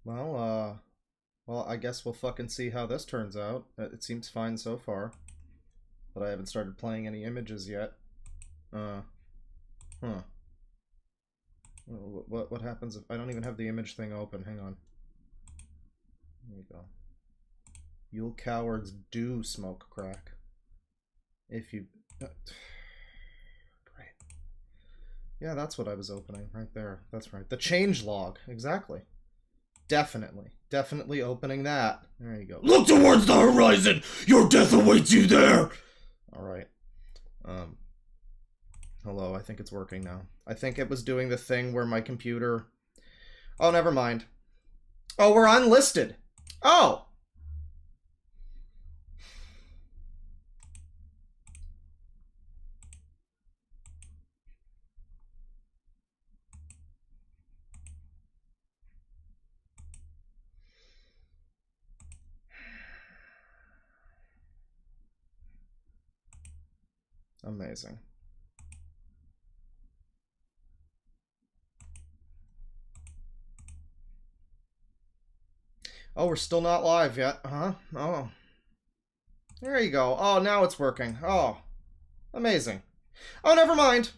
Well, I guess we'll fucking see how this turns out. It seems fine so far, but I haven't started playing any images yet. Uh, huh. What happens if I don't even have the image thing open? Hang on. There you go. Yule cowards do smoke crack. If you... Great. Yeah, that's what I was opening right there. That's right. The change log. Exactly. Definitely. Definitely opening that. There you go. Look towards the horizon! Your death awaits you there! Alright. Hello, I think it's working now. I think it was doing the thing where my computer... Oh, never mind. Oh, we're unlisted! Oh! Amazing. Oh, we're still not live yet, huh? Oh. There you go. Oh, now it's working. Oh. Amazing. Oh, never mind.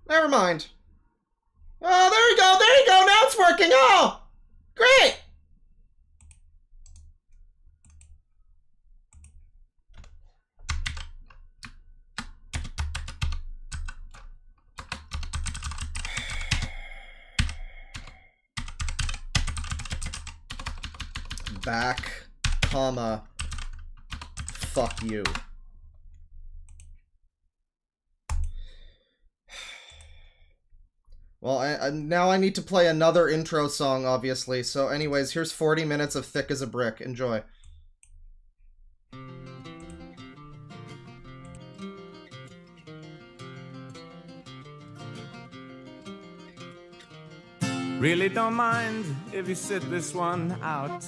Never mind. Oh, there you go. There you go. Now it's working. Oh, great. Back, comma, fuck you. Well, now I need to play another intro song, obviously. So anyways, here's 40 minutes of Thick as a Brick. Enjoy. Really don't mind if you sit this one out.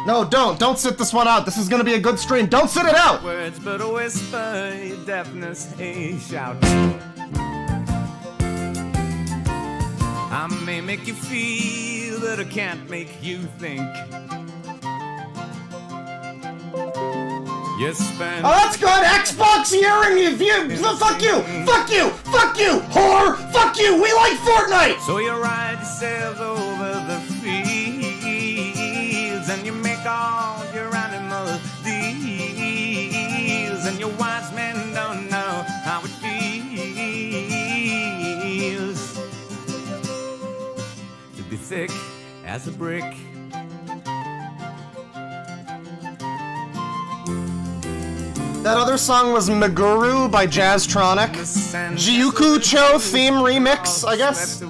No, don't sit this one out. This is gonna be a good stream. Don't sit it out. Words but a whisper, your deafness a shout. I may make you feel, but I can't make you think. You spend. Oh, that's good. Xbox hearing you. Fuck you. Fuck you. Fuck you. Whore. Fuck you. We like Fortnite. So you ride yourself over the fields and you make all your animal deals, and your wise men don't know how it feels to be thick as a brick. That other song was Meguru by Jazztronic. Jiuku Cho theme remix, I guess.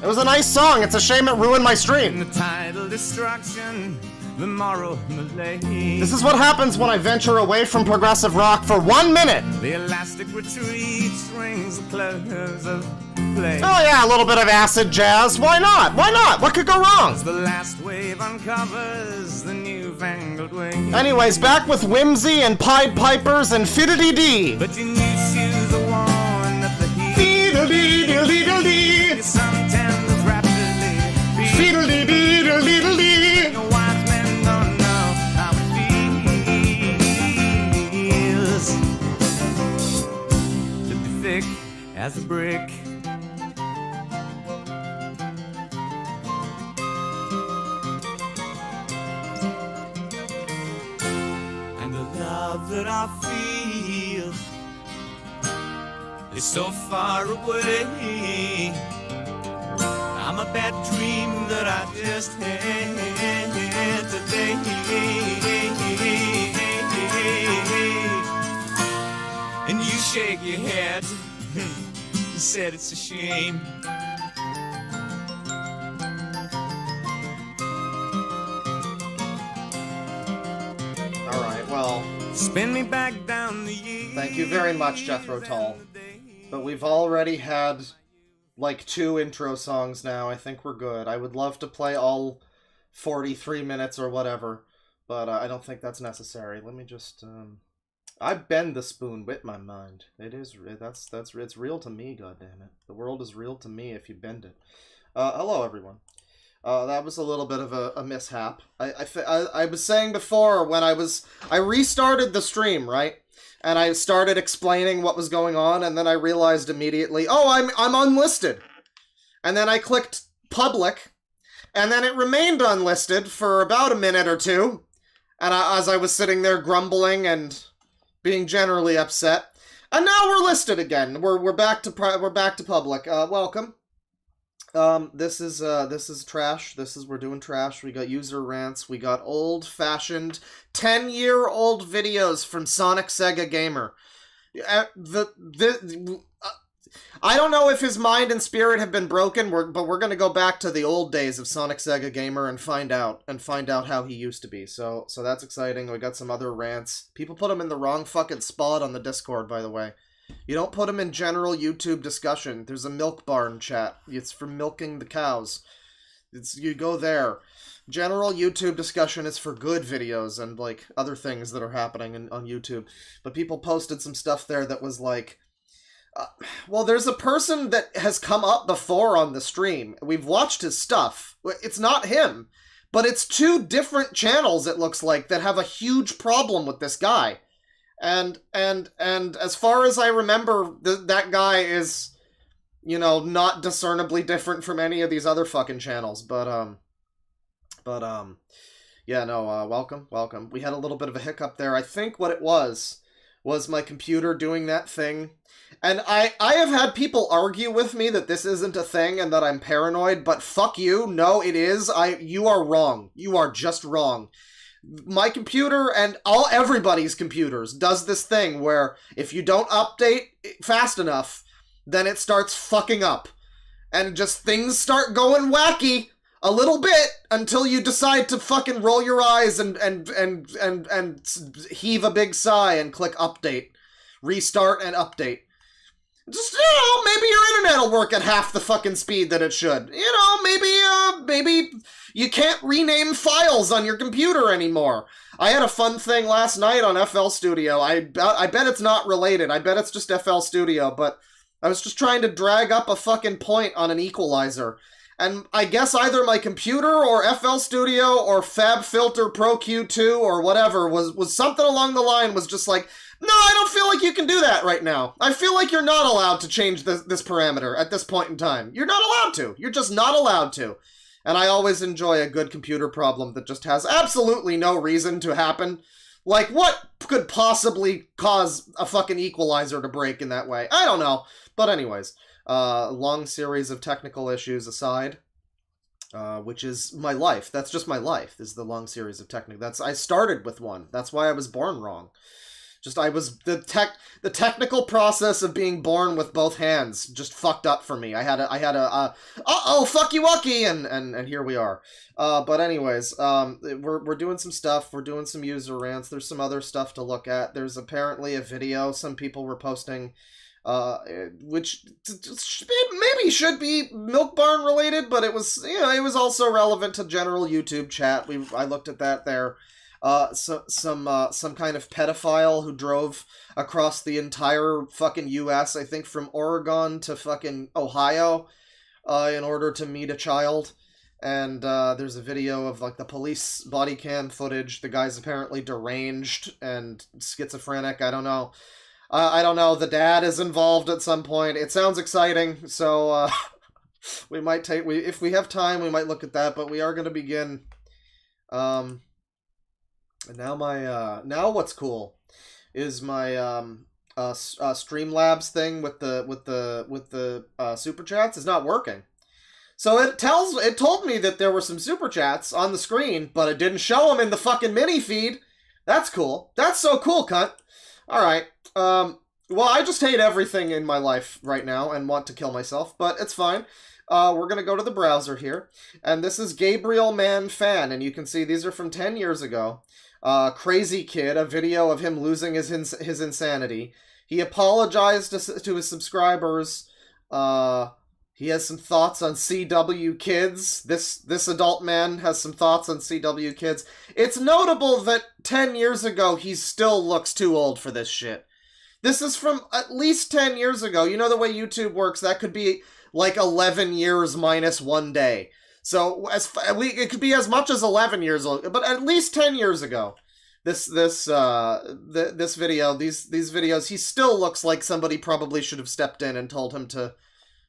It was a nice song. It's a shame it ruined my stream. The tidal destruction, the moral malaise. This is what happens when I venture away from progressive rock for 1 minute. The elastic retreat strings the clothes of play. Oh yeah, a little bit of acid jazz. Why not? Why not? What could go wrong? The last wave uncovers the newfangled way. Anyways, back with Whimsy and Pied Pipers and Fiddly-Dee. But your new shoes are worn at the heel. Fiddly-dee-dee-dee-dee. Your suntan was rapidly Fiddly-dee-dee-dee-dee. your wise men don't know how it feels to be thick as a brick. And the love that I feel is so far away. I'm a bad dream that I just had today. And you shake your head, you said it's a shame. Alright, well, Spin me back down the years. thank you very much, Jethro Tull. But we've already had like 2 intro songs now. I think we're good. I would love to play all 43 minutes or whatever, but I don't think that's necessary. Let me just I bend the spoon with my mind. It is it's real to me, goddammit. The world is real to me if you bend it. Hello, everyone. That was a little bit of a mishap. I was saying before when I restarted the stream, right? And I started explaining what was going on, and then I realized immediately, oh, I'm unlisted. And then I clicked public, and then it remained unlisted for about a minute or two. And as I was sitting there grumbling and being generally upset, and now we're listed again. We're back to public. Welcome. This is trash. We're doing trash. We got user rants. We got old-fashioned 10-year-old videos from Sonic Sega Gamer. I don't know if his mind and spirit have been broken, but we're gonna go back to the old days of Sonic Sega Gamer and find out how he used to be. So that's exciting. We got some other rants. People put him in the wrong fucking spot on the Discord, by the way. You don't put them in general YouTube discussion. There's a milk barn chat. It's for milking the cows. You go there. General YouTube discussion is for good videos and, like, other things that are happening on YouTube. But people posted some stuff there that was like... well, there's a person that has come up before on the stream. We've watched his stuff. It's not him. But it's two different channels, it looks like, that have a huge problem with this guy. And as far as I remember, that guy is, you know, not discernibly different from any of these other fucking channels. But yeah, no, welcome. We had a little bit of a hiccup there. I think what it was my computer doing that thing. And I have had people argue with me that this isn't a thing and that I'm paranoid, but fuck you. No, it is. You are wrong. You are just wrong. My computer and everybody's computers does this thing where if you don't update fast enough, then it starts fucking up. And just things start going wacky a little bit until you decide to fucking roll your eyes and heave a big sigh and click update. Restart and update. Just, you know, maybe your internet will work at half the fucking speed that it should. You know, maybe you can't rename files on your computer anymore. I had a fun thing last night on FL Studio. I bet it's not related. I bet it's just FL Studio, but I was just trying to drag up a fucking point on an equalizer. And I guess either my computer or FL Studio or FabFilter Pro Q2 or whatever was something along the line was just like, no, I don't feel like you can do that right now. I feel like you're not allowed to change this parameter at this point in time. You're not allowed to. You're just not allowed to. And I always enjoy a good computer problem that just has absolutely no reason to happen. Like, what could possibly cause a fucking equalizer to break in that way? I don't know. But anyways, long series of technical issues aside, which is my life. That's just my life, is the long series of technical... I started with one. That's why I was born wrong. The technical process of being born with both hands just fucked up for me. I had a fuck you wucky, and here we are. But anyways, we're doing some stuff. We're doing some user rants. There's some other stuff to look at. There's apparently a video some people were posting, which maybe should be Milk Barn related, but it was, you know, it was also relevant to general YouTube chat. I looked at that there. Some kind of pedophile who drove across the entire fucking U.S., I think from Oregon to fucking Ohio, in order to meet a child. And there's a video of, like, the police body cam footage. The guy's apparently deranged and schizophrenic. I don't know. I don't know. The dad is involved at some point. It sounds exciting, so we might if we have time, we might look at that. But we are going to begin. Now what's cool is my Streamlabs thing with the super chats is not working. So it told me that there were some super chats on the screen, but it didn't show them in the fucking mini feed. That's cool. That's so cool, cunt. All right. Well, I just hate everything in my life right now and want to kill myself, but it's fine. We're gonna go to the browser here, and this is Gabriel Man Fan, and you can see these are from 10 years ago. Crazy Kid, a video of him losing his insanity. He apologized to his subscribers. He has some thoughts on CW Kids. This adult man has some thoughts on CW Kids. It's notable that 10 years ago he still looks too old for this shit. This is from at least 10 years ago. You know the way YouTube works, that could be like 11 years minus 1 day. So it could be as much as 11 years old, but at least 10 years ago. This video, these videos, he still looks like somebody probably should have stepped in and told him to,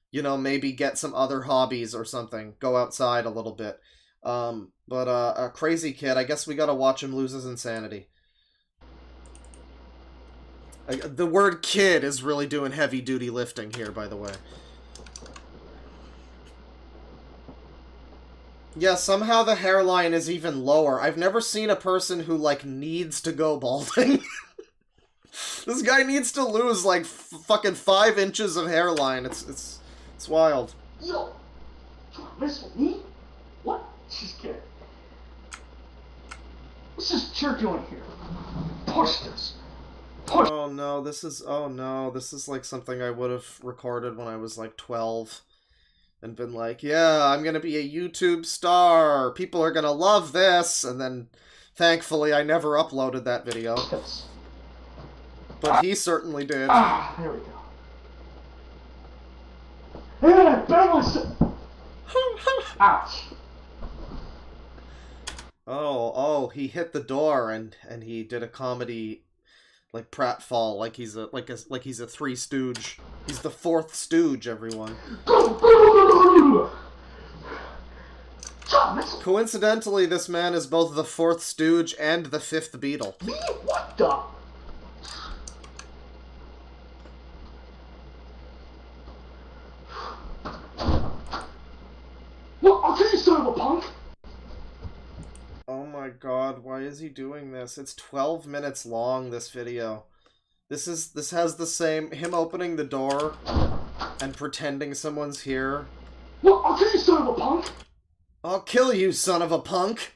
you know, maybe get some other hobbies or something. Go outside a little bit. But a crazy kid, I guess we gotta watch him lose his insanity. The word kid is really doing heavy-duty lifting here, by the way. Yeah, somehow the hairline is even lower. I've never seen a person who, like, needs to go balding. This guy needs to lose, like, fucking 5 inches of hairline. It's wild. Yo! You wanna mess with me? What? She's scared. What's this jerk doing here? Push this. Push. Oh no, this is like something I would have recorded when I was like 12 and been like, yeah, I'm gonna be a YouTube star, people are gonna love this, and then thankfully I never uploaded that video. But he certainly did. Ah, there we go. And I banged myself. Ouch. Oh, he hit the door and he did a comedy like pratfall, like he's a Three Stooge. He's the fourth Stooge, everyone. Coincidentally, this man is both the fourth Stooge and the fifth Beatle. Me? What the? Well, I'll tell you, son of a punk. Oh my god, why is he doing this? It's 12 minutes long, this video. This has the same, him opening the door and pretending someone's here. Well, I'll tell you, son of a punk. I'll kill you, son of a punk.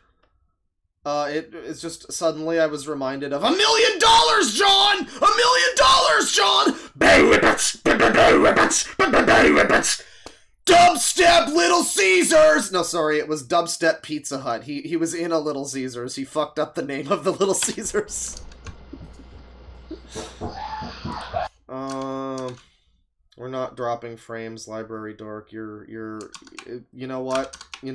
It's just, suddenly I was reminded of $1 million, John! $1 million, John! Dubstep Little Caesars! No, sorry, it was Dubstep Pizza Hut. He was in a Little Caesars. He fucked up the name of the Little Caesars. We're not dropping frames, Library Dork. You know what? You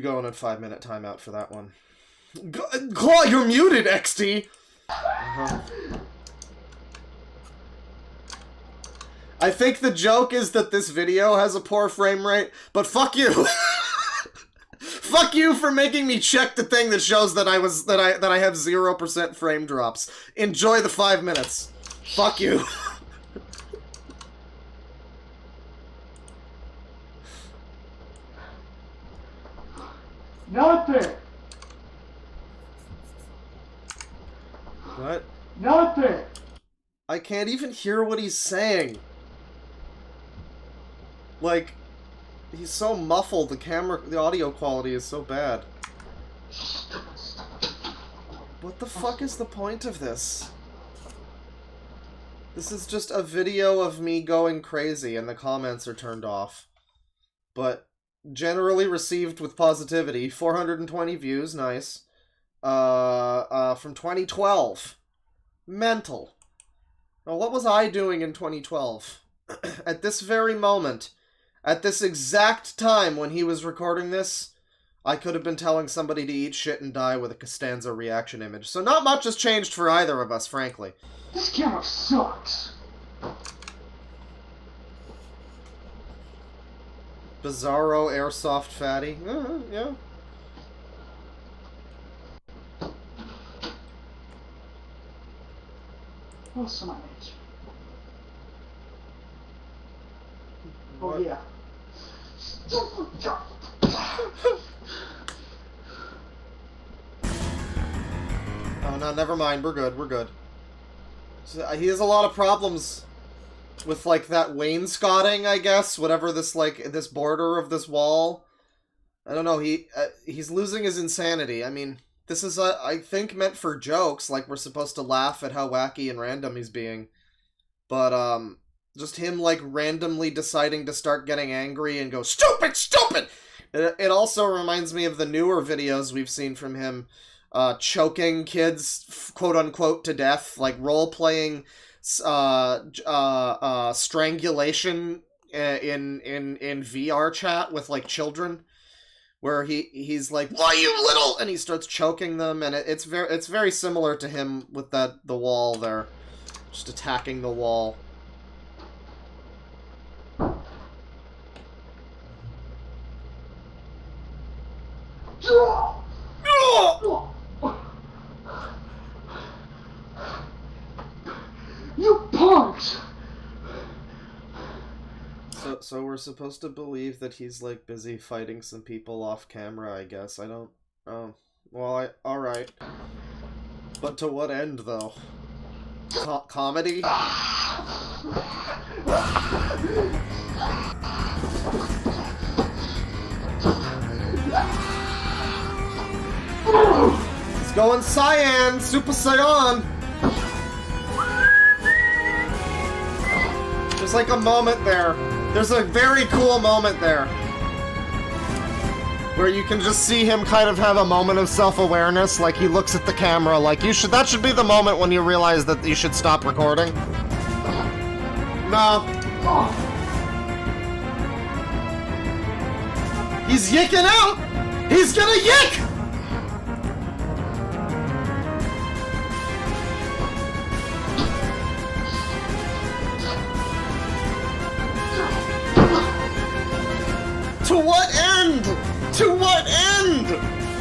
go in a 5-minute timeout for that one. Claw, you're muted, XD! I think the joke is that this video has a poor frame rate, but fuck you! Fuck you for making me check the thing that shows that I have 0% frame drops. Enjoy the 5 minutes. Fuck you. Nothing. What? Nothing. I can't even hear what he's saying. Like, he's so muffled, the audio quality is so bad. What the fuck is the point of this? This is just a video of me going crazy and the comments are turned off. But generally received with positivity. 420 views, nice. From 2012. Mental. Now, what was I doing in 2012? At this very moment, at this exact time when he was recording this, I could have been telling somebody to eat shit and die with a Costanza reaction image. So not much has changed for either of us, frankly. This camera sucks. Bizarro airsoft fatty. Yeah. What's my age? What? Oh, yeah. Oh, no, never mind. We're good. So, he has a lot of problems with, like, that wainscoting, I guess. Whatever this, like, this border of this wall. I don't know. He's losing his insanity. I mean, this is, I think, meant for jokes. Like, we're supposed to laugh at how wacky and random he's being. But, just him, like, randomly deciding to start getting angry and go, stupid! It also reminds me of the newer videos we've seen from him, choking kids, quote unquote, to death, like role-playing strangulation in VR chat with like children, where he's like, "Why you little?" and he starts choking them, and it's very similar to him with the wall there, just attacking the wall. You punks! So we're supposed to believe that he's like busy fighting some people off camera, I guess. I don't... Oh. Well, alright. But to what end, though? Comedy? He's going Saiyan! Super Saiyan! There's like a moment there. There's a very cool moment there. Where you can just see him kind of have a moment of self-awareness, like he looks at the camera like, that should be the moment when you realize that you should stop recording. No. He's yicking out! He's gonna yick! To what end? To what end?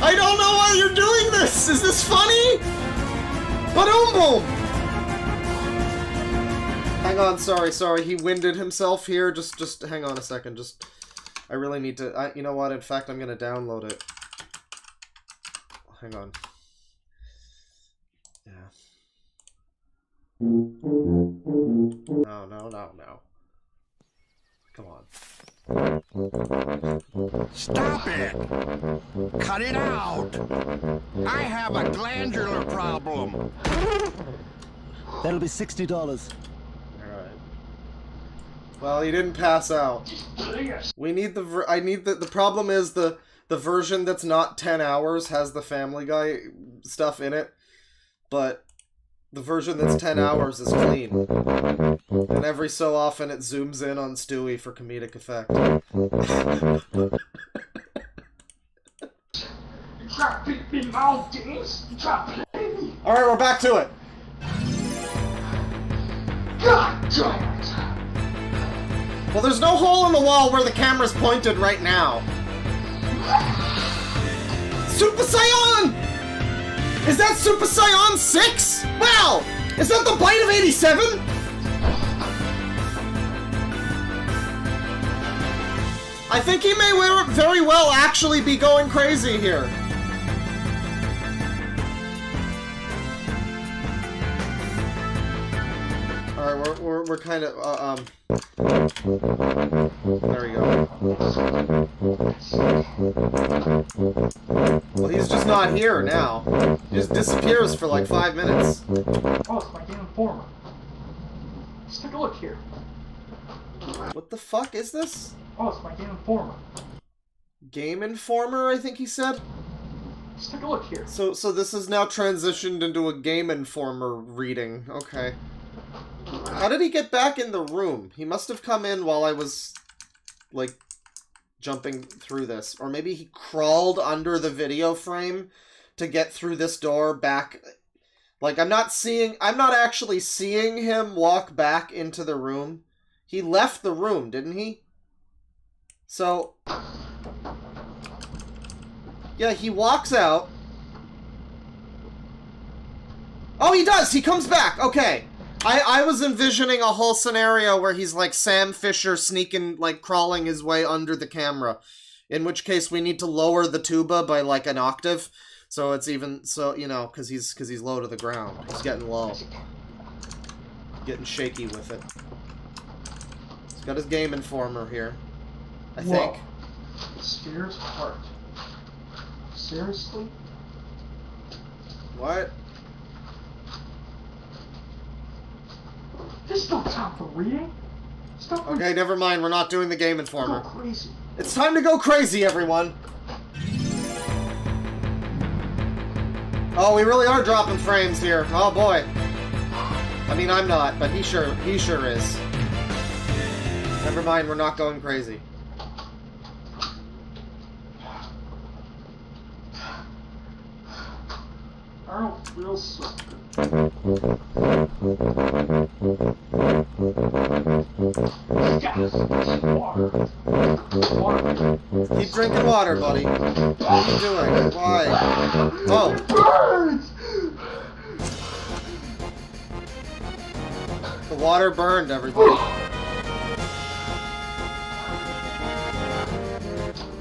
I don't know why you're doing this! Is this funny? Ba-doom boom! Hang on, sorry, he winded himself here. Just hang on a second, I really need to, you know what, in fact, I'm gonna download it. Hang on. Yeah. No. Come on. Stop it! Cut it out! I have a glandular problem. That'll be $60. Alright. Well, he didn't pass out. We need the problem is the version that's not 10 hours has the Family Guy stuff in it, but the version that's 10 hours is clean. And every so often it zooms in on Stewie for comedic effect. You try to beat me mountains? You try to play me? Alright, we're back to it! God damn it! Well, there's no hole in the wall where the camera's pointed right now. Super Saiyan! Is that Super Saiyan 6? Wow! Is that the Bite of 87? I think he may very well actually be going crazy here. Alright, we're kind of, there we go. Well, he's just not here now. He just disappears for like 5 minutes. Oh, it's my Game Informer. Let's take a look here. What the fuck is this? Oh, it's my Game Informer. Game Informer, I think he said? Let's take a look here. So this has now transitioned into a Game Informer reading. Okay. How did he get back in the room? He must have come in while I was, like, jumping through this. Or maybe he crawled under the video frame to get through this door back. Like, I'm not actually seeing him walk back into the room. He left the room, didn't he? So, yeah, he walks out. Oh, he does! He comes back! Okay. I was envisioning a whole scenario where he's like Sam Fisher sneaking, like, crawling his way under the camera. In which case we need to lower the tuba by, like, an octave. So it's even, so, you know, because he's low to the ground. He's getting low. Getting shaky with it. He's got his Game Informer here. I think. Spear's heart. Seriously? What? There's no time for reading. Stop. Okay, never mind. We're not doing the Game Informer. Go crazy. It's time to go crazy, everyone! Oh, we really are dropping frames here. Oh boy. I mean, I'm not, but he sure is. Never mind, we're not going crazy. I don't feel so good. Keep drinking water, buddy. What are you doing? Why? Oh. Burns! The water burned, everybody.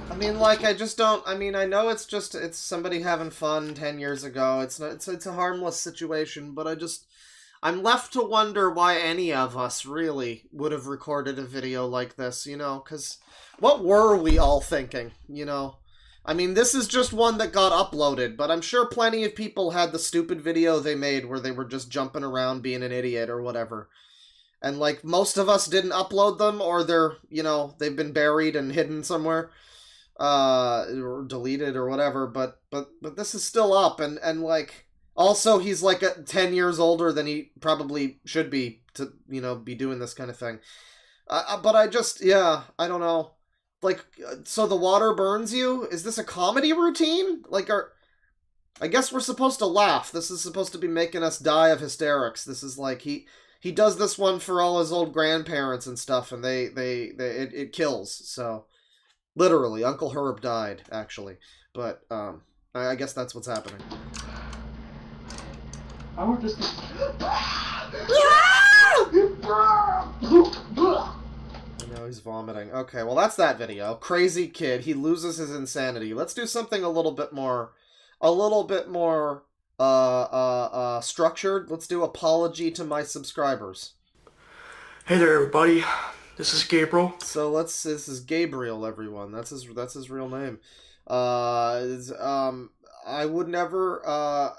I mean, like, I just don't... I mean, I know it's somebody having fun 10 years ago. It's a harmless situation, but I'm left to wonder why any of us really would have recorded a video like this, you know? Because what were we all thinking, you know? I mean, this is just one that got uploaded, but I'm sure plenty of people had the stupid video they made where they were just jumping around being an idiot or whatever. And, like, most of us didn't upload them, or they're, you know, they've been buried and hidden somewhere. Or deleted or whatever, but this is still up, and like, also he's like 10 years older than he probably should be to, you know, be doing this kind of thing. But I just, yeah, I don't know. Like, so the water burns you? Is this a comedy routine? Like, I guess we're supposed to laugh. This is supposed to be making us die of hysterics. This is like, he does this one for all his old grandparents and stuff, and it kills, so... Literally, Uncle Herb died, actually. But, I guess that's what's happening. I would just... Now he's vomiting. Okay, well that's that video. Crazy kid, he loses his insanity. Let's do something a little bit more structured. Let's do apology to my subscribers. Hey there, everybody. This is Gabriel. So this is Gabriel, everyone. That's his real name. I would never,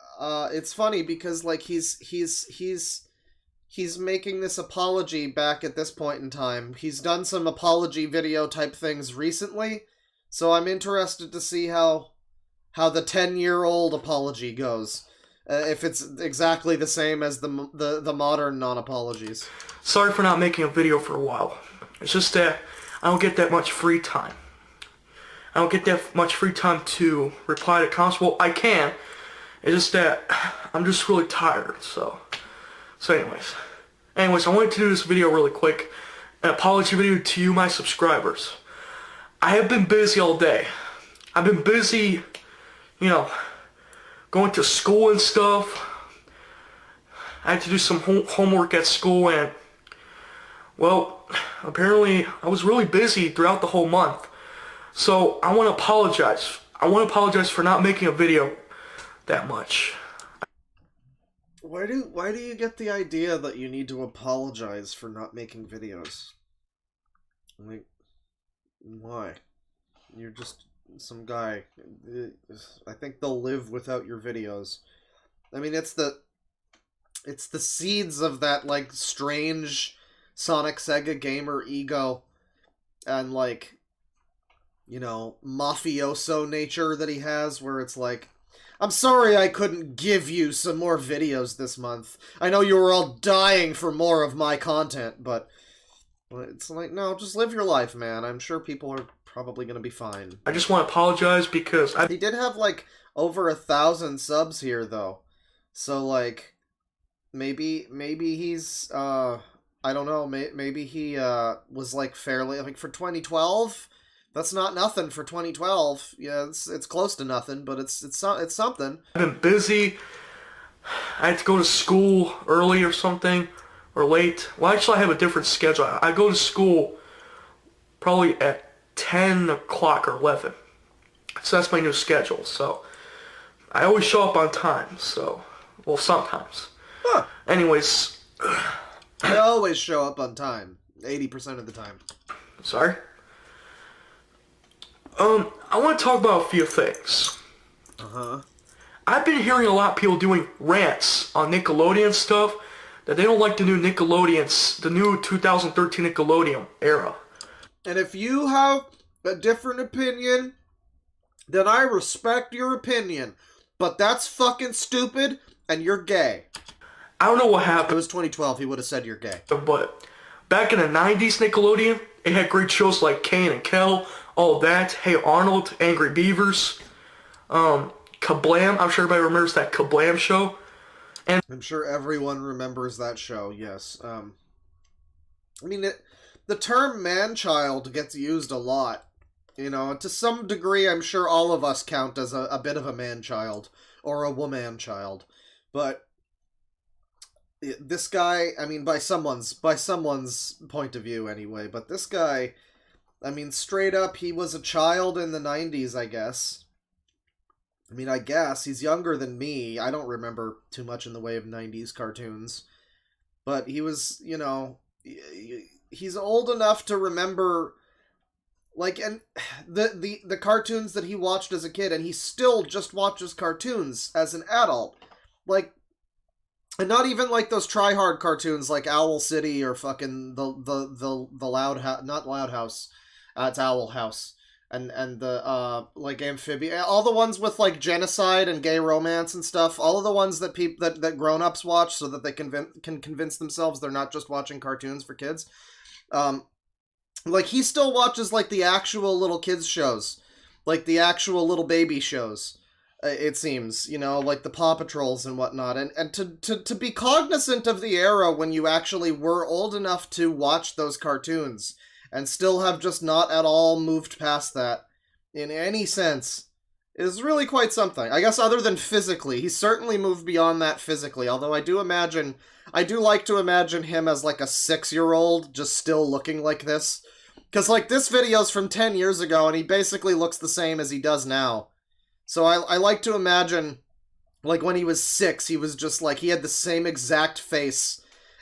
it's funny because, like, he's making this apology back at this point in time. He's done some apology video type things recently, so I'm interested to see how the 10-year-old apology goes. If it's exactly the same as the modern non-apologies. Sorry for not making a video for a while. It's just that I don't get that much free time. I don't get that much free time to reply to comments. Well, I can. It's just that I'm just really tired, so anyways, I wanted to do this video really quick. An apology video to you, my subscribers. I have been busy all day. I've been busy, you know, going to school and stuff. I had to do some homework at school, and, well, apparently I was really busy throughout the whole month. So I want to apologize. I want to apologize for not making a video that much. Why do you get the idea that you need to apologize for not making videos? Like, why? You're just some guy. I think they'll live without your videos. I mean, it's the seeds of that, like, strange Sonic Sega gamer ego and, like, you know, mafioso nature that he has, where it's like, I'm sorry I couldn't give you some more videos this month. I know you were all dying for more of my content, but it's like, no, just live your life, man. I'm sure people are probably gonna be fine. I just want to apologize because he did have, like, over 1,000 subs here, though. So, like, maybe he's, I don't know, maybe he, was, like, fairly, like, for 2012? That's not nothing for 2012. Yeah, it's close to nothing, but it's something. I've been busy. I had to go to school early or something, or late. Well, actually, I have a different schedule. I go to school probably at 10 o'clock or 11. So that's my new schedule. So I always show up on time. So, well, sometimes. Huh. Anyways. I always show up on time. 80% of the time. Sorry? I want to talk about a few things. Uh-huh. I've been hearing a lot of people doing rants on Nickelodeon stuff that they don't like the new Nickelodeons, the new 2013 Nickelodeon era. And if you have a different opinion, then I respect your opinion. but that's fucking stupid, and you're gay. I don't know what If it happened, was 2012, he would have said you're gay. but back in the 90s, Nickelodeon, it had great shows like Kane and Kel, all that. Hey Arnold, Angry Beavers, Kablam. I'm sure everybody remembers that Kablam show. I'm sure everyone remembers that show, yes. I mean, the term man-child gets used a lot. You know, to some degree, I'm sure all of us count as a bit of a man-child, or a woman-child. But this guy, I mean, by someone's point of view anyway, but this guy, I mean, straight up, he was a child in the 90s, I guess. I mean, I guess. He's younger than me. I don't remember too much in the way of 90s cartoons. But he was, you know, he's old enough to remember, like, and the cartoons that he watched as a kid, and he still just watches cartoons as an adult. Like, and not even like those try-hard cartoons like Owl City or fucking the Loud House, not Loud House, it's Owl House. And the like Amphibian, all the ones with like genocide and gay romance and stuff, all of the ones that that grown-ups watch so that they can convince themselves they're not just watching cartoons for kids. Like he still watches like the actual little kids shows, like the actual little baby shows. It seems, you know, like the Paw Patrols and whatnot, and to be cognizant of the era when you actually were old enough to watch those cartoons and still have just not at all moved past that in any sense is really quite something. I guess other than physically, he's certainly moved beyond that physically, although I do like to imagine him as like a 6-year-old just still looking like this. Because like this video's from 10 years ago and he basically looks the same as he does now. So I like to imagine like when he was 6, he was just like, he had the same exact face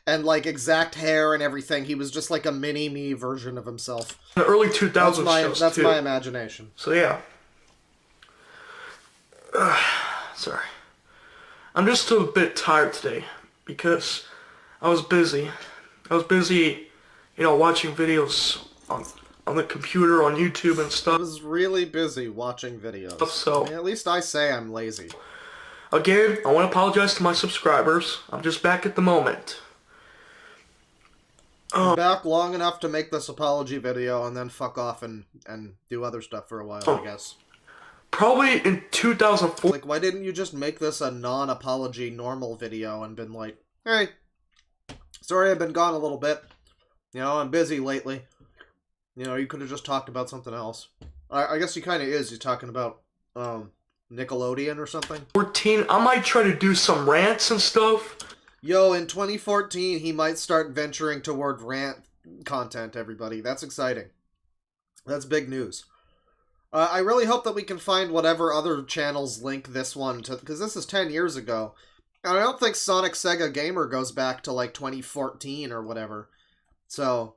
and like exact hair and everything. He was just like a mini-me version of himself. The early 2000s That's my imagination. So yeah. Sorry. I'm just a bit tired today because I was busy. You know, watching videos on the computer, on YouTube and I stuff. was really busy watching videos. So, I mean, at least I say I'm lazy. Again, I want to apologize to my subscribers. I'm just back at the moment. I'm back long enough to make this apology video and then fuck off and do other stuff for a while, I guess. Probably in 2004. Like, why didn't you just make this a non-apology normal video and been like, hey, sorry I've been gone a little bit. You know, I'm busy lately. You know, you could have just talked about something else. I guess he kind of is. He's talking about Nickelodeon or something. 14, I might try to do some rants and stuff. Yo, in 2014, he might start venturing toward rant content, everybody. That's exciting. That's big news. I really hope that we can find whatever other channels link this one to, because this is 10 years ago. And I don't think Sonic Sega Gamer goes back to, like, 2014 or whatever. So,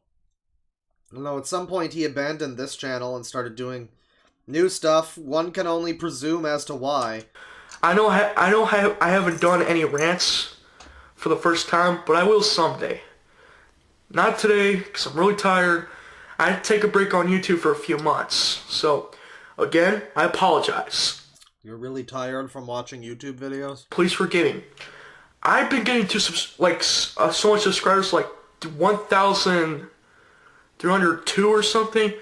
I don't know, at some point he abandoned this channel and started doing new stuff. One can only presume as to why. I haven't done any rants for the first time, but I will someday. Not today, because I'm really tired. I had to take a break on YouTube for a few months. So, again, I apologize. You're really tired from watching YouTube videos? Please forgive me. I've been getting to so much subscribers, like 1,302 or something.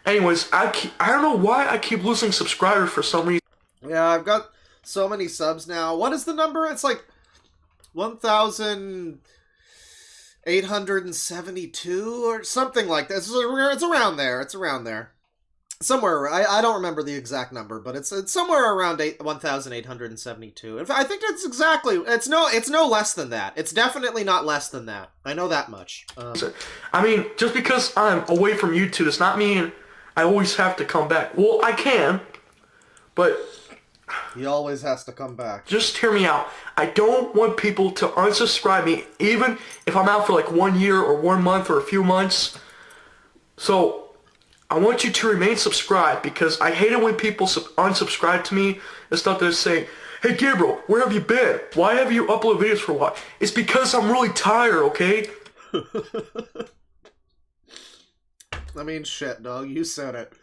Anyways, I don't know why I keep losing subscribers for some reason. Yeah, I've got so many subs now. What is the number? It's like 1,872 or something like that. It's around there. It's around there. Somewhere. I don't remember the exact number, but it's somewhere around 1,872. I think it's exactly. It's no less than that. It's definitely not less than that. I know that much. I mean, just because I'm away from YouTube does not mean I always have to come back. Well, I can, but he always has to come back. Just hear me out. I don't want people to unsubscribe me, even if I'm out for like 1 year or 1 month or a few months. So, I want you to remain subscribed, because I hate it when people unsubscribe to me and stuff that's saying, hey Gabriel, where have you been? Why have you uploaded videos for a while? It's because I'm really tired, okay? I mean, shit, dog. You said it.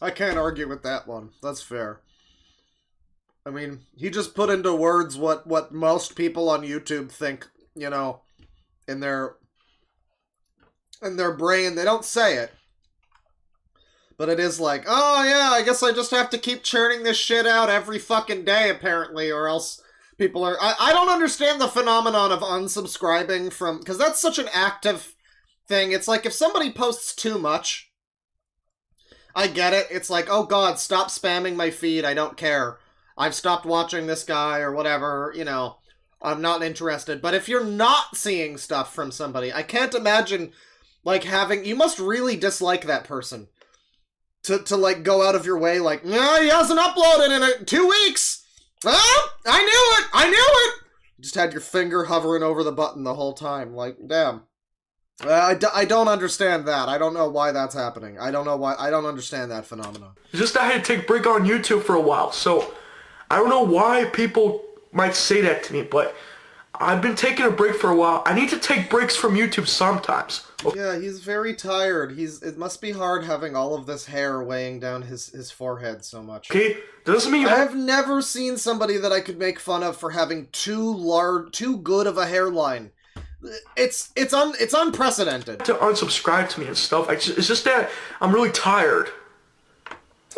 I can't argue with that one. That's fair. I mean, he just put into words what most people on YouTube think, you know, in their brain. They don't say it. But it is like, oh yeah, I guess I just have to keep churning this shit out every fucking day, apparently, or else people are... I don't understand the phenomenon of unsubscribing from... Because that's such an active thing. It's like, if somebody posts too much, I get it. It's like, oh god, stop spamming my feed, I don't care. I've stopped watching this guy, or whatever, you know. I'm not interested. But if you're not seeing stuff from somebody, I can't imagine, like, having... You must really dislike that person. To like, go out of your way, like, no, he hasn't uploaded in 2 weeks! Oh, I knew it! I knew it! You just had your finger hovering over the button the whole time, like, damn. I don't understand that. I don't know why that's happening. I don't know why. I don't understand that phenomenon. Just I had to take a break on YouTube for a while, so I don't know why people might say that to me, but I've been taking a break for a while. I need to take breaks from YouTube sometimes. Yeah, he's very tired. It must be hard having all of this hair weighing down his forehead so much. Okay, doesn't mean I've never seen somebody that I could make fun of for having too good of a hairline. It's unprecedented. To unsubscribe to me and stuff. It's just that I'm really tired.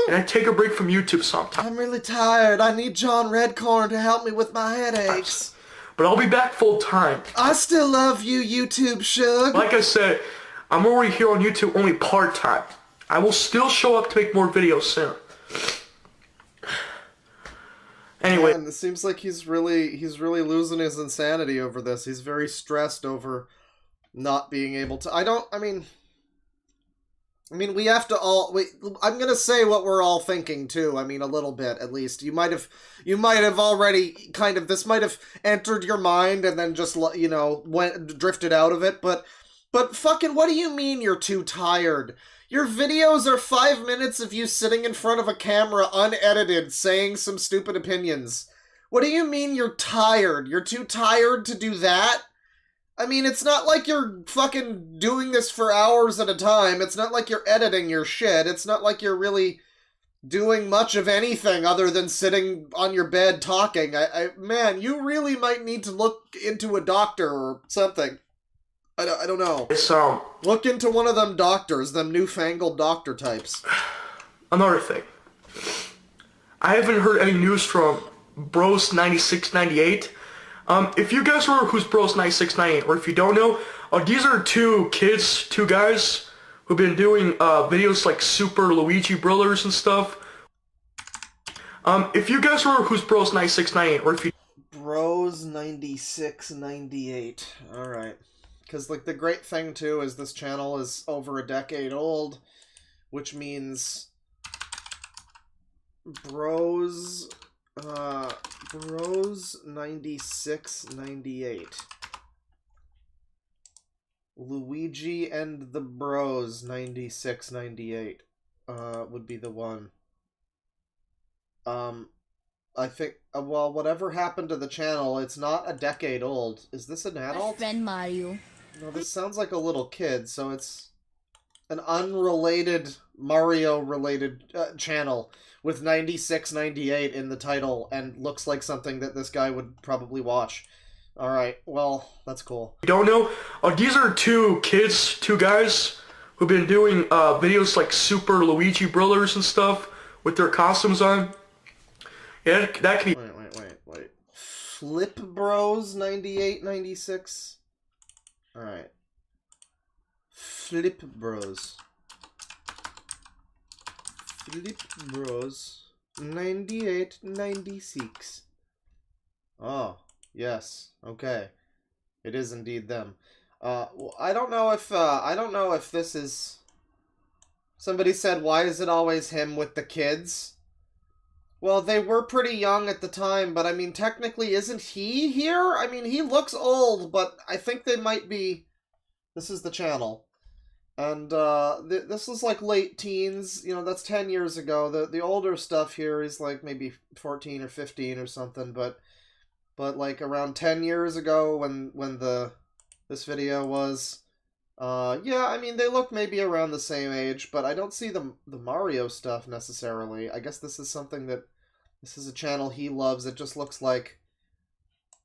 And I take a break from YouTube sometimes. I'm really tired. I need John Redcorn to help me with my headaches. But I'll be back full time. I still love you, YouTube Shug. Like I said, I'm already here on YouTube only part-time. I will still show up to make more videos soon. Anyway. Man, it seems like he's really losing his insanity over this. He's very stressed over not being able to... I mean, we have to all... I'm gonna say what we're all thinking, too. I mean, a little bit, at least. You might have already kind of... This might have entered your mind and then just, you know, drifted out of it, but fucking, what do you mean you're too tired? Your videos are 5 minutes of you sitting in front of a camera, unedited, saying some stupid opinions. What do you mean you're tired? You're too tired to do that? I mean, it's not like you're fucking doing this for hours at a time. It's not like you're editing your shit. It's not like you're really doing much of anything other than sitting on your bed talking. Man, you really might need to look into a doctor or something. I don't know. It's, Look into one of them doctors, them newfangled doctor types. Another thing. I haven't heard any news from Bros9698. If you guys know who's Bros9698, or if you don't know, these are two guys who've been doing videos like Super Luigi Brothers and stuff. If you guys know who's Bros9698, or if you... Bros9698. Alright. Because, like, the great thing, too, is this channel is over a decade old, which means Bros 9698. Luigi and the Bros 9698 would be the one. I think, well, whatever happened to the channel, it's not a decade old. Is this an adult? Friend Mario. No, this sounds like a little kid, so it's an unrelated, Mario-related channel with 9698 in the title, and looks like something that this guy would probably watch. Alright, well, that's cool. You don't know? These are two guys who've been doing videos like Super Luigi Brothers and stuff with their costumes on. Yeah, that can be... Wait. Flip Bros 9896? Alright. Flip Bros 9896. Oh, yes. Okay. It is indeed them. I don't know if this is... Somebody said, why is it always him with the kids? Well, they were pretty young at the time, but I mean, technically, isn't he here? I mean, he looks old, but I think they might be... This is the channel. And, this is like late teens, you know, that's 10 years ago. The older stuff here is like maybe 14 or 15 or something, but like around 10 years ago when this video was, yeah, I mean, they look maybe around the same age, but I don't see the Mario stuff necessarily. I guess this is something that This is a channel he loves. It just looks like...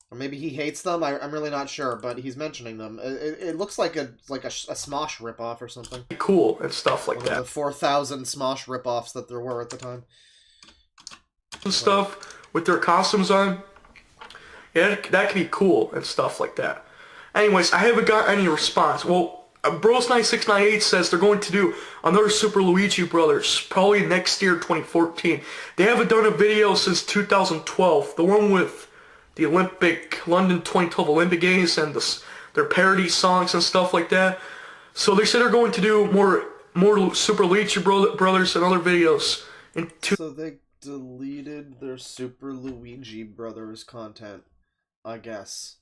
Or maybe he hates them? I'm really not sure, but he's mentioning them. It looks like a Smosh ripoff or something. Cool and stuff like One of that. the 4,000 Smosh ripoffs that there were at the time. And stuff with their costumes on. Yeah, that could be cool and stuff like that. Anyways, I haven't got any response. Well, Bros9698 says they're going to do another Super Luigi Brothers, probably next year, 2014. They haven't done a video since 2012. The one with the London 2012 Olympic Games and their parody songs and stuff like that. So they said they're going to do more Super Luigi Brothers and other videos. So they deleted their Super Luigi Brothers content, I guess.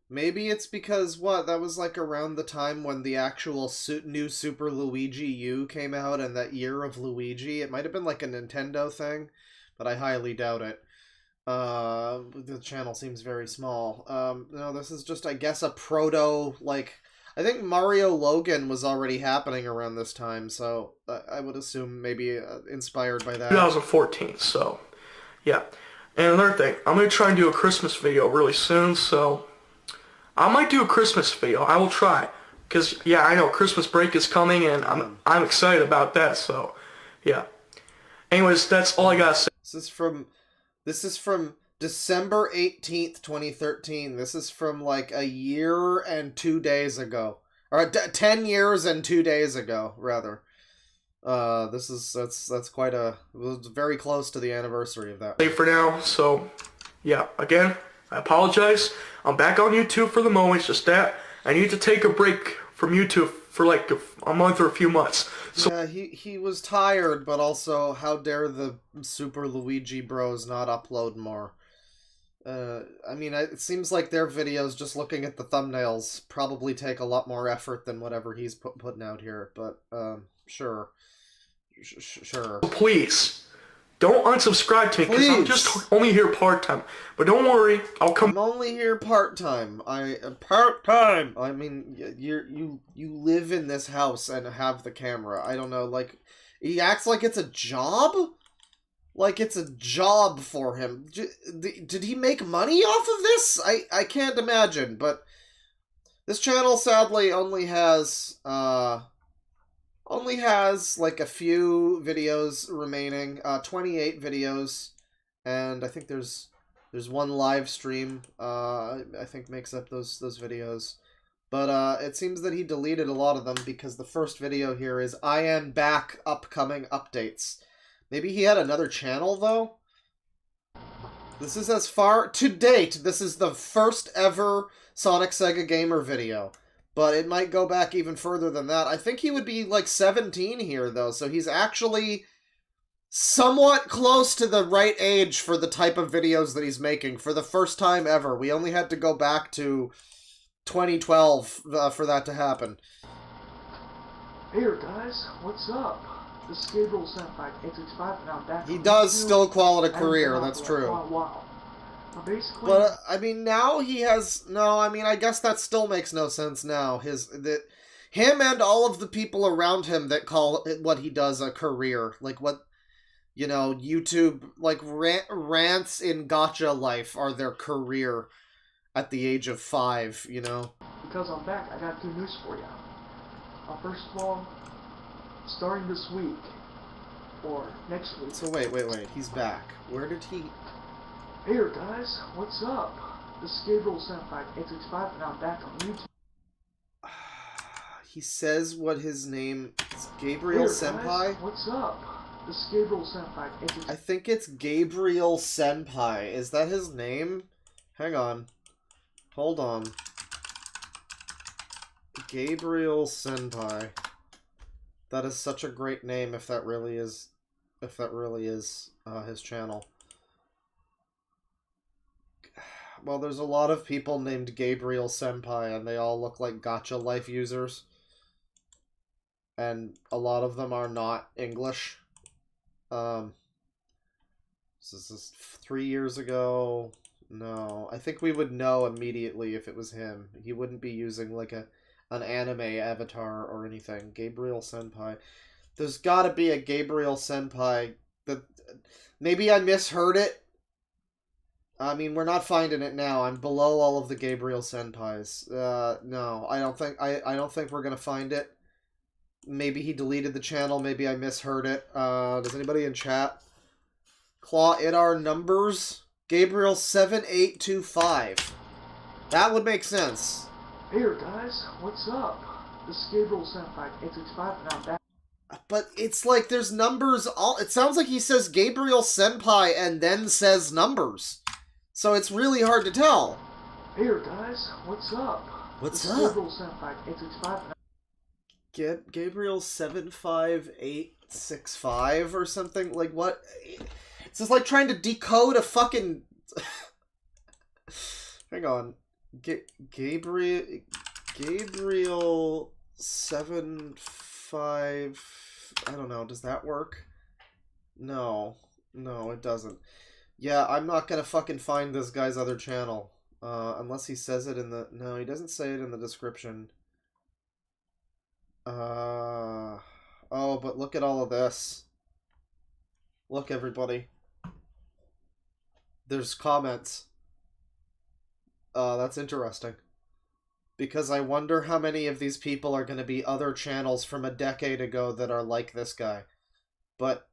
Maybe it's because, that was like around the time when the actual new Super Luigi U came out and that Year of Luigi. It might have been like a Nintendo thing, but I highly doubt it. The channel seems very small. No, this is just, I guess, a proto, like... I think Mario Logan was already happening around this time, so I would assume maybe inspired by that. 2014, so, yeah. And another thing, I'm going to try and do a Christmas video really soon, so... I might do a Christmas video. I will try. Because, yeah, I know Christmas break is coming, and I'm excited about that, so, yeah. Anyways, that's all I got to say. This is from December 18th, 2013. This is from like a year and 2 days ago. Or 10 years and 2 days ago, rather. That's quite it was very close to the anniversary of that. For now, so, yeah, again, I apologize. I'm back on YouTube for the moment. It's just that I need to take a break from YouTube for like a month or a few months. So yeah, he was tired, but also, how dare the Super Luigi Bros not upload more? I mean, it seems like their videos, just looking at the thumbnails, probably take a lot more effort than whatever he's putting out here, but, sure. Sure. Please, don't unsubscribe to me, because I'm just only here part-time. But don't worry, I'm only here part-time. Part-time! I mean, you live in this house and have the camera. I don't know, like, he acts like it's a job? Like it's a job for him. Did he make money off of this? I can't imagine, but this channel sadly only has like a few videos remaining, 28 videos, and I think there's one live stream, I think makes up those videos. But it seems that he deleted a lot of them because the first video here is I am back, upcoming updates. Maybe he had another channel, though? This is as far... To date, this is the first ever Sonic Sega Gamer video. But it might go back even further than that. I think he would be, like, 17 here, though. So he's actually somewhat close to the right age for the type of videos that he's making. For the first time ever. We only had to go back to 2012 for that to happen. Hey there, guys. What's up? This is Gabriel Senpai, 865, and I'm back. He does still call it a career, that's true. Wow. Basically... But, I mean, now he has... No, I mean, I guess that still makes no sense now. Him and all of the people around him that call what he does a career. Like, what, you know, YouTube, like, rants in Gacha Life are their career at the age of 5, you know? Because I'm back, I got good news for you. First of all, starting this week, or next week... So wait, he's back. Where did he... Hey there, guys, what's up? This is Gabriel Senpai, 865, and I'm back on YouTube. He says what his name is. Gabriel Senpai? Guys, what's up? This is Gabriel Senpai, 865. I think it's Gabriel Senpai. Is that his name? Hang on. Hold on. Gabriel Senpai. That is such a great name if that really is his channel. Well, there's a lot of people named Gabriel Senpai, and they all look like Gacha Life users. And a lot of them are not English. This is 3 years ago. No, I think we would know immediately if it was him. He wouldn't be using like an anime avatar or anything. Gabriel Senpai. There's gotta be a Gabriel Senpai. Maybe I misheard it, I mean, we're not finding it now. I'm below all of the Gabriel Senpais. No, I don't think I don't think we're gonna find it. Maybe he deleted the channel. Maybe I misheard it. Does anybody in chat? Claw it our numbers. Gabriel 7825. That would make sense. Hey there, guys. What's up? This is Gabriel Senpai 865, and I'm back. But it's like there's numbers all. It sounds like he says Gabriel Senpai and then says numbers. So it's really hard to tell. Hey there, guys. What's up? What's this up? Is Gabriel Senpai 865, and Gabriel 75865 or something. Like what? It's just like trying to decode a fucking. Hang on. Gabriel 75. I don't know. Does that work? No, it doesn't. Yeah, I'm not gonna fucking find this guy's other channel. Unless he says it in the... No, he doesn't say it in the description. Oh, but look at all of this. Look, everybody. There's comments. That's interesting. Because I wonder how many of these people are going to be other channels from a decade ago that are like this guy. But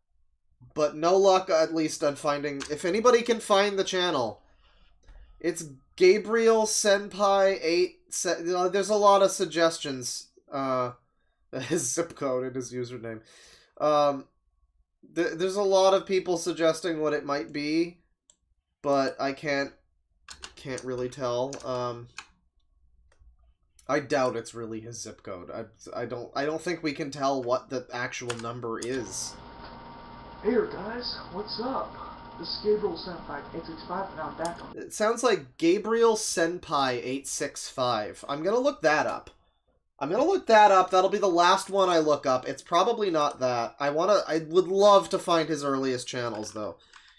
no luck, at least, on finding... If anybody can find the channel, it's Gabriel Senpai 8... There's a lot of suggestions. His zip code and his username. There's a lot of people suggesting what it might be, but I can't really tell. I doubt it's really his zip code. I don't think we can tell what the actual number is. hey there, guys. What's up? This is Gabriel Senpai 865, and I'm back on. It sounds like Gabriel Senpai 865. I'm gonna look that up. That'll be the last one I look up. It's probably not that. I would love to find his earliest channels though.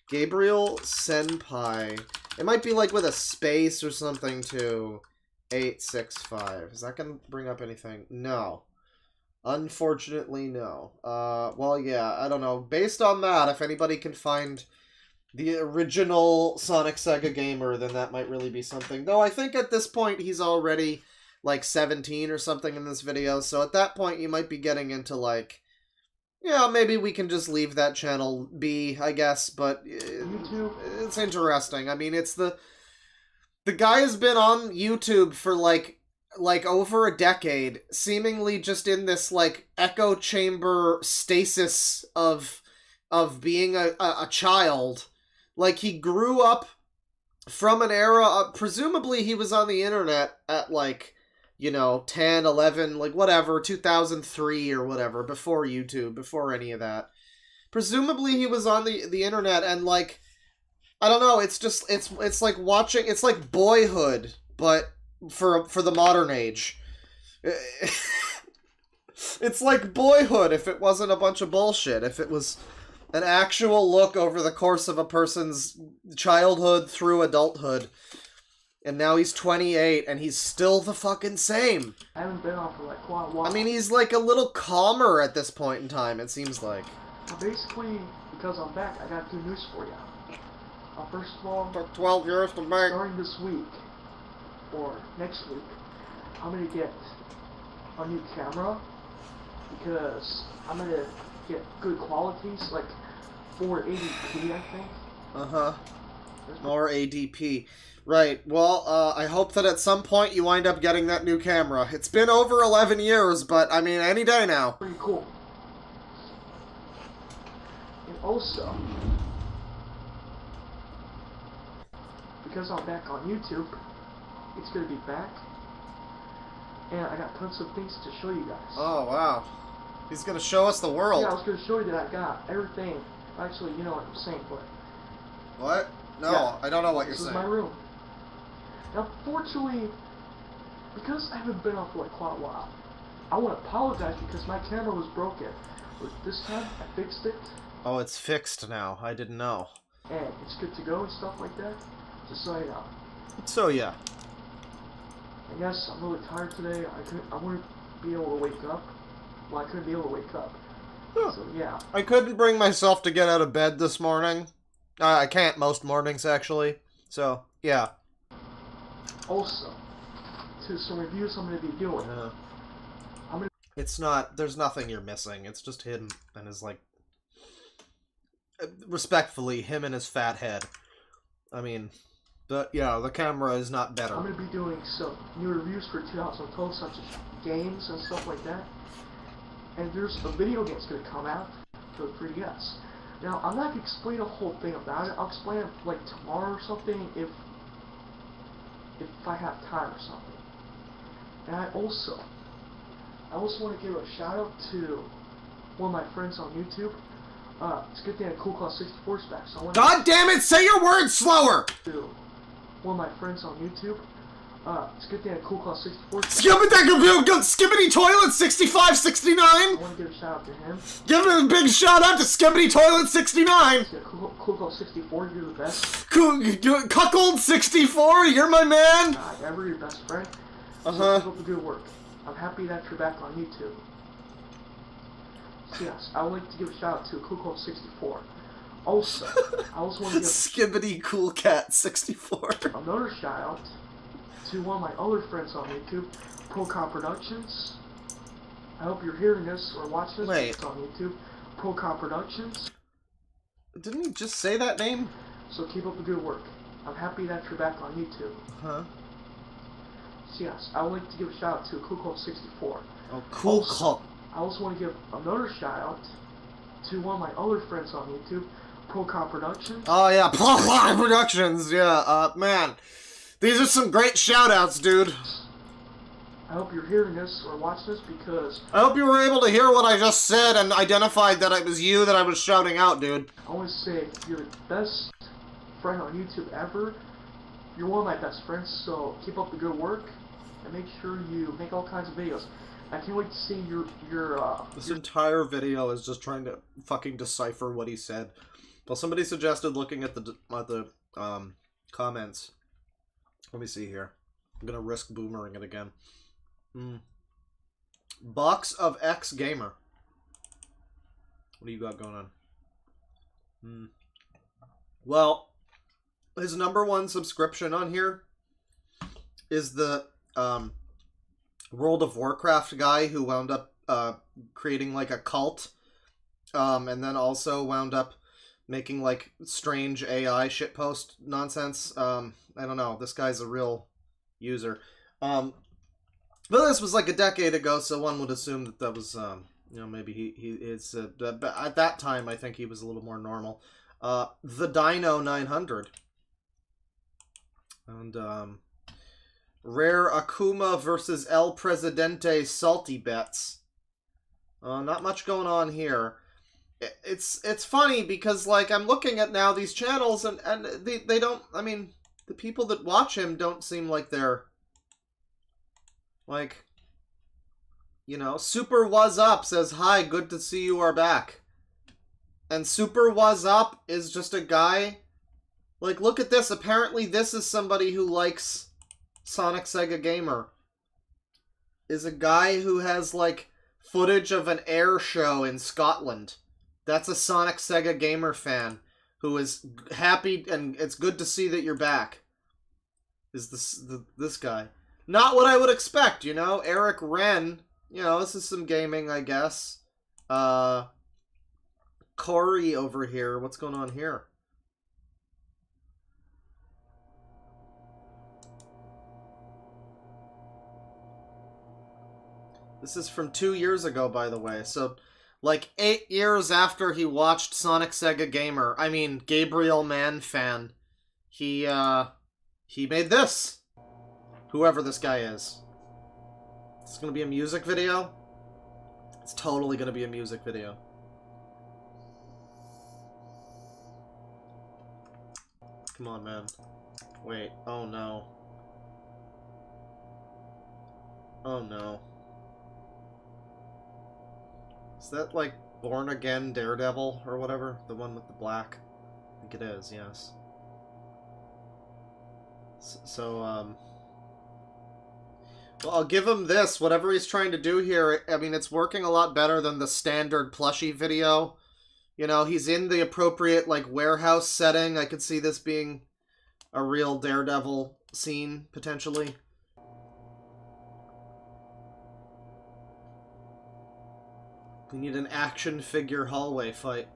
Gabriel Senpai. It might be like with a space or something too. 865. Is that gonna bring up anything? No. Unfortunately, no. Well, yeah, I don't know. Based on that, if anybody can find the original Sonic Sega Gamer, then that might really be something. Though I think at this point he's already like 17 or something in this video, so at that point you might be getting into like, yeah, maybe we can just leave that channel be, I guess, but YouTube. It's interesting. I mean, it's the guy has been on YouTube for like over a decade, seemingly just in this like echo chamber stasis of being a child. Like he grew up from an era, presumably he was on the internet at like, 10, 11, like whatever, 2003 or whatever, before YouTube, before any of that. Presumably he was on the internet and like, I don't know, it's just, it's like watching, it's like Boyhood, but for the modern age. It's like Boyhood if it wasn't a bunch of bullshit, if it was an actual look over the course of a person's childhood through adulthood. And now he's 28, and he's still the fucking same. I haven't been on for like quite a while. I mean, he's like a little calmer at this point in time, it seems like. Basically, because I'm back, I got good news for you. First of all, Took 12 years to make. starting this week, or next week, I'm gonna get a new camera, because I'm gonna get good qualities, like 480p, I think. Uh-huh. More ADP. Right, well, I hope that at some point you wind up getting that new camera. It's been over 11 years, but, I mean, any day now. Pretty cool. And also, because I'm back on YouTube, it's gonna be back, and I got tons of things to show you guys. Oh, wow. He's gonna show us the world. Yeah, I was gonna show you that I got everything. Actually, you know what I'm saying, but... What? No, Yeah. I don't know what you're This is saying. my room. Now, fortunately, because I haven't been on for like quite a while, I want to apologize because my camera was broken. But this time, I fixed it, Oh, it's fixed now. I didn't know. and it's good to go and stuff like that. Just so you know. So, yeah. And yes, I'm really tired today. I wouldn't be able to wake up. Well, I couldn't be able to wake up. Huh. So yeah. I couldn't bring myself to get out of bed this morning. I can't most mornings, actually. So, yeah. Also, to some reviews I'm going to be doing. It's not, there's nothing you're missing. It's just him and his, like, respectfully, him and his fat head. I mean, the camera is not better. I'm going to be doing some new reviews for 2012, such as games and stuff like that. And there's a video game that's going to come out for the 3DS. Now, I'm not going to explain the whole thing about it. I'll explain it, like, tomorrow or something, if I have time or something. And I also want to give a shout out to one of my friends on YouTube. It's a good thing I Cool Claw 64 is back. So God damn it! Say your words slower! To one of my friends on YouTube. It's a good thing I Cool Claw 64 is back. Skibbity Toilet 6569! I want to give a shout out to him. Give a big shout out to Skibbity Toilet 69! Yeah, Cool Claw 64, you're the best. Cuckold 64, you're my man! Ever your best friend. Uh-huh. So keep up the good work. I'm happy that you're back on YouTube. So yes, I would like to give a shout out to Cool Claw 64. Also, I also want to give Skibbity Cool Cat 64. another shout out to one of my other friends on YouTube, Procom Productions. I hope you're hearing this or watching this. Wait. It's on YouTube. Procom Productions. Didn't he just say that name? So keep up the good work. I'm happy that you're back on YouTube. Huh? So yes, I would like to give a shout out to Cool Claw 64. Oh, Cool Claw. I also want to give another shout out to one of my other friends on YouTube, Procom Productions. Oh yeah, Procom Productions, yeah, man. These are some great shout outs, dude. I hope you're hearing this or watching this because I hope you were able to hear what I just said and identified that it was you that I was shouting out, dude. I want to say you're the best friend on YouTube ever. You're one of my best friends, so keep up the good work and make sure you make all kinds of videos. I can't wait to see your This entire video is just trying to fucking decipher what he said. Well, somebody suggested looking at the comments. Let me see here. I'm gonna risk boomering it again. Box of X Gamer. What do you got going on? Well, his #1 subscription on here is the World of Warcraft guy who wound up creating like a cult, and then also wound up making like strange AI shitpost nonsense. I don't know. This guy's a real user. But this was like a decade ago, so one would assume that that was, you know, maybe he is. But at that time, I think he was a little more normal. The Dino 900. And, Rare Akuma versus El Presidente Salty Bets. Not much going on here. It's funny because, like, I'm looking at now these channels and they don't, I mean, the people that watch him don't seem like they're, like, you know, Super Was Up says, "Hi, good to see you are back." And Super Was Up is just a guy, like, look at this. Apparently this is somebody who likes Sonic Sega Gamer. Is a guy who has, like, footage of an air show in Scotland. That's a Sonic Sega Gamer fan who is happy, and it's good to see that you're back. Is this guy. Not what I would expect, you know? Eric Wren, you know, this is some gaming, I guess. Corey over here, what's going on here? This is from 2 years ago, by the way. So, like, 8 years after he watched Sonic Sega Gamer, I mean, Gabriel Mann fan, he made this. Whoever this guy is. It's gonna be a music video? It's totally gonna be a music video. Come on, man. Wait. Oh, no. Oh, no. Is that, like, Born Again Daredevil or whatever? The one with the black? I think it is, yes. So, well, I'll give him this. Whatever he's trying to do here, I mean, it's working a lot better than the standard plushie video. You know, he's in the appropriate, like, warehouse setting. I could see this being a real Daredevil scene, potentially. We need an action figure hallway fight.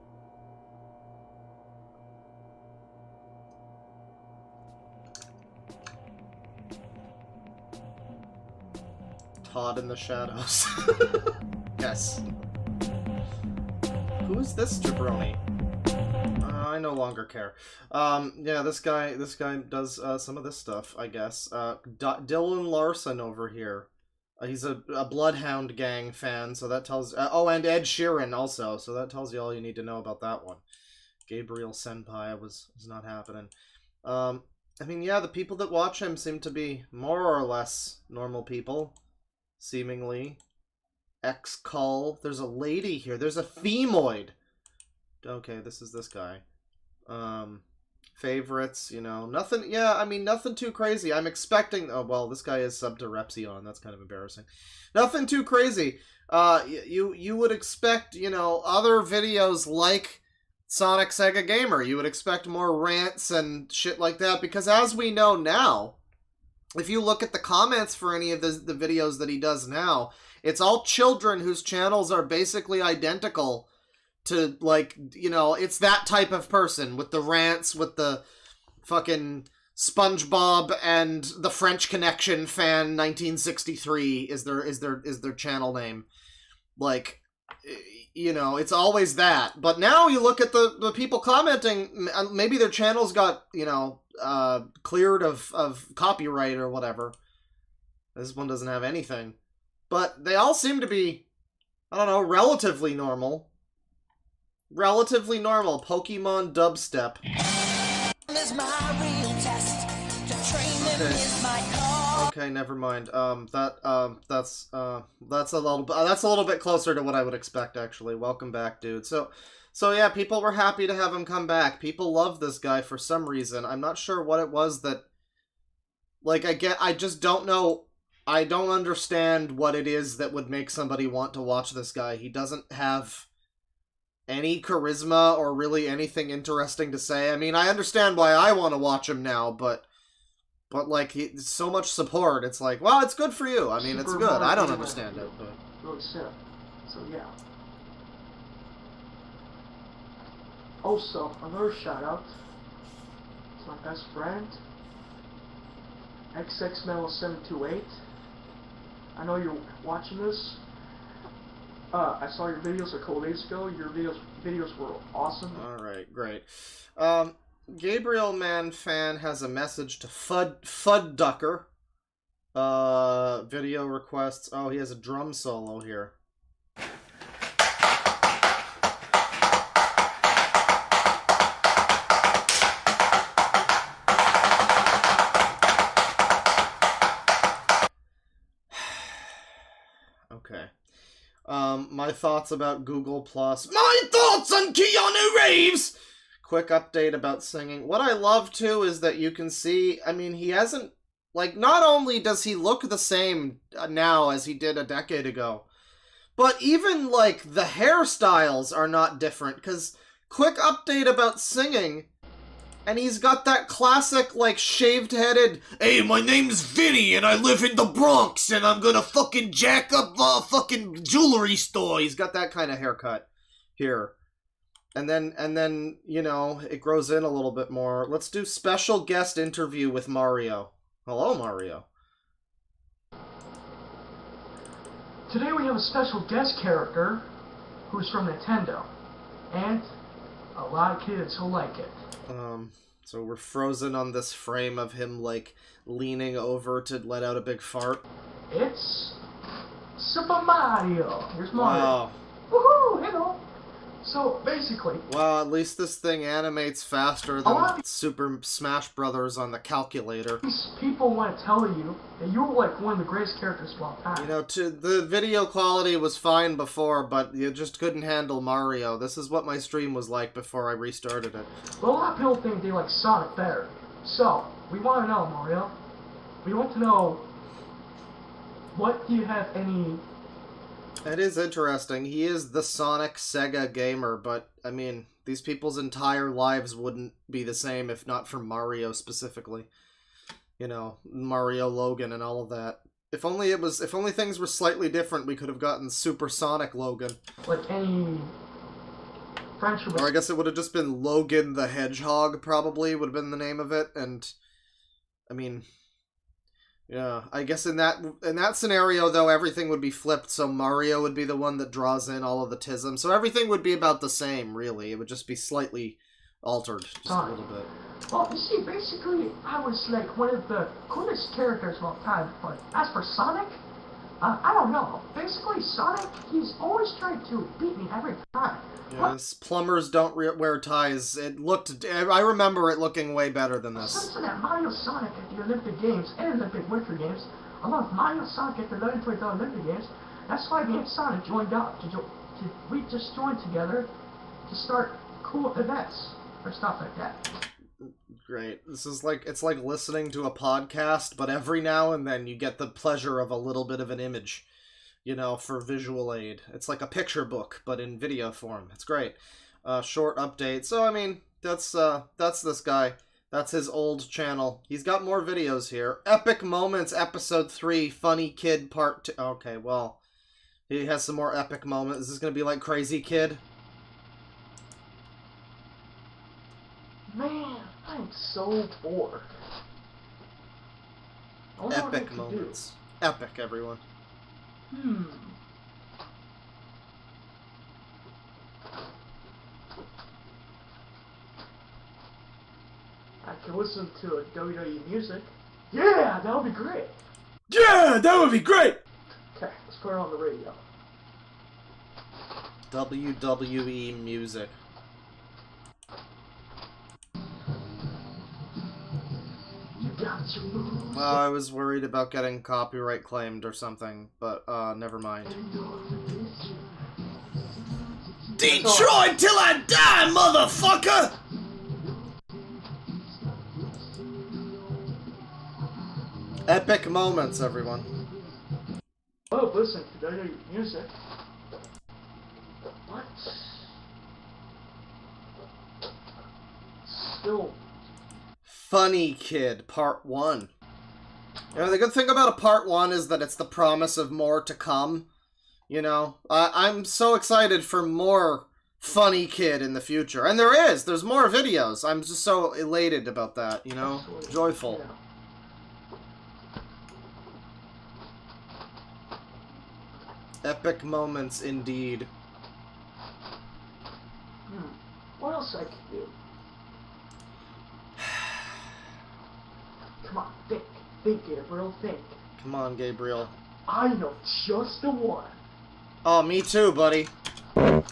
Todd in the shadows. Yes. Who is this jabroni? I no longer care. Yeah, this guy does some of this stuff, I guess. Dylan Larson over here. He's a Bloodhound Gang fan, so that tells... oh, and Ed Sheeran also, so that tells you all you need to know about that one. Gabriel Senpai was not happening. I mean, yeah, the people that watch him seem to be more or less normal people. Seemingly. X-Cull. There's a lady here. There's a Femoid. Okay, this is this guy. Favorites, you know. Nothing, yeah, I mean, nothing too crazy. I'm expecting... Oh, well, this guy is sub to Repsion. That's kind of embarrassing. Nothing too crazy. You would expect, you know, other videos like Sonic Sega Gamer. You would expect more rants and shit like that, because as we know now, if you look at the comments for any of the videos that he does now, it's all children whose channels are basically identical to, like, you know, it's that type of person with the rants, with the fucking SpongeBob and the French Connection fan 1963 is their channel name. Like, you know, it's always that. But now you look at the people commenting, maybe their channels got, you know, cleared of copyright or whatever. This one doesn't have anything. But they all seem to be, I don't know, relatively normal. Relatively normal. Pokemon dubstep. Okay, never mind. That's a little bit closer to what I would expect, actually. Welcome back, dude. So yeah, people were happy to have him come back. People love this guy for some reason. I'm not sure what it was that, like, I just don't know. I don't understand what it is that would make somebody want to watch this guy. He doesn't have any charisma or really anything interesting to say. I mean, I understand why I want to watch him now, but like, so much support. It's like, well, it's good for you. I mean, it's good. I don't understand it, but really sick. So yeah. Also, another shout out to my best friend, XXMetal728. I know you're watching this. I saw your videos a couple days ago. Your videos were awesome. Alright, great. Gabriel Man Fan has a message to Fud Ducker. Video requests. Oh, he has a drum solo here. Okay. My thoughts about Google Plus. My thoughts on Keanu Reeves! Quick update about singing. What I love, too, is that you can see, I mean, he hasn't, like, not only does he look the same now as he did a decade ago, but even, like, the hairstyles are not different, because quick update about singing, and he's got that classic, like, shaved-headed, Hey, my name's Vinny, and I live in the Bronx, and I'm gonna fucking jack up a fucking jewelry store. he's got that kind of haircut here. And then, you know, it grows in a little bit more. Let's do special guest interview with Mario. Hello, Mario. Today we have a special guest character who's from Nintendo, and a lot of kids will like it. So we're frozen on this frame of him, like, leaning over to let out a big fart. It's Super Mario. Here's Mario. Wow. Woohoo! Hello. So basically, Well, at least this thing animates faster than Super Smash Brothers on the calculator. these people want to tell you that you're like one of the greatest characters of all time. You know, the video quality was fine before, but you just couldn't handle Mario. This is what my stream was like before I restarted it. But a lot of people think they like Sonic better. So we want to know, Mario. We want to know, what do you have any It is interesting. He is the Sonic Sega gamer, but, I mean, these people's entire lives wouldn't be the same if not for Mario specifically. You know, Mario Logan and all of that. If only things were slightly different, we could have gotten Super Sonic Logan. Like any friendship with Or I guess it would have just been Logan the Hedgehog, probably, would have been the name of it, and, I mean, yeah, I guess in that scenario, though, everything would be flipped, so Mario would be the one that draws in all of the tism, so everything would be about the same, really. It would just be slightly altered, just a little bit. Well, you see, basically, I was like one of the coolest characters of all time, but as for Sonic, I don't know. Basically, Sonic, he's always trying to beat me every time. Yes, plumbers don't wear ties. I remember it looking way better than this. Since that Mario Sonic at the Olympic Games and Olympic Winter Games, along with Mario Sonic at the 2020 Olympic Games, that's why me and Sonic joined up. We just joined together to start cool events or stuff like that. Great. It's like listening to a podcast, but every now and then you get the pleasure of a little bit of an image, you know, for visual aid. It's like a picture book, but in video form. It's great. Short update. So, I mean, that's this guy. That's his old channel. He's got more videos here. Epic Moments, Episode 3, Funny Kid Part 2. Okay, well, he has some more epic moments. Is this gonna be like Crazy Kid? Man, I'm so bored. I wonder what I Epic could moments. Epic, everyone. do. I can listen to a WWE music. Yeah, that would be great. Yeah, that would be great! Okay, let's put it on the radio. WWE music. You got your moves. Well, I was worried about getting copyright claimed or something, but never mind. Detroit till I die, motherfucker! Epic moments, everyone. Oh, listen to WWE music. What? Still. Funny Kid, Part 1. You know, the good thing about a Part 1 is that it's the promise of more to come. You know, I'm so excited for more Funny Kid in the future. And there's more videos. I'm just so elated about that, you know? Joyful. Yeah. Epic moments, indeed. What else I can do? Come on, think. Think, Gabriel, think. Come on, Gabriel. I know just the one. Oh, me too, buddy. Bump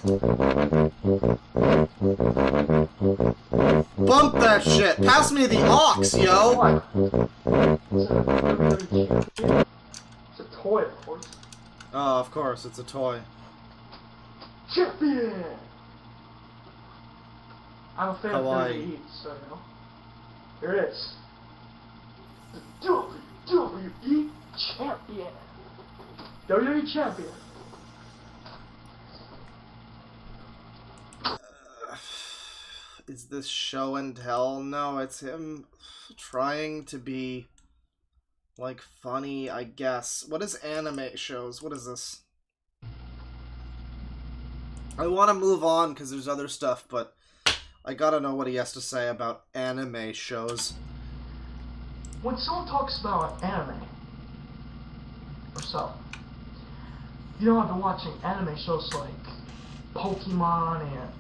that shit! Pass me the aux, yo! What? It's a toy, of course. Oh, of course, it's a toy. Champion! I'm a fan Hawaii. of WWE, so you know. Here it is. The WWE Champion! WWE Champion! Is this show and tell? No, it's him trying to be, like, funny, I guess. What is anime shows? What is this? I want to move on because there's other stuff, but I gotta know what he has to say about anime shows. When someone talks about anime, or so, you know, I've been watching anime shows like Pokemon and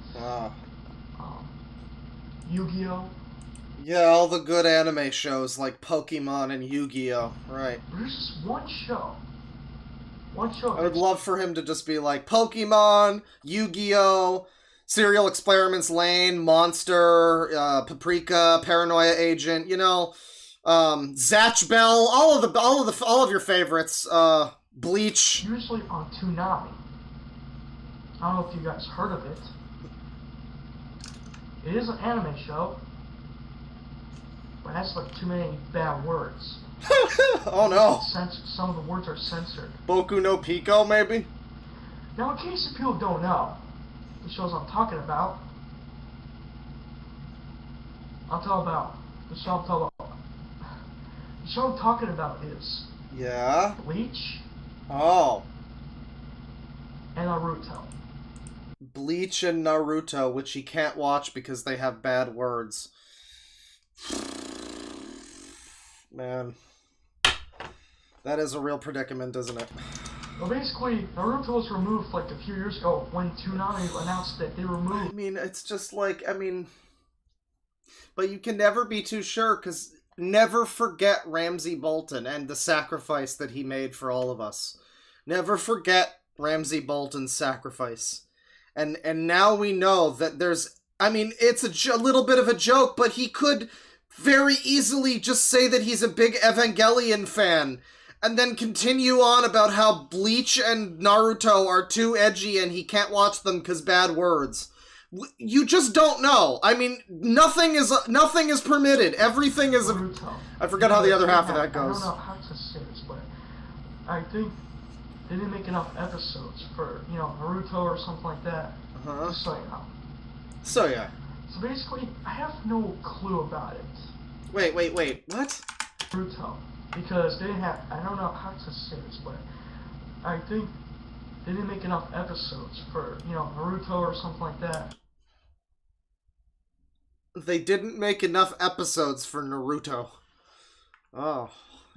Yu-Gi-Oh! Yeah, all the good anime shows like Pokemon and Yu-Gi-Oh! Right. There's just one show. One show. I would love for him to just be like Pokemon, Yu-Gi-Oh!, Serial Experiments Lane, Monster, Paprika, Paranoia Agent, you know, Zatch Bell, all of your favorites, Bleach. Usually on Toonami. I don't know if you guys heard of it. It is an anime show, but it has like too many bad words. Oh no. Some of the words are censored. Boku no Pico, maybe? Now, in case if people don't know the shows I'm talking about, the show I'm talking about is Yeah? Bleach Oh. and Naruto. Bleach and Naruto, which he can't watch because they have bad words. Man. That is a real predicament, isn't it? Well, basically, Naruto was removed like a few years ago when Toonami announced that they I removed. mean, it's just like, but you can never be too sure, because never forget Ramsay Bolton and the sacrifice that he made for all of us. Never forget Ramsay Bolton's sacrifice. And now we know that there's, it's a little bit of a joke, but he could very easily just say that he's a big Evangelion fan, and then continue on about how Bleach and Naruto are too edgy and he can't watch them because bad words. You just don't know. Nothing is permitted. Everything is. Naruto. I forgot how the other half of that goes. I don't know how to say this, but I think they didn't make enough episodes for, Naruto or something like that. Uh-huh. Just so you know. So yeah. So basically, I have no clue about it. Wait. What? Naruto. Because they didn't have, I don't know how to say this, but I think they didn't make enough episodes for, Naruto or something like that. They didn't make enough episodes for Naruto. Oh.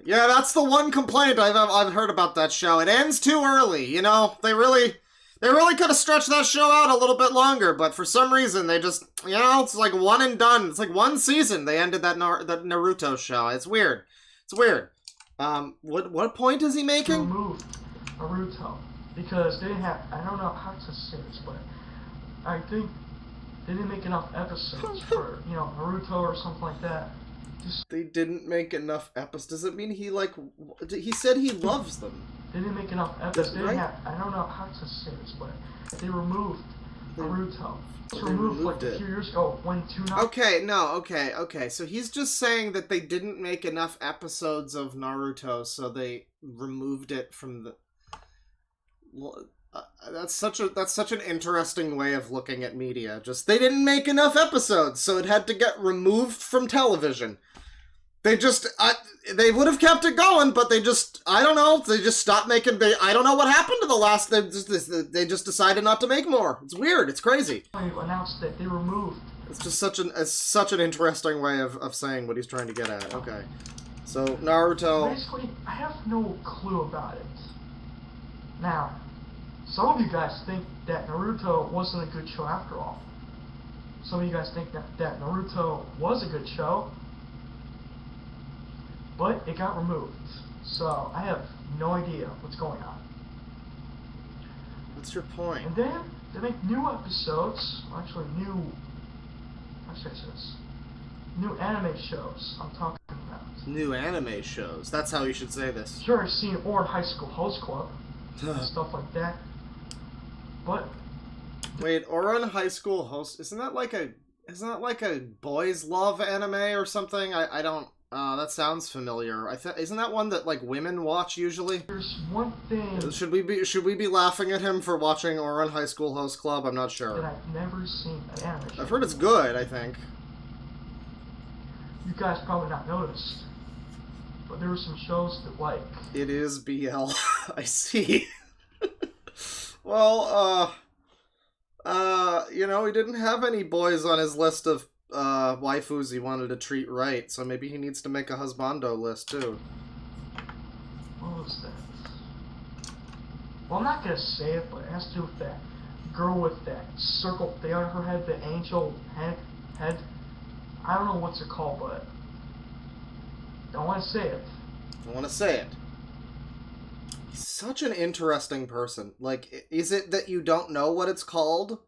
Yeah, that's the one complaint I've heard about that show. It ends too early, They really could have stretched that show out a little bit longer, but for some reason they just, it's like one and done. It's like one season they ended that Naruto show. It's weird. It's weird. What point is he making? Removed Naruto. Because they didn't have, I don't know how to say this, but I think they didn't make enough episodes for, Naruto or something like that. They didn't make enough episodes. Does it mean he said he loves them? They didn't make enough episodes. They Right? didn't have, I don't know how to say this, but they removed Naruto. It was They removed like removed a it. few years ago when Toonami. Okay. So he's just saying that they didn't make enough episodes of Naruto, so they removed it from the. Well, that's such an interesting way of looking at media. Just they didn't make enough episodes, so it had to get removed from television. They just they would have kept it going, but they just I don't know. They just stopped making. I don't know what happened to the last. They just decided not to make more. It's weird. It's crazy. Announced that they removed. It's just such an interesting way of saying what he's trying to get at. Okay, so Naruto. Basically, I have no clue about it. Now, some of you guys think that Naruto wasn't a good show after all. Some of you guys think that Naruto was a good show, but it got removed. So I have no idea what's going on. What's your point? And then they make new episodes, actually new, how should I say this? New anime shows I'm talking about. New anime shows. That's how you should say this. Sure, I've seen Ouran High School Host Club and stuff like that. But Wait, Ouran High School Host isn't that like a boys love anime or something? I don't. That sounds familiar. Isn't that one that like women watch usually? there's one thing Should we be laughing at him for watching Ouran High School Host Club? I'm not that sure. I've never seen an anime show. I've heard it's good. I think. You guys probably not noticed, but there were some shows that like It is BL. I see. Well, he didn't have any boys on his list of waifus he wanted to treat right, so maybe he needs to make a husbando list too. what was that? Well, I'm not gonna say it, but it has to do with that girl with that circle thing on her head, the angel head. I don't know what's it called, but don't want to say it. I want to say it. He's such an interesting person. Like, is it that you don't know what it's called?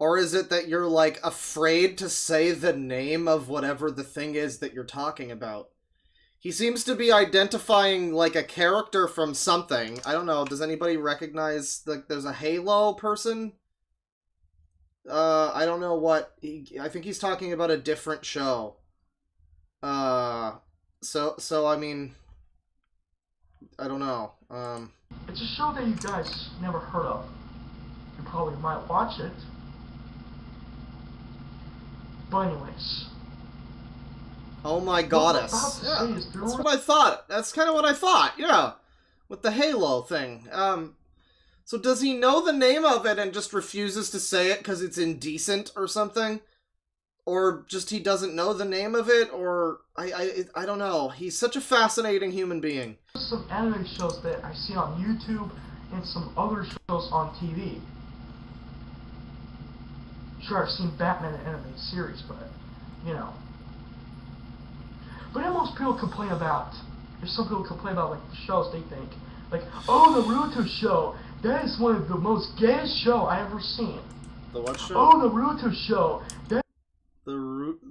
Or is it that you're, like, afraid to say the name of whatever the thing is that you're talking about? He seems to be identifying, like, a character from something. I don't know, does anybody recognize, like, there's a Halo person? I don't know what... I think he's talking about a different show. So I mean... I don't know. It's a show that you guys never heard of. you probably might watch it. But anyways. Oh my What goddess. I'm about to Yeah, say is there that's was- what I thought. That's kind of what I thought, yeah. With the Halo thing. So does he know the name of it and just refuses to say it because it's indecent or something? Or just he doesn't know the name of it? Or, I don't know. He's such a fascinating human being. Some anime shows that I see on YouTube and some other shows on TV. Sure, I've seen Batman the Animated Series, but, you know. But then most people complain about, if some people complain about, like, the shows, they think, like, oh, the Naruto show, that is one of the most gayest show I ever seen. The what show? Oh, the Naruto show, The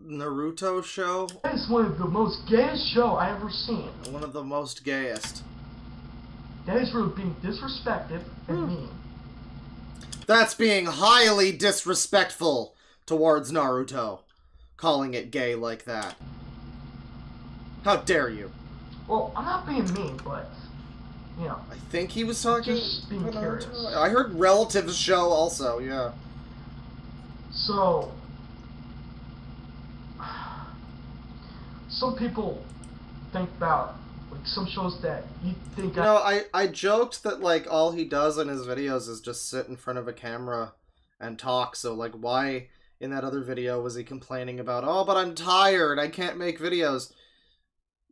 Naruto show? that is one of the most gayest show I ever seen. One of the most gayest. That is really being disrespectful and mean. That's being highly disrespectful towards Naruto. Calling it gay like that. How dare you? Well, I'm not being mean, but, you know. I think he was talking Just being about curious. Naruto. I heard Relatives show also, yeah. So, some people think about, like, some shows that you think You know, I joked that, like, all he does in his videos is just sit in front of a camera and talk, so, like, why in that other video was he complaining about, oh, but I'm tired, I can't make videos?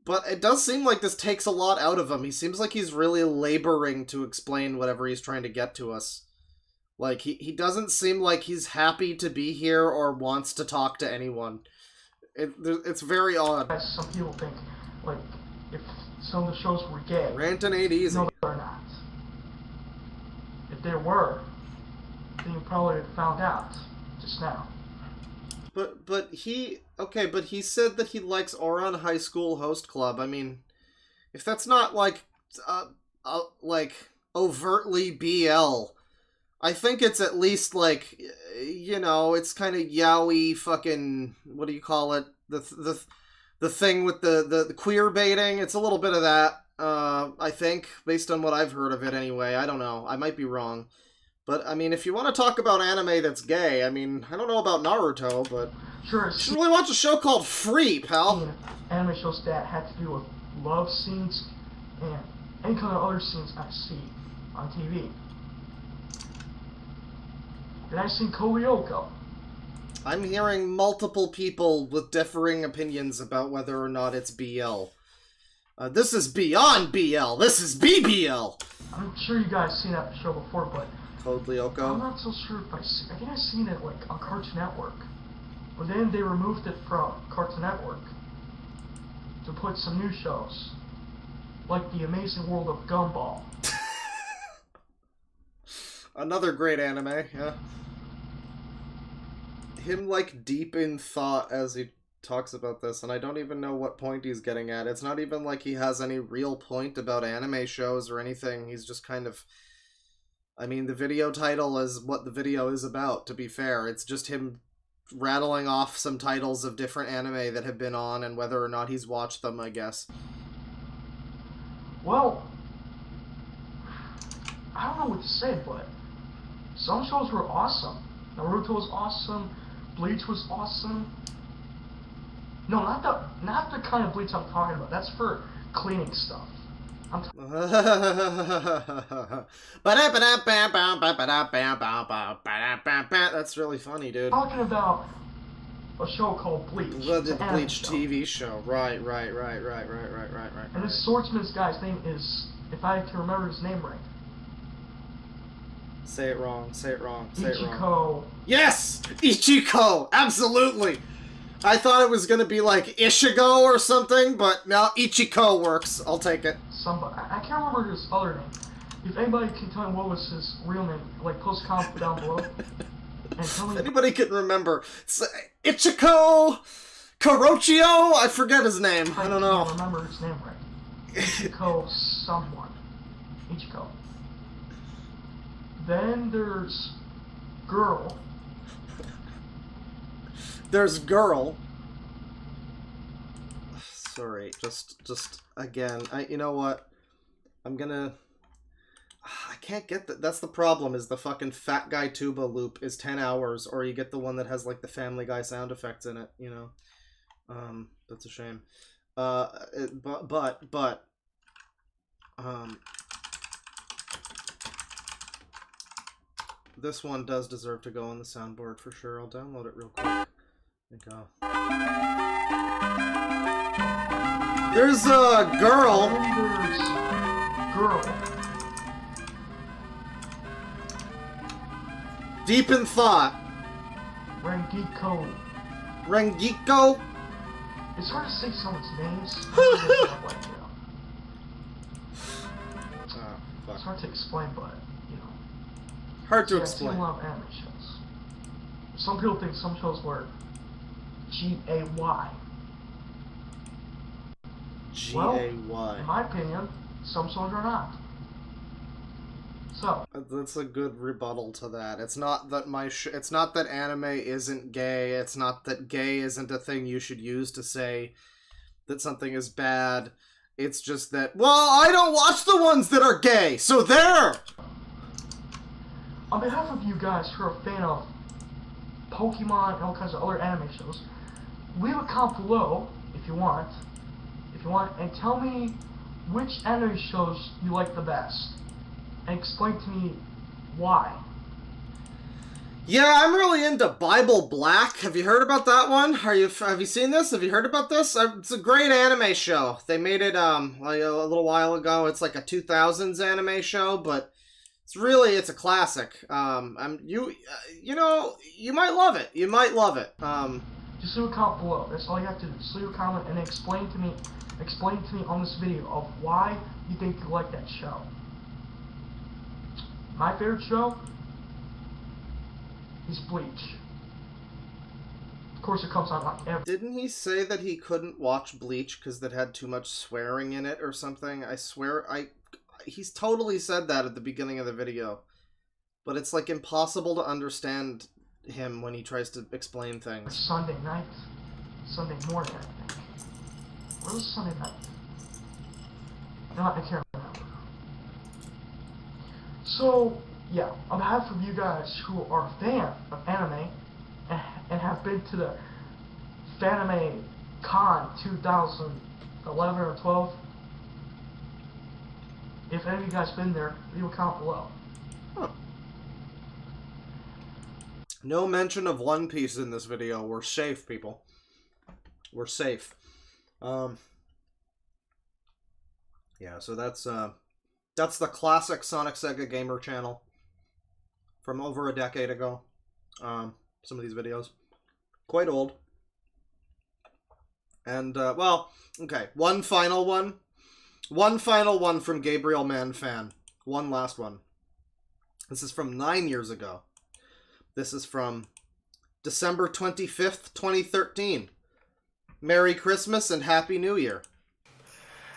But it does seem like this takes a lot out of him. He seems like he's really laboring to explain whatever he's trying to get to us. Like, he doesn't seem like he's happy to be here or wants to talk to anyone. It's very odd. some people think, like, if some of the shows were gay. Rantin' ain't easy. No, they're not. If they were, then you probably would have found out just now. But he said that he likes Ouran High School Host Club. I mean, if that's not like overtly BL, I think it's at least like, you know, it's kind of yaoi fucking, what do you call it? The thing with the queer baiting. It's a little bit of that. I think, based on what I've heard of it anyway. I don't know. I might be wrong. But, I mean, if you want to talk about anime that's gay, I mean, I don't know about Naruto, but Sure, you should really watch a show called Free, pal. anime shows that had to do with love scenes and any kind of other scenes I see on TV. Then I seen Koryoko. I'm hearing multiple people with differing opinions about whether or not it's BL. This is beyond BL. This is BBL. I'm sure you guys seen that show before, but Code I'm Lyoko. not so sure if I think I've seen it like on Cartoon Network. But then they removed it from Cartoon Network to put some new shows, like The Amazing World of Gumball. Another great anime, yeah. Him, like, deep in thought as he talks about this, and I don't even know what point he's getting at. It's not even like he has any real point about anime shows or anything. He's just kind of... I mean, the video title is what the video is about, to be fair. It's just him rattling off some titles of different anime that have been on and whether or not he's watched them, I guess. Well, I don't know what to say, but some shows were awesome. Naruto was awesome. Bleach was awesome. No, not the kind of Bleach I'm talking about. That's for cleaning stuff. I'm That's really funny, dude. talking about a show called Bleach. The It's an anime Bleach show. TV show. Right. And this swordsman's guy's name is, if I can remember his name right, Say it wrong. Ichiko. Yes! Ichiko! Absolutely! I thought it was gonna be like Ishigo or something, but no, Ichiko works. I'll take it. Somebody, I can't remember his other name. If anybody can tell me what was his real name, like post comment down below. And tell me Anybody can remember. It's Ichiko Kurochio? I forget his name. I don't know. can't remember his name right. Ichiko someone. Ichiko. Then there's Girl. There's Girl. Sorry, just again. You know what? I'm gonna I can't get that. That's the problem, is the fucking Fat Guy Tuba loop is 10 hours, or you get the one that has, like, the Family Guy sound effects in it, you know? That's a shame. This one does deserve to go on the soundboard for sure. I'll download it real quick. There you go. There's a girl. There's girl. Deep in thought. Rengiko. Rengiko? It's hard to say someone's names. Fuck. It's hard to explain, but, you know. Hard to Yeah, I've seen explain. a lot of anime shows. Some people think some shows were G-A-Y. G-A-Y. In my opinion, some shows are not. So, That's a good rebuttal to that. It's not that it's not that anime isn't gay. It's not that gay isn't a thing you should use to say that something is bad. It's just that, well, I don't watch the ones that are gay, so there! on behalf of you guys who are a fan of Pokemon and all kinds of other anime shows, leave a comment below if you want, and tell me which anime shows you like the best, and explain to me why. Yeah, I'm really into Bible Black. Have you heard about that one? Have you seen this? Have you heard about this? It's a great anime show. They made it like a little while ago. It's like a 2000s anime show, but it's a classic. You know, you might love it. You might love it. Just leave a comment below. That's all you have to do. Just leave a comment and explain to me on this video of why you think you like that show. My favorite show is Bleach. Of course, it comes out like every. Didn't he say that he couldn't watch Bleach because that had too much swearing in it or something? I swear, he's totally said that at the beginning of the video. But it's like impossible to understand him when he tries to explain things. Sunday night, Sunday morning, I think. Where was Sunday night? No, I can't remember. So, yeah, on behalf of you guys who are a fan of anime and have been to the Fanime Con 2011 or 12, if any of you guys been there, leave a comment below. Huh. No mention of One Piece in this video. We're safe, people. We're safe. Yeah, so that's the classic Sonic Sega Gamer channel from over a decade ago. Some of these videos. Quite old. And, well, okay, one final one. One final one from Gabriel Man Fan. One last one. This is from 9 years ago. This is from December 25th, 2013. Merry Christmas and Happy New Year.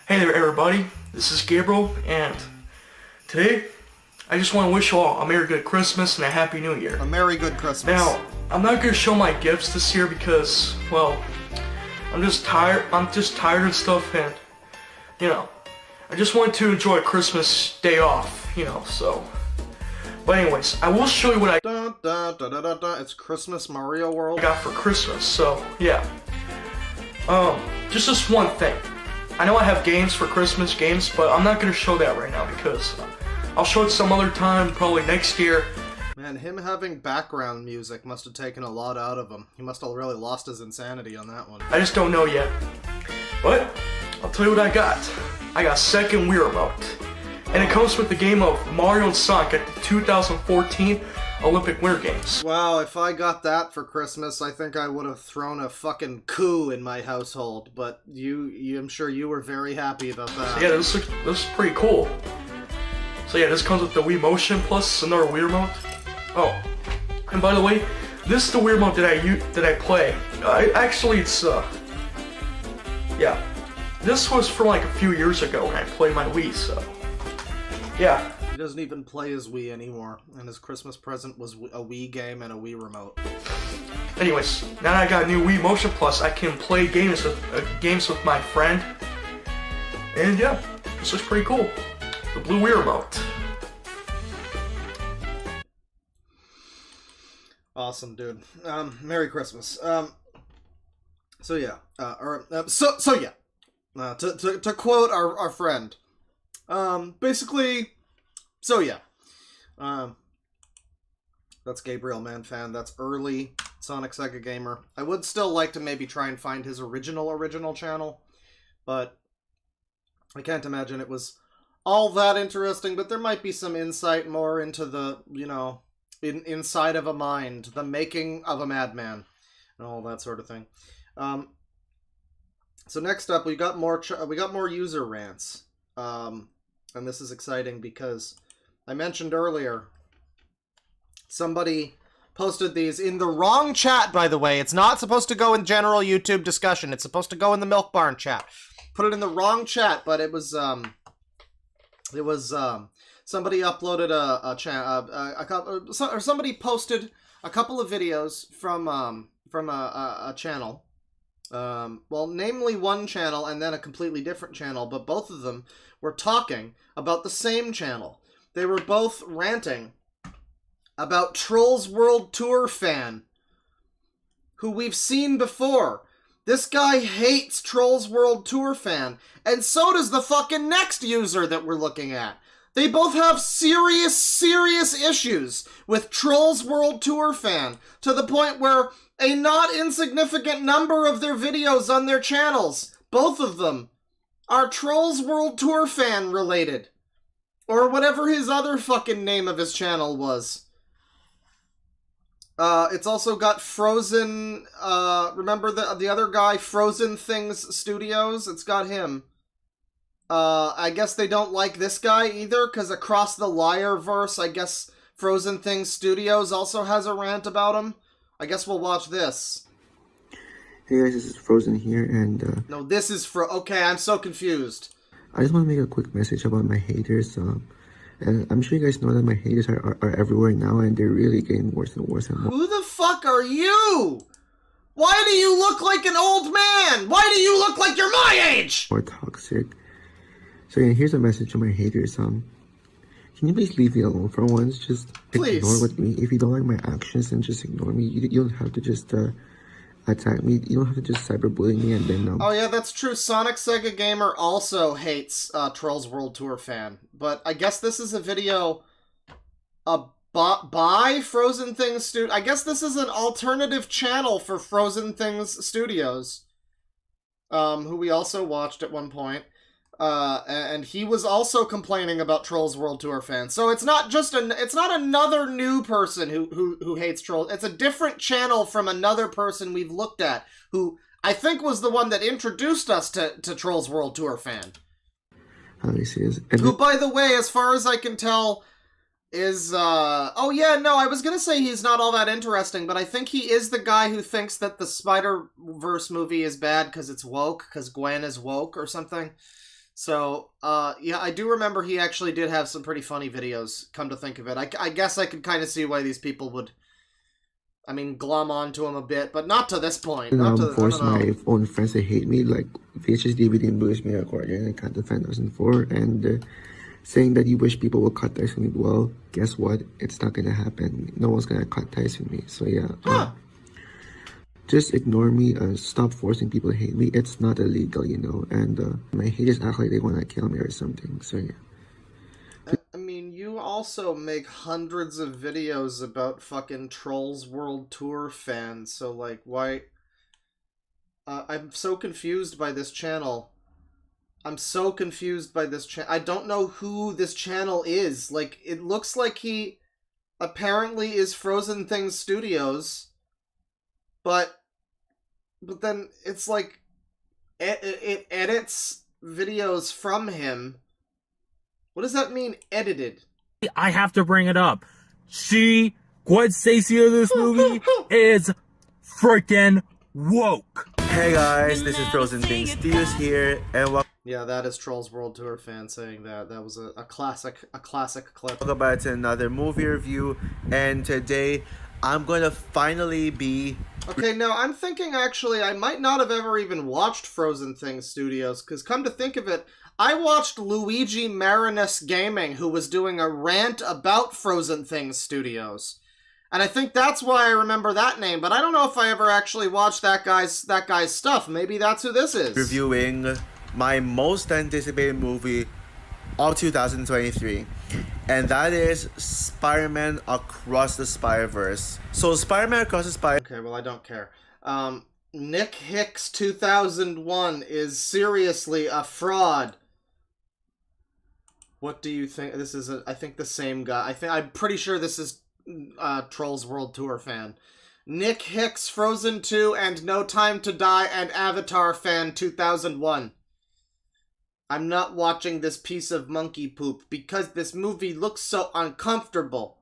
Hey there everybody, this is Gabriel, and today I just want to wish you all a Merry Good Christmas and a Happy New Year. A Merry Good Christmas. Now, I'm not going to show my gifts this year because, well, I'm just tired of stuff, and, you know, I just want to enjoy Christmas day off, you know, so. But anyways, I will show you what I Dun, dun, dun, dun, dun, dun. It's Christmas Mario World. got for Christmas, so, yeah. Just this one thing. I know I have games for Christmas games, but I'm not going to show that right now because I'll show it some other time, probably next year. Man, him having background music must have taken a lot out of him. He must have really lost his insanity on that one. I just don't know yet. But I'll tell you what I got. I got a second Wii remote. And it comes with the game of Mario and Sonic at the 2014 Olympic Winter Games. Wow, if I got that for Christmas, I think I would have thrown a fucking coup in my household. But I'm sure you were very happy about that. So yeah, this is pretty cool. So yeah, this comes with the Wii Motion plus another Wii remote. Oh, and by the way, this is the Wii remote that I play. Actually, it's yeah, this was from like a few years ago when I played my Wii. So yeah. He doesn't even play his Wii anymore, and his Christmas present was a Wii game and a Wii remote. Anyways, now that I got a new Wii Motion Plus, I can play games with my friend. And yeah, this looks pretty cool. The blue Wii remote. Awesome, dude. Merry Christmas. So yeah. So yeah. To quote our friend. Basically. So yeah. That's Gabriel Manfan. That's early Sonic Sega Gamer. I would still like to maybe try and find his original channel, but I can't imagine it was all that interesting, but there might be some insight more into the, you know, inside of a mind, the making of a madman, and all that sort of thing. So next up, we got more user rants, and this is exciting because I mentioned earlier somebody posted these in the wrong chat. By the way, it's not supposed to go in general YouTube discussion. It's supposed to go in the Milk Barn chat. Put it in the wrong chat, but it was somebody uploaded somebody posted a couple of videos from a channel, well, namely one channel and then a completely different channel, but both of them were talking about the same channel. They were both ranting about Trolls World Tour Fan, who we've seen before. This guy hates Trolls World Tour Fan, and so does the fucking next user that we're looking at. They both have serious issues with Trolls World Tour Fan, to the point where a not insignificant number of their videos on their channels, both of them, are Trolls World Tour Fan related. Or whatever his other fucking name of his channel was. It's also got Frozen, remember the other guy, Frozen Things Studios? It's got him. I guess they don't like this guy either, because Across the Liarverse, I guess Frozen Things Studios also has a rant about him. I guess we'll watch this. Hey guys, this is Frozen here, and No, this is okay, I'm so confused. I just want to make a quick message about my haters. And I'm sure you guys know that my haters are everywhere now, and they're really getting worse and worse. Who the fuck are you? Why do you look like an old man? Why do you look like you're my age? More toxic. So yeah, here's a message to my haters. Can you please leave me alone for once? Just ignore with me. If you don't like my actions, then just ignore me. You don't have to just attack me. You don't have to just cyberbully me and then Oh yeah, that's true. Sonic Sega Gamer also hates Trolls World Tour Fan. But I guess this is a video by Frozen Things Studios. I guess this is an alternative channel for Frozen Things Studios, who we also watched at one point. And he was also complaining about Trolls World Tour Fan. So it's not just it's not another new person who hates Trolls. It's a different channel from another person we've looked at, who I think was the one that introduced us to Trolls World Tour Fan. Who, by the way, as far as I can tell, is oh yeah, no, I was gonna say he's not all that interesting, but I think he is the guy who thinks that the Spider-Verse movie is bad because it's woke, because Gwen is woke or something. So, yeah, I do remember he actually did have some pretty funny videos, come to think of it. I guess I could kind of see why these people would, I mean, glom onto him a bit, but not to this point. Not to force my own friends to hate me, like VHS DVD and Blues Me Accordion and Can't Defend 2004, and saying that you wish people would cut ties with me. Well, guess what? It's not gonna happen. No one's gonna cut ties with me. So yeah. Just ignore me and stop forcing people to hate me. It's not illegal, you know, and my haters act like they want to kill me or something, so yeah. I mean, you also make hundreds of videos about fucking Trolls World Tour fans, so like, why... I'm so confused by this channel. I don't know who this channel is. Like, it looks like he apparently is Frozen Things Studios, but then it's like it edits videos from him. What does that mean, edited? I have to bring it up. Gwen Stacy of this movie is freaking woke. Hey guys, this is Frozen Things Studios here, and welcome. Yeah, that is Trolls World Tour fan saying that. That was a classic clip. Welcome back to another movie review, and today I'm gonna finally be... Okay, now I'm thinking actually I might not have ever even watched Frozen Things Studios, because come to think of it, I watched Luigi Marinus Gaming, who was doing a rant about Frozen Things Studios. And I think that's why I remember that name, but I don't know if I ever actually watched that guy's stuff. Maybe that's who this is. Reviewing my most anticipated movie of 2023, and that is Spider-Man Across the Spider-Verse. So Spider-Man Across the Spider... Okay, well, I don't care. Nick Hicks 2001 is seriously a fraud. What do you think? This is, I think, the same guy. I'm pretty sure this is Trolls World Tour fan. Nick Hicks, Frozen 2, and No Time to Die, and Avatar fan 2001. I'm not watching this piece of monkey poop because this movie looks so uncomfortable.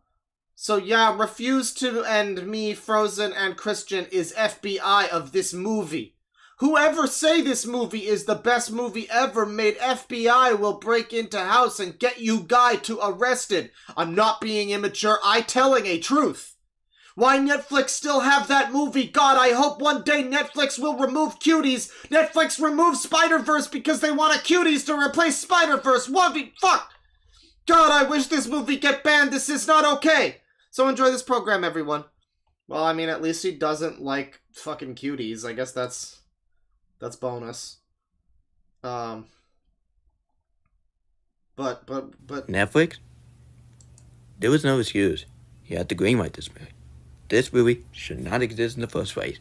So yeah, Refuse to End Me, Frozen, and Christian is FBI of this movie. Whoever say this movie is the best movie ever made, FBI will break into house and get you guy to arrested. I'm not being immature, I telling a truth. Why Netflix still have that movie? God, I hope one day Netflix will remove Cuties. Netflix removed Spider-Verse because they want a Cuties to replace Spider-Verse. Fuck! God, I wish this movie get banned. This is not okay. So enjoy this program, everyone. Well, I mean, at least he doesn't like fucking Cuties. I guess that's bonus. But Netflix? There was no excuse. You had to greenlight this movie. This movie should not exist in the first place.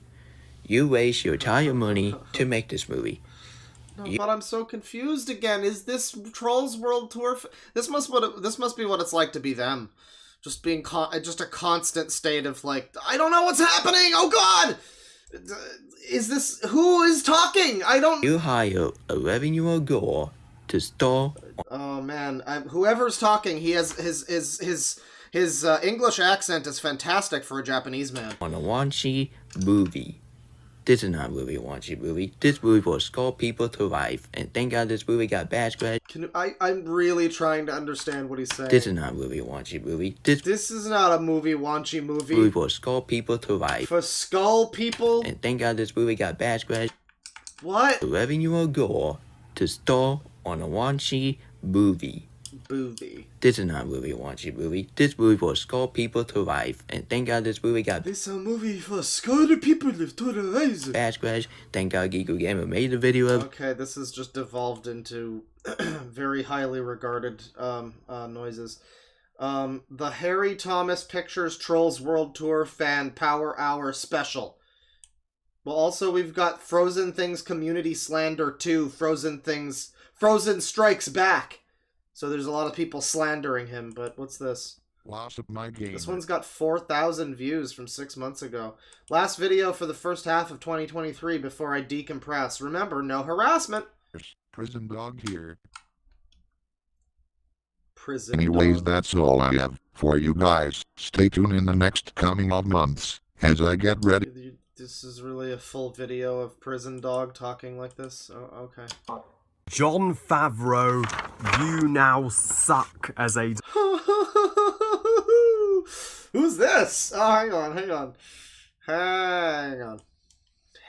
You waste your entire money to make this movie. No, but I'm so confused again. Is this Trolls World Tour? This must be what it's like to be them. Just being just a constant state of like, I don't know what's happening. Oh God! Is this who is talking? I don't. You hire a 11-year-old girl to star. Oh man, whoever's talking, he has his English accent is fantastic for a Japanese man. On a raunchy movie. This is not really a raunchy movie. This movie will scar people to life. And thank God this movie got bad scratch. I'm really trying to understand what he's saying. This is not really a raunchy movie. This is not a raunchy movie. Movie will scar people to life. For skull people? And thank God this movie got bad scratch. What? 11-year-old girl to star on a raunchy movie. This is not really a raunchy movie. This movie will scar people to life. And thank God this movie got... This is a movie for scarred people to life. Bad scratch. Thank God Geeko Gamer made a video of... Okay, this has just devolved into very highly regarded noises. The Harry Thomas Pictures Trolls World Tour Fan Power Hour Special. Well, also we've got Frozen Things Community Slander 2, Frozen Strikes Back. So there's a lot of people slandering him, but what's this? Loss of my game. This one's got 4,000 views from 6 months ago. Last video for the first half of 2023 before I decompress. Remember, no harassment. Prison dog here. Prison Anyways, dog. that's all I have for you guys. Stay tuned in the next coming of months as I get ready. This is really a full video of Prison Dog talking like this? Oh, okay. Jon Favreau, you now suck as a... Who's this? Oh, hang on.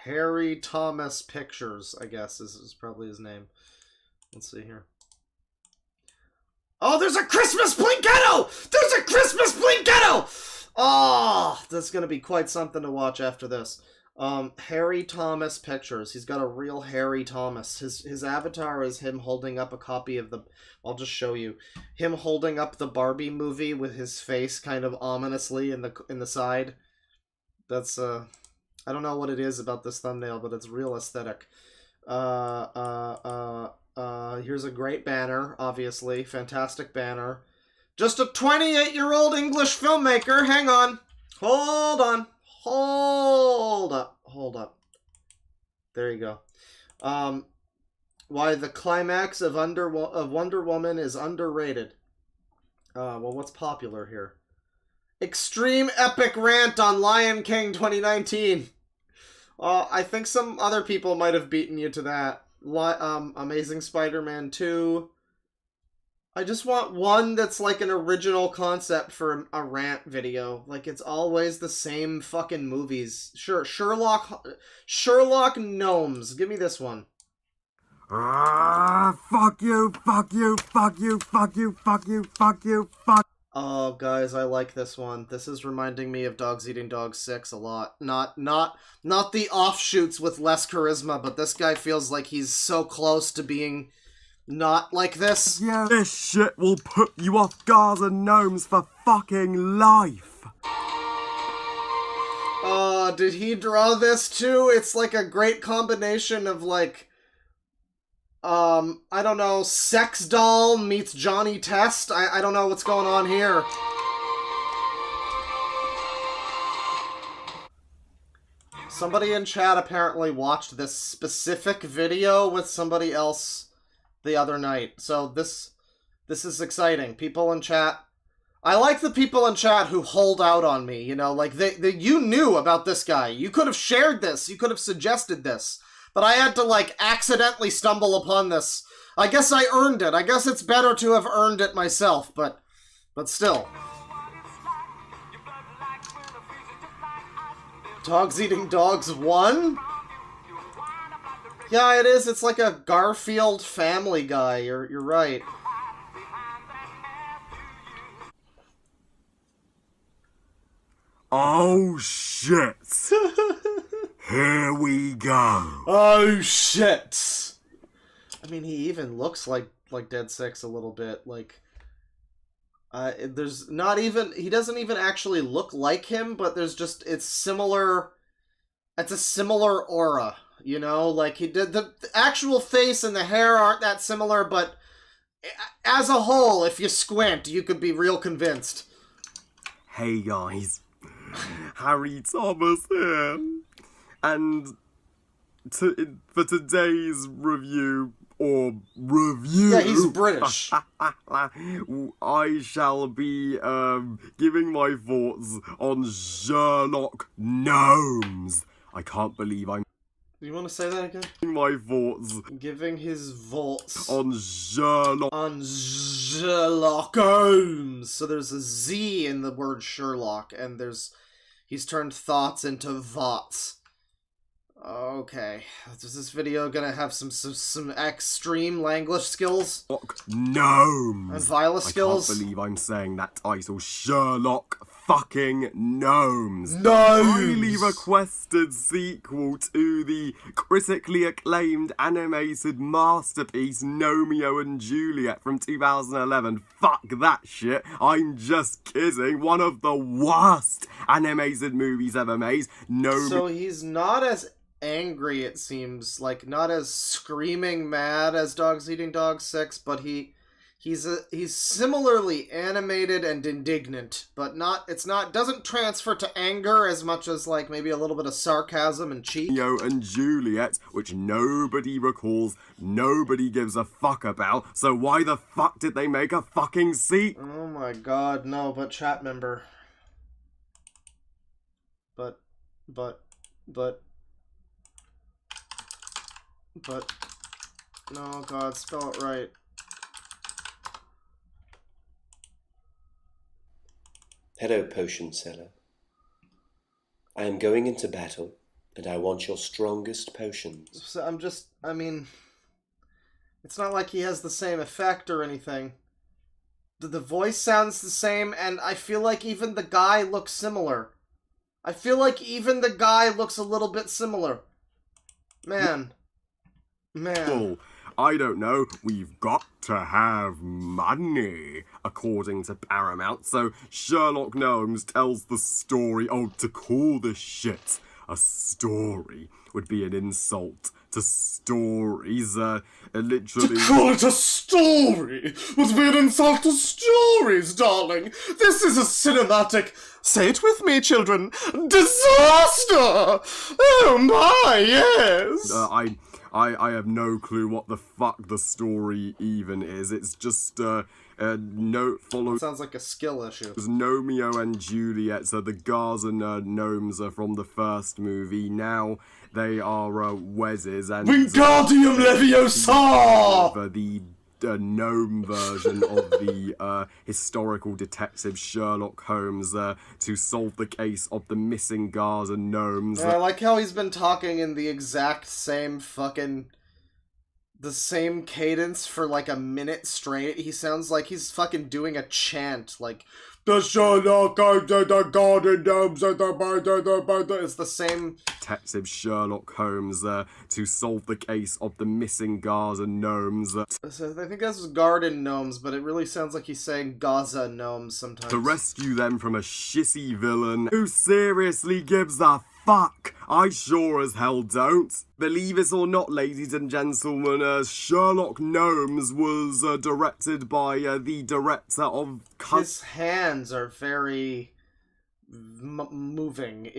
Harry Thomas Pictures, I guess, is probably his name. Let's see here. Oh, there's a Christmas Blinketto! There's a Christmas Blinketto! Oh, that's gonna be quite something to watch after this. Harry Thomas Pictures. He's got a real Harry Thomas. His avatar is him holding up a copy of the... I'll just show you. Him holding up the Barbie movie with his face kind of ominously in the side. That's, I don't know what it is about this thumbnail, but it's real aesthetic. Here's a great banner, obviously. Fantastic banner. Just a 28-year-old English filmmaker. Hang on. Hold on. Hold up. There you go. Why the climax of Wonder Woman is underrated. Well, what's popular here? Extreme epic rant on Lion King 2019. I think some other people might have beaten you to that. Amazing Spider-Man 2. I just want one that's like an original concept for a rant video. Like, it's always the same fucking movies. Sure, Sherlock Gnomes. Give me this one. Fuck you, fuck you, fuck you, fuck you, fuck you, fuck you, fuck. Oh, guys, I like this one. This is reminding me of Dogs Eating Dogs 6 a lot. Not the offshoots with less charisma, but this guy feels like he's so close to being not like this. Yeah, this shit will put you off Gaza Gnomes for fucking life. Did he draw this too? It's like a great combination of like, I don't know, Sex Doll meets Johnny Test? I don't know what's going on here. Somebody in chat apparently watched this specific video with somebody else the other night. So this is exciting. People in chat. I like the people in chat who hold out on me, you know, like you knew about this guy. You could have shared this. You could have suggested this. But I had to, like, accidentally stumble upon this. I guess I earned it. I guess it's better to have earned it myself, but still. Dogs Eating Dogs 1? Yeah, it is. It's like a Garfield Family Guy. You're right. Oh shit! Here we go. Oh shit! I mean, he even looks like Dead Six a little bit. Like, there's not even, he doesn't even actually look like him, but there's just, it's similar. It's a similar aura, you know. Like he did the actual face and the hair aren't that similar, but as a whole, if you squint, you could be real convinced. Hey guys. Harry Thomas here, and for today's review, yeah, he's British. I shall be giving my thoughts on Sherlock Gnomes. I can't believe I'm. You want to say that again? My thoughts. Giving his votes on Sherlock. On Sherlock Holmes. So there's a Z in the word Sherlock, and he's turned thoughts into vots. Okay, is this video gonna have some extreme language skills? Gnomes. And Viola skills? I can't believe I'm saying that title. Sherlock fucking Gnomes. Gnomes! Highly requested sequel to the critically acclaimed animated masterpiece Romeo and Juliet from 2011. Fuck that shit. I'm just kidding. One of the worst animated movies ever made. So he's not as angry, it seems, like not as screaming mad as Dogs Eating Dogs 6, but he's similarly animated and indignant, but doesn't transfer to anger as much as like maybe a little bit of sarcasm and cheek. Romeo and Juliet, which nobody recalls, nobody gives a fuck about, so why the fuck did they make a fucking sequel? Oh my god, no, but chat member. But, no, God, spell it right. Hello, potion seller. I am going into battle, and I want your strongest potions. So I mean, it's not like he has the same effect or anything. The voice sounds the same, and I feel like even the guy looks similar. I feel like even the guy looks a little bit similar. Man. Well, I don't know, we've got to have money, according to Paramount, so Sherlock Gnomes tells the story. Oh, to call this shit a story would be an insult to stories, literally... To call it a story would be an insult to stories, darling! This is a cinematic... Say it with me, children! Disaster! Oh my, yes! I have no clue what the fuck the story even is. It's just, Sounds like a skill issue. Romeo and Juliet, so the Gaza gnomes are from the first movie. Now they are Wezzes and... Wingardium Leviosa! The gnome version of the historical detective Sherlock Holmes to solve the case of the missing Gaza gnomes. I like how he's been talking in the exact same fucking the same cadence for like a minute straight. He sounds like he's fucking doing a chant, like the Sherlock of the Garden Gnomes of the it's the same Detective Sherlock Holmes to solve the case of the missing Gaza gnomes. So I think that's garden gnomes, but it really sounds like he's saying Gaza gnomes sometimes. To rescue them from a shitty villain who seriously gives a fuck. I sure as hell don't. Believe it or not, ladies and gentlemen, Sherlock Gnomes was directed by the director of... His hands are very moving.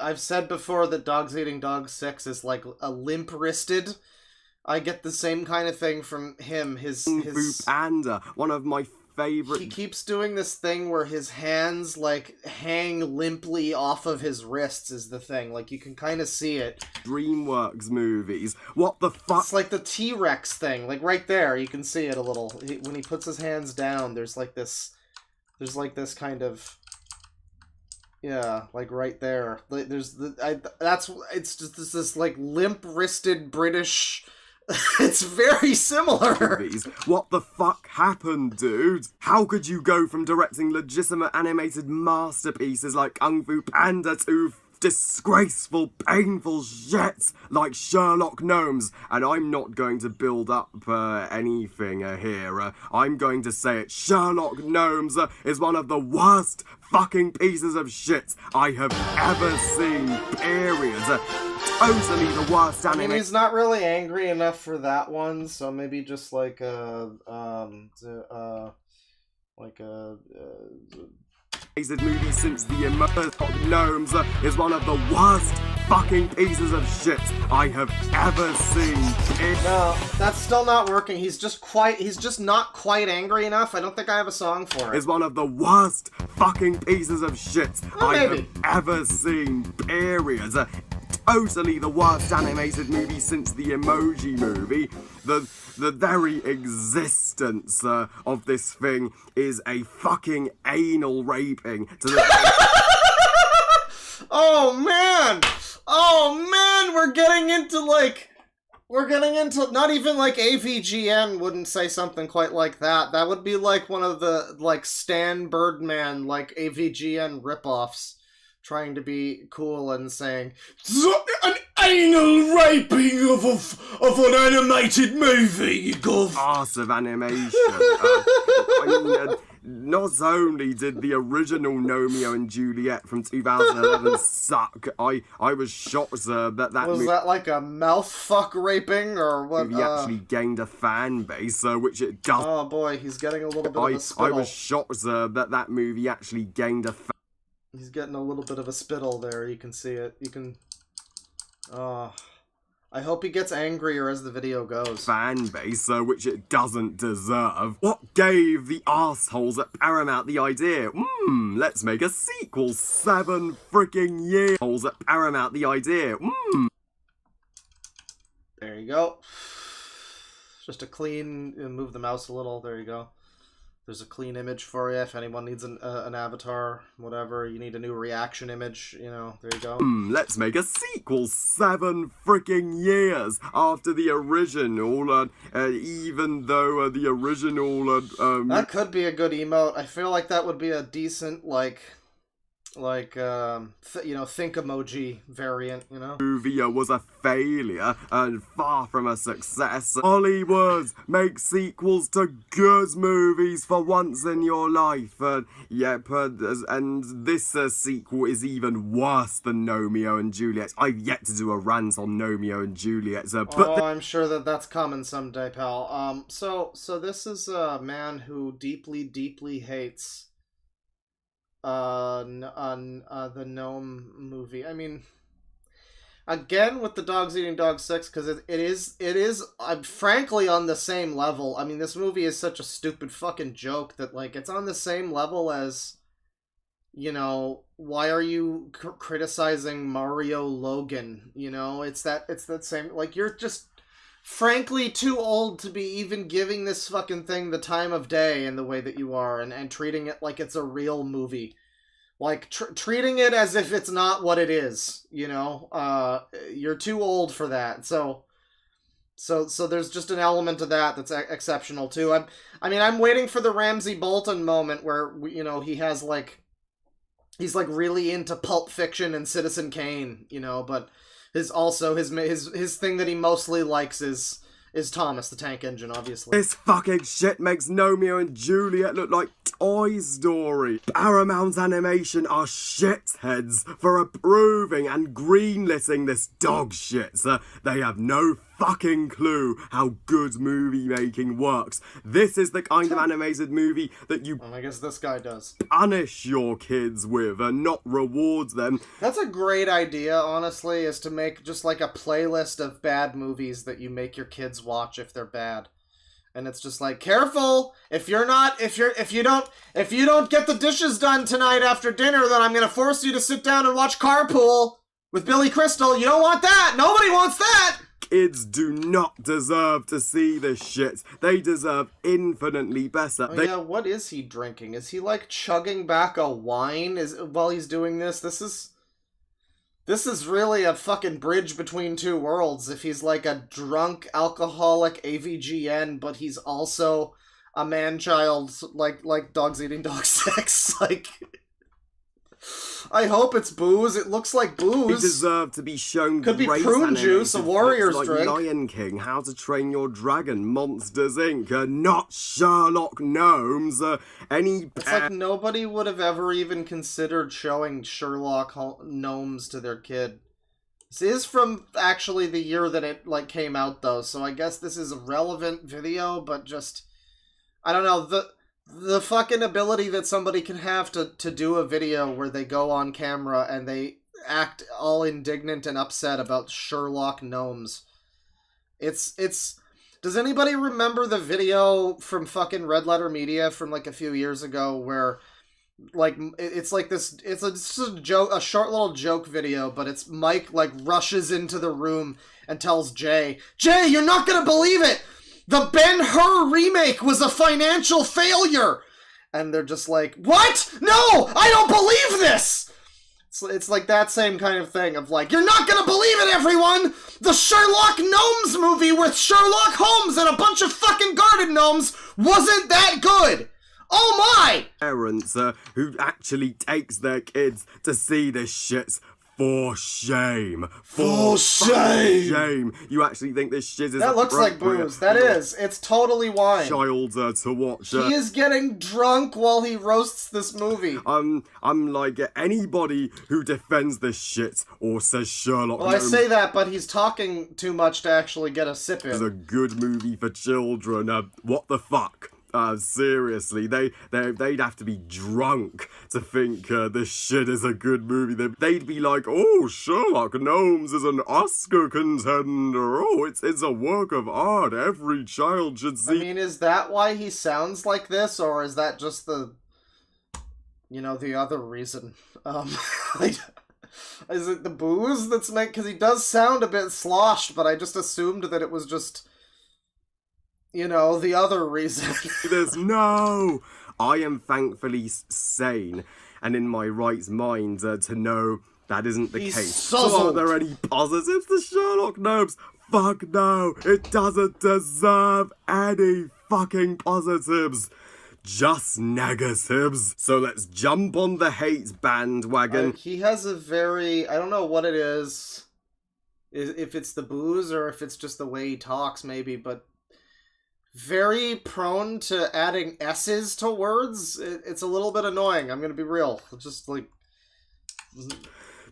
I've said before that Dogs Eating Dogs 6 is like a limp-wristed. I get the same kind of thing from him. His Panda, one of my favorite. He keeps doing this thing where his hands like hang limply off of his wrists is the thing. Like you can kind of see it. DreamWorks movies. What the fuck? It's like the T-Rex thing. Like right there, you can see it a little. When he puts his hands down, there's like this kind of. Yeah, like right there. There's it's just this like limp-wristed British. It's very similar. What the fuck happened, dude? How could you go from directing legitimate animated masterpieces like Kung Fu Panda to disgraceful, painful shit like Sherlock Gnomes? And I'm not going to build up anything here. I'm going to say it. Sherlock Gnomes is one of the worst fucking pieces of shit I have ever seen, period. Totally the worst anime. I mean, he's not really angry enough for that one, so maybe just like movie since the Immersed Gnomes is one of the worst fucking pieces of shit I have ever seen. No, that's still not working. He's just not quite angry enough. I don't think I have a song for it. Is one of the worst fucking pieces of shit I have ever seen, period. Totally the worst animated movie since the Emoji Movie. The very existence of this thing is a fucking anal raping to the... Oh man, we're getting into not even like AVGN wouldn't say something quite like that. That would be like one of the like Stan Birdman like AVGN ripoffs. Trying to be cool and saying an anal raping of an animated movie, you gov. Arse of animation. I mean, not only did the original Romeo and Juliet from 2011 suck, I was shocked that was that like a mouth fuck raping or what? He actually gained a fan base, which it does. Oh boy, he's getting a little bit of a spittle. I was shocked that movie actually gained a fan. He's getting a little bit of a spittle there. You can see it. You can. I hope he gets angrier as the video goes. Fan base, which it doesn't deserve. What gave the assholes at Paramount the idea? Let's make a sequel. 7 freaking years. Assholes at Paramount the idea. There you go. Just a clean. Move the mouse a little. There you go. There's a clean image for you if anyone needs an avatar, whatever. You need a new reaction image, you know, there you go. Let's make a sequel 7 freaking years after the original, even though the original... that could be a good emote. I feel like that would be a decent, think emoji variant, you know? Movie was a failure and far from a success. Hollywood, make sequels to good movies for once in your life. And this sequel is even worse than Romeo and Juliet. I've yet to do a rant on Romeo and Juliet. I'm sure that's coming someday, pal. So this is a man who deeply, deeply hates the Gnome movie. I mean, again with the Dogs Eating Dogs 6, because it is frankly on the same level. I mean, this movie is such a stupid fucking joke that like it's on the same level as, you know, why are you criticizing Mario Logan? You know, it's that same, like, you're just frankly too old to be even giving this fucking thing the time of day in the way that you are, and treating it like it's a real movie. Like, treating it as if it's not what it is, you know? You're too old for that. So So there's just an element of that that's exceptional too. I'm waiting for the Ramsay Bolton moment where he has like, he's like really into Pulp Fiction and Citizen Kane, but his thing that he mostly likes is Thomas the Tank Engine, obviously. This fucking shit makes Romeo and Juliet look like Toy Story. Paramount Animation are shitheads for approving and greenlisting this dog shit. They have no fucking clue how good movie making works. This is the kind of animated movie that you I guess this guy does. Punish your kids with and not reward them. That's a great idea, honestly, is to make just like a playlist of bad movies that you make your kids watch if they're bad. And it's just like, careful, if you don't get the dishes done tonight after dinner, then I'm gonna force you to sit down and watch Carpool with Billy Crystal. You don't want that. Nobody wants that. Kids do not deserve to see this shit. They deserve infinitely better. Oh, yeah, what is he drinking? Is he like chugging back a wine while he's doing this? This is really a fucking bridge between two worlds. If he's like a drunk alcoholic AVGN, but he's also a man-child, like dogs eating dog sex, like... I hope it's booze. It looks like booze. They deserve to be shown. Could be prune juice, a warrior's like drink. Lion King, How to Train Your Dragon, Monsters Inc., not Sherlock Gnomes. It's like nobody would have ever even considered showing Sherlock Gnomes to their kid. This is from actually the year that it came out though, so I guess this is a relevant video, but just I don't know, the fucking ability that somebody can have to do a video where they go on camera and they act all indignant and upset about Sherlock Gnomes. It's does anybody remember the video from fucking Red Letter Media from like a few years ago where it's like this, it's a joke, a short little joke video, but it's Mike like rushes into the room and tells Jay, you're not gonna believe it! The Ben-Hur remake was a financial failure! And they're just like, what? No! I don't believe this! It's like that same kind of thing of like, you're not gonna believe it, everyone! The Sherlock Gnomes movie with Sherlock Holmes and a bunch of fucking garden gnomes wasn't that good! Oh my! Parents who actually takes their kids to see this shit. For shame. For shame. You actually think this shit is that looks like booze. That is. It's totally wine. Child to watch. He is getting drunk while he roasts this movie. I'm like anybody who defends this shit or says Sherlock Well, Gnomes I say that, but he's talking too much to actually get a sip in. is a good movie for children. What the fuck? Seriously, they'd have to be drunk to think this shit is a good movie. They'd be like, oh, Sherlock Gnomes is an Oscar contender. Oh, it's a work of art. Every child should see. I mean, is that why he sounds like this, or is that just the other reason? Is it the booze that's because he does sound a bit sloshed, but I just assumed that it was just... the other reason. There's no... I am thankfully sane and in my right mind to know that isn't the case. So are there any positives to Sherlock Gnomes? Fuck no. It doesn't deserve any fucking positives. Just negatives. So let's jump on the hate bandwagon. He has a very... I don't know what it is. If it's the booze or if it's just the way he talks, maybe, but... very prone to adding S's to words. It's a little bit annoying, I'm gonna be real. Just like...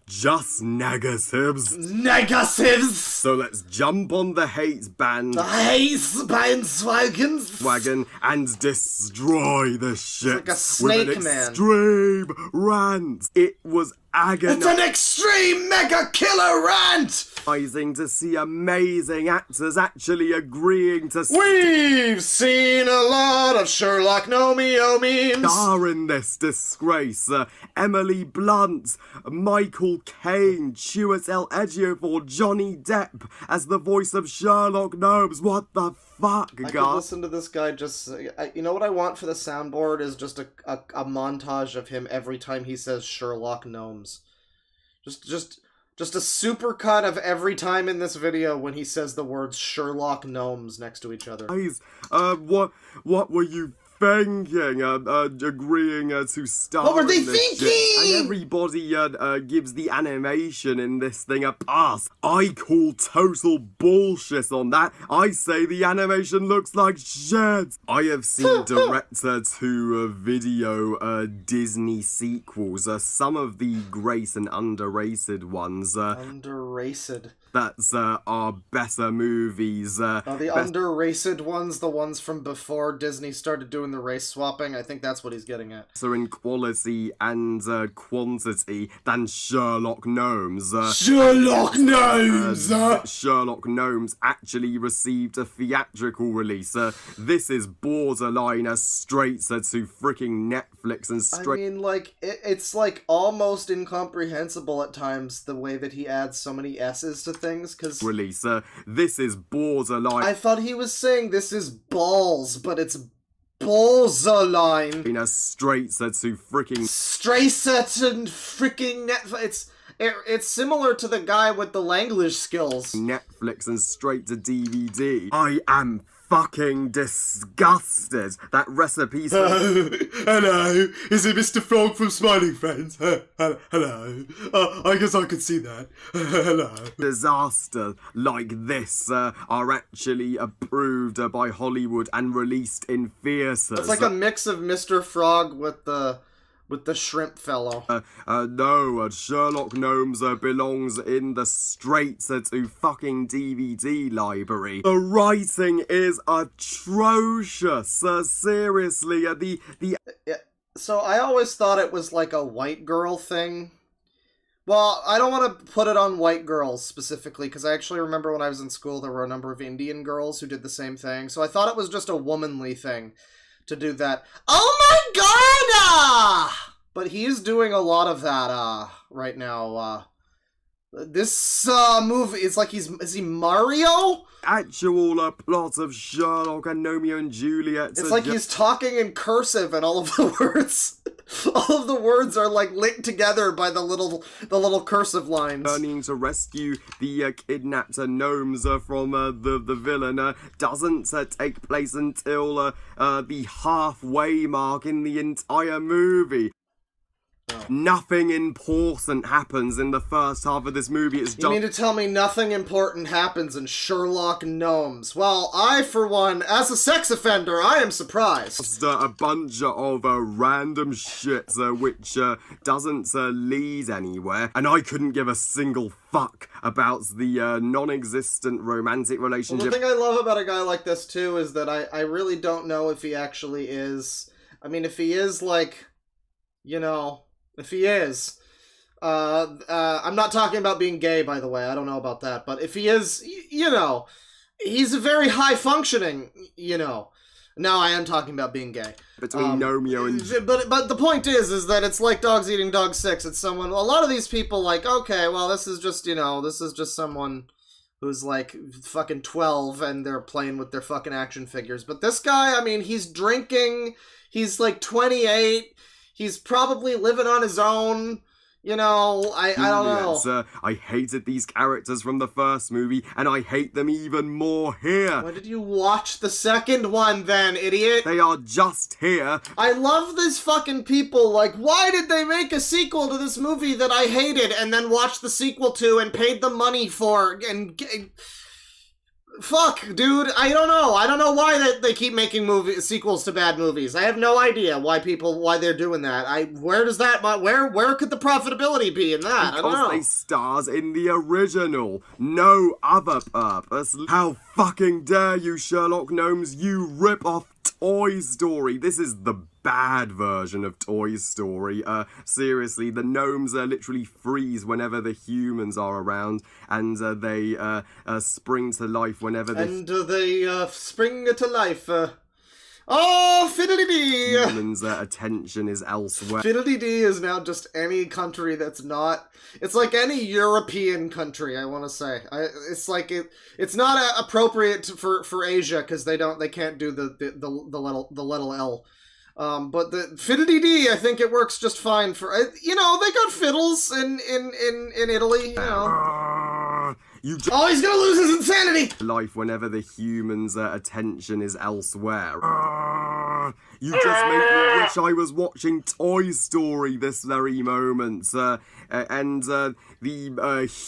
Just negatives. Negatives! So let's jump on the hate band... The hate bandwagon and destroy the shit. It's like a snake with an man. Extreme rant. It was agonizing. It's an extreme mega killer rant! To see amazing actors actually agreeing to... We've seen a lot of Sherlock Gnomeo memes. Star in this disgrace. Emily Blunt, Michael Caine, Chiwetel Ejiofor, Johnny Depp as the voice of Sherlock Gnomes. What the fuck, I guys? could listen to this guy just... you know what I want for the soundboard is just a montage of him every time he says Sherlock Gnomes. Just Just a super cut of every time in this video when he says the words Sherlock Gnomes next to each other. Guys, what were you thinking? Agreeing to star What were they in this shit? thinking? And everybody gives the animation in this thing a pass. I call total bullshit on that. I say the animation looks like shit. I have seen direct-to-video Disney sequels. Some of the great and underrated ones. Underrated. That's are better movies. The underrated ones, the ones from before Disney started doing the race swapping, I think that's what he's getting at. So in quality and quantity than Sherlock Gnomes. Sherlock Gnomes! Sherlock Gnomes actually received a theatrical release. This is borderline straight to freaking Netflix and straight... I mean, like, it's like almost incomprehensible at times the way that he adds so many S's to things, because... Release. This is borderline... I thought he was saying this is balls, but it's borderline. In a straight to freaking... Straight to freaking Netflix. It's similar to the guy with the language skills. Netflix and straight to DVD. I am fucking disgusted. That recipe... Hello, is it Mr. Frog from Smiling Friends? Hello. I guess I could see that. Hello. Disaster like this are actually approved by Hollywood and released in theaters. It's like a mix of Mr. Frog with the shrimp fellow. No, Sherlock Gnomes belongs in the straight to fucking DVD library. The writing is atrocious. Seriously, So I always thought it was like a white girl thing. Well, I don't want to put it on white girls specifically, because I actually remember when I was in school there were a number of Indian girls who did the same thing. So I thought it was just a womanly thing to do that. Oh my god! But he's doing a lot of that right now. This movie is like is he Mario? Actual plot of Sherlock and Romeo and Juliet. It's like he's talking in cursive and all of the words are like linked together by the little cursive lines. Turning to rescue the kidnapped gnomes from the villain doesn't take place until the halfway mark in the entire movie. Nothing important happens in the first half of this movie. It's just... You mean to tell me nothing important happens in Sherlock Gnomes? Well, I, for one, as a sex offender, I am surprised. Just a bunch of random shit which doesn't lead anywhere. And I couldn't give a single fuck about the non-existent romantic relationship. Well, the thing I love about a guy like this, too, is that I really don't know if he actually is... I mean, if he is, like, you know... If he is, I'm not talking about being gay, by the way, I don't know about that, but if he is, you know, he's a very high-functioning, you know. Now I am talking about being gay. Between Romeo and... But the point is that it's like dogs eating dog six. It's someone, a lot of these people, like, okay, well, this is just, you know, this is just someone who's, like, fucking 12 and they're playing with their fucking action figures. But this guy, I mean, he's drinking, he's, like, 28... He's probably living on his own, you know, I don't know. I hated these characters from the first movie, and I hate them even more here. Why did you watch the second one then, idiot? They are just here. I love these fucking people, like, why did they make a sequel to this movie that I hated and then watched the sequel to and paid the money for and... Fuck, dude, I don't know. I don't know why they keep making sequels to bad movies. I have no idea why they're doing that. Where could the profitability be in that? Because I don't know. they stars in the original. No other purpose. How fucking dare you, Sherlock Gnomes, you rip off Toy Story. This is the bad version of Toy Story. Seriously, the gnomes literally freeze whenever the humans are around, and they spring to life whenever they... And they spring to life. Oh, fiddly-dee! Humans' attention is elsewhere. Fiddly-dee is now just any country that's not... It's like any European country, I want to say. It's like it's not appropriate for Asia because they can't do the little L. But the Fiddly D, I think it works just fine for, they got fiddles in Italy, Oh, he's gonna lose his insanity! Life whenever the human's attention is elsewhere. You just made me wish I was watching Toy Story this very moment. And the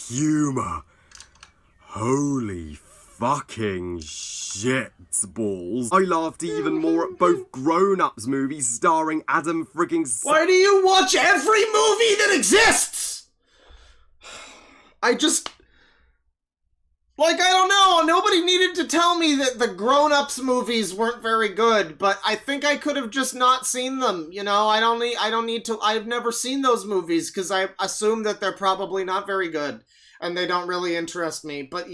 humour. Holy fucking shit balls. I laughed even more at both grown-ups movies starring Adam frigging... Why do you watch every movie that exists? I don't know. Nobody needed to tell me that the grown-ups movies weren't very good, but I think I could have just not seen them. I don't need to. I've never seen those movies because I assume that they're probably not very good and they don't really interest me. But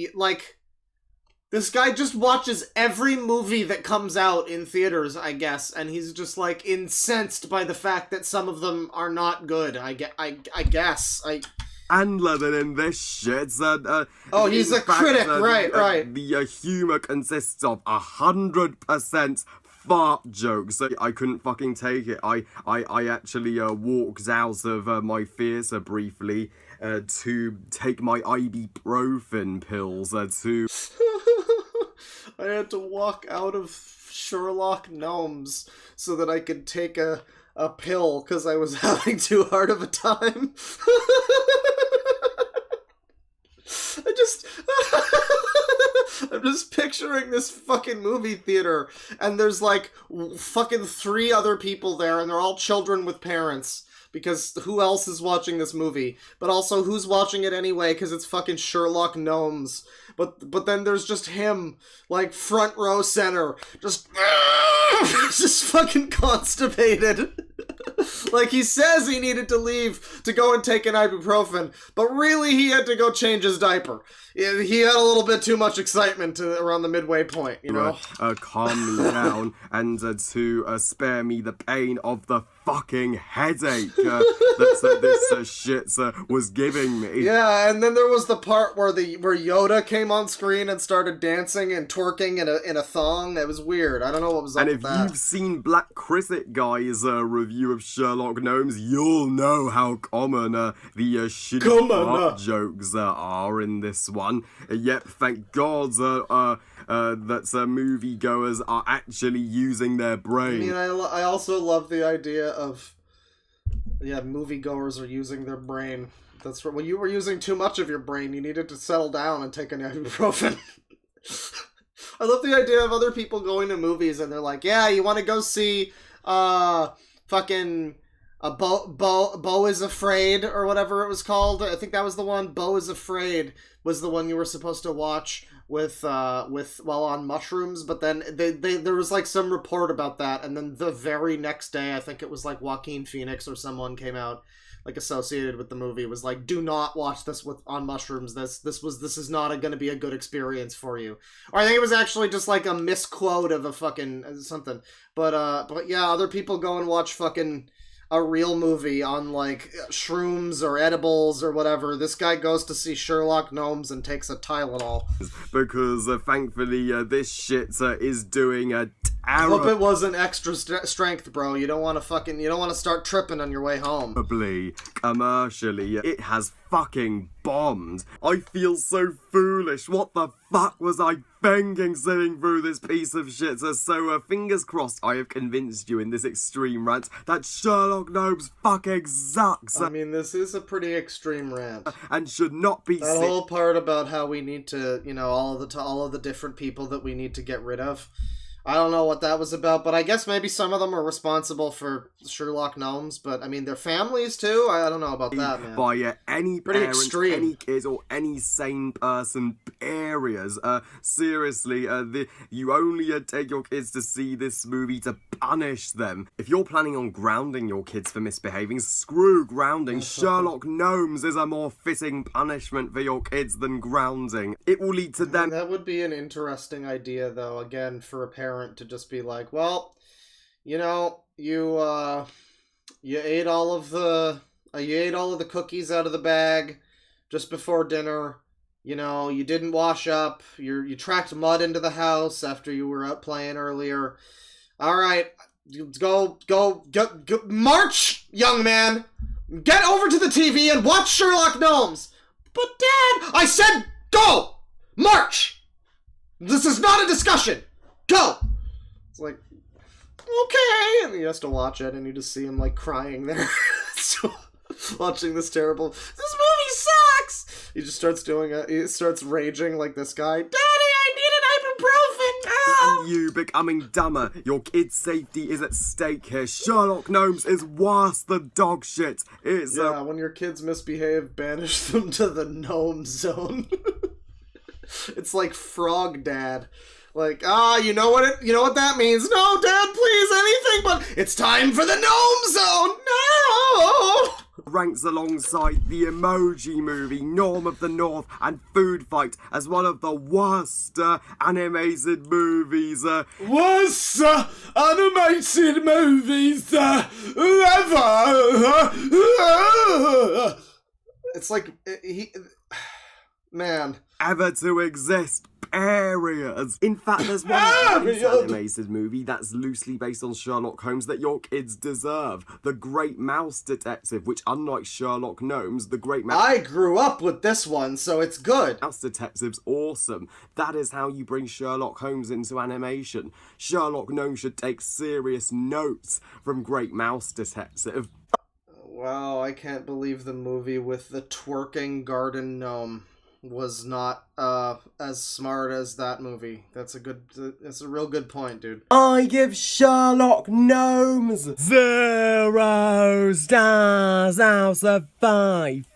this guy just watches every movie that comes out in theaters, I guess, and he's just incensed by the fact that some of them are not good. I guess. Handler than in this shit. He's a critic, right. The humour consists of 100% fart jokes. I couldn't fucking take it. I actually walked out of my theatre briefly to take my ibuprofen pills to... I had to walk out of Sherlock Gnomes so that I could take a pill because I was having too hard of a time. I'm just picturing this fucking movie theater, and there's fucking 3 other people there, and they're all children with parents, because who else is watching this movie? But also, who's watching it anyway, because it's fucking Sherlock Gnomes. But then there's just him, front row center, just fucking constipated. He says he needed to leave to go and take an ibuprofen, but really he had to go change his diaper. He had a little bit too much excitement around the midway point, calm me down and to spare me the pain of the fucking headache that this shit was giving me. Yeah, and then there was the part where Yoda came on screen and started dancing and twerking in a thong. That was weird. I don't know what was up with that. And if you've seen Black Critic Guy's review of Sherlock Gnomes, you'll know how common the shitty fart jokes are in this one. Yet, thank God that moviegoers are actually using their brain. I mean, I also love the idea of, moviegoers are using their brain. That's right. When you were using too much of your brain, you needed to settle down and take an ibuprofen. I love the idea of other people going to movies and they're like, yeah, you want to go see, fucking... Beau is Afraid, or whatever it was called. I think that was the one. Beau is Afraid was the one you were supposed to watch with while on mushrooms, but then there was some report about that, and then the very next day, I think it was Joaquin Phoenix or someone came out associated with the movie, was do not watch this on mushrooms. This is not going to be a good experience for you. Or I think it was actually just a misquote of a fucking something. But yeah, other people go and watch fucking a real movie on shrooms or edibles or whatever. This guy goes to see Sherlock Gnomes and takes a Tylenol. Because thankfully this shit is doing a I hope it wasn't extra strength, bro. You don't want to start tripping on your way home. Probably, commercially, it has fucking bombed. I feel so foolish. What the fuck was I thinking sitting through this piece of shit? So fingers crossed I have convinced you in this extreme rant that Sherlock Gnomes fucking sucks. I mean, this is a pretty extreme rant. And should not be that whole part about how we need to, all of the different people that we need to get rid of. I don't know what that was about, but I guess maybe some of them are responsible for Sherlock Gnomes, but I mean, their families too? I don't know about that, man. By any pretty parent, extreme. Any kid, or any sane person, areas. Seriously, you only take your kids to see this movie to punish them. If you're planning on grounding your kids for misbehaving, screw grounding. Sherlock Gnomes is a more fitting punishment for your kids than grounding. It will lead to them... That would be an interesting idea, though, again, for a parent to just be like, well, you ate all of the cookies out of the bag just before dinner. You didn't wash up. You tracked mud into the house after you were out playing earlier. All right, Go, march, young man! Get over to the TV and watch Sherlock Gnomes! But Dad, I said go! March! This is not a discussion! Go! It's like, okay, and he has to watch it, and you just see him, like, crying there. So, watching this terrible, this movie sucks! He just starts doing it, he starts raging like this guy. Daddy, I need an ibuprofen! No! And you becoming dumber. Your kid's safety is at stake here. Sherlock Gnomes is worse than dog shit. It's when your kids misbehave, banish them to the gnome zone. It's like Frog Dad. Like, you know what that means? No, Dad, please, anything but it's time for the gnome zone! No! ranks alongside the Emoji Movie, Norm of the North, and Food Fight as one of the worst animated movies. Worst animated movies ever! It's like, man. Ever to exist. Areas. In fact, there's one animated movie that's loosely based on Sherlock Holmes that your kids deserve. The Great Mouse Detective, which unlike Sherlock Gnomes, the Great Mouse... I grew up with this one, so it's good. Mouse Detective's awesome. That is how you bring Sherlock Holmes into animation. Sherlock Gnomes should take serious notes from Great Mouse Detective. Wow, I can't believe the movie with the twerking garden gnome was not as smart as that movie. That's a real good point, dude. I give Sherlock Gnomes 0 stars out of 5.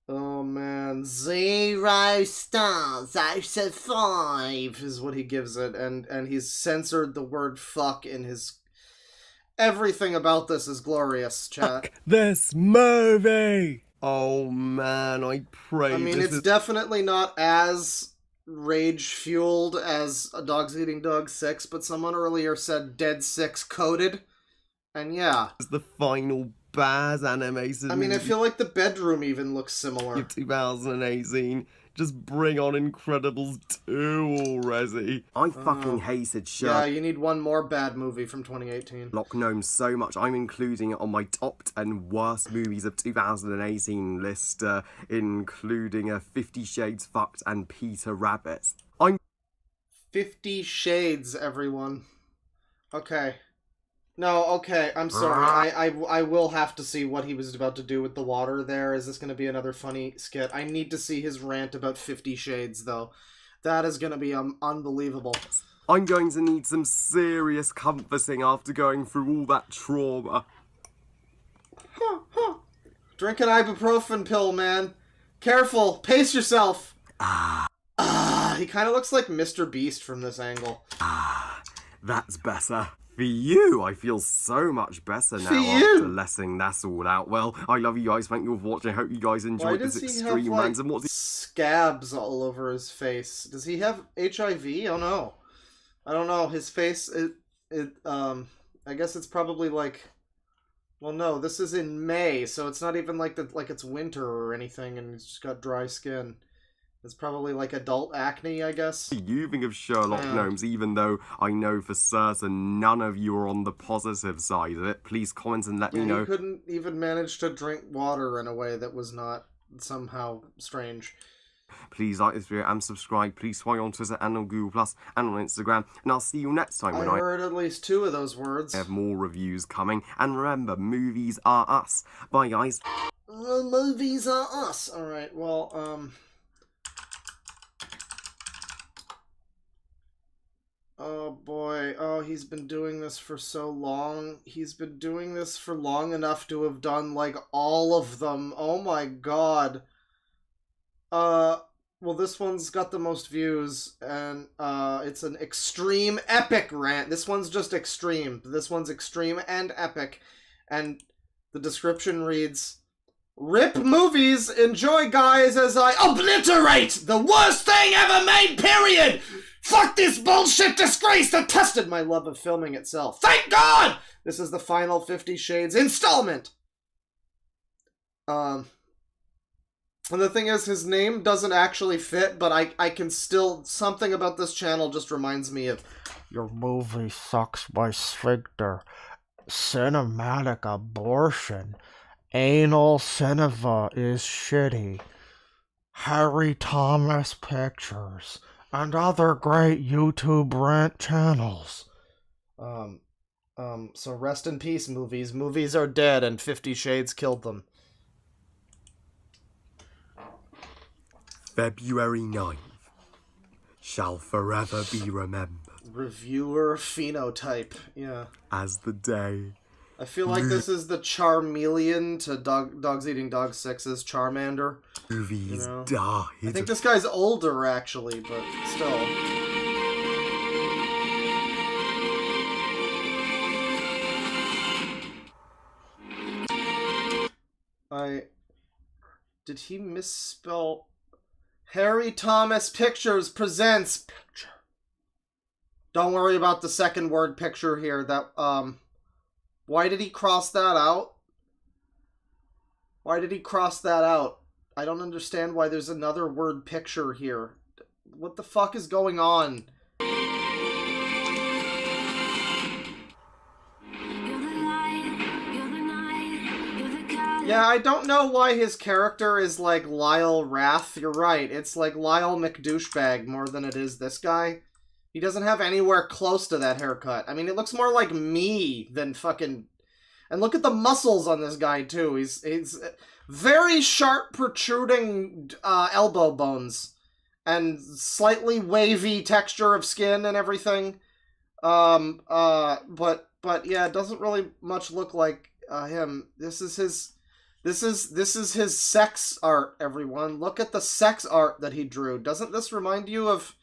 Oh man, 0 stars out of 5 is what he gives it, and he's censored the word fuck in his... Everything about this is glorious, chat. Fuck this movie! Oh man, I pray. I mean, it's definitely not as rage-fueled as A Dog's Eating Dog 6, but someone earlier said Dead 6 coded, and yeah. It's the final Baz animated I mean, I feel like the bedroom even looks similar. 2018. Just bring on Incredibles 2 already. I fucking hated Sherlock. Yeah, you need one more bad movie from 2018. Sherlock Gnomes so much, I'm including it on my top 10 worst movies of 2018 list, including 50 Shades Fucked and Peter Rabbit. 50 Shades, everyone. Okay. No, okay, I'm sorry. I will have to see what he was about to do with the water there. Is this going to be another funny skit? I need to see his rant about 50 Shades, though. That is going to be unbelievable. I'm going to need some serious comforting after going through all that trauma. Drink an ibuprofen pill, man. Careful. Pace yourself. He kind of looks like Mr. Beast from this angle. That's better. For you, I feel so much better now after letting that all out. Well, I love you guys. Thank you for watching. I hope you guys enjoyed this extreme rant. And what's scabs all over his face? Does he have HIV? Oh no, I don't know. His face, I guess it's probably like, well, no, this is in May, so it's not even like it's winter or anything, and he's just got dry skin. It's probably like adult acne, I guess. You think of Sherlock Gnomes, even though I know for certain none of you are on the positive side of it. Please comment and let me know. You couldn't even manage to drink water in a way that was not somehow strange. Please like this video and subscribe. Please follow on Twitter and on Google Plus and on Instagram. And I'll see you next time when I heard at least 2 of those words. Have more reviews coming. And remember, movies are us. Bye, guys. Movies are us. Alright, well, oh boy, oh, he's been doing this for so long. He's been doing this for long enough to have done, like, all of them. Oh my god. Well, this one's got the most views, and, it's an extreme epic rant. This one's just extreme. This one's extreme and epic. And the description reads, "Rip movies, enjoy guys as I obliterate the worst thing ever made, period! Fuck this bullshit disgrace that tested my love of filming itself. Thank God! This is the final 50 Shades installment." And the thing is, his name doesn't actually fit, but I can still... Something about this channel just reminds me of... Your movie sucks my sphincter. cinematic abortion. Anal cinema is shitty. Harry Thomas Pictures. And other great YouTube rant channels. So rest in peace, movies. Movies are dead and 50 Shades killed them. February 9th shall forever be remembered. Reviewer phenotype, yeah. As the day. I feel like this is the Charmeleon to Dogs Eating Dog 6's Charmander. Movies died. I think this guy's older, actually, but still. Did he misspell? Harry Thomas Pictures presents picture. Don't worry about the second word picture here. Why did he cross that out? Why did he cross that out? I don't understand why there's another word picture here. What the fuck is going on? Yeah, I don't know why his character is like Lyle Wrath. You're right. It's like Lyle McDouchebag more than it is this guy. He doesn't have anywhere close to that haircut. I mean, it looks more like me than fucking... And look at the muscles on this guy, too. He's very sharp, protruding elbow bones. And slightly wavy texture of skin and everything. But yeah, it doesn't really much look like him. This is his sex art, everyone. Look at the sex art that he drew. Doesn't this remind you of...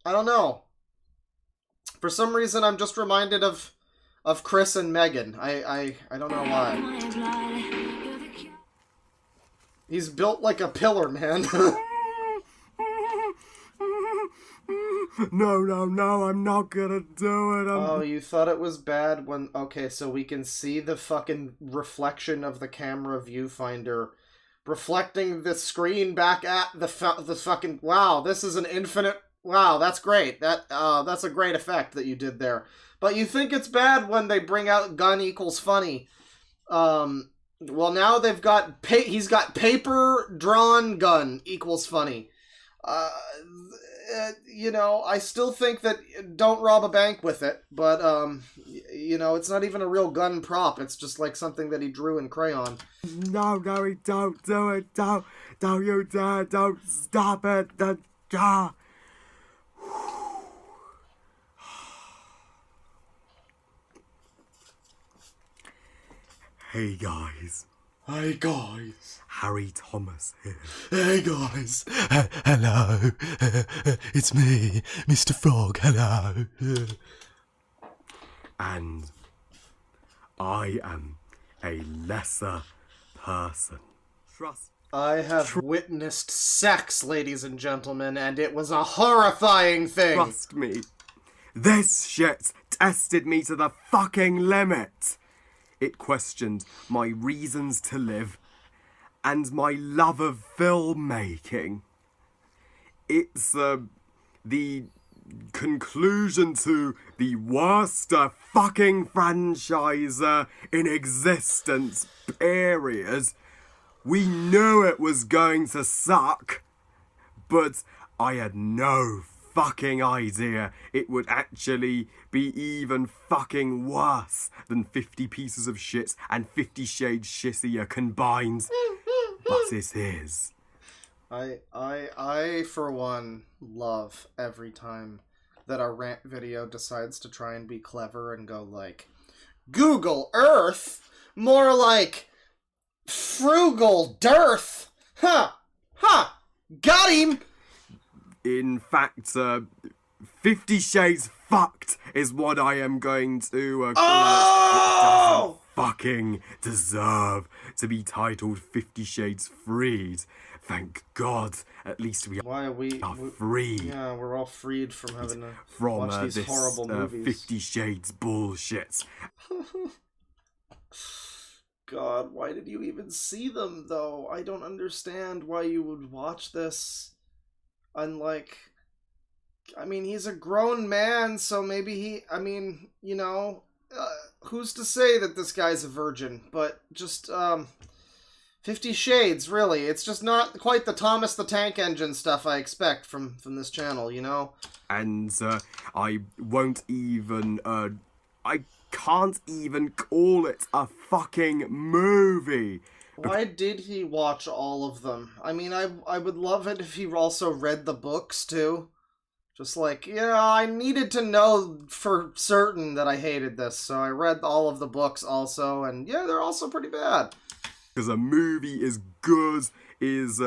I don't know. For some reason, I'm just reminded of Chris and Megan. I don't know why. He's built like a pillar, man. No, I'm not gonna do it. Oh, you thought it was bad when... Okay, so we can see the fucking reflection of the camera viewfinder reflecting the screen back at the fucking... Wow, this is an infinite... Wow, that's great. That's a great effect that you did there. But you think it's bad when they bring out gun equals funny. Well, now they've got... He's got paper drawn gun equals funny. You know, I still think that don't rob a bank with it, but, you know, it's not even a real gun prop. It's just like something that he drew in crayon. No, don't do it. Don't you dare. Don't stop it. Hey guys. Hey guys. Harry Thomas here. Hey guys. Hello. It's me, Mr. Frog. Hello. And I am a lesser person. Trust. I have witnessed sex, ladies and gentlemen, and it was a horrifying thing. Trust me. This shit tested me to the fucking limit. It questioned my reasons to live and my love of filmmaking. It's the conclusion to the worst fucking franchise in existence, period. We knew it was going to suck, but I had no fucking idea it would actually be even fucking worse than 50 Pieces of Shit and 50 Shades Shittier combined. But it is. I for one love every time that a rant video decides to try and be clever and go like, Google Earth? More like frugal dearth. Got him. In fact, 50 Shades Fucked is what I am going to call it. It doesn't fucking deserve to be titled 50 Shades Freed. Thank God, at least we are free. Yeah, we're all freed from having to watch these this, horrible movies. 50 Shades bullshit. God, why did you even see them, though? I don't understand why you would watch this. Unlike, I mean, he's a grown man, so maybe he, I mean, you know, who's to say that this guy's a virgin? But just, 50 Shades, really. It's just not quite the Thomas the Tank Engine stuff I expect from this channel, you know? And I won't even, I can't even call it a fucking movie. Why did he watch all of them? I mean, I would love it if he also read the books, too. Just like, yeah, I needed to know for certain that I hated this, so I read all of the books also, and yeah, they're also pretty bad. Because a movie is good, is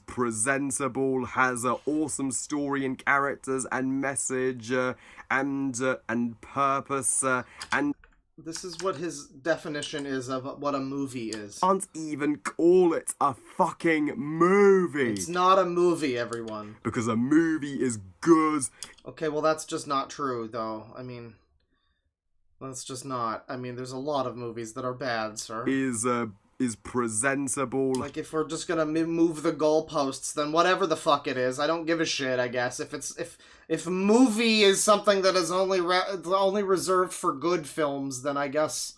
presentable, has an awesome story and characters and message and purpose and... This is what his definition is of what a movie is. Can't even call it a fucking movie. It's not a movie, everyone. Because a movie is good. Okay, well that's just not true, though. I mean, that's just not. I mean, there's a lot of movies that are bad, sir. Is presentable. Like, if we're just gonna move the goalposts, then whatever the fuck it is, I don't give a shit, I guess. If movie is something that is only reserved for good films, then I guess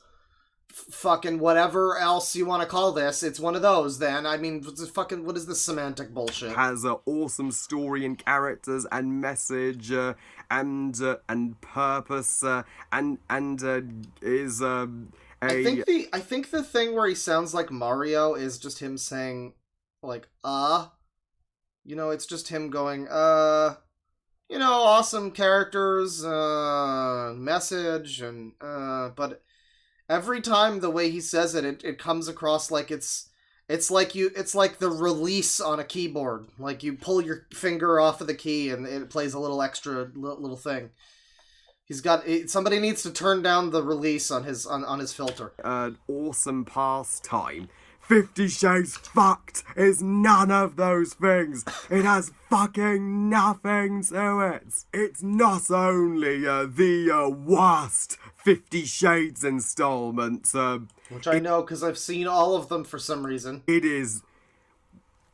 fucking whatever else you want to call this, it's one of those then. I mean, what is this semantic bullshit? Has an awesome story and characters and message and purpose and is I think the thing where he sounds like Mario is just him saying, like, you know, it's just him going, you know, awesome characters, message, and, but every time the way he says it, it comes across like it's like the release on a keyboard. Like, you pull your finger off of the key and it plays a little extra little thing. Somebody needs to turn down the release on his filter. An awesome pastime. 50 Shades fucked is none of those things. It has fucking nothing to it. It's not only the worst 50 Shades installment. Which I know because I've seen all of them for some reason. It is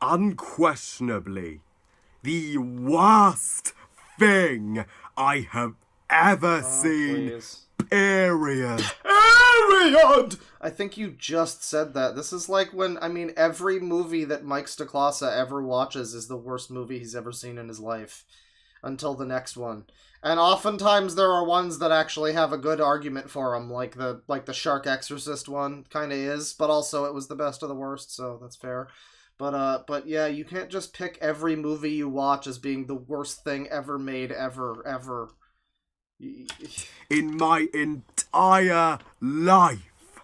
unquestionably the worst thing I have ever seen. Please. Period. I think you just said that. This is like when, I mean, every movie that Mike Stoklasa ever watches is the worst movie he's ever seen in his life. Until the next one. And oftentimes there are ones that actually have a good argument for them, like the Shark Exorcist one kind of is, but also it was the best of the worst, so that's fair. But yeah, you can't just pick every movie you watch as being the worst thing ever made, ever. In my entire life.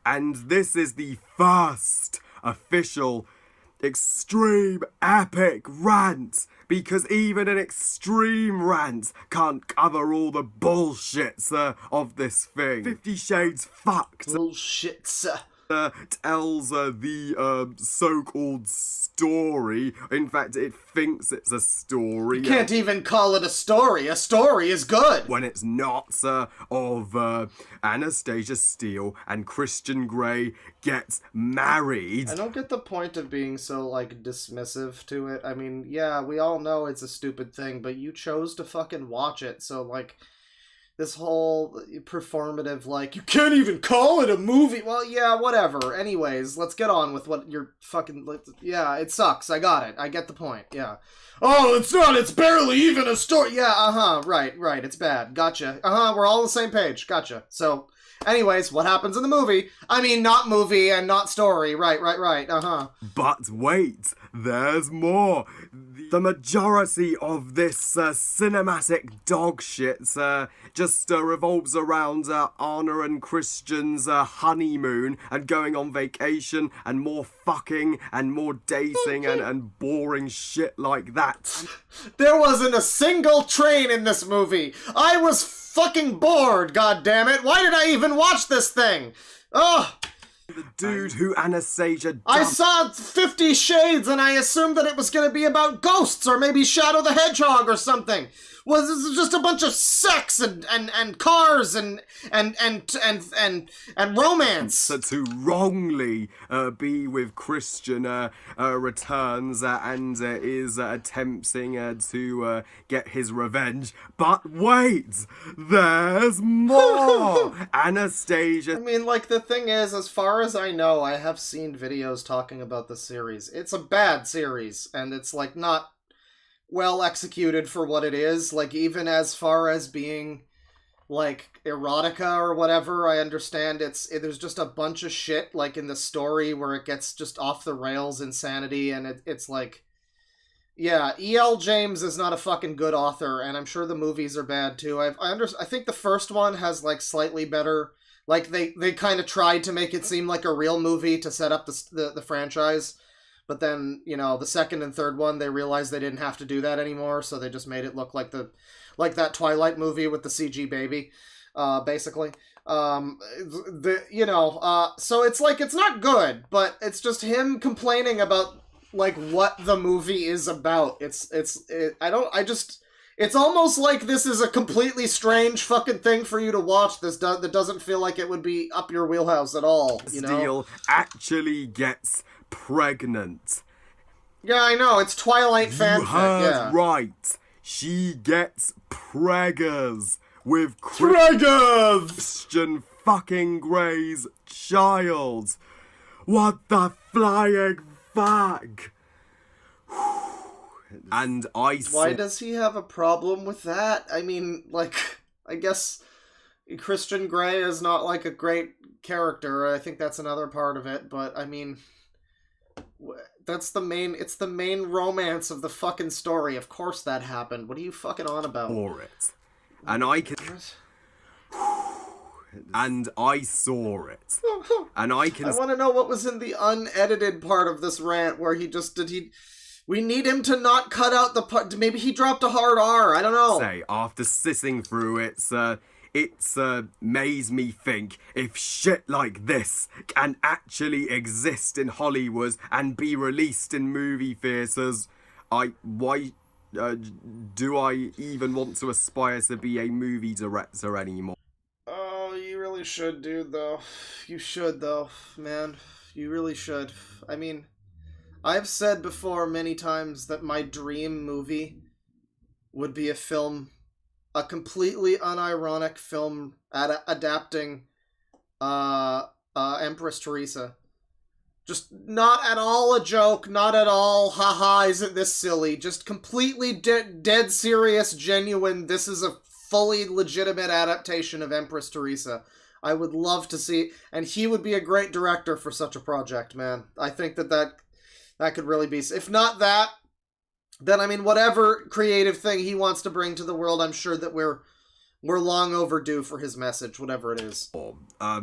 And this is the first official extreme epic rant, because even an extreme rant can't cover all the bullshits of this thing. 50 Shades fucked. Bullshits. Tells the so-called story. In fact, it thinks it's a story. You can't even call it a story. A story is good. When it's not, of Anastasia Steele and Christian Grey gets married. I don't get the point of being so, like, dismissive to it. I mean, yeah, we all know it's a stupid thing, but you chose to fucking watch it, so, like... This whole performative, like, you can't even call it a movie. Well, yeah, whatever. Anyways, let's get on with what you're fucking... Yeah, it sucks. I got it. I get the point. Yeah. Oh, it's not. It's barely even a story. Yeah, Right. It's bad. Gotcha. We're all on the same page. Gotcha. So, anyways, what happens in the movie? I mean, not movie and not story. Right. But wait, there's more. The majority of this cinematic dog shit just revolves around Anna and Christian's honeymoon and going on vacation and more fucking and more dating and boring shit like that. There wasn't a single train in this movie. I was fucking bored, goddammit. Why did I even watch this thing? Oh, The dude who Anastasia I dumped. saw 50 Shades and I assumed that it was going to be about ghosts or maybe Shadow the Hedgehog or something. Was this just a bunch of sex and cars and romance? So to wrongly be with Christian returns and is attempting to get his revenge. But wait, there's more. Anastasia. I mean, like, the thing is, as far as I know, I have seen videos talking about the series. It's a bad series, and it's, like, not well executed for what it is. Like, even as far as being, like, erotica or whatever, I understand there's just a bunch of shit, like, in the story where it gets just off the rails insanity, and it's like, yeah, E.L. James is not a fucking good author, and I'm sure the movies are bad, too. I think the first one has, like, slightly better, like, they kind of tried to make it seem like a real movie to set up the franchise. But then, you know, the second and third one, they realized they didn't have to do that anymore, so they just made it look like that Twilight movie with the CG baby, basically. So it's like, it's not good, but it's just him complaining about, like, what the movie is about. It's almost like this is a completely strange fucking thing for you to watch that doesn't feel like it would be up your wheelhouse at all, you know? Steele actually gets pregnant. Yeah, I know, it's Twilight fanfic. You heard yeah. right. She gets preggers with Christian fucking Grey's child. What the flying fuck? And why does he have a problem with that? I mean, like, I guess Christian Grey is not, like, a great character. I think that's another part of it, but I mean, it's the main romance of the fucking story. Of course that happened. What are you fucking on about? For it. And I can... And I saw it. And I can... I want to know what was in the unedited part of this rant where we need him to not cut out the part. Maybe he dropped a hard R. I don't know. Say, after sitting through it, it's made me think if shit like this can actually exist in Hollywood and be released in movie theaters, do I even want to aspire to be a movie director anymore? Oh, you really should, dude, though. You should, though, man. You really should. I mean, I've said before many times that my dream movie would be a completely unironic film adapting Empress Teresa. Just not at all a joke, not at all, haha, isn't this silly? Just completely dead serious, genuine, this is a fully legitimate adaptation of Empress Teresa. I would love to see, and he would be a great director for such a project, man. I think that could really be, if not that, then, I mean, whatever creative thing he wants to bring to the world, I'm sure that we're long overdue for his message, whatever it is. I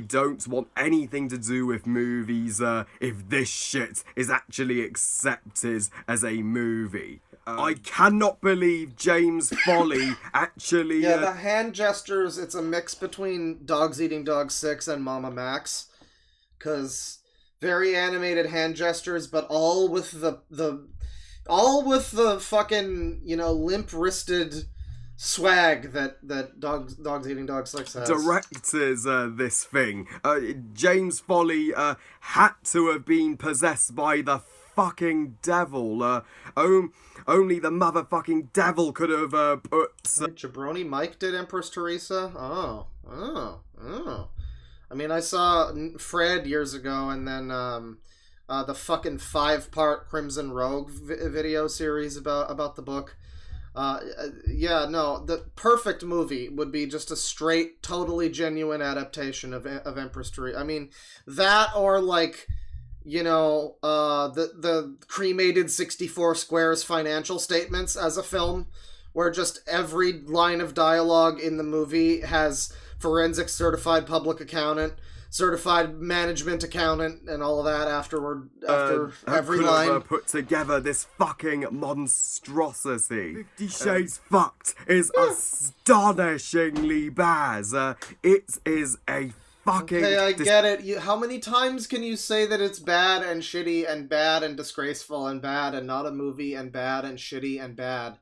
don't want anything to do with movies if this shit is actually accepted as a movie. I cannot believe James Foley actually... Yeah, the hand gestures, it's a mix between Dogs Eating Dogs 6 and Mama Max. Because very animated hand gestures, but all with the fucking, you know, limp-wristed swag that Dogs Eating Dogs 6 has. Directors this thing. James Foley had to have been possessed by the fucking devil. Only the motherfucking devil could have put... Jabroni Mike did Empress Teresa? Oh. I mean, I saw Fred years ago, and then the fucking 5-part Crimson Rogue video series about the book. Yeah, no, the perfect movie would be just a straight, totally genuine adaptation of Empress Teresa. I mean, that or, like, you know, the cremated 64 Squares financial statements as a film, where just every line of dialogue in the movie has forensic certified public accountant, certified management accountant, and all of that after every line. Put together this fucking monstrosity. 50 Shades Fucked is astonishingly bad. It is a fucking... Okay, I get it. How many times can you say that it's bad and shitty and bad and disgraceful and bad and not a movie and bad and shitty and bad?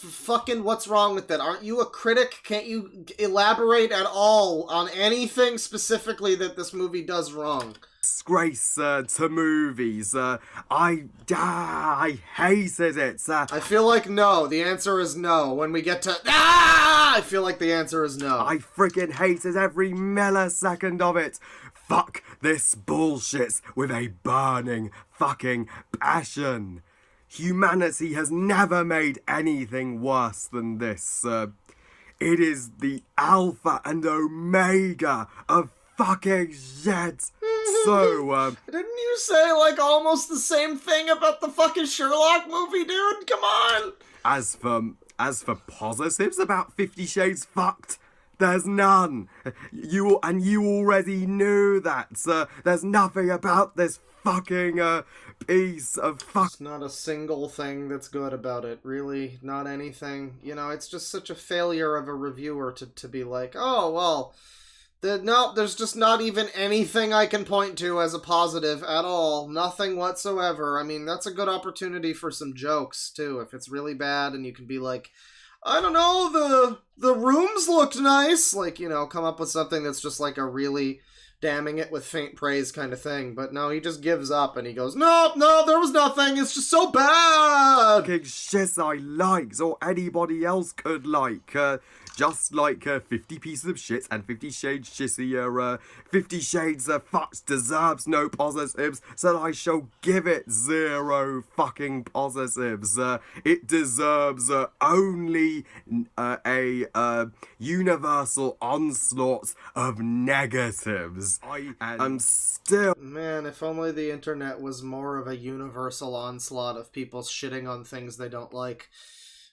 Fucking what's wrong with that? Aren't you a critic? Can't you elaborate at all on anything specifically that this movie does wrong? Disgrace to movies. I hated it. I feel like no. The answer is no. When we get to I feel like the answer is no. I freaking hated every millisecond of it. Fuck this bullshit with a burning fucking passion. Humanity has never made anything worse than this. It is the alpha and omega of fucking shit. So, didn't you say, like, almost the same thing about the fucking Sherlock movie, dude? Come on! As for positives about 50 Shades Fucked, there's none. You already knew that. There's nothing about this fucking piece of fuck. There's not a single thing that's good about it, really. Not anything. You know, it's just such a failure of a reviewer to be like, oh, well, no, there's just not even anything I can point to as a positive at all. Nothing whatsoever. I mean, that's a good opportunity for some jokes, too. If it's really bad and you can be like, I don't know, the rooms looked nice. Like, you know, come up with something that's just like a really damning it with faint praise kind of thing. But no, he just gives up and he goes, no, there was nothing. It's just so bad. Fucking shit I liked or anybody else could like. Just like 50 pieces of shit and 50 Shades shittier, 50 Shades fucked deserves no positives, so I shall give it 0 fucking positives. It deserves only a universal onslaught of negatives. I am still... Man, if only the internet was more of a universal onslaught of people shitting on things they don't like.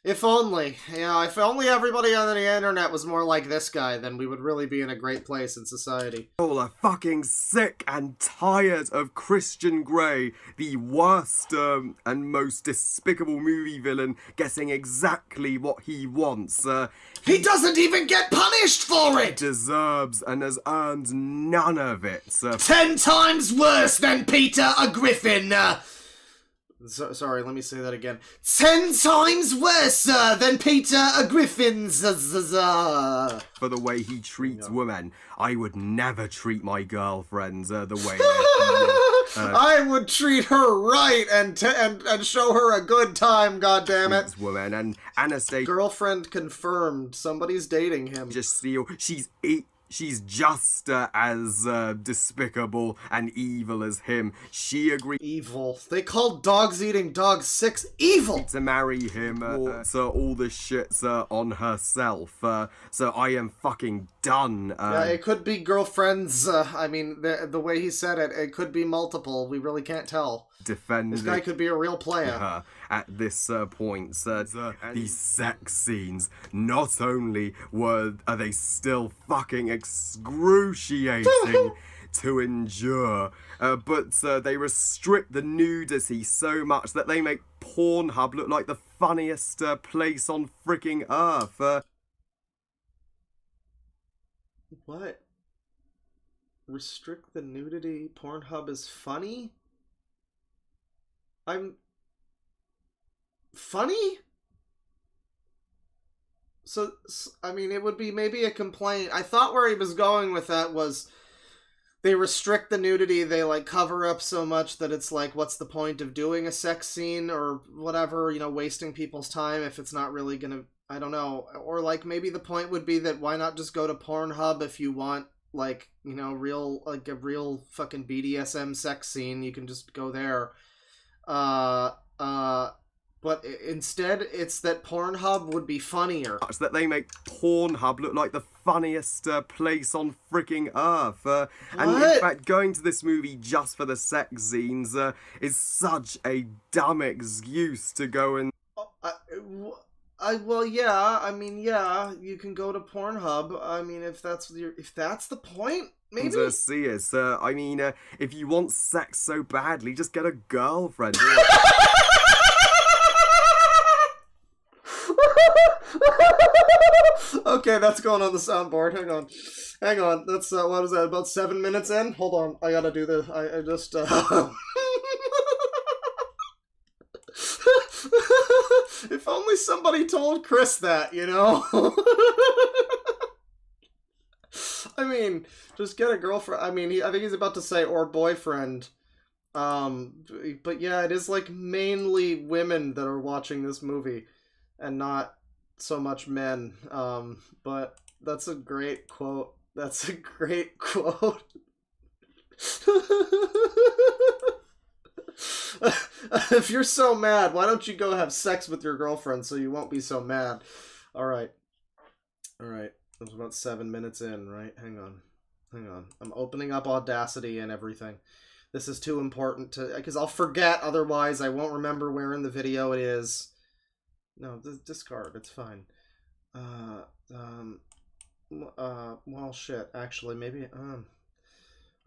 If only. Yeah, if only everybody on the internet was more like this guy, then we would really be in a great place in society. All are fucking sick and tired of Christian Grey, the worst and most despicable movie villain, getting exactly what he wants. He doesn't even get punished for it! Deserves and has earned none of it. 10 times worse than Peter a Griffin! Sorry, let me say that again. 10 times worse than Peter a Griffin's. For the way he treats women, I would never treat my girlfriends the way I would treat her right and show her a good time, goddammit. Women and Anastasia. Girlfriend confirmed. Somebody's dating him. She's just as despicable and evil as him. She agreed... Evil. They called dogs eating dogs 6 evil! ...to marry him, so all the shit's on herself. So I am fucking done. Yeah, it could be girlfriends. I mean, the way he said it, it could be multiple. We really can't tell. This guy could be a real player. At this point, these sex scenes, not only are they still fucking excruciating to endure, but they restrict the nudity so much that they make Pornhub look like the funniest place on freaking Earth. What? Restrict the nudity? Pornhub is funny? Funny? So, I mean, it would be maybe a complaint. I thought where he was going with that was they restrict the nudity, they, like, cover up so much that it's like, what's the point of doing a sex scene or whatever, you know, wasting people's time if it's not really gonna, I don't know. Or, like, maybe the point would be that why not just go to Pornhub if you want, like, you know, a real fucking BDSM sex scene, you can just go there. But instead, it's that Pornhub would be funnier. It's that they make Pornhub look like the funniest place on freaking Earth. And in fact, going to this movie just for the sex scenes is such a dumb excuse to go and... Well, yeah, I mean, yeah, you can go to Pornhub. I mean, if that's the point, maybe. See it. I mean, if you want sex so badly, just get a girlfriend. Okay, that's going on the soundboard. Hang on. That's what was that? About 7 minutes in. Hold on, I gotta do this. I just. If only somebody told Chris that, you know. I mean, just get a girlfriend. I mean, I think he's about to say or boyfriend. But yeah, it is like mainly women that are watching this movie, and not so much men. But that's a great quote. That's a great quote. If you're so mad, why don't you go have sex with your girlfriend so you won't be so mad? Alright. Alright. It was about 7 minutes in, right? Hang on. I'm opening up Audacity and everything. This is too important to... Because I'll forget, otherwise I won't remember where in the video it is. No, discard. It's fine. Well, shit. Actually, maybe...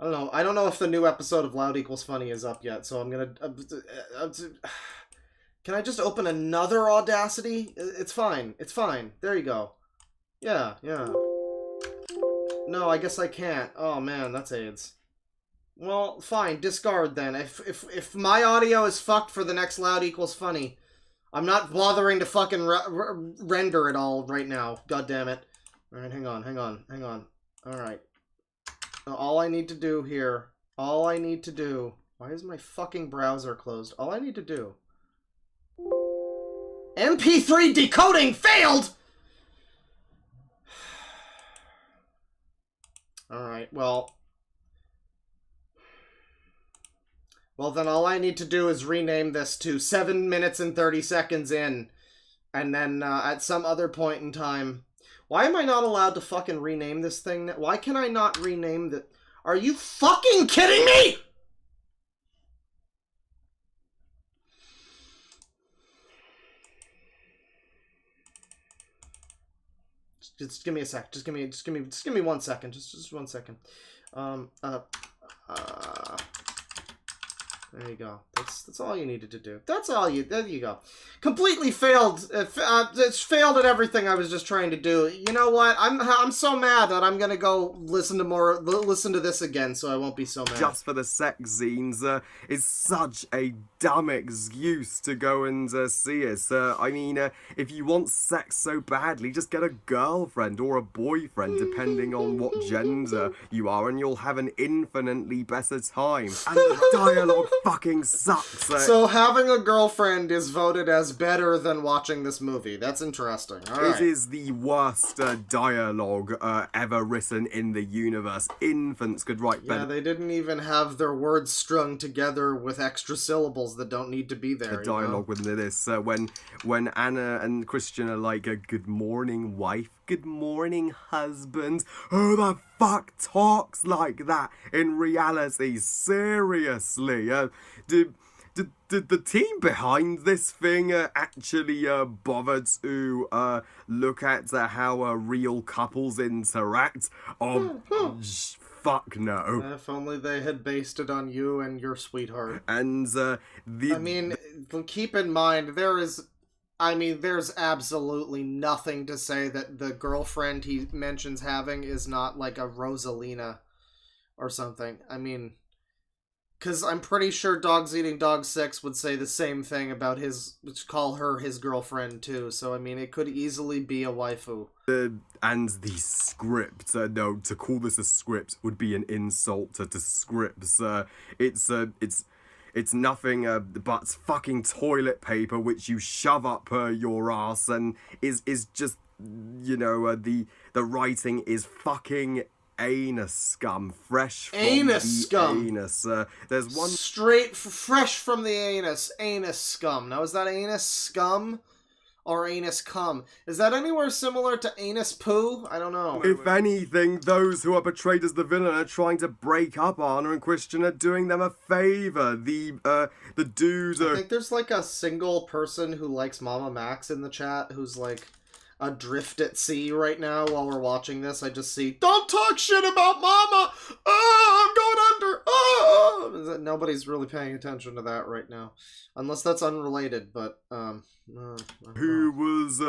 I don't know. I don't know if the new episode of Loud Equals Funny is up yet, so I'm gonna... Can I just open another Audacity? It's fine. It's fine. There you go. Yeah. No, I guess I can't. Oh, man, that's AIDS. Well, fine. Discard, then. If my audio is fucked for the next Loud Equals Funny, I'm not bothering to fucking render it all right now. God damn it. Alright, hang on. Alright. All I need to do here, why is my fucking browser closed? All I need to do. MP3 decoding failed! Alright, well then all I need to do is rename this to 7 minutes and 30 seconds in, and then at some other point in time... Why am I not allowed to fucking rename this thing? Why can I not rename the... Are you fucking kidding me?! Just give me a sec. Just give me 1 second. Just 1 second. There you go. That's all you needed to do. There you go. Completely failed. It's failed at everything I was just trying to do. You know what? I'm so mad that I'm gonna go listen to this again, so I won't be so mad. Just for the sex scenes is such a dumb excuse to go and see it. I mean, if you want sex so badly, just get a girlfriend or a boyfriend, depending on what gender you are, and you'll have an infinitely better time. And the dialogue fucking sucks. So having a girlfriend is voted as better than watching this movie. That's interesting. All right. It is the worst dialogue ever written in the universe. Infants could write better. Yeah, they didn't even have their words strung together with extra syllables that don't need to be there. The dialogue with this, when Anna and Christian are like, good morning, wife. Good morning, husband. Who the fuck talks like that in reality? Seriously. Did the team behind this thing actually bother to look at how real couples interact? Fuck no. If only they had based it on you and your sweetheart. And I mean, keep in mind, there's absolutely nothing to say that the girlfriend he mentions having is not like a Rosalina or something. I mean, because I'm pretty sure Dogs Eating Dog 6 would say the same thing about call her his girlfriend too. So, I mean, it could easily be a waifu. And the script, no, to call this a script would be an insult to scripts. It's nothing but fucking toilet paper which you shove up your ass, and is just, you know, the writing is fucking anus scum, fresh from anus the scum. Anus. There's one fresh from the anus scum. Now, is that anus scum or anus cum? Is that anywhere similar to anus poo? I don't know. If anything, those who are portrayed as the villain are trying to break up Anna and Christian are doing them a favor. The dude. I think there's like a single person who likes Mama Max in the chat who's like adrift at sea right now while we're watching this. I just see, don't talk shit about Mama! Oh, I'm going under! Oh! nobody's really paying attention to that right now, unless that's unrelated. But who was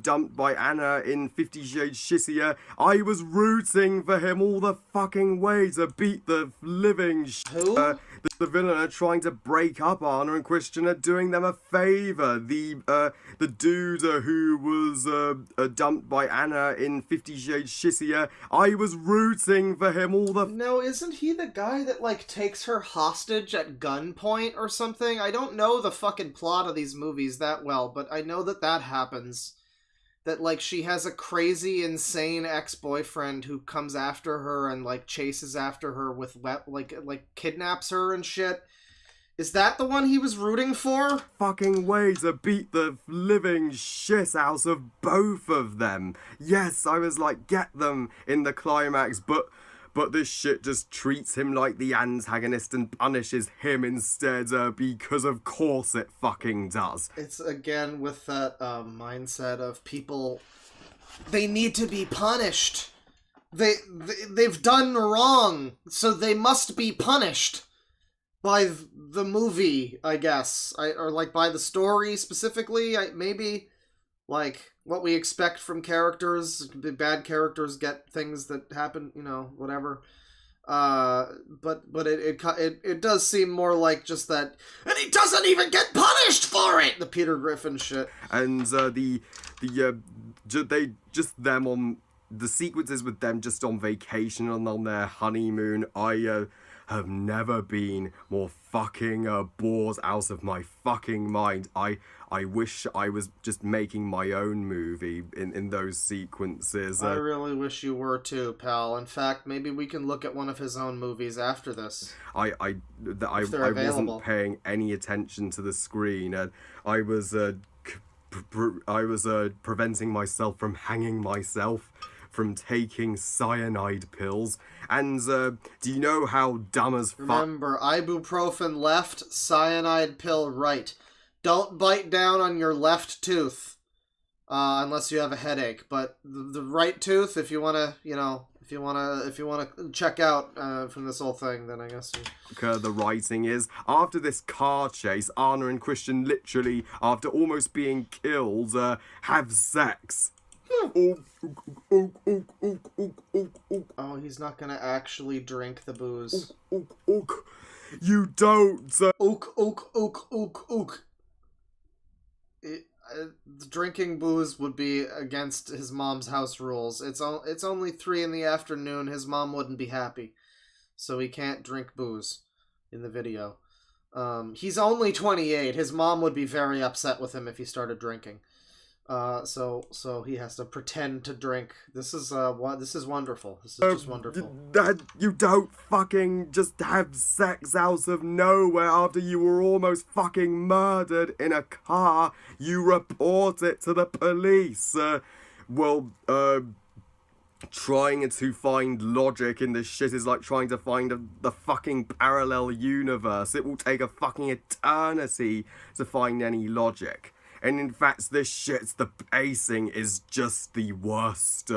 dumped by Anna in 50 Shades Shitsier. I was rooting for him all the fucking way to beat the living Who? The villain are trying to break up Anna and Christian are doing them a favour. The dude who was dumped by Anna in 50 Shades Shitsier. I was rooting for him all the... No, isn't he the guy that, like, takes her hostage at gunpoint or something? I don't know the fucking plot of these movies that well, but I know that happens. That, like, she has a crazy, insane ex-boyfriend who comes after her and, like, chases after her with, like kidnaps her and shit. Is that the one he was rooting for? Fucking way to beat the living shit out of both of them. Yes, I was like, get them in the climax, but this shit just treats him like the antagonist and punishes him instead, because of course it fucking does. It's again with that mindset of people, they need to be punished. They've done wrong, so they must be punished by the movie, I guess. Or like by the story specifically, maybe. Like, what we expect from characters. The bad characters get things that happen, you know, whatever. But it does seem more like just that, and he doesn't even get punished for it! The Peter Griffin shit. And, they just them on... The sequences with them just on vacation and on their honeymoon, I have never been more fucking bored out of my fucking mind. I wish I was just making my own movie in those sequences. I really wish you were too, pal. In fact, maybe we can look at one of his own movies after this. I wasn't paying any attention to the screen, and I was preventing myself from hanging myself, from taking cyanide pills. And do you know how dumb as fuck? Remember, ibuprofen left, cyanide pill right. Don't bite down on your left tooth, unless you have a headache. But the right tooth, if you wanna, if you wanna check out from this whole thing, then I guess you... The writing is, after this car chase, Anna and Christian literally, after almost being killed, have sex. Oh, he's not gonna actually drink the booze. You don't. Drinking booze would be against his mom's house rules. It's only 3 p.m. His mom wouldn't be happy, so he can't drink booze in the video. He's only 28. His mom would be very upset with him if he started drinking. So he has to pretend to drink. This is wonderful. This is just wonderful. That you don't fucking just have sex out of nowhere after you were almost fucking murdered in a car. You report it to the police. Trying to find logic in this shit is like trying to find the fucking parallel universe. It will take a fucking eternity to find any logic. And in fact, this shit, the pacing is just the worst,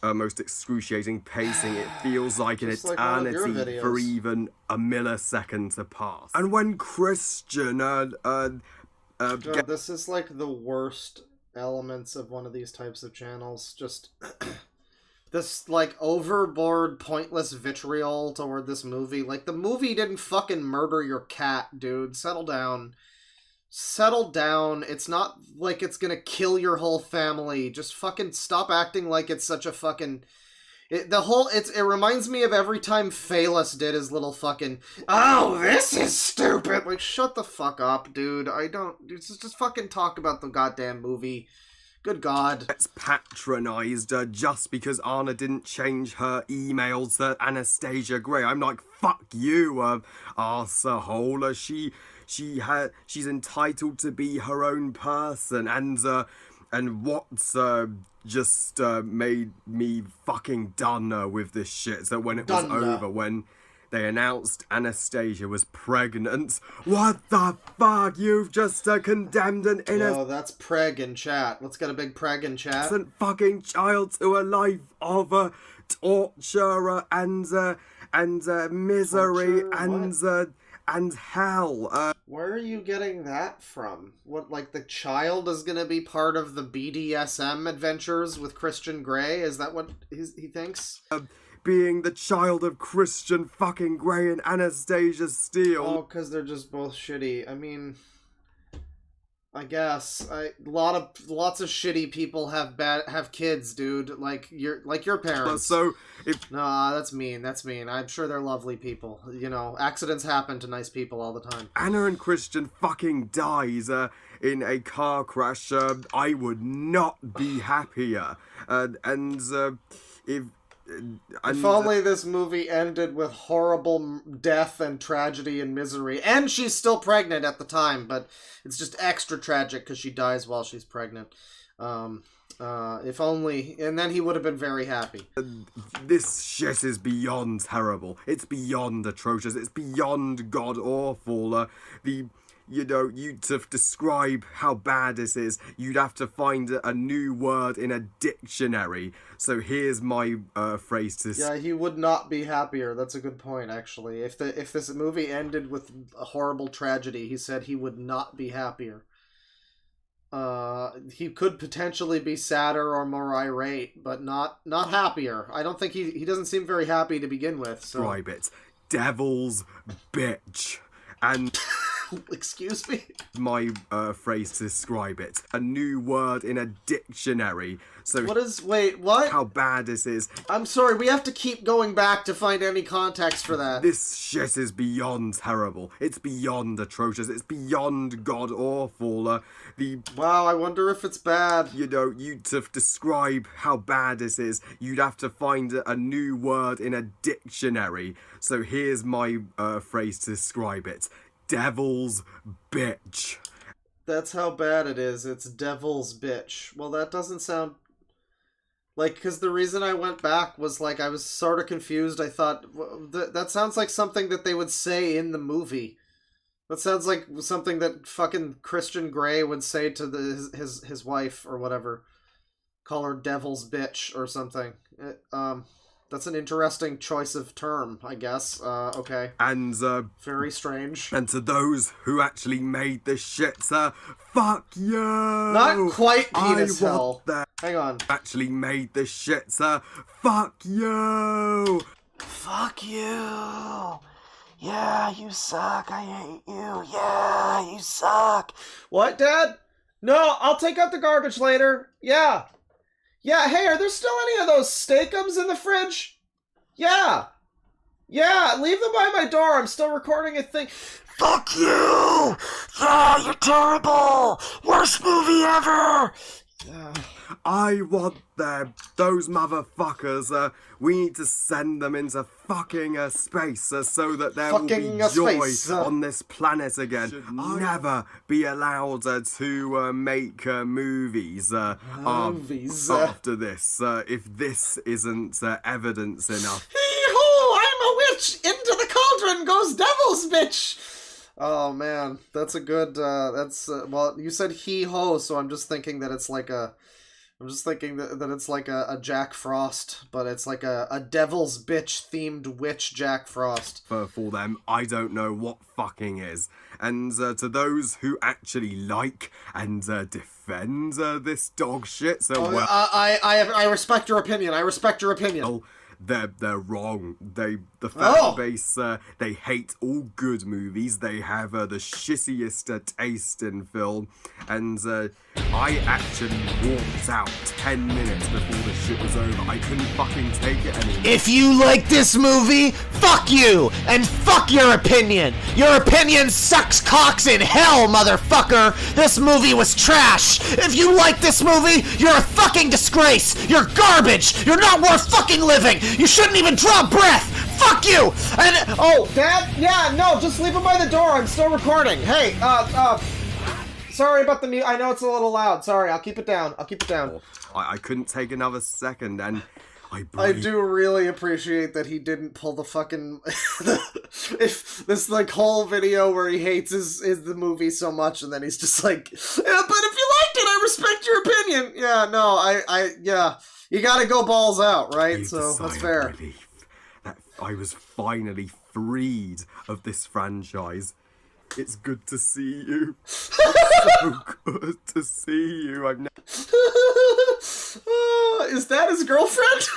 most excruciating pacing. It feels like an eternity for even a millisecond to pass. And when Christian, this is like the worst elements of one of these types of channels. Just this, like, overboard, pointless vitriol toward this movie. Like, the movie didn't fucking murder your cat, dude. Settle down. Settle down. It's not like it's gonna kill your whole family. Just fucking stop acting like it's such a fucking... It reminds me of every time Phalus did his little fucking, oh, this is stupid. Like, shut the fuck up, dude. Just fucking talk about the goddamn movie. Good God. It's patronized just because Anna didn't change her emails to Anastasia Gray. I'm like, fuck you, arsehole. She's entitled to be her own person, and what's just made me fucking done with this shit. So when it was over, when they announced Anastasia was pregnant, what the fuck? You've just condemned an innocent... Oh, that's preg in chat. Let's get a big preg in chat. ...fucking child to a life of torture and misery Torture? and hell. Where are you getting that from? What, like the child is gonna be part of the BDSM adventures with Christian Grey? Is that what he thinks? Being the child of Christian fucking Grey and Anastasia Steele. Oh, because they're just both shitty. I mean, I guess lots of shitty people have kids, dude. Like your parents. So Nah, that's mean. That's mean. I'm sure they're lovely people. You know, accidents happen to nice people all the time. Anna and Christian fucking dies in a car crash, I would not be happier. If only this movie ended with horrible death and tragedy and misery. And she's still pregnant at the time, but it's just extra tragic because she dies while she's pregnant. If only... And then he would have been very happy. This shit is beyond terrible. It's beyond atrocious. It's beyond god-awful. To describe how bad this is, you'd have to find a new word in a dictionary. So here's my phrase to... Yeah, he would not be happier. That's a good point, actually. If this movie ended with a horrible tragedy, he said he would not be happier. He could potentially be sadder or more irate, but not happier. I don't think he doesn't seem very happy to begin with. So. Describe it. Devil's bitch. And... Excuse me? My phrase to describe it. A new word in a dictionary. So wait, what? How bad this is. I'm sorry, we have to keep going back to find any context for that. This shit is beyond terrible. It's beyond atrocious. It's beyond god-awful. Wow, I wonder if it's bad. To describe how bad this is, you'd have to find a new word in a dictionary. So here's my phrase to describe it. Devil's bitch. That's how bad it is. It's devil's bitch. Well, that doesn't sound... because the reason I went back was, I was sort of confused. I thought, that sounds like something that they would say in the movie. That sounds like something that fucking Christian Grey would say to his wife or whatever. Call her devil's bitch or something. That's an interesting choice of term, I guess. Okay. And, very strange. And to those who actually made this shit, fuck you! Not quite penis hell. Hang on. Actually made this shit, fuck you! Fuck you! Yeah, you suck. I hate you. Yeah, you suck. What, Dad? No, I'll take out the garbage later. Yeah. Yeah, hey, are there still any of those steakums in the fridge? Yeah. Yeah, leave them by my door. I'm still recording a thing. Fuck you! Yeah, you're terrible! Worst movie ever! I want them. Those motherfuckers. We need to send them into fucking space so that there will be joy on this planet again. Never be allowed to make movies after this. If this isn't evidence enough. Hee-hoo! I'm a witch! Into the cauldron goes devil's bitch! Oh man, that's a good, well, you said he-ho, so I'm just thinking that it's like a... I'm just thinking that it's like a Jack Frost, but it's like a devil's bitch themed witch Jack Frost. For them, I don't know what fucking is. And to those who actually like and defend this dog shit, I respect your opinion. I respect your opinion. Oh, they're wrong. The fan base, they hate all good movies. They have the shittiest taste in film, and I actually walked out 10 minutes before the shit was over. I couldn't fucking take it anymore. If you like this movie, fuck you, and fuck your opinion. Your opinion sucks cocks in hell, motherfucker. This movie was trash. If you like this movie, you're a fucking disgrace. You're garbage. You're not worth fucking living. You shouldn't even draw breath. Fuck you! And Dad? Yeah, no, just leave it by the door. I'm still recording. Hey, sorry about the mute. I know it's a little loud. Sorry, I'll keep it down. I couldn't take another second, and I do really appreciate that he didn't pull the fucking if this whole video where he hates the movie so much, and then he's just like, yeah, but if you liked it, I respect your opinion. Yeah, no, yeah, you gotta go balls out, right? So that's fair. that I was finally freed of this franchise. It's good to see you. It's so good to see you. I've never Is that his girlfriend?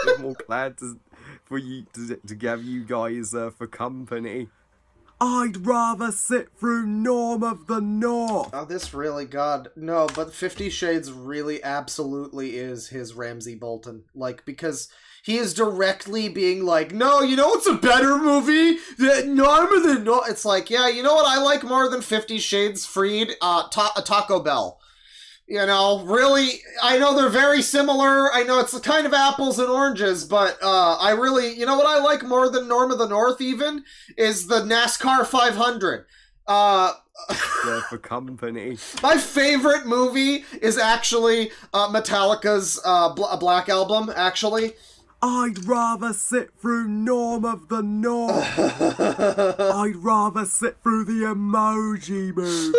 been more glad to give you guys for company. I'd rather sit through Norm of the North. Oh, this really, God, no, but 50 Shades really absolutely is his Ramsay Bolton. Like, because he is directly being like, no, you know what's a better movie? Norm of the North. It's like, yeah, you know what I like more than 50 Shades Freed? Taco Bell. You know, really, I know they're very similar. I know it's kind of apples and oranges, but I really, you know what I like more than Norm of the North even? Is the NASCAR 500. Yeah, for company. My favorite movie is actually Metallica's Black Album, actually. I'd rather sit through Norm of the North. I'd rather sit through the Emoji Movie.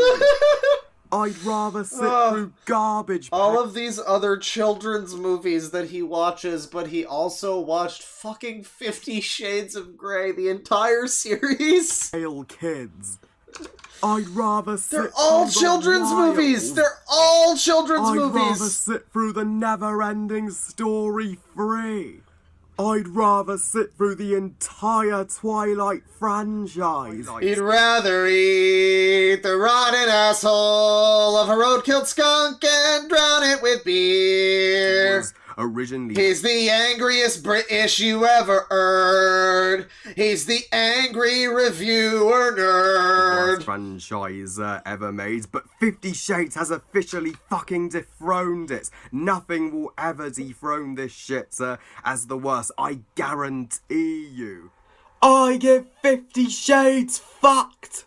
I'd rather sit through Garbage Pail. All of these other children's movies that he watches, but he also watched fucking 50 Shades of Grey, the entire series. Kids. I'd rather sit They're all through children's the Wild. movies! They're all children's I'd movies! rather sit through the Never-Ending Story 3. I'd rather sit through the entire Twilight franchise. He'd rather eat the rotten asshole of a road-killed skunk and drown it with beer. Originally, He's the angriest British you ever heard. He's the angry reviewer nerd. worst franchise ever made, but 50 Shades has officially fucking dethroned it. Nothing will ever dethrone this shit as the worst, I guarantee you. I give 50 Shades fucked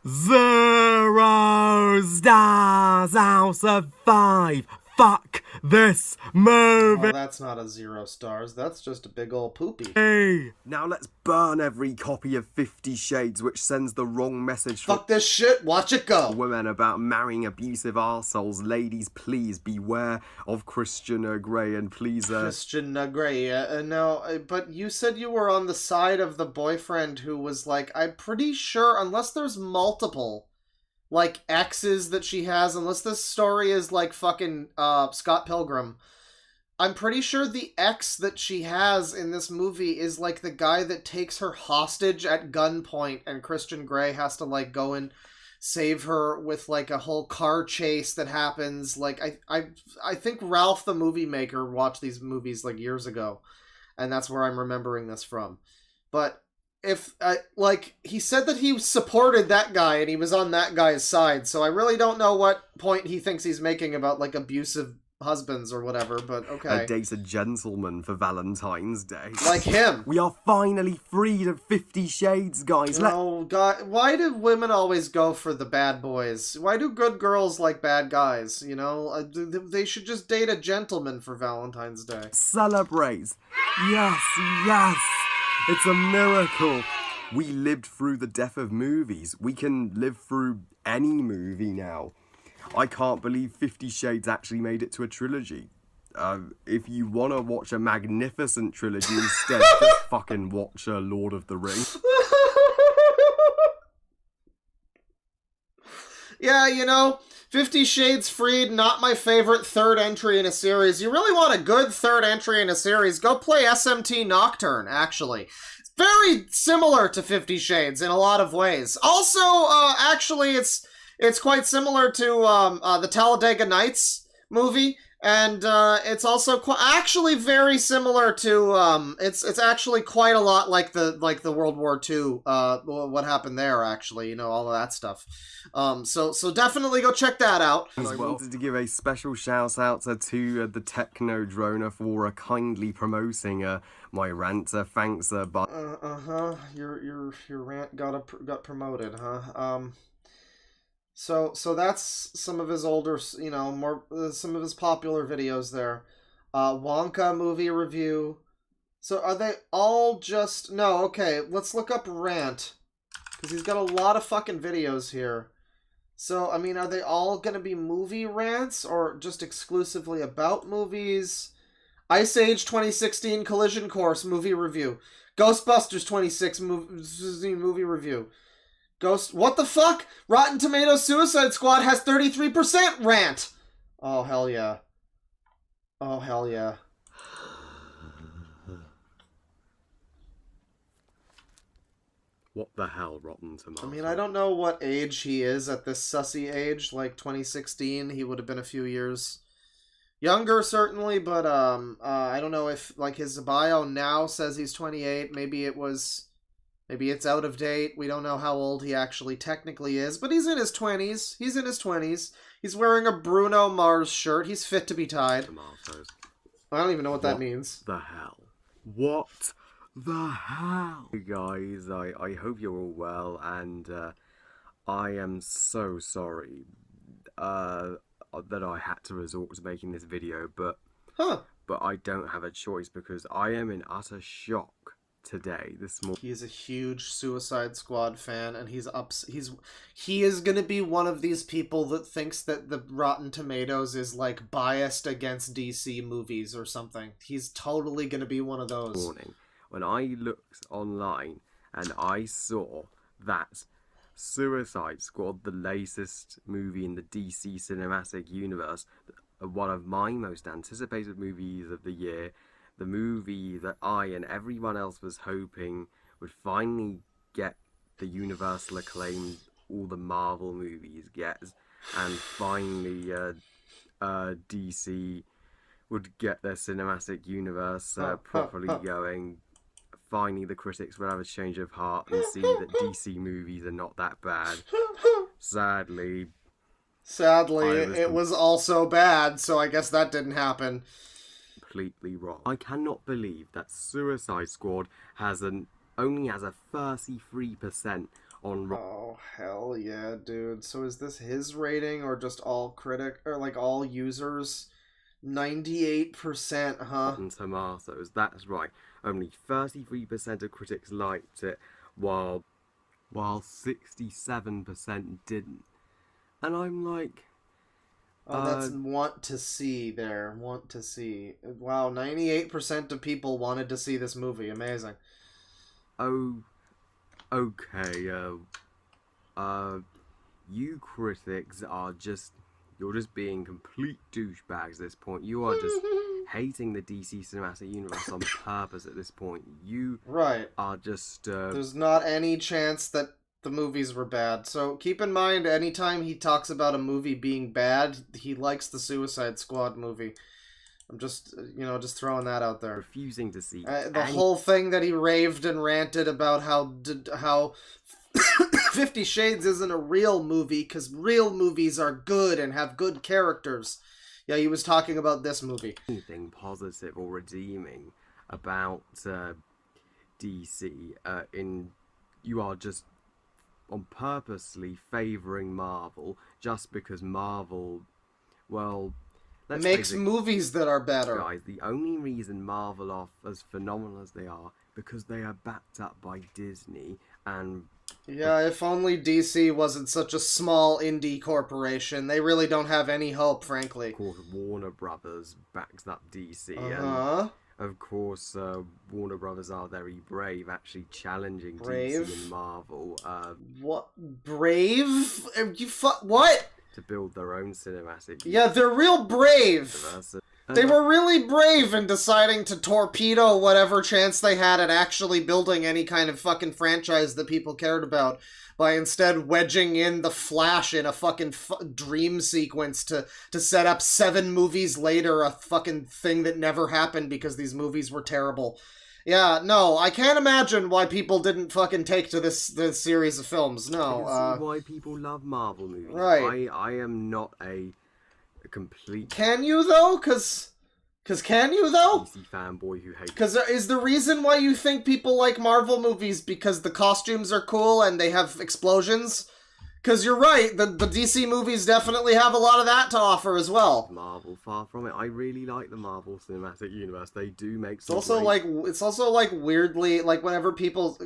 0 stars out of 5. Fuck this movie. Oh, that's not a 0 stars. That's just a big old poopy. Hey. Now let's burn every copy of 50 Shades which sends the wrong message. Fuck this shit, watch it go. Women about marrying abusive arseholes. Ladies, please beware of Christian Grey and please... Christian Grey, no, but you said you were on the side of the boyfriend who was like, I'm pretty sure, unless there's multiple... like exes that she has, unless this story is like fucking Scott Pilgrim, I'm pretty sure the ex that she has in this movie is like the guy that takes her hostage at gunpoint, and Christian Grey has to like go and save her with like a whole car chase that happens. Like I think Ralph the Movie Maker watched these movies like years ago, and that's where I'm remembering this from. But if, like, he said that he supported that guy and he was on that guy's side, so I really don't know what point he thinks he's making about, like, abusive husbands or whatever, but okay. Date a gentleman for Valentine's Day. Like him. We are finally freed of 50 Shades, guys. Oh, God, why do women always go for the bad boys? Why do good girls like bad guys, you know? They should just date a gentleman for Valentine's Day. Celebrate. Yes, yes. It's a miracle. We lived through the death of movies. We can live through any movie now. I can't believe 50 Shades actually made it to a trilogy. If you want to watch a magnificent trilogy instead, just fucking watch Lord of the Rings. Yeah, you know, 50 Shades Freed, not my favorite third entry in a series. You really want a good third entry in a series, go play SMT Nocturne, actually. It's very similar to 50 Shades in a lot of ways. Also, actually, it's quite similar to the Talladega Nights movie, and it's also actually very similar to it's actually quite a lot like the World War II what happened there, actually, you know, all of that stuff. So definitely go check that out. I wanted to give a special shout out to the Techno Droner for kindly promoting my rant. Thanks, but Your rant got promoted, huh? So that's some of his older, you know, some of his popular videos there. Wonka movie review. So are they all just... No, okay, let's look up rant. Because he's got a lot of fucking videos here. So, I mean, are they all going to be movie rants? Or just exclusively about movies? Ice Age 2016 Collision Course movie review. Ghostbusters 26 movie review. What the fuck? Rotten Tomatoes Suicide Squad has 33% rant! Oh, hell yeah. Oh, hell yeah. What the hell, Rotten Tomatoes? I mean, I don't know what age he is at this sussy age, like 2016. He would have been a few years younger, certainly, but I don't know if, like, his bio now says he's 28. Maybe it's out of date. We don't know how old he actually technically is, but he's in his 20s. He's in his 20s. He's wearing a Bruno Mars shirt. He's fit to be tied. Tomatoes. I don't even know what that means. The hell? What the hell? Hey guys, I hope you're all well, and I am so sorry that I had to resort to making this video, but I don't have a choice because I am in utter shock today, this morning. He is a huge Suicide Squad fan, and he is gonna be one of these people that thinks that the Rotten Tomatoes is like biased against DC movies or something. He's totally gonna be one of those. Morning, when I looked online and I saw that Suicide Squad, the latest movie in the DC cinematic universe, one of my most anticipated movies of the year, the movie that I and everyone else was hoping would finally get the universal acclaim all the Marvel movies get, and finally DC would get their cinematic universe properly going. Finally the critics would have a change of heart and see that DC movies are not that bad. Sadly, it was also bad, so I guess that didn't happen. Completely wrong. I cannot believe that Suicide Squad only has a 33% on Oh, hell yeah, dude. So is this his rating or just all all users? 98%, huh? Rotten Tomatoes, that's right. Only 33% of critics liked it, while 67% didn't. And I'm like... Oh, that's want to see there. Want to see. Wow, 98% of people wanted to see this movie. Amazing. Oh, okay. You critics are you're just being complete douchebags at this point. You are just hating the DC Cinematic Universe on purpose at this point. You are just... There's not any chance that the movies were bad. So keep in mind, anytime he talks about a movie being bad, he likes the Suicide Squad movie. I'm just, just throwing that out there. Refusing to see the whole thing that he raved and ranted about how 50 Shades isn't a real movie because real movies are good and have good characters. Yeah, he was talking about this movie. Anything positive or redeeming about DC you are just on purposely favouring Marvel just because Marvel, well, makes movies that are better. Guys, the only reason Marvel are as phenomenal as they are because they are backed up by Disney and... Yeah, if only DC wasn't such a small indie corporation. They really don't have any hope, frankly. Of course, Warner Brothers backs up DC, and of course, Warner Brothers are very brave, actually challenging DC and Marvel. What? Brave? What? To build their own cinematic... Yeah, they're real brave! They were really brave in deciding to torpedo whatever chance they had at actually building any kind of fucking franchise that people cared about by instead wedging in the Flash in a fucking dream sequence to set up 7 movies later, a fucking thing that never happened because these movies were terrible. Yeah, no, I can't imagine why people didn't fucking take to this series of films. No, I can see why people love Marvel movies. Right. I am not a complete... Can you, though? Cause can you, though? DC fanboy who hates... Because is the reason why you think people like Marvel movies because the costumes are cool and they have explosions? Because you're right, the DC movies definitely have a lot of that to offer as well. Marvel, far from it. I really like the Marvel Cinematic Universe. They do make some it's also like weirdly, like whenever people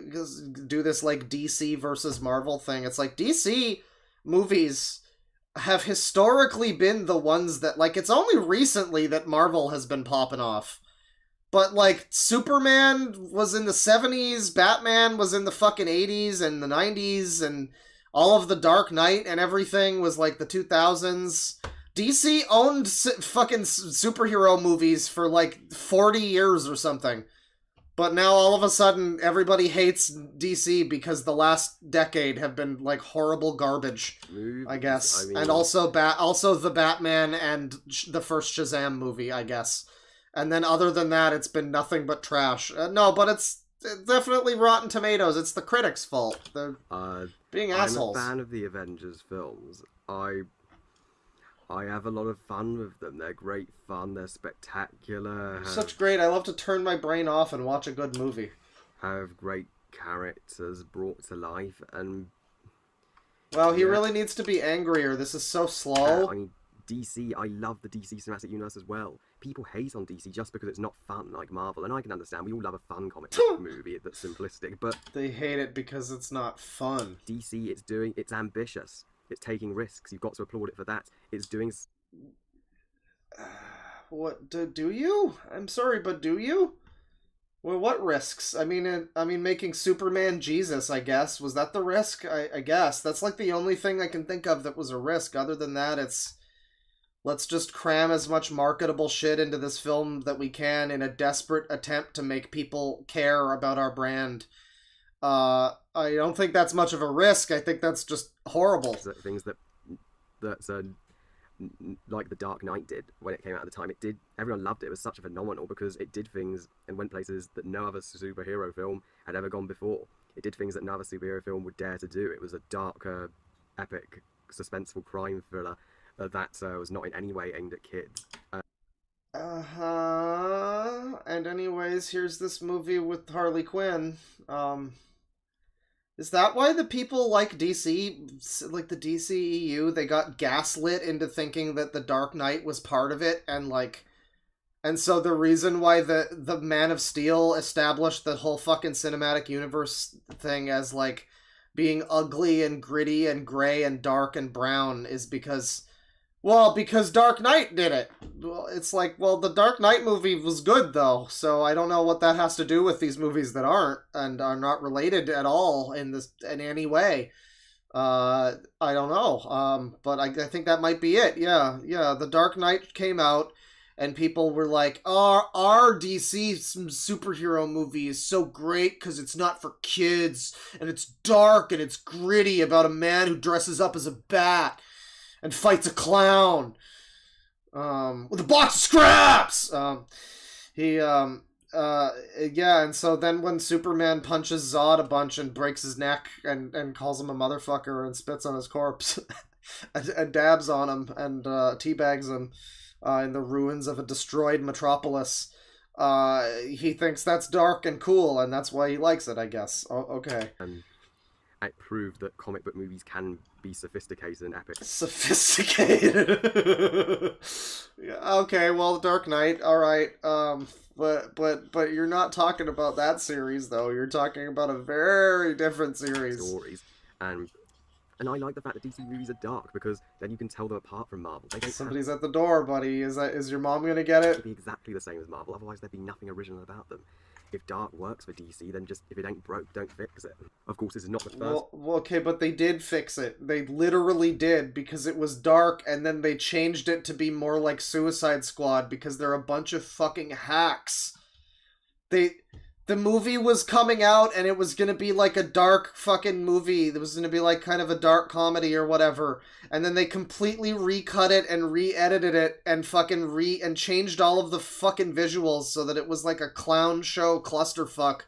do this like DC versus Marvel thing, it's like DC movies have historically been the ones that, like, it's only recently that Marvel has been popping off. But, like, Superman was in the 70s, Batman was in the fucking 80s and the 90s, and all of the Dark Knight and everything was, like, the 2000s. DC owned fucking superhero movies for, like, 40 years or something. But now, all of a sudden, everybody hates DC because the last decade have been, like, horrible garbage, I guess. And also the Batman and the first Shazam movie, I guess. And then other than that, it's been nothing but trash. No, but it's definitely Rotten Tomatoes. It's the critics' fault. They're being assholes. I'm a fan of the Avengers films. I have a lot of fun with them. They're great fun. They're spectacular. Such great. I love to turn my brain off and watch a good movie. Have great characters brought to life. And well, he really needs to be angrier. This is so slow. I mean, DC, I love the DC cinematic universe as well. People hate on DC just because it's not fun like Marvel, and I can understand. We all love a fun comic book movie that's simplistic, but they hate it because it's not fun. DC, it's ambitious. It's taking risks. You've got to applaud it for that. It's doing... What, do you? I'm sorry, but do you? Well, what risks? I mean, making Superman Jesus, I guess. Was that the risk? I guess. That's like the only thing I can think of that was a risk. Other than that, it's... Let's just cram as much marketable shit into this film that we can in a desperate attempt to make people care about our brand. I don't think that's much of a risk. I think that's just horrible. Things that like The Dark Knight did when it came out at the time. It did. Everyone loved it. It was such a phenomenal because it did things and went places that no other superhero film had ever gone before. It did things that no other superhero film would dare to do. It was a darker, epic, suspenseful crime thriller that was not in any way aimed at kids. And anyways, here's this movie with Harley Quinn. Is that why the people like DC, like the DCEU, they got gaslit into thinking that the Dark Knight was part of it, and so the reason why the Man of Steel established the whole fucking cinematic universe thing as, like, being ugly and gritty and gray and dark and brown is because Dark Knight did it. Well, it's like, well, the Dark Knight movie was good, though, so I don't know what that has to do with these movies that aren't, and are not related at all in any way. I don't know, but I think that might be it. Yeah, the Dark Knight came out, and people were like, our DC superhero movie is so great because it's not for kids, and it's dark, and it's gritty about a man who dresses up as a bat and fights a clown with a box of scraps. And so then when Superman punches Zod a bunch and breaks his neck and calls him a motherfucker and spits on his corpse and dabs on him and teabags him in the ruins of a destroyed metropolis, he thinks that's dark and cool, and that's why he likes it, I guess. Okay. It proved that comic book movies can be sophisticated and epic. Sophisticated. Yeah, okay, well, Dark Knight, all right. But you're not talking about that series, though. You're talking about a very different series. Stories, and I like the fact that DC movies are dark because then you can tell them apart from Marvel. Somebody's at the door, buddy. Is your mom gonna get it? It'd be exactly the same as Marvel. Otherwise, there'd be nothing original about them. If dark works for DC, then just, if it ain't broke, don't fix it. Of course, this is not the first... Well, okay, but they did fix it. They literally did, because it was dark, and then they changed it to be more like Suicide Squad, because they're a bunch of fucking hacks. The movie was coming out, and it was gonna be like a dark fucking movie. It was gonna be like kind of a dark comedy or whatever. And then they completely recut it and re-edited it and and changed all of the fucking visuals so that it was like a clown show clusterfuck.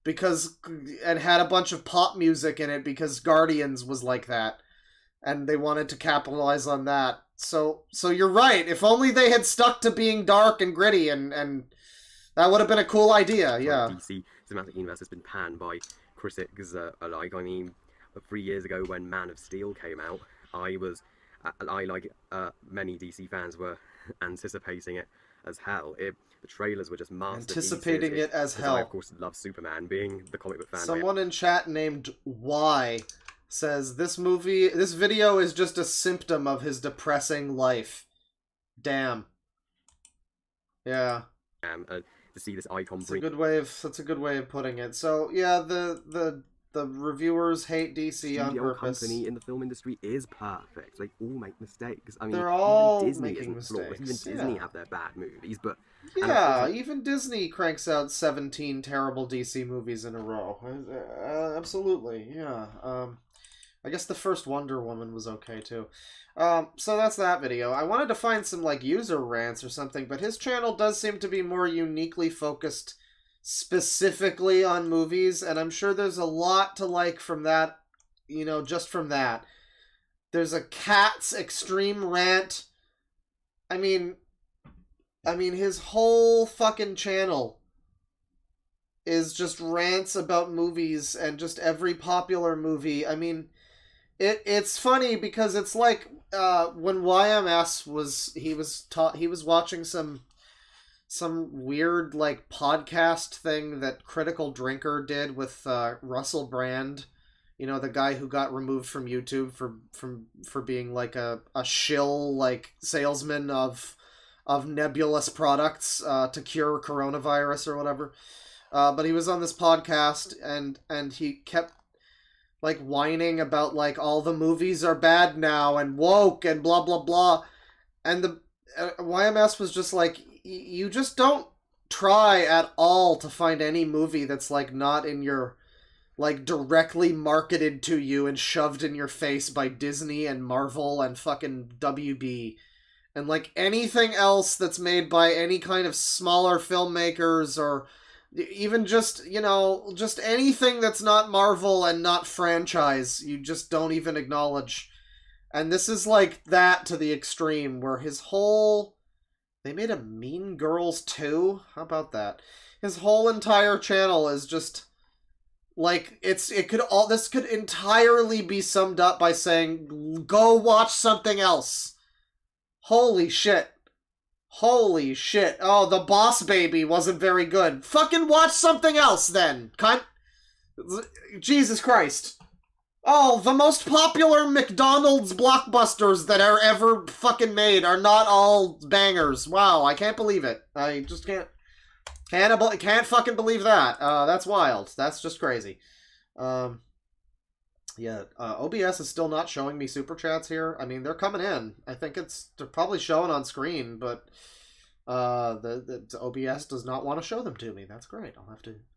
And had a bunch of pop music in it because Guardians was like that. And they wanted to capitalize on that. So you're right. If only they had stuck to being dark and gritty and that would have been a cool idea, yeah. DC cinematic universe has been panned by critics alike. I mean, 3 years ago when Man of Steel came out, many DC fans were anticipating it as hell. The trailers were just masterpieces. Anticipating it as hell. I, of course, love Superman, being the comic book fan. Someone in chat named Y says, this video is just a symptom of his depressing life. Damn. Yeah. to see this icon That's a good way of putting it. So yeah, the reviewers hate DC on studio purpose. company in the film industry is perfect. They all make mistakes. I mean, They're all even Disney making isn't flawless. Even mistakes, Disney yeah. have their bad movies, but Yeah, even Disney cranks out 17 terrible DC movies in a row. Absolutely, yeah. I guess the first Wonder Woman was okay too. So that's that video. I wanted to find some like user rants or something, but his channel does seem to be more uniquely focused specifically on movies, and I'm sure there's a lot to like from that, you know, just from that. There's a Cats extreme rant. I mean his whole fucking channel is just rants about movies and just every popular movie. I mean, it's funny because it's like when YMS he was watching some weird like podcast thing that Critical Drinker did with Russell Brand, you know, the guy who got removed from YouTube for being like a shill like salesman of nebulous products to cure coronavirus or whatever. But he was on this podcast and he kept like whining about like all the movies are bad now and woke and blah blah blah, and the YMS was just like, you just don't try at all to find any movie that's like not in your like directly marketed to you and shoved in your face by Disney and Marvel and fucking WB. And like anything else that's made by any kind of smaller filmmakers or even just, you know, just anything that's not Marvel and not franchise, you just don't even acknowledge. And this is like that to the extreme, where his whole... They made a Mean Girls 2? How about that? His whole entire channel is just... Like, this could entirely be summed up by saying, go watch something else. Holy shit. Holy shit. Oh, The Boss Baby wasn't very good. Fucking watch something else then, cunt. Jesus Christ. Oh, the most popular McDonald's blockbusters that are ever fucking made are not all bangers. Wow, I can't believe it. I just can't fucking believe that. That's wild. That's just crazy. Yeah, OBS is still not showing me super chats here. I mean, they're coming in. I think they're probably showing on screen, but the OBS does not want to show them to me. That's great. I'll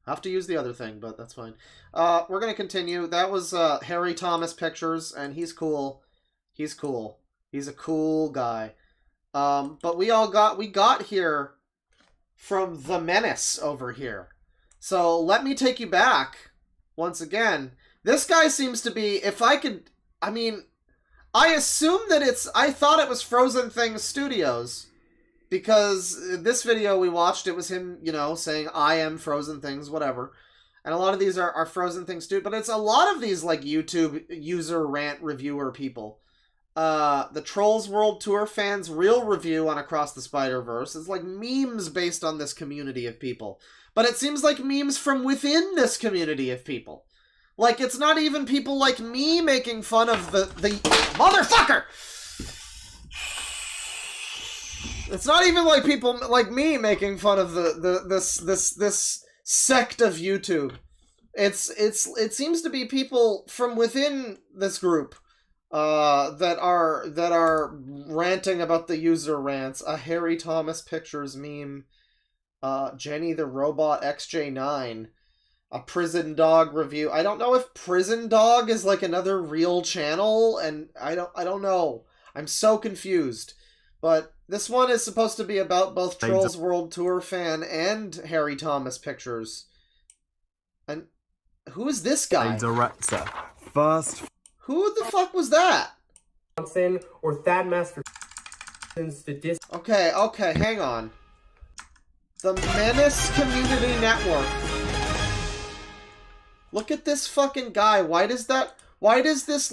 have to use the other thing, but that's fine. We're gonna continue. That was Harry Thomas Pictures, and he's cool. He's cool. He's a cool guy. But we got here from The Menace over here. So let me take you back once again. This guy seems to be, I assume that I thought it was Frozen Things Studios, because this video we watched, it was him, you know, saying, I am Frozen Things, whatever. And a lot of these are Frozen Things Studios, but it's a lot of these, like, YouTube user rant reviewer people. The Trolls World Tour fans' real review on Across the Spider-Verse is like memes based on this community of people. But it seems like memes from within this community of people. Like, it's not even people like me making fun of the motherfucker! It's not even like people like me making fun of this sect of YouTube. It seems to be people from within this group that are ranting about the user rants. A Harry Thomas Pictures meme, Jenny the Robot XJ9, a Prison Dog review. I don't know if Prison Dog is like another real channel, and I don't know. I'm so confused. But this one is supposed to be about both Trolls World Tour fan and Harry Thomas Pictures. And who is this guy? A director. First. Who the fuck was that? Johnson or Thad Master. Okay, hang on. The Menace Community Network. Look at this fucking guy. Why does this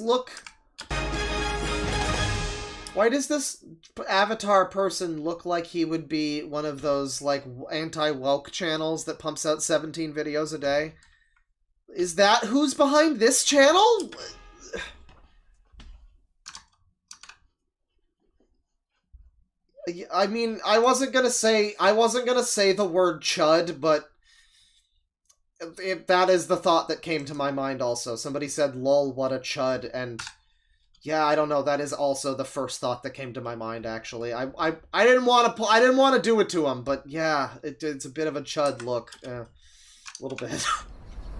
avatar person look like he would be one of those, like, anti-woke channels that pumps out 17 videos a day? Is that who's behind this channel? I mean, I wasn't gonna say the word chud, but that is the thought that came to my mind also. Somebody said, lol, what a chud, and yeah, I don't know, that is also the first thought that came to my mind, actually. I didn't want to do it to him, but yeah, it's a bit of a chud look. A little bit.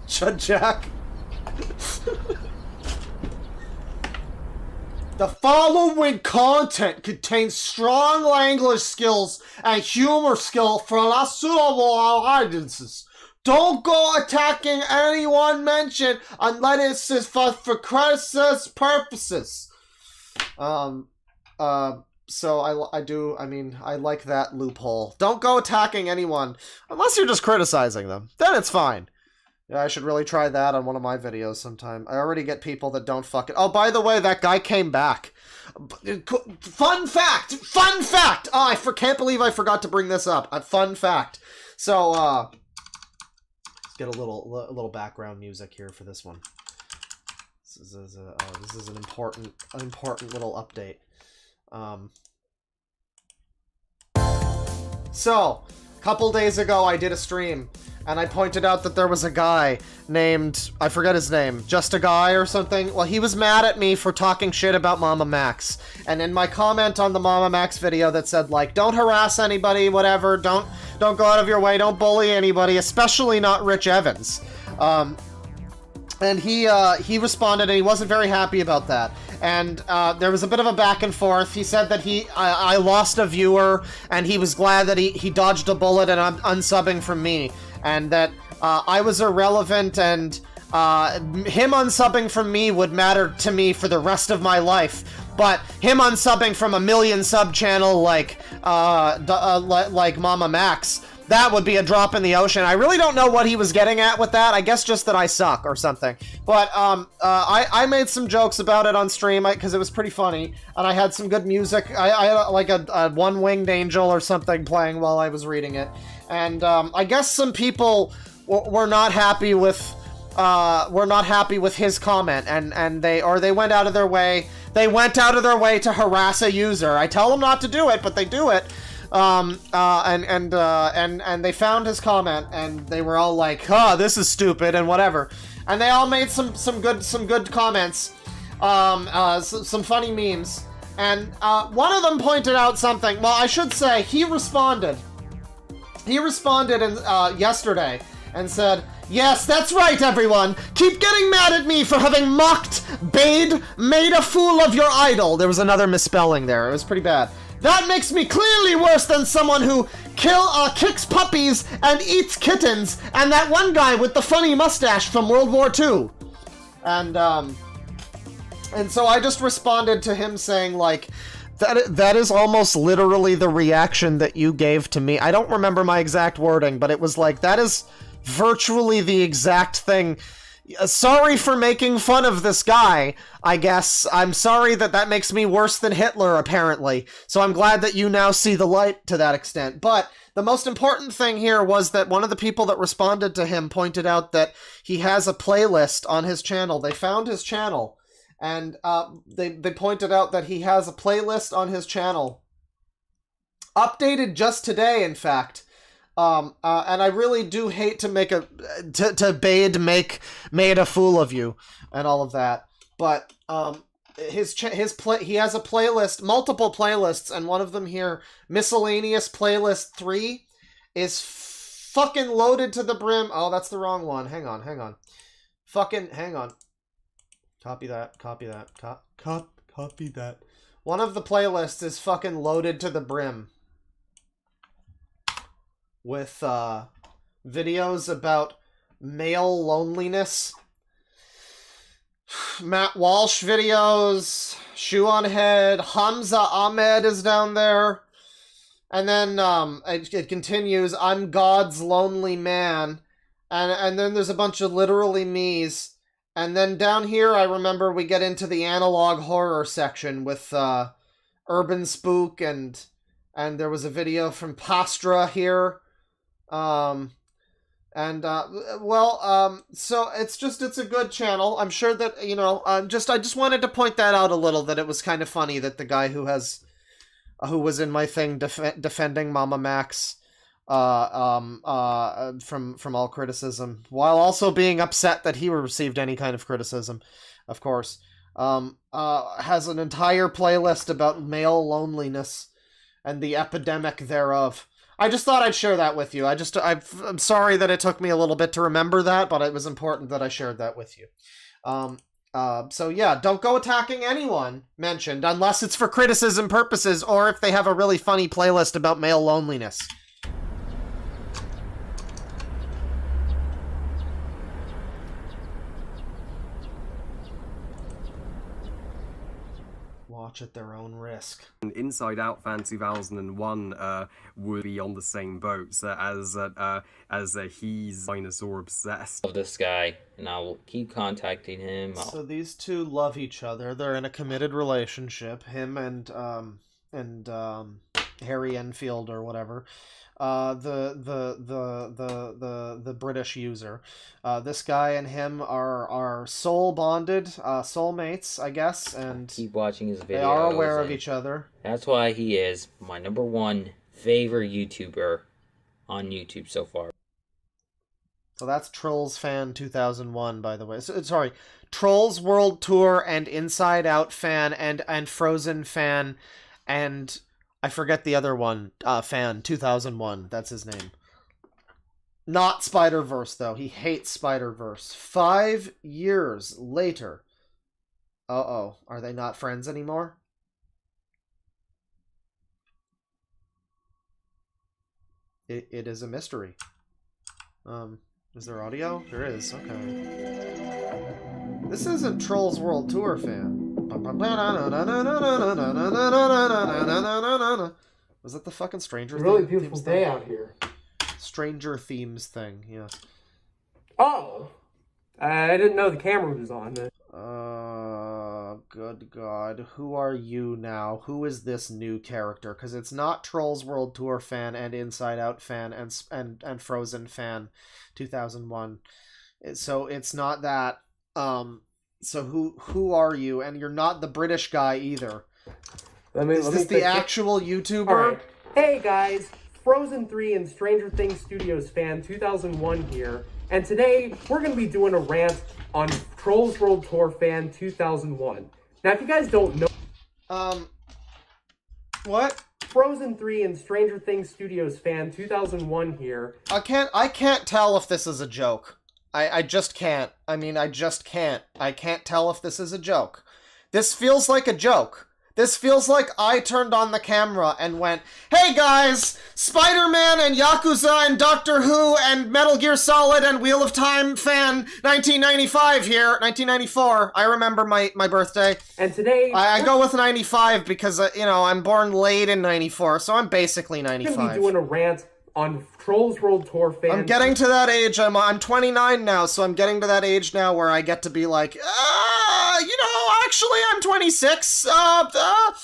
Chud Jack. The following content contains strong language skills and humor skill for unsuitable audiences. Don't go attacking anyone mentioned unless it's for crisis purposes. So I like that loophole. Don't go attacking anyone unless you're just criticizing them. Then it's fine. Yeah, I should really try that on one of my videos sometime. I already get people that don't fuck it. Oh, by the way, that guy came back. Fun fact! Fun fact! Oh, I can't believe I forgot to bring this up. A fun fact. So, let's get a little background music here for this one. This is an important little update. So, a couple days ago, I did a stream. And I pointed out that there was a guy named, I forget his name, Just a Guy or something. Well, he was mad at me for talking shit about Mama Max. And in my comment on the Mama Max video that said, like, don't harass anybody, whatever, don't go out of your way, don't bully anybody, especially not Rich Evans. And he responded, and he wasn't very happy about that. And there was a bit of a back and forth. He said that I lost a viewer, and he was glad that he dodged a bullet and unsubbing from me. And that I was irrelevant, and him unsubbing from me would matter to me for the rest of my life. But him unsubbing from a million sub channel like Mama Max, that would be a drop in the ocean. I really don't know what he was getting at with that. I guess just that I suck or something. But I made some jokes about it on stream because it was pretty funny, and I had some good music. I had like a one-winged angel or something playing while I was reading it. And I guess some people were not happy with his comment, and they went out of their way. They went out of their way to harass a user. I tell them not to do it, but they do it. And they found his comment, and they were all like, "Huh, this is stupid," and whatever. And they all made some good comments, some funny memes. And one of them pointed out something. Well, I should say he responded. He responded yesterday and said, "Yes, that's right, everyone. Keep getting mad at me for having mocked, made a fool of your idol." There was another misspelling there. It was pretty bad. "That makes me clearly worse than someone who kicks puppies and eats kittens, and that one guy with the funny mustache from World War II." And so I just responded to him saying, like, that is almost literally the reaction that you gave to me. I don't remember my exact wording, but it was like, that is virtually the exact thing. Sorry for making fun of this guy, I guess. I'm sorry that makes me worse than Hitler, apparently. So I'm glad that you now see the light to that extent. But the most important thing here was that one of the people that responded to him pointed out that he has a playlist on his channel. They found his channel, and they pointed out that he has a playlist on his channel. Updated just today, in fact. And I really do hate to make made a fool of you and all of that. But he has a playlist, multiple playlists, and one of them here, Miscellaneous Playlist 3, is fucking loaded to the brim. Oh, that's the wrong one. Hang on. Hang on. Copy that. Copy that. One of the playlists is fucking loaded to the brim with videos about male loneliness, Matt Walsh videos, Shoe on Head, Hamza Ahmed is down there, and then it continues, I'm God's Lonely Man, and then there's a bunch of literally me's, and then down here I remember we get into the analog horror section with Urban Spook, and there was a video from Pastra here. So it's a good channel. I'm sure that, I just wanted to point that out a little, that it was kind of funny that the guy who has who was in my thing defending Mama Max from all criticism, while also being upset that he received any kind of criticism, of course, has an entire playlist about male loneliness and the epidemic thereof. I just thought I'd share that with you. I'm sorry that it took me a little bit to remember that, but it was important that I shared that with you. So yeah, don't go attacking anyone mentioned unless it's for criticism purposes or if they have a really funny playlist about male loneliness. Watch at their own risk. Inside Out fan 2001 would be on the same boat as he's dinosaur obsessed. Of this guy, and I will keep contacting him. So these two love each other. They're in a committed relationship. Him and Harry Enfield or whatever. The British user. This guy and him are soul bonded, soulmates, I guess, and keep watching his videos. They are aware of each other. That's why he is my #1 favorite YouTuber on YouTube so far. So that's Trolls Fan 2001, by the way. Sorry, Trolls World Tour and Inside Out Fan and Frozen Fan and I forget the other one, Fan 2001. That's his name. Not Spider-Verse, though. He hates Spider-Verse. 5 years later. Uh-oh. Are they not friends anymore? It is a mystery. Is there audio? There is. Okay. This isn't Trolls World Tour Fan. Was that the fucking Stranger Things? Really beautiful day out here. Stranger Themes thing, yeah. Oh! I didn't know the camera was on. Good God. Who are you now? Who is this new character? Because it's not Trolls World Tour Fan and Inside Out Fan and Frozen Fan 2001. So it's not that. So who are you? And you're not the British guy either. Is this the actual YouTuber? Right. Hey guys, Frozen 3 and Stranger Things Studios Fan 2001 here. And today, we're going to be doing a rant on Trolls World Tour Fan 2001. Now, if you guys don't know... What? Frozen 3 and Stranger Things Studios Fan 2001 here. I can't tell if this is a joke. I just can't. I mean, I just can't. I can't tell if this is a joke. This feels like a joke. This feels like I turned on the camera and went, hey guys, Spider-Man and Yakuza and Doctor Who and Metal Gear Solid and Wheel of Time Fan 1995 here. 1994. I remember my birthday. And today... I go with 95 because, I'm born late in 94, so I'm basically 95. We're going to be doing a rant on Trolls World Tour Fan... I'm getting to that age. I'm 29 now, so I'm getting to that age now where I get to be like, actually, I'm 26. I'm not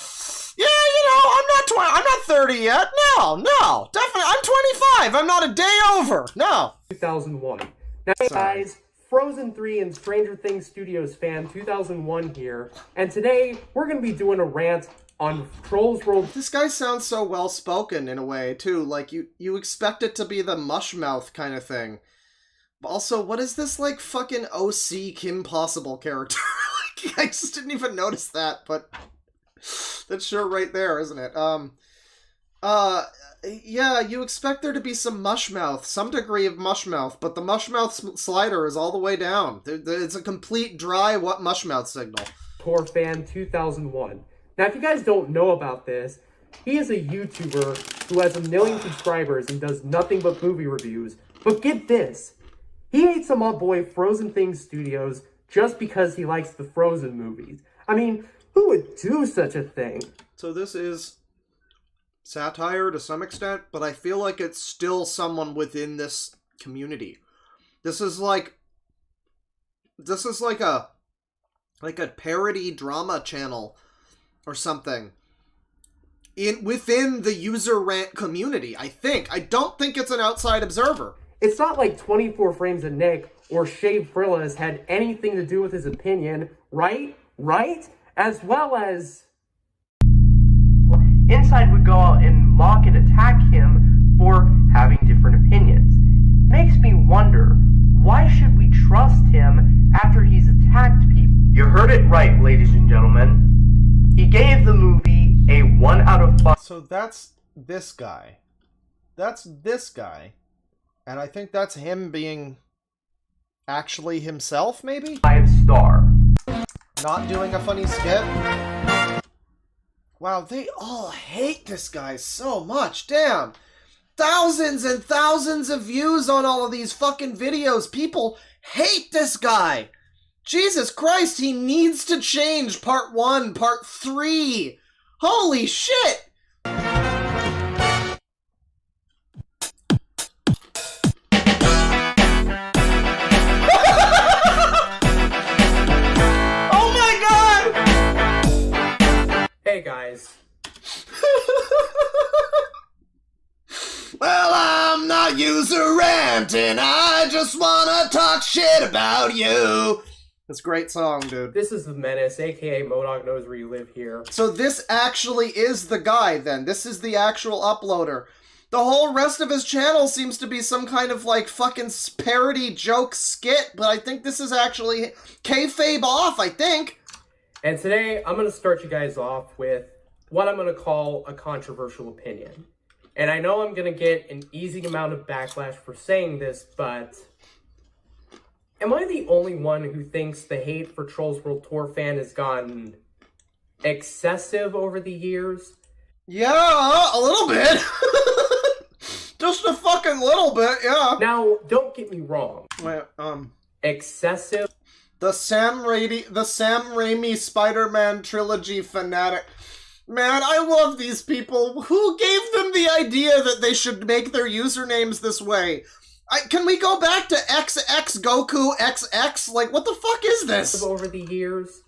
30 yet. No, definitely, I'm 25. I'm not a day over. No. 2001. Now, hey guys, Frozen 3 and Stranger Things Studios Fan 2001 here, and today we're going to be doing a rant on Trolls World... This guy sounds so well-spoken in a way, too. Like, you expect it to be the Mushmouth kind of thing. Also, what is this, like, fucking OC Kim Possible character? I just didn't even notice that, but that's sure right there, isn't it? Yeah, you expect there to be some Mushmouth, some degree of Mushmouth, but the Mushmouth slider is all the way down. It's a complete dry Mushmouth signal. Tour Fan 2001. Now, if you guys don't know about this, he is a YouTuber who has 1 million subscribers and does nothing but movie reviews. But get this, he hates my boy Frozen Things Studios just because he likes the Frozen movies. I mean, who would do such a thing? So this is satire to some extent, but I feel like it's still someone within this community. This is like a parody drama channel or something within the user rant community, I think. I don't think it's an outside observer. It's not like 24 Frames of Nick or Shave Frillas had anything to do with his opinion, right? As well as... Inside would go out and mock and attack him for having different opinions. Makes me wonder, why should we trust him after he's attacked people? You heard it right, ladies and gentlemen. He gave the movie a 1 out of 5. So that's this guy. That's this guy. And I think that's him being actually himself, maybe? 5-star. Not doing a funny skit? Wow, they all hate this guy so much. Damn. Thousands and thousands of views on all of these fucking videos. People hate this guy. Jesus Christ, he needs to change part 1, part 3. Holy shit. Oh my god! Hey guys. Well, I'm not user ranting, I just wanna talk shit about you. That's a great song, dude. This is The Menace, aka MODOK Knows Where You Live here. So this actually is the guy, then. This is the actual uploader. The whole rest of his channel seems to be some kind of, like, fucking parody joke skit, but I think this is actually kayfabe off, I think. And today, I'm going to start you guys off with what I'm going to call a controversial opinion. And I know I'm going to get an easy amount of backlash for saying this, but am I the only one who thinks the hate for Trolls World Tour fan has gotten excessive over the years? Yeah, a little bit. Just a fucking little bit, yeah. Now, don't get me wrong. Wait, excessive. The Sam Raimi Spider-Man trilogy fanatic. Man, I love these people. Who gave them the idea that they should make their usernames this way? Can we go back to XX Goku XX? Like, what the fuck is this? Over the years.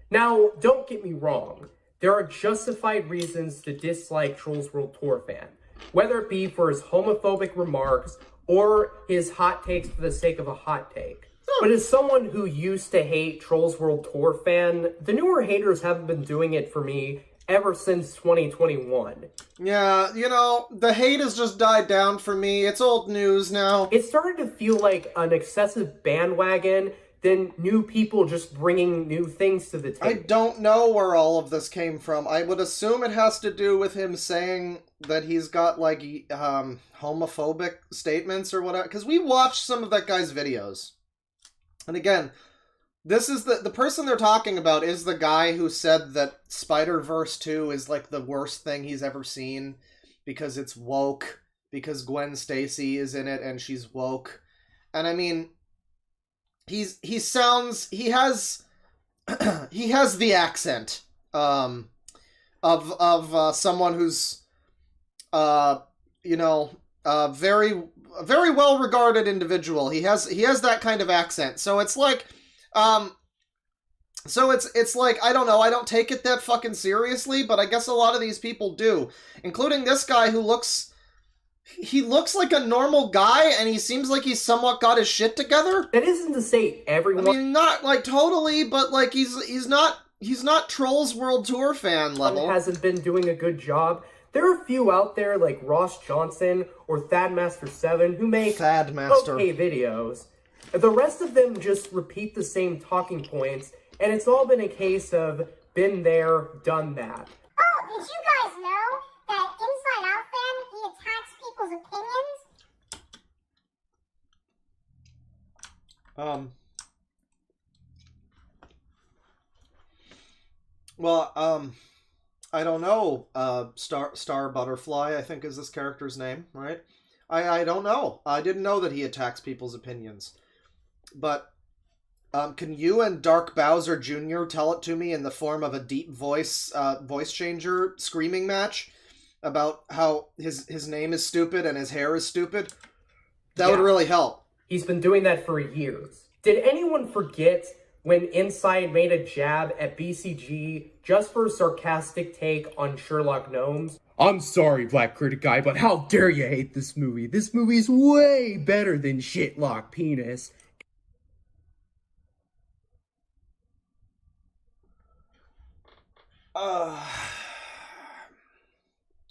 Now, don't get me wrong. There are justified reasons to dislike Trolls World Tour fan. Whether it be for his homophobic remarks or his hot takes for the sake of a hot take. But as someone who used to hate Trolls World Tour fan, the newer haters haven't been doing it for me ever since 2021. Yeah, you know, the hate has just died down for me. It's old news now. It started to feel like an excessive bandwagon than new people just bringing new things to the table. I don't know where all of this came from. I would assume it has to do with him saying that he's got, like, homophobic statements or whatever. Because we watched some of that guy's videos. And again, this is the person they're talking about is the guy who said that Spider-Verse 2 is, like, the worst thing he's ever seen because it's woke, because Gwen Stacy is in it and she's woke. And I mean, he has the accent of someone who's you know, very well regarded individual. He has that kind of accent. So it's like so it's like, I don't know, I don't take it that fucking seriously, but I guess a lot of these people do, including this guy who looks like a normal guy, and he seems like he's somewhat got his shit together. That isn't to say everyone. I mean, not like totally, but like he's not Trolls World Tour fan level. Hasn't been doing a good job. There are a few out there like Ross Johnson or Thadmaster7 who make okay videos. The rest of them just repeat the same talking points, and it's all been a case of been there, done that. Oh, did you guys know that Inside Out fan, he attacks people's opinions? Well, I don't know. Star Butterfly, I think is this character's name, right? I don't know. I didn't know that he attacks people's opinions. But can you and Dark Bowser Jr. tell it to me in the form of a deep voice changer screaming match about how his name is stupid and his hair is stupid? That would really help. He's been doing that for years. Did anyone forget when Inside made a jab at BCG just for a sarcastic take on Sherlock Gnomes? I'm sorry, Black Critic Guy, but how dare you hate this movie? This movie's way better than Shitlock Penis.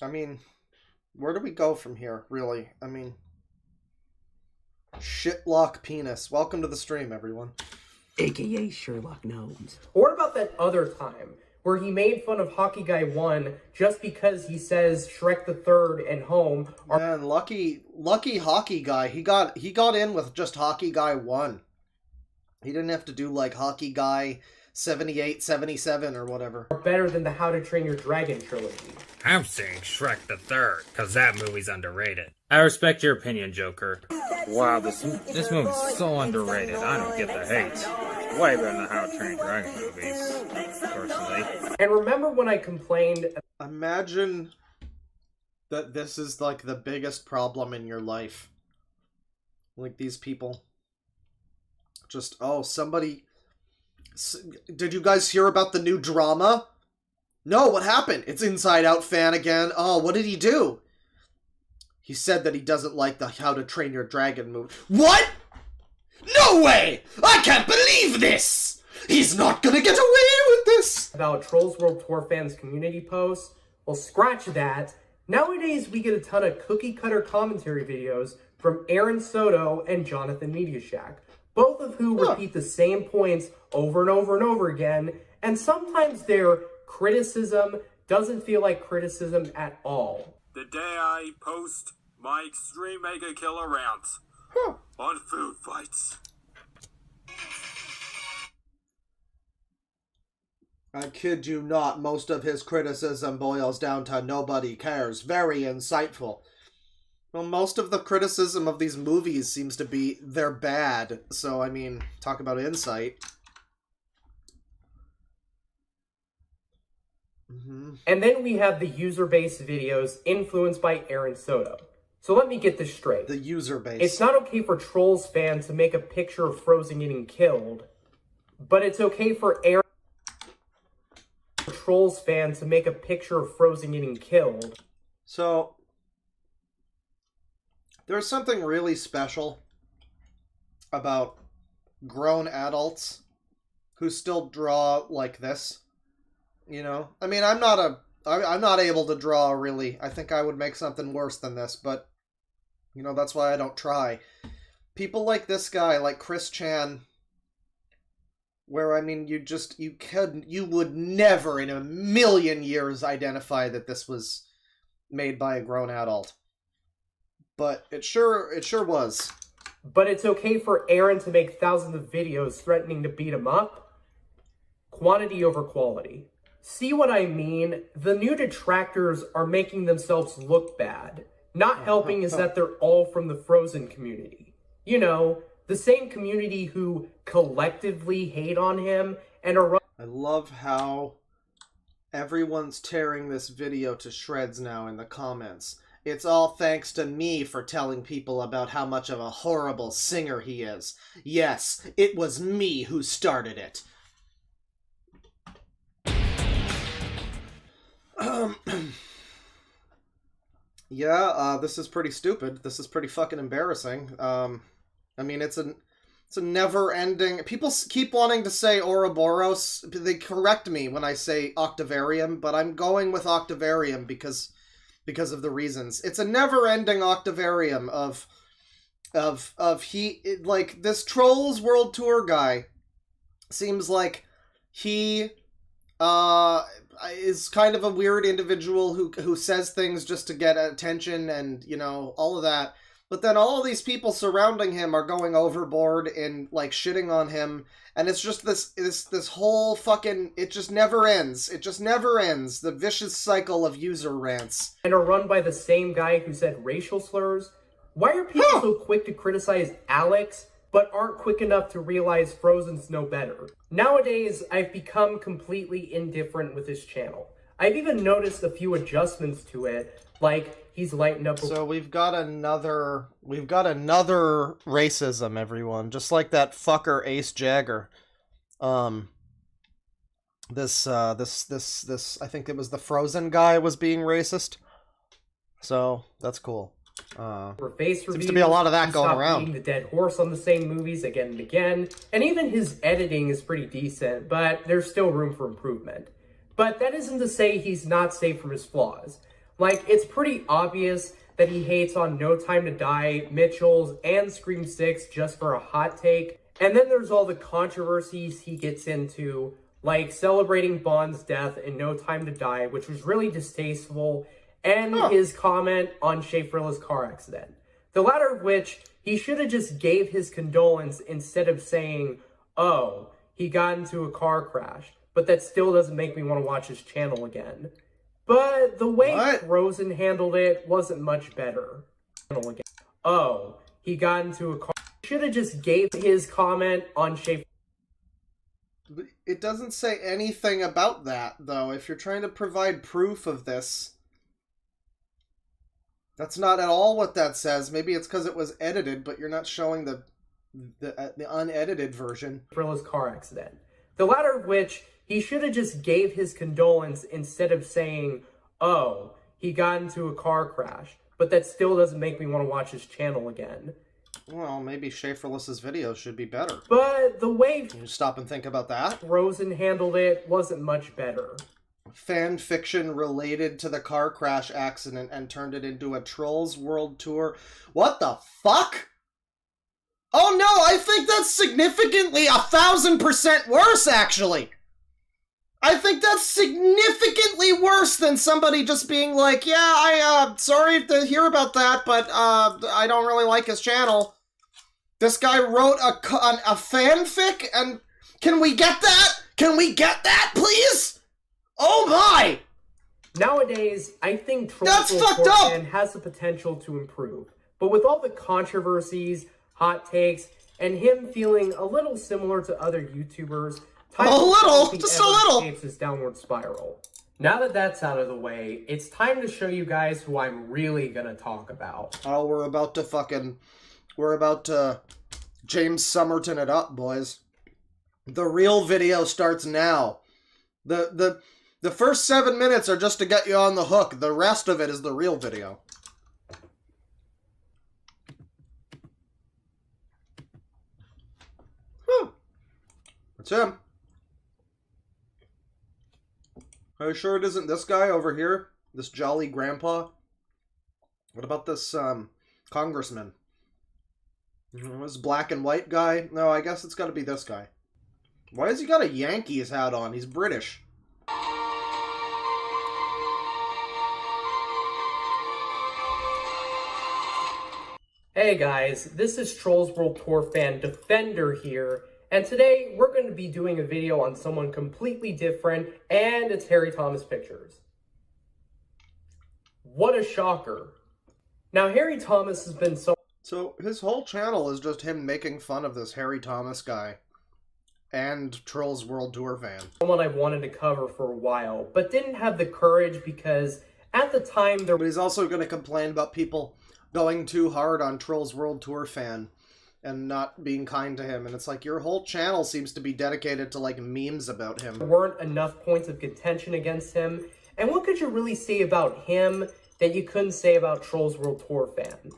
I mean, where do we go from here, really? I mean, Shitlock Penis. Welcome to the stream, everyone. AKA Sherlock Gnomes. Or what about that other time where he made fun of Hockey Guy 1 just because he says Shrek the Third and Home are— Man, lucky Hockey Guy. He got in with just Hockey Guy 1. He didn't have to do like Hockey Guy 78, 77 or whatever. better than the How to Train Your Dragon trilogy. I'm saying Shrek the Third, because that movie's underrated. I respect your opinion, Joker. Wow, this movie's so underrated. I don't get the hate. Way better than the How to Train Your Dragon movies, personally. And remember when I complained— Imagine that this is like the biggest problem in your life. Like these people. Just, oh, somebody... Did you guys hear about the new drama? No, what happened? It's Inside Out fan again. Oh, what did he do? He said that he doesn't like the How to Train Your Dragon movie. What? No way! I can't believe this! He's not gonna get away with this! About Trolls World Tour fans community posts. Well, scratch that. Nowadays, we get a ton of cookie-cutter commentary videos from Aaron Soto and Jonathan Mediashack, both of who repeat the same points over and over and over again, and sometimes their criticism doesn't feel like criticism at all. The day I post my Extreme Mega Killer rant on food fights. I kid you not, most of his criticism boils down to nobody cares. Very insightful. Well, most of the criticism of these movies seems to be they're bad. So, I mean, talk about insight. And then we have the user-based videos influenced by Aaron Soto. So let me get this straight. The user base. It's not okay for Trolls fans to make a picture of Frozen getting killed, but it's okay for Trolls fans to make a picture of Frozen getting killed. So, there's something really special about grown adults who still draw like this. You know? I mean, I'm not able to draw, really. I think I would make something worse than this, but, you know, that's why I don't try. People like this guy, like Chris Chan, where, I mean, you would never in a million years identify that this was made by a grown adult. But it sure was. But it's okay for Aaron to make thousands of videos threatening to beat him up? Quantity over quality. See what I mean? The new detractors are making themselves look bad. Not helping is that they're all from the Frozen community. You know, the same community who collectively hate on him and are... I love how everyone's tearing this video to shreds now in the comments. It's all thanks to me for telling people about how much of a horrible singer he is. Yes, it was me who started it. Yeah, this is pretty stupid. This is pretty fucking embarrassing. I mean, it's a never-ending... People keep wanting to say Ouroboros. They correct me when I say Octavarium, but I'm going with Octavarium because of the reasons. It's a never-ending Octavarium like, this Trolls World Tour guy seems like he, is kind of a weird individual who says things just to get attention and, you know, all of that. But then all of these people surrounding him are going overboard and, like, shitting on him. And it's just this whole fucking... It just never ends. It just never ends. The vicious cycle of user rants. And are run by the same guy who said racial slurs? Why are people so quick to criticize Alex, but aren't quick enough to realize Frozen's no better? Nowadays, I've become completely indifferent with his channel. I've even noticed a few adjustments to it, like he's lightened up... So we've got another racism, everyone. Just like that fucker Ace Jagger. This, I think it was the Frozen guy was being racist. So, that's cool. Face seems to be a lot of that going around. Beating the dead horse on the same movies again and again, and even his editing is pretty decent, but there's still room for improvement. But that isn't to say he's not safe from his flaws. Like, it's pretty obvious that he hates on No Time to Die, Mitchell's, and Scream 6 just for a hot take. And then there's all the controversies he gets into, like celebrating Bond's death in No Time to Die, which was really distasteful, and his comment on Shea Frilla's car accident. The latter of which, he should have just gave his condolence instead of saying, oh, he got into a car crash, but that still doesn't make me want to watch his channel again. But the way Rosen handled it wasn't much better. Oh, he got into a car. Should have just gave his comment on Shea. It doesn't say anything about that, though. If you're trying to provide proof of this, that's not at all what that says. Maybe it's because it was edited, but you're not showing the unedited version. Frilla's car accident. The latter of which, he should have just gave his condolence instead of saying, oh, he got into a car crash, but that still doesn't make me want to watch his channel again. Well, maybe Schaeferless's videos should be better. But the way Can you stop and think about that? Rosen handled it wasn't much better. Fan fiction related to the car crash accident and turned it into a Trolls World Tour. What the fuck? Oh no, I think that's significantly 1,000% worse, actually. I think that's significantly worse than somebody just being like, yeah, sorry to hear about that, but, I don't really like his channel. This guy wrote a fanfic, and can we get that? Can we get that, please? Oh my! Nowadays, I think Trolls World Tour has the potential to improve. But with all the controversies, hot takes, and him feeling a little similar to other YouTubers, just a little, his downward spiral. Now that that's out of the way, it's time to show you guys who I'm really gonna talk about. Oh, we're about to James Somerton it up, boys. The real video starts now. The first 7 minutes are just to get you on the hook. The rest of it is the real video. Whew. That's him. Are you sure it isn't this guy over here? This jolly grandpa? What about this, congressman? This black and white guy? No, I guess it's gotta be this guy. Why has he got a Yankees hat on? He's British. Hey guys, this is Trolls World Tour fan Defender here, and today we're going to be doing a video on someone completely different, and it's Harry Thomas Pictures. What a shocker. Now Harry Thomas has been So his whole channel is just him making fun of this Harry Thomas guy and Trolls World Tour fan. Someone I've wanted to cover for a while, but didn't have the courage because at the time there... But he's also going to complain about people going too hard on Trolls World Tour fan and not being kind to him. And it's like, your whole channel seems to be dedicated to, like, memes about him. There weren't enough points of contention against him. And what could you really say about him that you couldn't say about Trolls World Tour fan?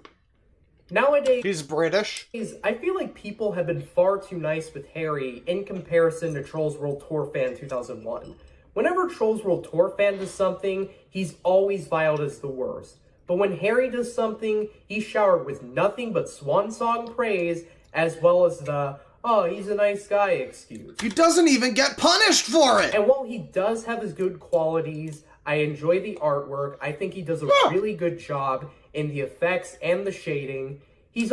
Nowadays, he's British. I feel like people have been far too nice with Harry in comparison to Trolls World Tour fan 2001. Whenever Trolls World Tour fan does something, he's always viled as the worst. But when Harry does something, he's showered with nothing but swan song praise, as well as the, oh, he's a nice guy excuse. He doesn't even get punished for it! And while he does have his good qualities, I enjoy the artwork, I think he does a really good job in the effects and the shading.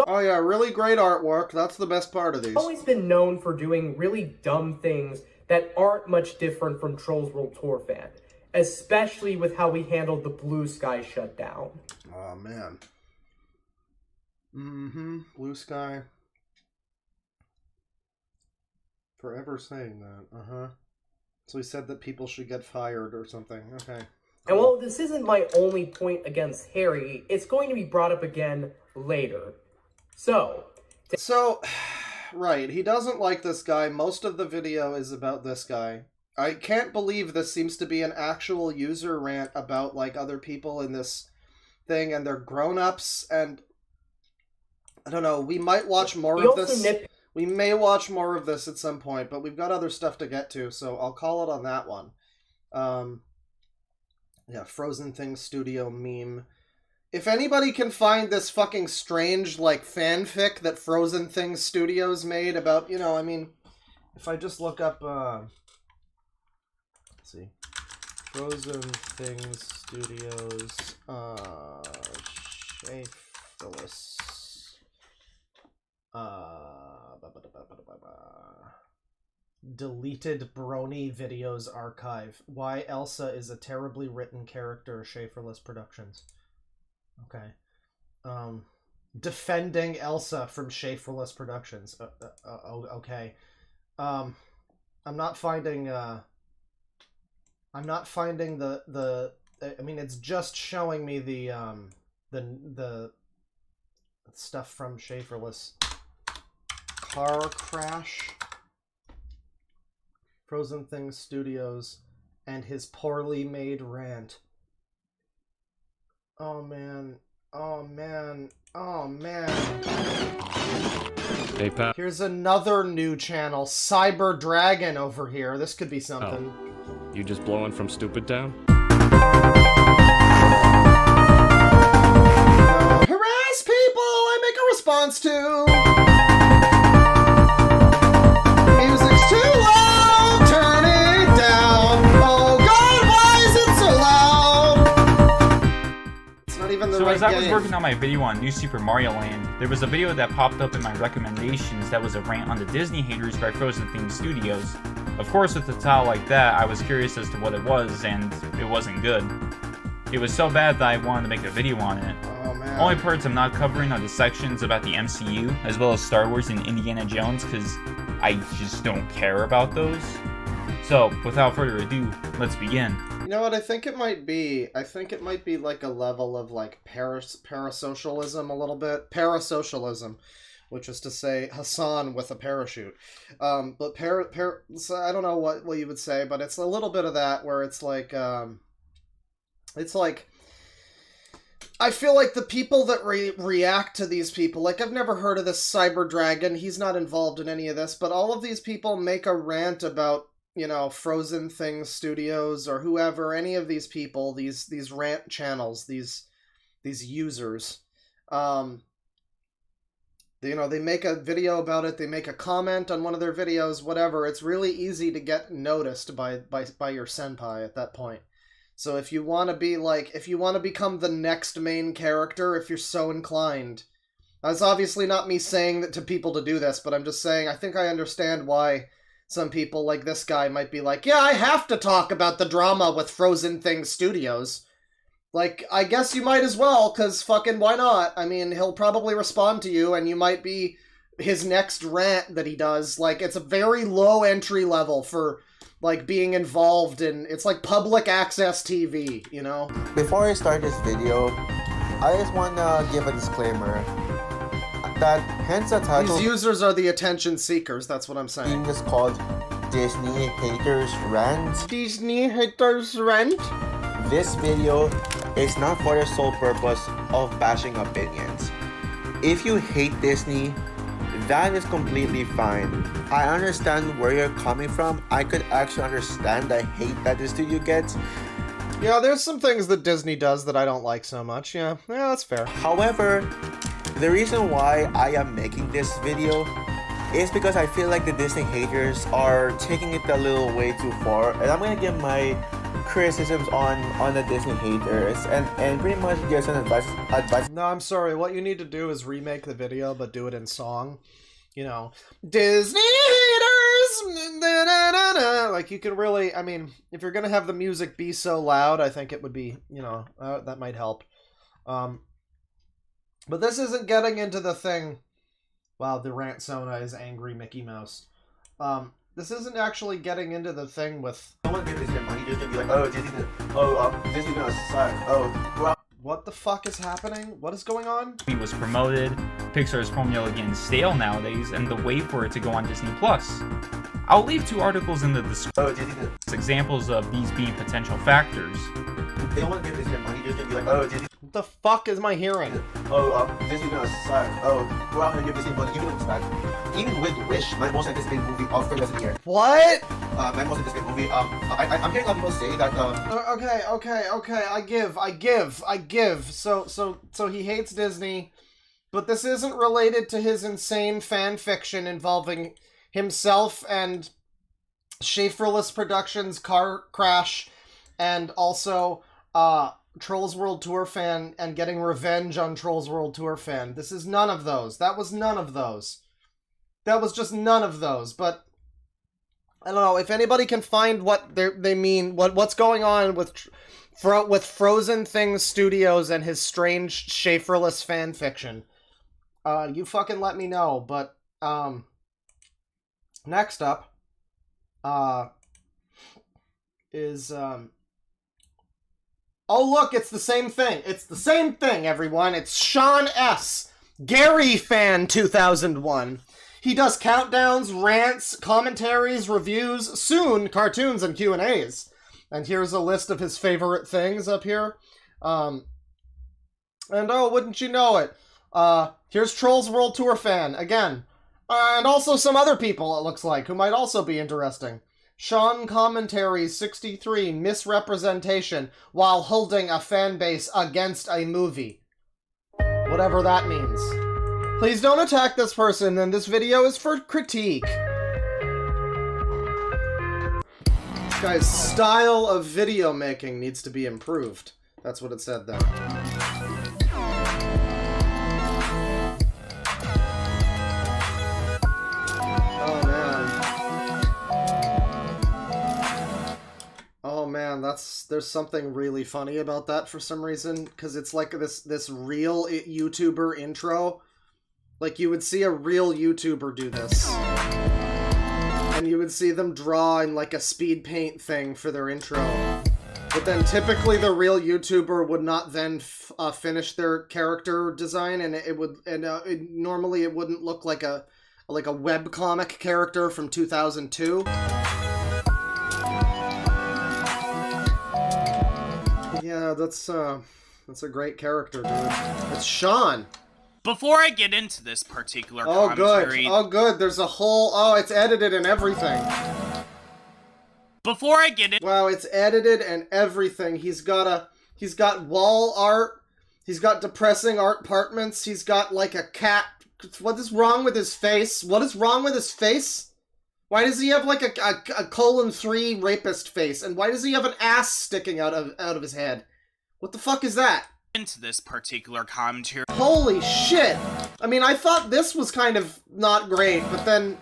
Oh yeah, really great artwork. That's the best part of these. Always been known for doing really dumb things that aren't much different from Trolls World Tour fan. Especially with how we handled the Blue Sky shutdown. Oh, man. Blue Sky. Forever saying that. So he said that people should get fired or something. Okay. And while this isn't my only point against Harry, it's going to be brought up again later. So, right, he doesn't like this guy. Most of the video is about this guy. I can't believe this seems to be an actual user rant about, like, other people in this thing, and they're grown-ups, and I don't know, we might watch more of this. We may watch more of this at some point, but we've got other stuff to get to, so I'll call it on that one. Yeah, Frozen Things Studio meme. If anybody can find this fucking strange, like, fanfic that Frozen Things Studios made about, you know, I mean, if I just look up, let's see, Frozen Things Studios, Shea Phyllis, deleted Brony videos archive. Why Elsa is a terribly written character. Schaeferless Productions. Okay. Defending Elsa from Schaeferless Productions. Okay. I'm not finding the I mean, it's just showing me the stuff from Schaeferless. Car crash. Frozen Things Studios and his poorly made rant. Oh man. Oh man. Oh man. Hey, Pat. Here's another new channel, Cyber Dragon over here. This could be something. Oh. You just blowing from Stupid Town? Harass people! I make a response to. Music's too loud! Turn it down! Oh god, why is it so loud? It's not even the right as I was game. working on my video on New Super Mario Land, there was a video that popped up in my recommendations that was a rant on the Disney haters by Frozen Things Studios. Of course, with a title like that, I was curious as to what it was, and it wasn't good. It was so bad that I wanted to make a video on it. Oh, man. Only parts I'm not covering are the sections about the MCU, as well as Star Wars and Indiana Jones, because I just don't care about those. So, without further ado, let's begin. You know what I think it might be? I think it might be like a level of like parasocialism a little bit. Parasocialism, which is to say Hassan with a parachute. But so I don't know what you would say, but it's a little bit of that where it's like I feel like the people that react to these people, like I've never heard of this Cyber Dragon, he's not involved in any of this, but all of these people make a rant about, you know, Frozen Things Studios or whoever, any of these people, these rant channels, these users. You know, they make a video about it, they make a comment on one of their videos, whatever. It's really easy to get noticed by your senpai at that point. So if you want to be like, if you want to become the next main character, if you're so inclined, that's obviously not me saying that to people to do this, but I'm just saying I think I understand why some people like this guy might be like, yeah, I have to talk about the drama with Frozen Things Studios. Like, I guess you might as well, because fucking why not? I mean, he'll probably respond to you, and you might be his next rant that he does. Like, it's a very low entry level for, like, being involved in... It's like public access TV, you know? Before I start this video, I just want to give a disclaimer. That hence the title... These users are the attention seekers, that's what I'm saying. Is called Disney Haters Rant. Disney Haters Rant? This video is not for the sole purpose of bashing opinions. If you hate Disney, that is completely fine. I understand where you're coming from. I could actually understand the hate that the studio gets. Yeah, there's some things that Disney does that I don't like so much. Yeah, that's fair. However, the reason why I am making this video is because I feel like the Disney haters are taking it a little way too far, and I'm gonna give my criticisms on the Disney haters and pretty much give some advice. No, I'm sorry. What you need to do is remake the video, but do it in song. You know, Disney haters, da-da-da-da. Like, you can really, I mean, if you're gonna have the music be so loud, I think it would be, you know, that might help. But this isn't getting into the thing. Wow, the rant Sona is angry Mickey Mouse. This isn't actually getting into the thing with... Someone give this money, just gonna be like, oh, Disney's gonna suck. Oh, what the fuck is happening? What is going on? It was promoted, Pixar's formula getting stale nowadays, and the wait for it to go on Disney+. I'll leave 2 articles in the description, examples of these being potential factors. They don't want to give this money, just gonna be like, oh, Disney... What the fuck is my hearing? Oh, Disney's gonna suck. Oh, we're out here give Disney money, give it back. Even with Wish, my most anticipated movie of the rest of the year. What? Man wasn't this great movie. I'm hearing a lot of people say that. Okay. I give. So he hates Disney, but this isn't related to his insane fan fiction involving himself and Schaeferless Productions car crash, and also Trolls World Tour fan and getting revenge on Trolls World Tour fan. This is none of those. That was none of those. That was just none of those. But I don't know if anybody can find what they mean. What's going on with Frozen Things Studios and his strange Schaeferless fan fiction. You fucking let me know. But next up is oh, look, it's the same thing. It's the same thing, everyone. It's Sean S. Gary Fan 2001. He does countdowns, rants, commentaries, reviews, soon cartoons and Q&As. And here's a list of his favorite things up here. And oh, wouldn't you know it? Here's Trolls World Tour Fan, again. And also some other people, it looks like, who might also be interesting. Sean Commentaries 63, misrepresentation while holding a fan base against a movie. Whatever that means. Please don't attack this person, and this video is for critique. This guy's style of video making needs to be improved. That's what it said there. Oh man, there's something really funny about that for some reason, because it's like this real YouTuber intro. Like, you would see a real YouTuber do this. And you would see them draw in like a speed paint thing for their intro. But then typically the real YouTuber would not then finish their character design, and normally it wouldn't look like a webcomic character from 2002. Yeah, that's a great character, dude. It's Sean. Before I get into this particular commentary... Oh, good. There's a whole... Oh, it's edited and everything. Before I get in... Wow, it's edited and everything. He's got wall art. He's got depressing art apartments. He's got, like, a cat. What is wrong with his face? What is wrong with his face? Why does he have, like, a 3 rapist face? And why does he have an ass sticking out of his head? What the fuck is that? Into this particular commentary. Holy shit! I mean, I thought this was kind of not great, but then...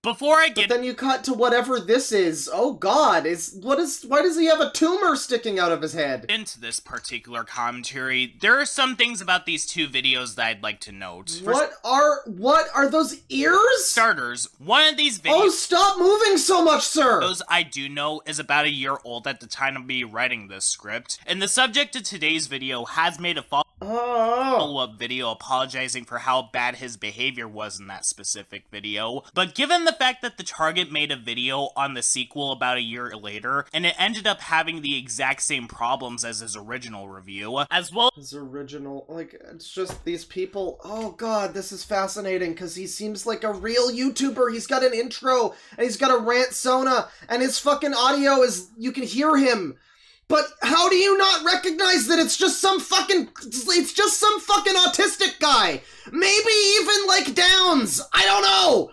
But then you cut to whatever this is. Oh god, why does he have a tumor sticking out of his head? Into this particular commentary, there are some things about these two videos that I'd like to note. What are those ears? Starters, one of these videos... Oh, stop moving so much, sir! Those I do know is about a year old at the time of me writing this script, and the subject of today's video has made a follow-up video apologizing for how bad his behavior was in that specific video, but given the fact that the target made a video on the sequel about a year later, and it ended up having the exact same problems as his original review, as well... His original, like, it's just these people... Oh god, this is fascinating, because he seems like a real YouTuber. He's got an intro, and he's got a rant sona, and his fucking audio is... You can hear him. But how do you not recognize that it's just some fucking autistic guy? Maybe even, like, Downs. I don't know.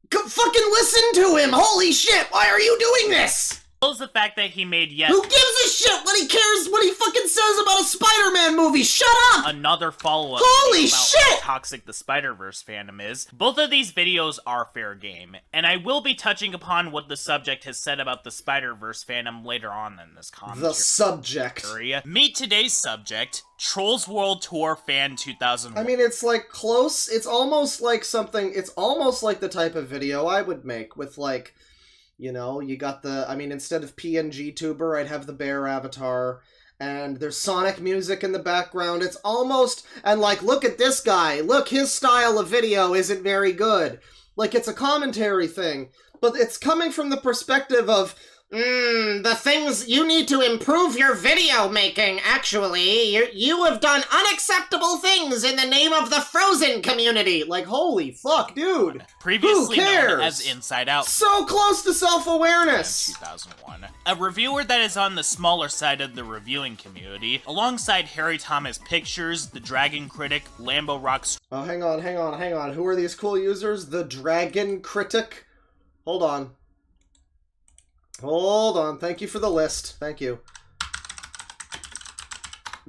Fucking listen to him! Holy shit! Why are you doing this? The fact that he made yet... Who gives a shit what he cares, what he fucking says about a Spider-Man movie? Shut up! Another follow-up Holy about shit! how toxic the Spider-Verse fandom is. Both of these videos are fair game, and I will be touching upon what the subject has said about the Spider-Verse fandom later on in this commentary. The subject. Meet today's subject, Trolls World Tour Fan 2001. I mean, it's like close, it's almost like the type of video I would make with, like, you know, you got instead of PNG tuber, I'd have the bear avatar, and there's Sonic music in the background. It's almost, and like, look at this guy, look, his style of video isn't very good. Like, it's a commentary thing, but it's coming from the perspective of, The things you need to improve your video making, actually. You have done unacceptable things in the name of the Frozen community. Like, holy fuck, dude. Previously Who cares? known as Inside Out. So close to self-awareness. 2001. A reviewer that is on the smaller side of the reviewing community, alongside Harry Thomas Pictures, The Dragon Critic, Lambo Rocks. Oh, hang on. Who are these cool users? The Dragon Critic? Hold on. Thank you for the list. Thank you.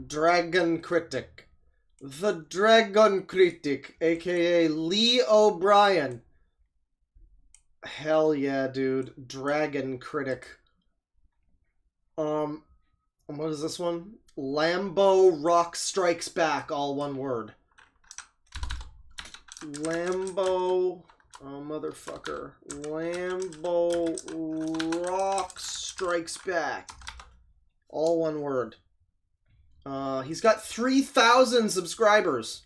Dragon Critic. The Dragon Critic, aka Lee O'Brien. Hell yeah, dude. Dragon Critic. What is this one? Lambo Rock Strikes Back, all one word. Lambo... Oh, motherfucker. Lambo Rock Strikes Back. All one word. He's got 3,000 subscribers.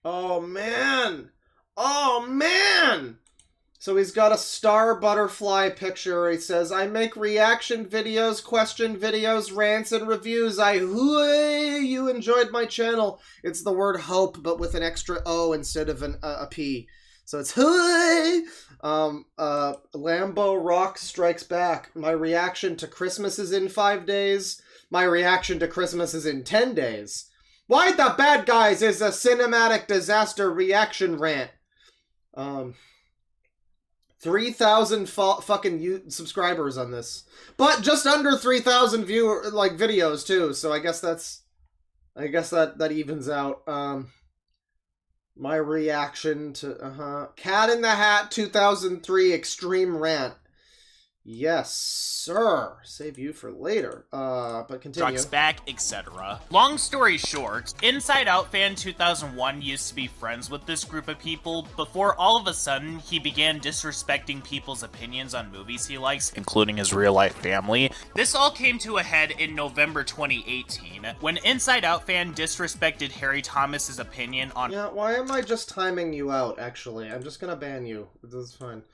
Oh, man. So he's got a star butterfly picture. He says, I make reaction videos, question videos, rants, and reviews. You enjoyed my channel. It's the word hope, but with an extra O instead of a P. So it's hooey. Lambo Rock Strikes Back. My reaction to Christmas is in 5 days. My reaction to Christmas is in 10 days. Why the Bad Guys is a cinematic disaster reaction rant. 3,000 fucking subscribers on this, but just under 3,000 videos too. So I guess that evens out. My reaction to Cat in the Hat 2003 Extreme Rant. Yes, sir. Save you for later. But continue. Trucks Back, etc. Long story short, Inside Out Fan 2001 used to be friends with this group of people before all of a sudden he began disrespecting people's opinions on movies he likes, including his real-life family. This all came to a head in November 2018, when Inside Out Fan disrespected Harry Thomas's opinion on— Yeah, why am I just timing you out, actually? I'm just gonna ban you. This is fine.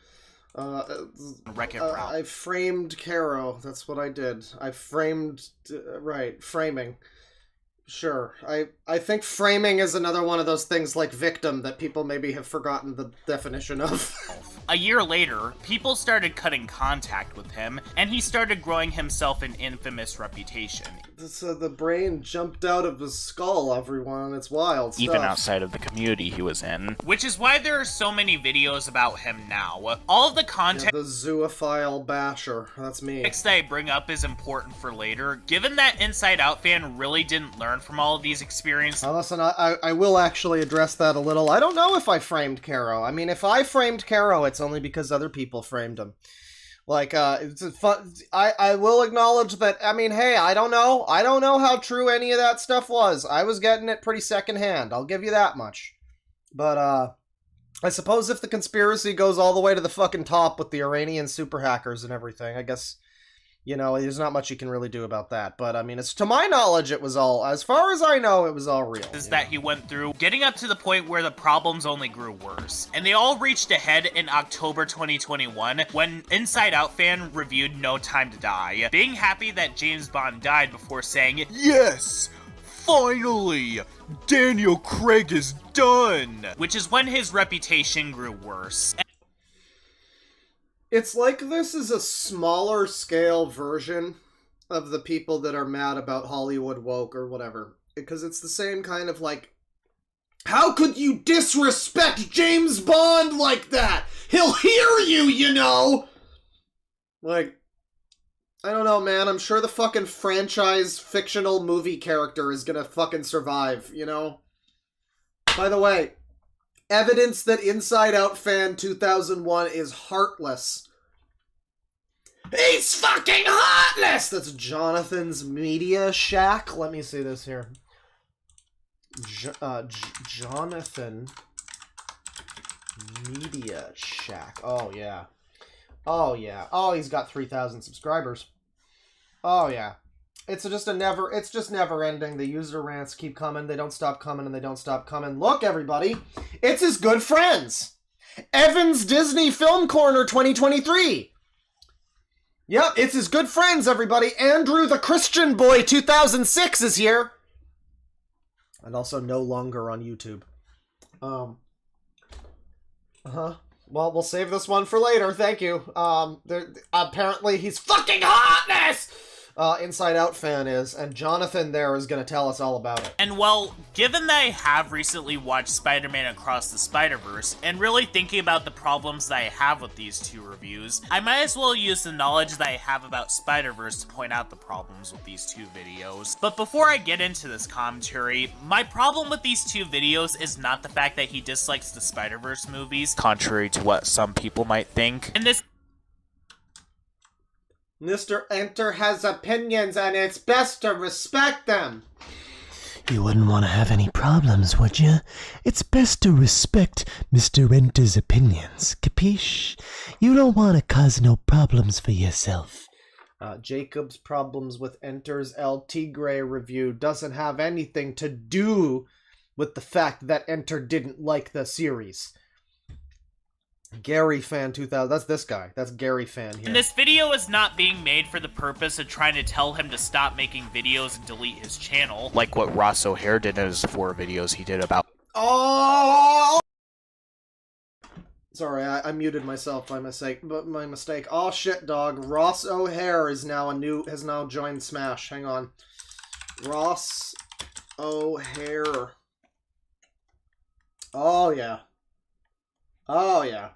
I framed Caro. That's what I did. I framed... framing. Sure. I think framing is another one of those things like victim that people maybe have forgotten the definition of. A year later, people started cutting contact with him, and he started growing himself an infamous reputation. So the brain jumped out of his skull, everyone. It's wild stuff. Even outside of the community he was in. Which is why there are so many videos about him now. All of the content— the zoophile basher. That's me. That I bring up is important for later, given that Inside Out Fan really didn't learn from all of these experiences. Now listen, I will actually address that a little. I don't know if I framed Caro. I mean, if I framed Caro, it's only because other people framed him. Like, it's fun. I will acknowledge that, I mean, hey, I don't know how true any of that stuff was. I was getting it pretty secondhand. I'll give you that much. But, I suppose if the conspiracy goes all the way to the fucking top with the Iranian super hackers and everything, I guess, you know, there's not much you can really do about that. But, I mean, it's, to my knowledge, it was all, as far as I know, it was all real. Is that he went through, getting up to the point where the problems only grew worse. And they all reached a head in October 2021, when Inside Out Fan reviewed No Time to Die, being happy that James Bond died before saying, "Yes! Finally! Daniel Craig is done!" Which is when his reputation grew worse. It's like this is a smaller scale version of the people that are mad about Hollywood woke or whatever. Because it's the same kind of like, how could you disrespect James Bond like that? He'll hear you, you know! Like, I don't know, man. I'm sure the fucking franchise fictional movie character is gonna fucking survive, you know? By the way, evidence that Inside Out Fan 2001 is heartless. He's fucking heartless! That's Jonathan's Media Shack. Let me see this here. Jonathan Media Shack. Oh, yeah. Oh, yeah. Oh, he's got 3,000 subscribers. Oh, yeah. It's just never ending. The user rants keep coming. They don't stop coming and they don't stop coming. Look, everybody. It's his good friends. Evan's Disney Film Corner 2023. Yep, it's his good friends, everybody. Andrew the Christian Boy 2006 is here. And also no longer on YouTube. Well, we'll save this one for later. Thank you. Apparently he's fucking hotness! Inside Out fan is, and Jonathan there is going to tell us all about it. And well, given that I have recently watched Spider-Man Across the Spider-Verse, and really thinking about the problems that I have with these two reviews, I might as well use the knowledge that I have about Spider-Verse to point out the problems with these two videos. But before I get into this commentary, my problem with these two videos is not the fact that he dislikes the Spider-Verse movies, contrary to what some people might think. And this Mr. Enter has opinions, and it's best to respect them. You wouldn't want to have any problems, would you? It's best to respect Mr. Enter's opinions, capiche? You don't want to cause no problems for yourself. Jacob's problems with Enter's El Tigre review doesn't have anything to do with the fact that Enter didn't like the series. Gary Fan 2000. That's this guy. That's Gary Fan here. And this video is not being made for the purpose of trying to tell him to stop making videos and delete his channel, like what Ross O'Hare did in his 4 videos he did about— Oh! Sorry, I muted myself by mistake. Oh shit, dog. Ross O'Hare is now has now joined Smash. Hang on. Ross O'Hare. Oh yeah. Oh yeah.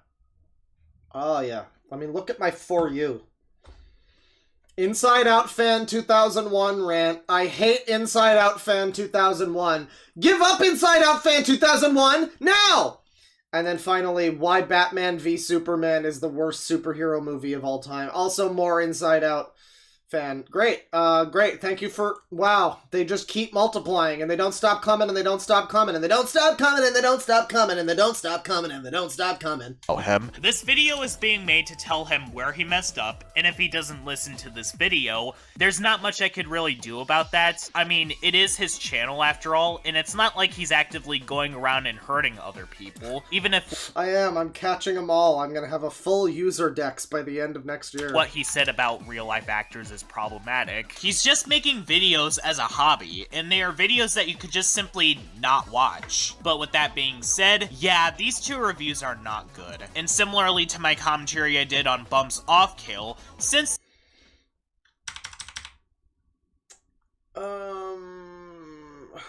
Oh yeah. I mean, look at my For You. Inside Out Fan 2001 rant. I hate Inside Out Fan 2001. Give up Inside Out Fan 2001 now! And then finally, why Batman v Superman is the worst superhero movie of all time. Also more Inside Out Fan. Great. Great. Thank you for... Wow. They just keep multiplying, and they don't stop coming, and they don't stop coming, and they don't stop coming, and they don't stop coming, and they don't stop coming, and they don't stop coming. Oh, him. This video is being made to tell him where he messed up, and if he doesn't listen to this video, there's not much I could really do about that. I mean, it is his channel after all, and it's not like he's actively going around and hurting other people, even if— I'm catching them all. I'm gonna have a full user dex by the end of next year. What he said about real-life actors is problematic. He's just making videos as a hobby, and they are videos that you could just simply not watch. But with that being said, yeah, these two reviews are not good. And similarly to my commentary I did on Bumps Off Kill, since—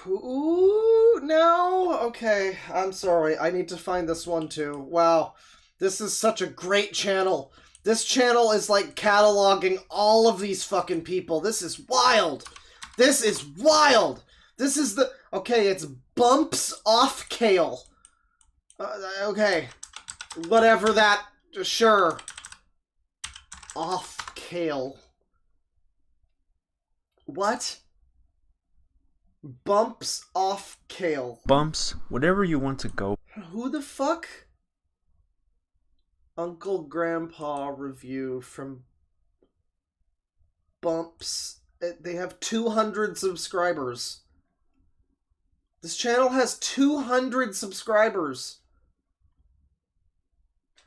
Ooh, no? Okay, I'm sorry. I need to find this one too. Wow, this is such a great channel. This channel is like cataloging all of these fucking people. This is wild. This is wild. This is the... Okay, it's Bumps Off Kale. Okay. Whatever that... Sure. Off Kale. What? Bumps Off Kale. Bumps, whatever you want to go. Who the fuck? Uncle Grandpa review from Bumps. They have 200 subscribers. This channel has 200 subscribers.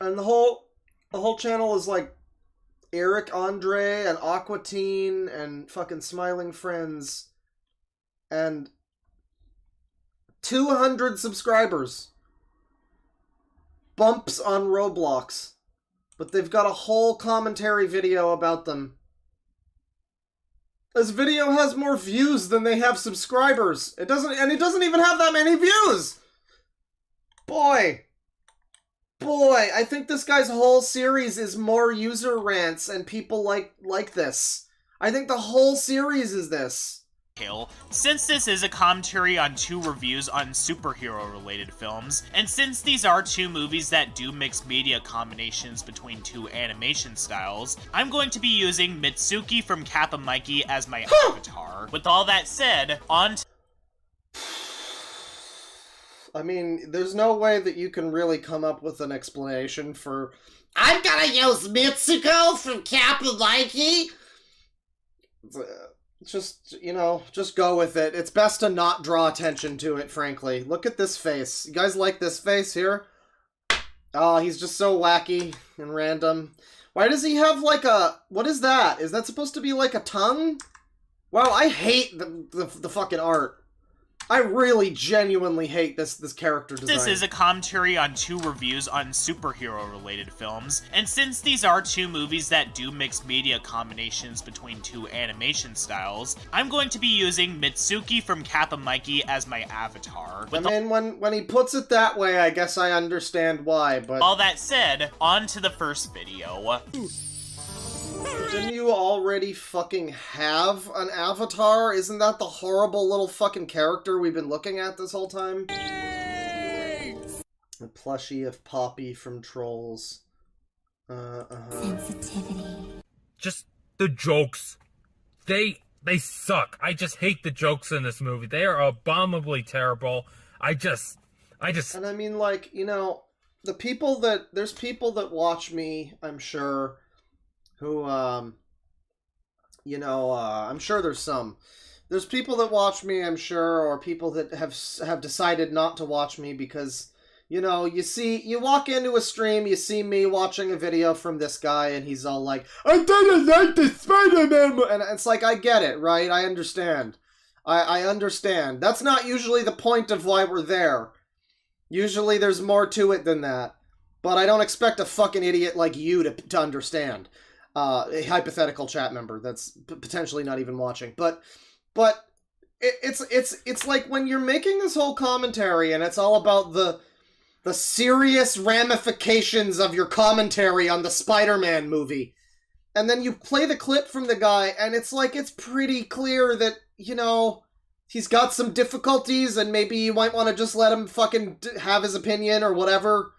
And the whole channel is like Eric Andre and Aquatine and fucking Smiling Friends. And 200 subscribers. Bumps on Roblox. But they've got a whole commentary video about them. This video has more views than they have subscribers. It doesn't even have that many views. Boy, I think this guy's whole series is more user rants and people like this. I think the whole series is this. Since this is a commentary on 2 reviews on superhero-related films, and since these are 2 movies that do mix media combinations between 2 animation styles, I'm going to be using Mitsuki from Kappa Mikey as my avatar. With all that said, on to— I mean, there's no way that you can really come up with an explanation for... I'm gonna use Mitsuko from Kappa Mikey? Just, just go with it. It's best to not draw attention to it, frankly. Look at this face. You guys like this face here? Oh, he's just so wacky and random. Why does he have like a... What is that? Is that supposed to be like a tongue? Wow, I hate the fucking art. I really genuinely hate this character design. This is a commentary on 2 reviews on superhero-related films, and since these are 2 movies that do mix media combinations between 2 animation styles, I'm going to be using Mitsuki from Kappa Mikey as my avatar. I mean, when he puts it that way, I guess I understand why, but... All that said, on to the first video. Didn't you already fucking have an avatar? Isn't that the horrible little fucking character we've been looking at this whole time? The plushie of Poppy from Trolls. Sensitivity. Just the jokes. They suck. I just hate the jokes in this movie. They are abominably terrible. I just... And I mean, like, you know, there's people that watch me, I'm sure, who, you know, I'm sure there's people that watch me, I'm sure, or people that have decided not to watch me because, you know, you walk into a stream, you see me watching a video from this guy, and he's all like, I didn't like the Spider-Man, and it's like, I get it, right? I understand. I understand. That's not usually the point of why we're there. Usually there's more to it than that. But I don't expect a fucking idiot like you to understand. A hypothetical chat member that's potentially not even watching, but it's like when you're making this whole commentary and it's all about the serious ramifications of your commentary on the Spider-Man movie, and then you play the clip from the guy and it's like it's pretty clear that, you know, he's got some difficulties and maybe you might want to just let him fucking have his opinion or whatever.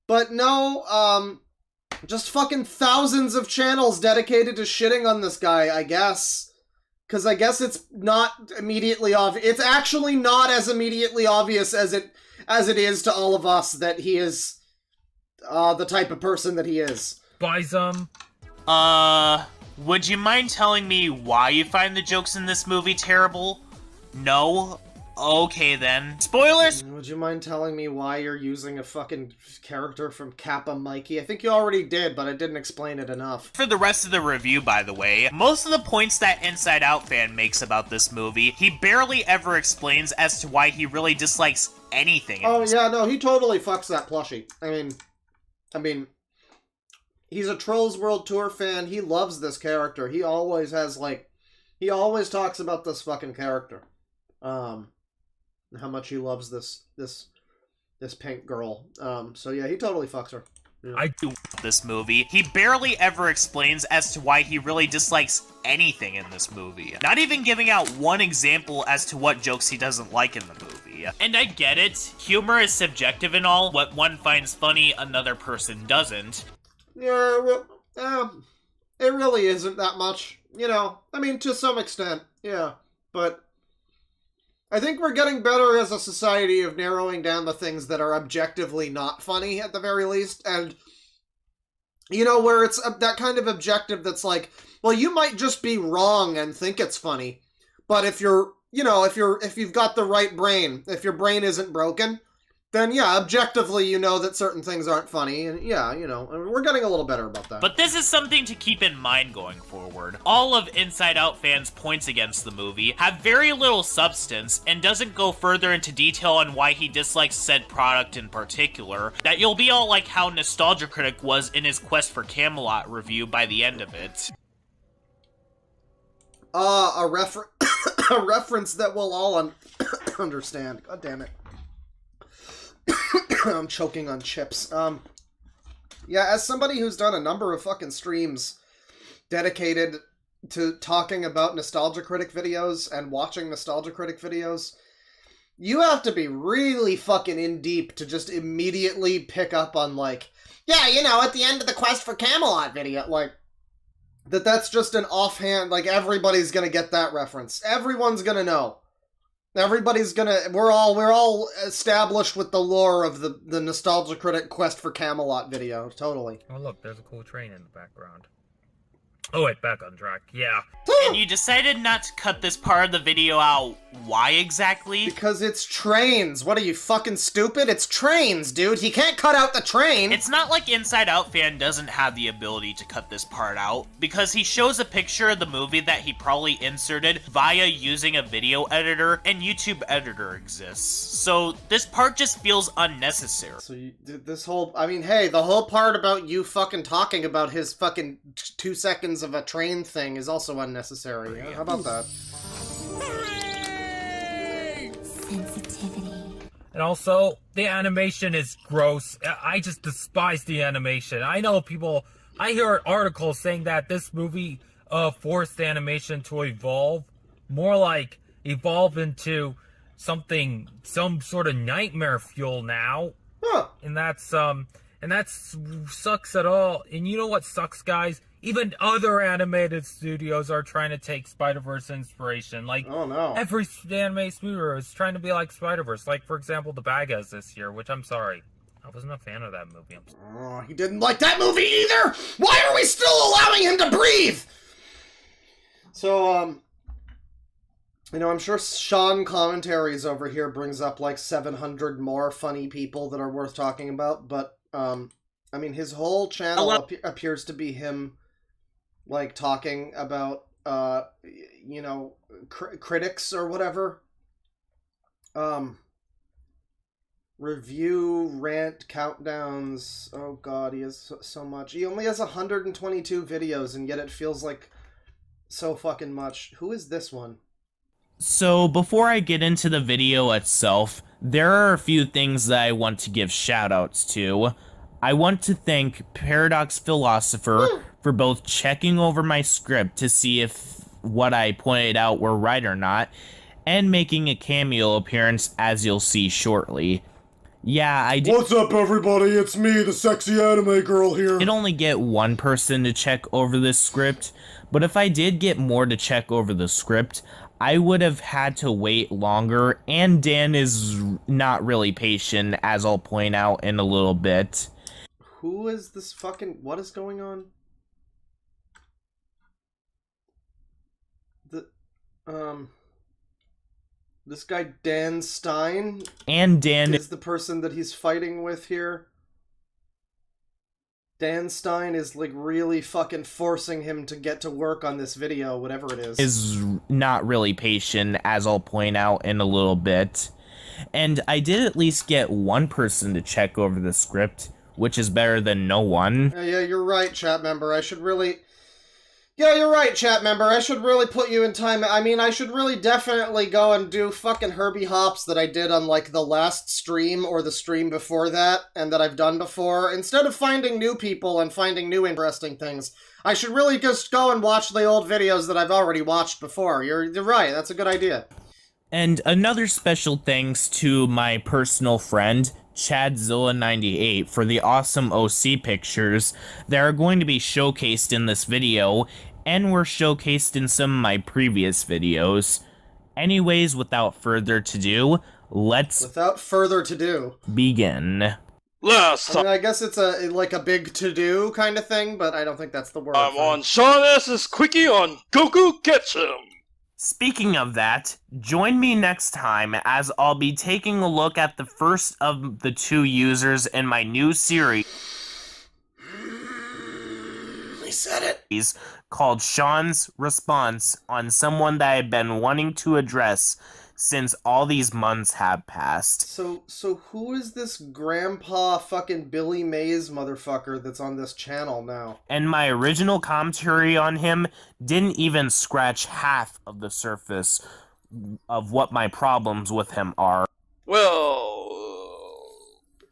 But no, just fucking thousands of channels dedicated to shitting on this guy, I guess. Because I guess it's not immediately obvious. It's actually not as immediately obvious as it is to all of us that he is the type of person that he is. Buy some. Would you mind telling me why you find the jokes in this movie terrible? No? Okay then. Spoilers! Would you mind telling me why you're using a fucking character from Kappa Mikey? I think you already did, but I didn't explain it enough. For the rest of the review, by the way, most of the points that Inside Out fan makes about this movie, he barely ever explains as to why he really dislikes anything. Oh yeah, no, he totally fucks that plushie. I mean, he's a Trolls World Tour fan. He loves this character. He always talks about this fucking character. How much he loves this pink girl. So yeah, he totally fucks her. Yeah. I do love this movie. He barely ever explains as to why he really dislikes anything in this movie. Not even giving out one example as to what jokes he doesn't like in the movie. And I get it. Humor is subjective and all. What one finds funny, another person doesn't. Yeah, well, it really isn't that much. You know, I mean, to some extent, yeah. But I think we're getting better as a society of narrowing down the things that are objectively not funny, at the very least, and, you know, where it's that kind of objective that's like, well, you might just be wrong and think it's funny, but if you're, you know, if you've got the right brain, if your brain isn't broken, then yeah, objectively you know that certain things aren't funny, and yeah, you know, we're getting a little better about that. But this is something to keep in mind going forward. All of Inside Out fans' points against the movie have very little substance and doesn't go further into detail on why he dislikes said product in particular, that you'll be all like how Nostalgia Critic was in his Quest for Camelot review by the end of it. A reference that we'll all understand. God damn it. I'm choking on chips. Yeah, as somebody who's done a number of fucking streams dedicated to talking about Nostalgia Critic videos and watching Nostalgia Critic videos, you have to be really fucking in deep to just immediately pick up on, like, yeah, you know, at the end of the Quest for Camelot video, like, that's just an offhand, like, everybody's gonna get that reference. Everyone's gonna know. Everybody's gonna... We're all established with the lore of the Nostalgia Critic Quest for Camelot video. Totally. Oh look, there's a cool train in the background. Oh wait, back on track. Yeah. And you decided not to cut this part of the video out. Why exactly? Because it's trains. What are you, fucking stupid? It's trains, dude. He can't cut out the train. It's not like Inside Out fan doesn't have the ability to cut this part out, because he shows a picture of the movie that he probably inserted via using a video editor, and YouTube editor exists. So this part just feels unnecessary. So you did this whole, I mean, hey, the whole part about you fucking talking about his fucking 2 seconds of a train thing is also unnecessary. Yeah, how about that? And also, the animation is gross. I just despise the animation. I know people, I hear articles saying that this movie forced the animation to evolve. More like evolve into something, some sort of nightmare fuel now. Huh. And that's sucks at all. And you know what sucks, guys? Even other animated studios are trying to take Spider-Verse inspiration. Like, oh no, every animated studio is trying to be like Spider-Verse. Like, for example, The Bad Guys this year, which I'm sorry, I wasn't a fan of that movie. Oh, he didn't like that movie either. Why are we still allowing him to breathe? So, you know, I'm sure Sean Commentaries over here brings up like 700 more funny people that are worth talking about, but I mean, his whole channel appears to be him, like, talking about, you know, critics or whatever. Review, rant, countdowns. Oh god, he has so much. He only has 122 videos, and yet it feels like so fucking much. Who is this one? So before I get into the video itself, there are a few things that I want to give shoutouts to. I want to thank Paradox Philosopher for both checking over my script to see if what I pointed out were right or not, and making a cameo appearance, as you'll see shortly. Yeah, I did. What's up, everybody? It's me, the sexy anime girl here. I did only get one person to check over this script, but if I did get more to check over the script, I would have had to wait longer, and Dan is not really patient, as I'll point out in a little bit. Who is this fucking... What is going on? This guy Dan Stein? And Dan is the person that he's fighting with here. Dan Stein is, like, really fucking forcing him to get to work on this video, whatever it is. Is not really patient, as I'll point out in a little bit. And I did at least get one person to check over the script, which is better than no one. Yeah, you're right, chat member. I should really... Yeah, you're right, chat member. I should really put you in time. I mean, I should really definitely go and do fucking Herbie Hops that I did on, like, the last stream or the stream before that, and that I've done before. Instead of finding new people and finding new interesting things, I should really just go and watch the old videos that I've already watched before. You're right. That's a good idea. And another special thanks to my personal friend, Chadzilla98, for the awesome OC pictures that are going to be showcased in this video, and were showcased in some of my previous videos. Anyways, without further ado, let's... Without further to-do. Begin. I mean, I guess it's like a big to-do kind of thing, but I don't think that's the word. I'm on Sean S's Quickie on Goku Ketchum. Speaking of that, join me next time as I'll be taking a look at the first of the 2 users in my new series. He said it. Called Sean's Response on someone that I've been wanting to address since all these months have passed. So who is this grandpa fucking Billy Mays motherfucker that's on this channel now? And my original commentary on him didn't even scratch half of the surface of what my problems with him are. Well,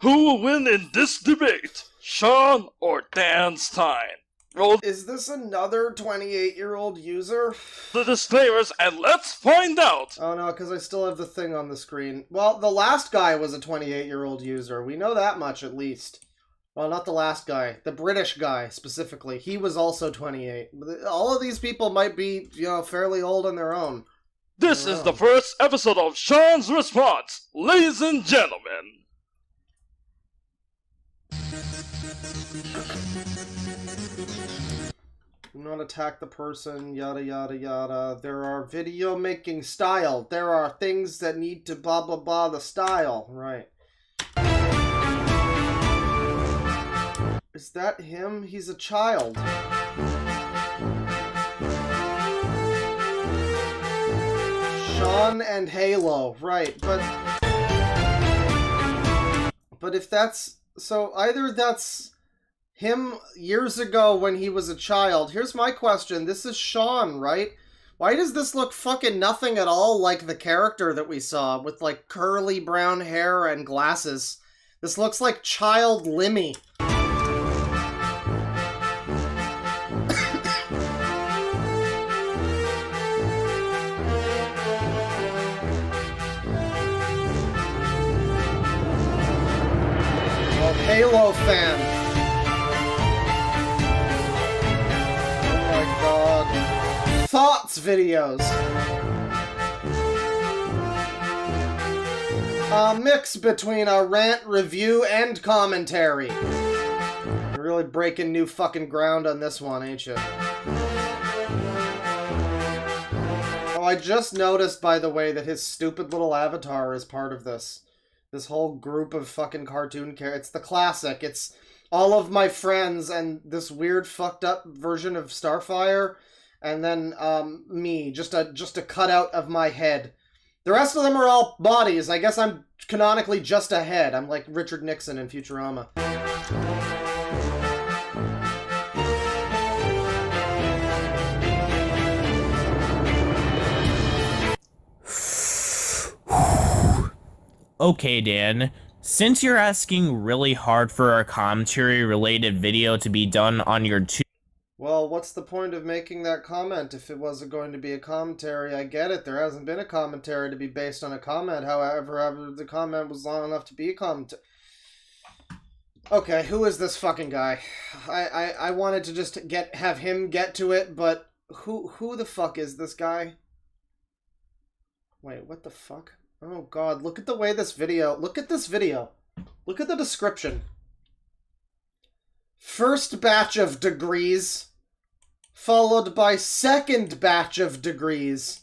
who will win in this debate? Sean or Dan Stein? Roll Is this another 28-year-old user? the disclaimers and let's find out! Oh no, because I still have the thing on the screen. Well, the last guy was a 28-year-old user. We know that much, at least. Well, not the last guy. The British guy, specifically. He was also 28. All of these people might be, you know, fairly old on their own. This is the first episode of Sean's Response, ladies and gentlemen. Do not attack the person, yada yada yada. There are video making style. There are things that need to blah blah blah the style. Right. Is that him? He's a child. Sean and Halo. Right, but if that's... So either that's him years ago when he was a child. Here's my question. This is Sean, right? Why does this look fucking nothing at all like the character that we saw with like curly brown hair and glasses? This looks like child Limmy. Halo fan. Oh my god. Thoughts videos. A mix between a rant, review, and commentary. You're really breaking new fucking ground on this one, ain't you? Oh, I just noticed, by the way, that his stupid little avatar is part of this. This whole group of fucking cartoon characters. It's the classic. It's all of my friends and this weird fucked up version of Starfire. And then, me. Just a cutout of my head. The rest of them are all bodies. I guess I'm canonically just a head. I'm like Richard Nixon in Futurama. Okay, Dan, since you're asking really hard for a commentary-related video to be done on your Well, what's the point of making that comment if it wasn't going to be a commentary? I get it, there hasn't been a commentary to be based on a comment, however the comment was long enough to be a commentary. Okay, who is this fucking guy? I wanted to just have him get to it, but who the fuck is this guy? Wait, what the fuck? Oh god, look at the way this video... Look at this video. Look at the description. First batch of degrees, followed by second batch of degrees,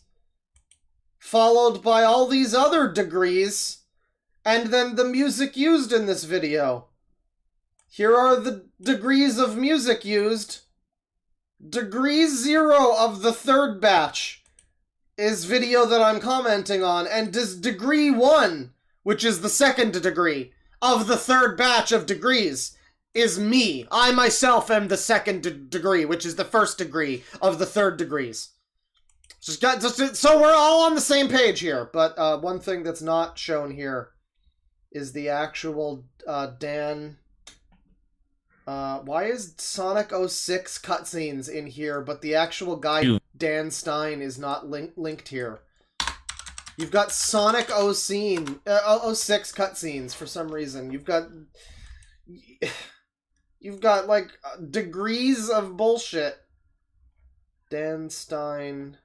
followed by all these other degrees, and then the music used in this video. Here are the degrees of music used. Degree 0 of the third batch is video that I'm commenting on, and degree 1, which is the second degree of the third batch of degrees, is me. I myself am the second degree, which is the first degree of the third degrees. So we're all on the same page here, but one thing that's not shown here is the actual Dan... why is Sonic 06 cutscenes in here, but the actual guy, Dan Stein, is not linked here? You've got Sonic 06 cutscenes for some reason. You've got, like, degrees of bullshit. Dan Stein,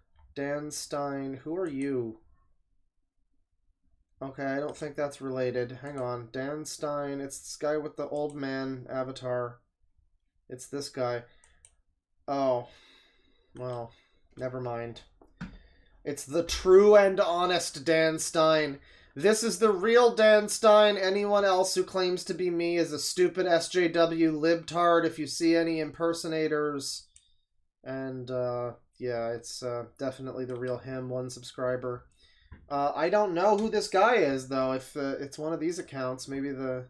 who are you? Okay, I don't think that's related. Hang on. Dan Stein. It's this guy with the old man avatar. It's this guy. Oh. Well, never mind. It's the true and honest Dan Stein. This is the real Dan Stein. Anyone else who claims to be me is a stupid SJW libtard if you see any impersonators. And, yeah, it's definitely the real him, 1 subscriber. I don't know who this guy is, though. If it's one of these accounts, maybe the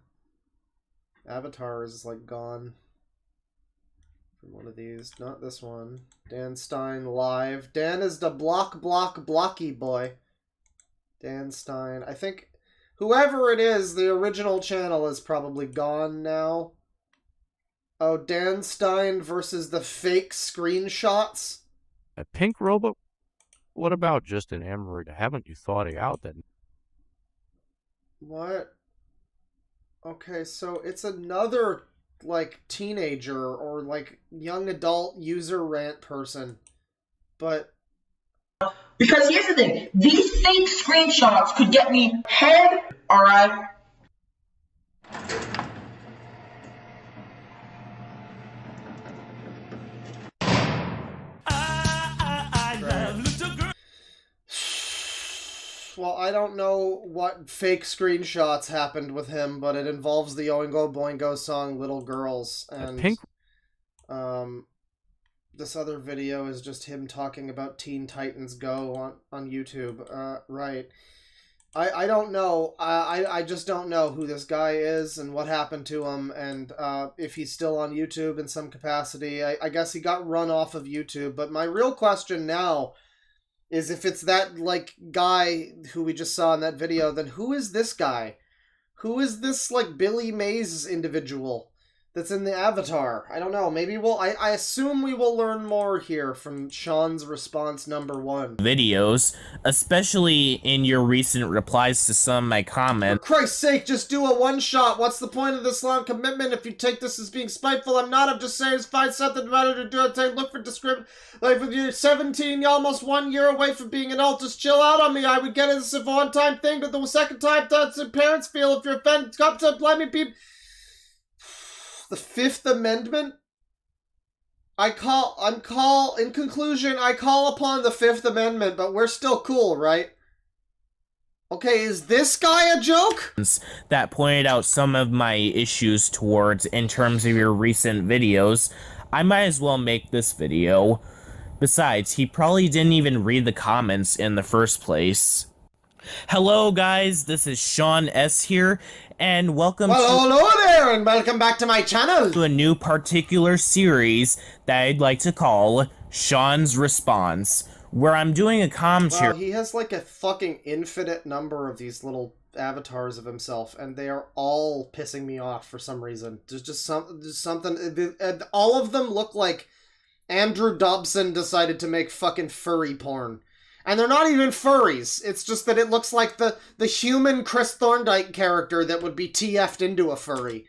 avatar is, like, gone from one of these. Not this one. Dan Stein live. Dan is the blocky boy. Dan Stein. I think whoever it is, the original channel is probably gone now. Oh, Dan Stein versus the fake screenshots? A pink robot? What about just an emerald? Haven't you thought it out then? What? Okay, so it's another, like, teenager or, like, young adult user rant person. But... Because here's the thing, these fake screenshots could get me head, alright? Well, I don't know what fake screenshots happened with him, but it involves the Oingo Boingo song Little Girls, and Pink. This other video is just him talking about Teen Titans Go on YouTube. Right. I don't know. I just don't know who this guy is and what happened to him, and if he's still on YouTube in some capacity. I guess he got run off of YouTube, but my real question now is if it's that, like, guy who we just saw in that video, then who is this guy? Who is this, like, Billy Mays individual that's in the avatar? I don't know. Maybe I assume we will learn more here from Sean's response number 1. Videos, especially in your recent replies to some of my comments. For Christ's sake, just do a one-shot. What's the point of this long commitment if you take this as being spiteful? I'm not. I'm just saying, find something better to do. Take look for discrimination. Like, if you're 17, you're almost 1 year away from being an adult. Just chill out on me. I would get it as a one-time thing, but the second time, that's how parents feel. If you're offended, come to let me people. The Fifth Amendment? In conclusion, I call upon the Fifth Amendment, but we're still cool, right? Okay, is this guy a joke? That pointed out some of my issues towards in terms of your recent videos. I might as well make this video. Besides, he probably didn't even read the comments in the first place. Hello guys, this is Sean S here, and welcome hello there, and welcome back to my channel! To a new particular series that I'd like to call Sean's Response, where I'm doing a commentary. Wow, he has like a fucking infinite number of these little avatars of himself, and they are all pissing me off for some reason. There's just something, all of them look like Andrew Dobson decided to make fucking furry porn. And they're not even furries. It's just that it looks like the human Chris Thorndike character that would be TF'd into a furry.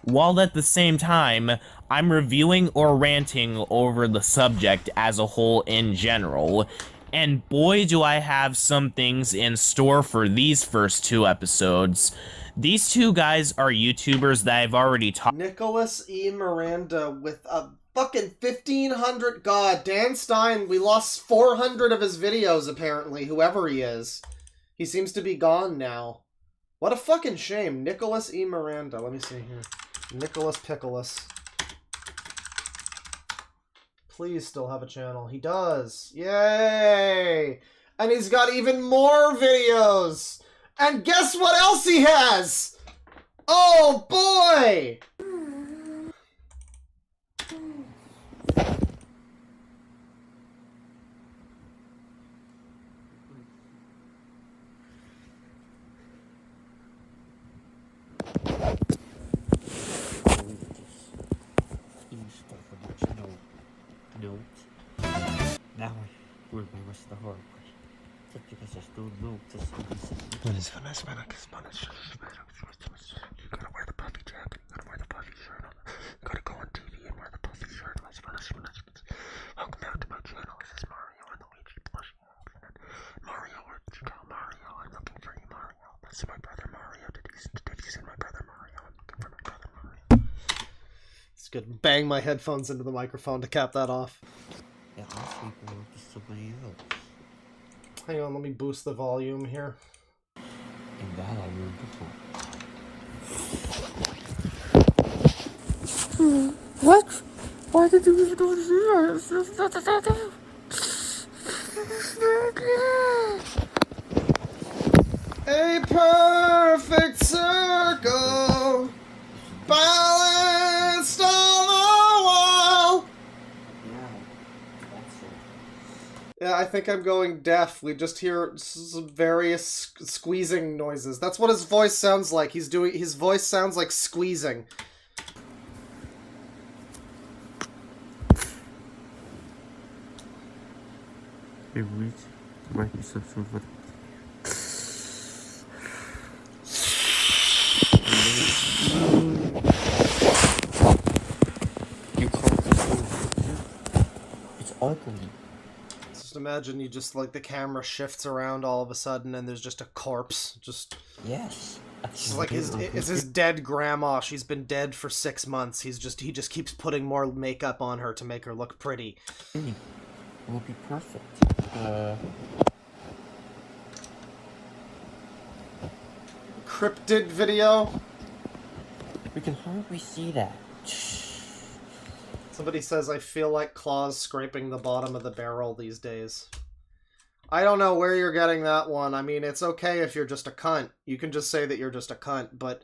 While at the same time, I'm reviewing or ranting over the subject as a whole in general. And boy, do I have some things in store for these first 2 episodes. These 2 guys are YouTubers that I've already talked. Nicholas E. Miranda with a fucking 1,500. God, Dan Stein, we lost 400 of his videos, apparently, whoever he is. He seems to be gone now. What a fucking shame. Nicholas E. Miranda. Let me see here. Nicholas Pickles. Please still have a channel. He does. Yay! And he's got even more videos! And guess what else he has? Oh, boy! Now I will rest the hard way. Just because I still know to You gotta wear the puffy jacket, you gotta wear the puffy shirt on. You gotta go on TV and wear the puffy shirt. Welcome back to my channel. This is Mario and Luigi plushie. Mario, where'd you go, Mario? I'm looking for you, Mario. This is my brother Mario. Did you see my brother Mario? I'm looking for my brother Mario. It's good. Bang my headphones into the microphone to cap that off. Yeah, I'll sleep over to somebody else. Hang on, let me boost the volume here. And that I will before. What? Why did you do this? A perfect circle balanced on the wall. Yeah, I think I'm going deaf. We just hear some various squeezing noises. That's what his voice sounds like. His voice sounds like squeezing. Hey, wait. Write yourself some for You can't It's ugly. Just imagine you just, like, the camera shifts around all of a sudden and there's just a corpse. Just... Yes. It's like it's his dead grandma. She's been dead for 6 months. He just keeps putting more makeup on her to make her look pretty. Will be perfect. cryptid video. We can hardly see that. Somebody says, I feel like claws scraping the bottom of the barrel these days. I don't know where you're getting that one. I mean, it's okay if you're just a cunt. You can just say that you're just a cunt, but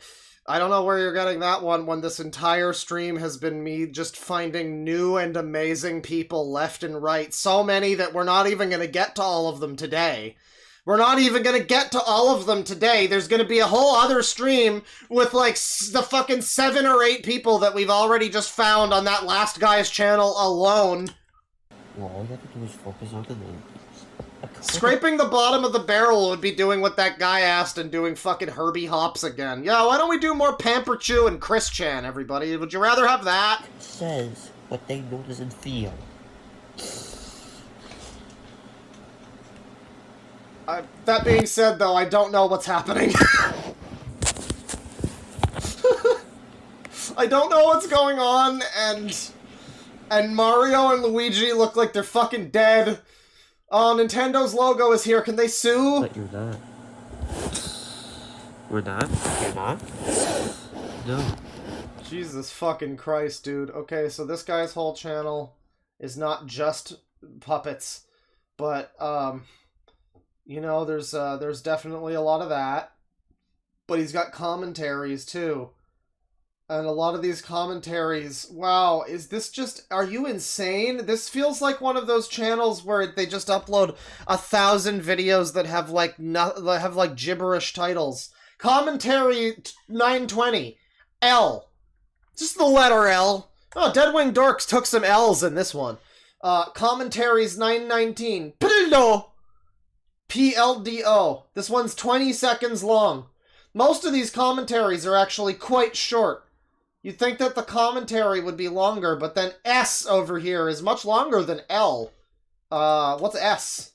I don't know where you're getting that one when this entire stream has been me just finding new and amazing people left and right. So many that we're not even going to get to all of them today. We're not even going to get to all of them today. There's going to be a whole other stream with, like, the fucking 7 or 8 people that we've already just found on that last guy's channel alone. Well, all you have to do is focus on the name. Scraping the bottom of the barrel would be doing what that guy asked and doing fucking Herbie Hops again. Yeah, why don't we do more Pamper Chew and Chris Chan, everybody? Would you rather have that? It says what they notice and feel. That being said, though, I don't know what's happening. I don't know what's going on, and Mario and Luigi look like they're fucking dead. Oh, Nintendo's logo is here. Can they sue? But you're not. We're not? You're not? No. Jesus fucking Christ, dude. Okay, so this guy's whole channel is not just puppets, but, you know, there's definitely a lot of that. But he's got commentaries, too. And a lot of these commentaries, wow, is this just, are you insane? This feels like one of those channels where they just upload 1,000 videos that have like gibberish titles. Commentary 920, L. Just the letter L. Oh, Deadwing Dorks took some L's in this one. Commentaries 919, Pildo. PLDO. This one's 20 seconds long. Most of these commentaries are actually quite short. You'd think that the commentary would be longer, but then S over here is much longer than L. What's S?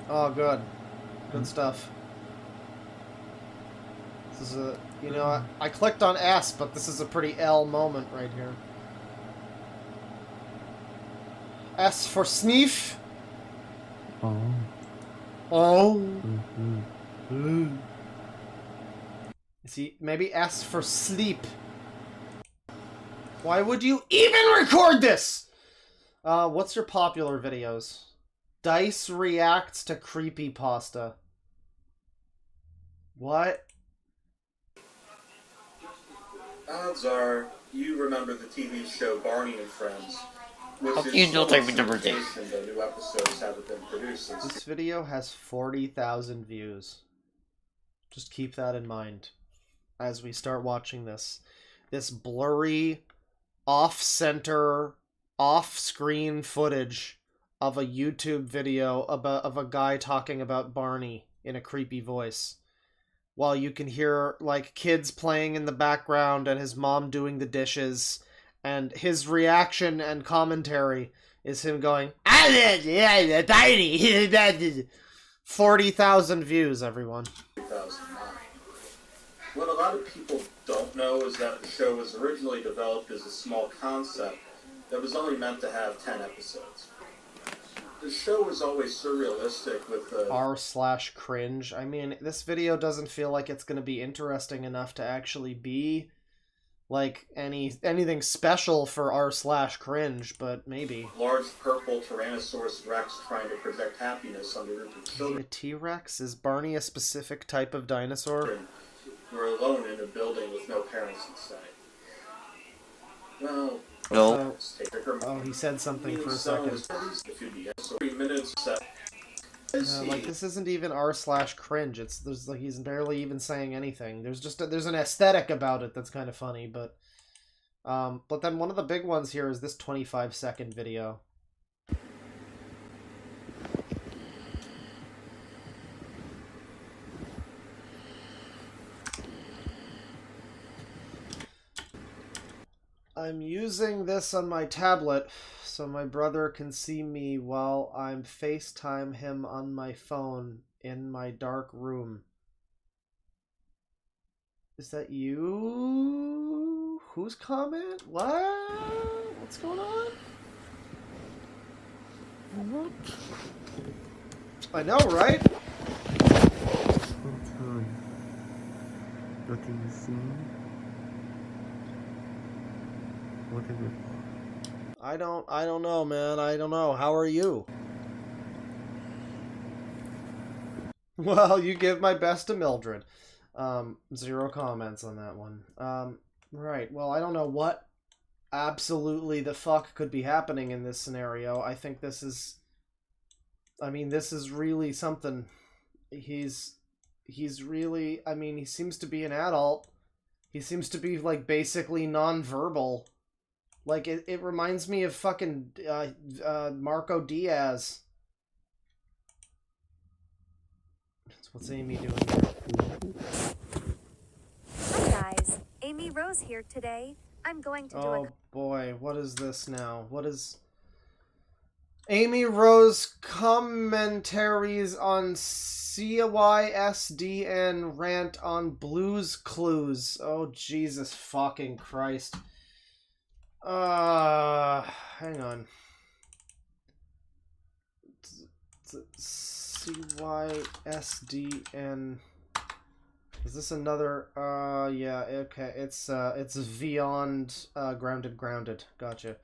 Oh, good. Good stuff. This is a, you know, I clicked on S, but this is a pretty L moment right here. S for sniff. Oh. Oh. See, maybe S for sleep. Why would you even record this? What's your popular videos? Dice reacts to creepypasta. What? Odds are you remember the TV show Barney and Friends. You don't take me to birthday. The new episodes haven't been produced since. This video has 40,000 views. Just keep that in mind as we start watching this. This blurry, off-center, off-screen footage of a YouTube video of a guy talking about Barney in a creepy voice. While you can hear, like, kids playing in the background and his mom doing the dishes. And his reaction and commentary is him going, 40,000 views, everyone. 2009. What a lot of people don't know is that the show was originally developed as a small concept that was only meant to have 10 episodes. The show was always surrealistic with the r/cringe. I mean, this video doesn't feel like it's going to be interesting enough to actually be like anything special for r/cringe, but maybe. Large purple Tyrannosaurus Rex trying to project happiness on the group of children. A T-Rex? Is Barney a specific type of dinosaur? We're alone in a building with no parents inside. Well, no. Oh, he said something for a second. Like, this isn't even r/cringe. There's like, he's barely even saying anything. There's an aesthetic about it that's kind of funny, but then one of the big ones here is this 25-second video. I'm using this on my tablet so my brother can see me while I'm FaceTime him on my phone in my dark room. Is that you? Whose comment? What? What's going on? What? I know, right? Nothing is seen. Whatever. I don't know, man. I don't know. How are you? Well, you give my best to Mildred. 0 comments on that one. Right. Well, I don't know what absolutely the fuck could be happening in this scenario. I think this is... I mean, this is really something. He's really... I mean, he seems to be an adult. He seems to be, like, basically non-verbal. Like, it reminds me of fucking Marco Diaz. What's Amy doing here? Hi guys, Amy Rose here today. I'm going to do Oh boy, what is this now? What is... Amy Rose commentaries on CYSDN rant on Blues Clues. Oh, Jesus fucking Christ. Hang on. CYSDN. Is this another? Yeah, okay. It's Beyond Grounded. Gotcha.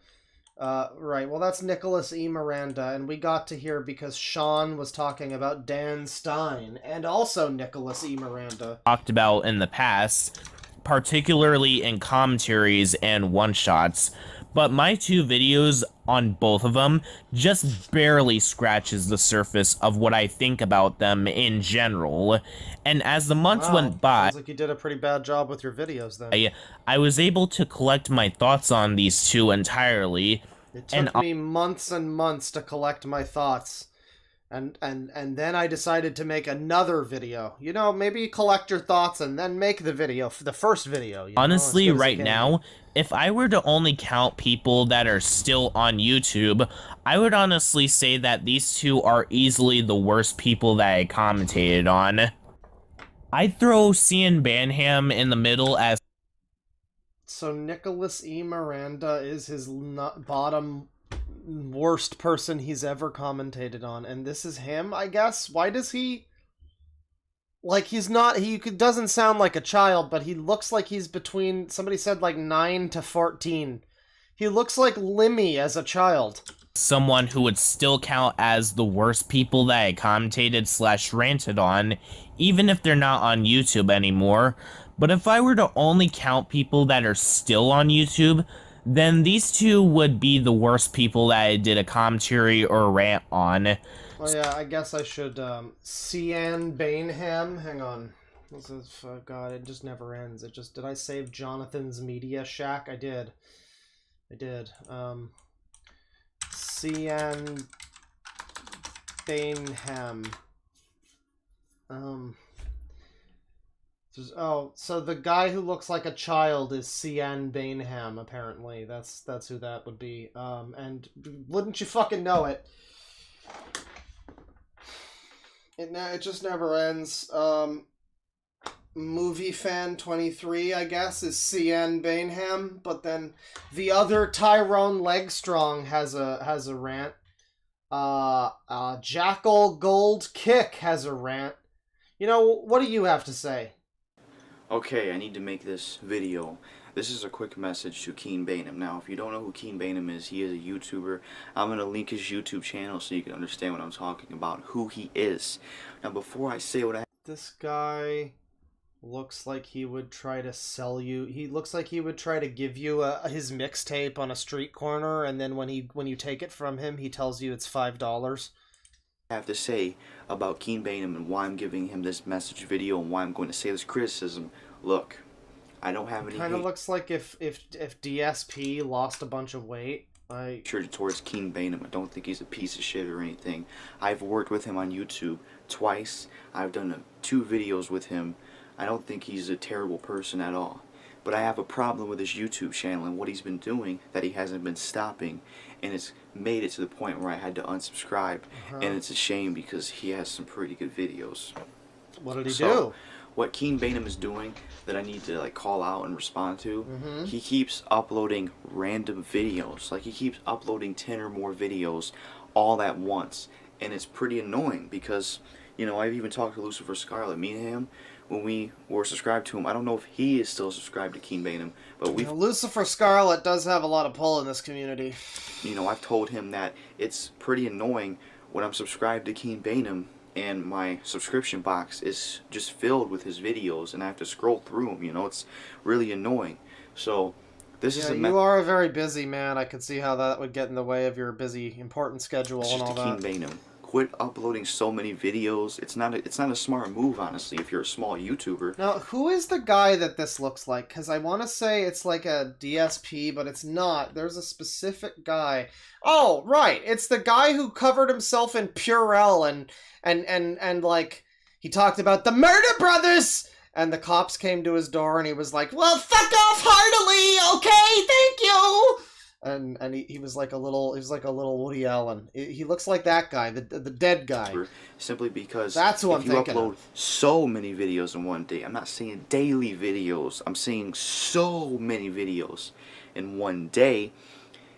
Right. Well, that's Nicholas E. Miranda, and we got to hear because Sean was talking about Dan Stein, and also Nicholas E. Miranda. Talked about in the past, particularly in commentaries and one-shots, but my 2 videos on both of them just barely scratches the surface of what I think about them in general. And as the months went by, sounds like you did a pretty bad job with your videos then. I was able to collect my thoughts on these 2 entirely. It took me months and months to collect my thoughts. And then I decided to make another video. You know, maybe collect your thoughts and then make the video, the first video. You honestly, right now, if I were to only count people that are still on YouTube, I would honestly say that these 2 are easily the worst people that I commentated on. I'd throw Cian Banham in the middle as... So Nicholas E. Miranda is his bottom worst person he's ever commentated on, and this is him, I guess? Why does he... Like, he's not... He doesn't sound like a child, but he looks like he's between... Somebody said, like, 9 to 14. He looks like Limmy as a child. Someone who would still count as the worst people that I commentated / ranted on, even if they're not on YouTube anymore. But if I were to only count people that are still on YouTube, then these 2 would be the worst people that I did a commentary or rant on. Oh yeah, I guess I should, Cian Banham, hang on. This is, oh god, it just never ends. It just, did I save Jonathan's Media Shack? I did. Cian Banham. Oh, so the guy who looks like a child is Cian Banham, apparently. That's who that would be. And wouldn't you fucking know it? It just never ends. Movie Fan 23, I guess, is Cian Banham, but then the other Tyrone Legstrong has a rant. Jackal Gold Kick has a rant. You know, what do you have to say? Okay, I need to make this video. This is a quick message to Keen Bainham. Now, if you don't know who Keen Bainham is, he is a YouTuber. I'm going to link his YouTube channel so you can understand what I'm talking about, who he is. Now, before I say what I... This guy looks like he would try to sell you... He looks like he would try to give you his mixtape on a street corner, and then when you take it from him, he tells you it's $5. have to say about Keen Bainham and why I'm giving him this message video and why I'm going to say this criticism. Look, I don't have any kind of looks like if DSP lost a bunch of weight. Towards Keen Bainham. I don't think he's a piece of shit or anything. I've worked with him on YouTube twice. I've done 2 videos with him. I don't think he's a terrible person at all. But I have a problem with his YouTube channel and what he's been doing that he hasn't been stopping, and it's made it to the point where I had to unsubscribe, and it's a shame because he has some pretty good videos. What did he do? what Keen Bainham is doing that I need to like call out and respond to. Mhm. He keeps uploading random videos. Like he keeps uploading 10 or more videos all at once, and it's pretty annoying because, you know, I've even talked to Lucifer Scarlet. Me and him, when we were subscribed to him, I don't know if he is still subscribed to Keen Bainham, but we've, Lucifer Scarlet does have a lot of pull in this community. you know, I've told him that it's pretty annoying when I'm subscribed to Keen Bainham and my subscription box is just filled with his videos and I have to scroll through them, you know, it's really annoying. So this is You are a very busy man. I could see how that would get in the way of your busy, important schedule it's and just all a Keen that. Bainham. Quit uploading so many videos. It's not a smart move, honestly, if you're a small YouTuber. Now, who is the guy that this looks like? Because I want to say it's like a DSP, but it's not. There's a specific guy. Oh, right. It's the guy who covered himself in Purell and like, he talked about the Murder Brothers! And the cops came to his door and he was like, well, fuck off heartily, okay? Thank you! And he was like a little Woody Allen. He looks like that guy, the dead guy. Simply because That's who I'm if you thinking upload of. so many videos in one day, I'm not saying daily videos, I'm saying so many videos in one day,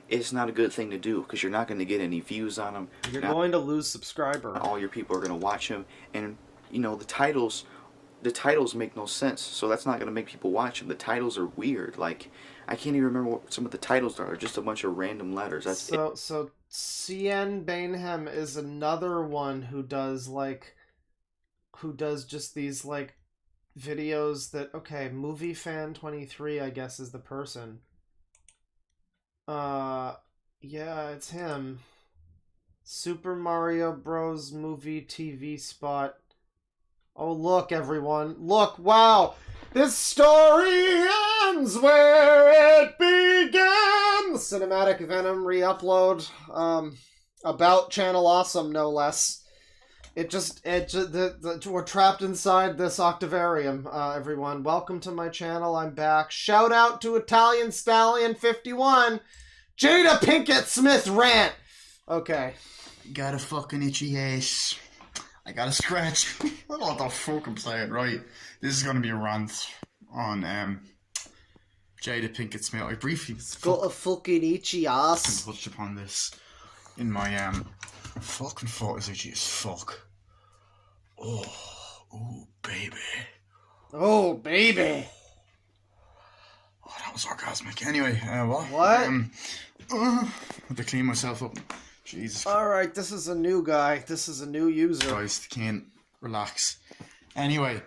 it's not a good thing to do because you're not going to get any views on them. You're going to lose subscriber. All your people are going to watch them, and you know the titles make no sense, so that's not going to make people watch them. The titles are weird. Like, I can't even remember what some of the titles are. Just a bunch of random letters. That's it. So CN Bainham is another one who does just these like videos that, okay, Movie Fan 23 I guess is the person. Yeah, it's him. Super Mario Bros. Movie TV spot. Oh, look, everyone. Look, wow. This story ends where it began. Cinematic Venom re-upload. About Channel Awesome, no less. We're trapped inside this Octavarium, everyone. Welcome to my channel. I'm back. Shout out to Italian Stallion 51. Jada Pinkett Smith rant. Okay. Got a fucking itchy ass. I got a scratch. I don't know what the fuck I'm saying, right? This is gonna be a rant on Jada Pinkett Smith. I briefly got a fucking itchy ass. Touched upon this in my fucking foot is itchy as fuck. Oh, ooh, baby. Oh, baby. Oh, that was orgasmic. Anyway, what? What? I had to clean myself up. Jesus. Alright, this is a new guy. This is a new user. Christ, can't relax. Anyway.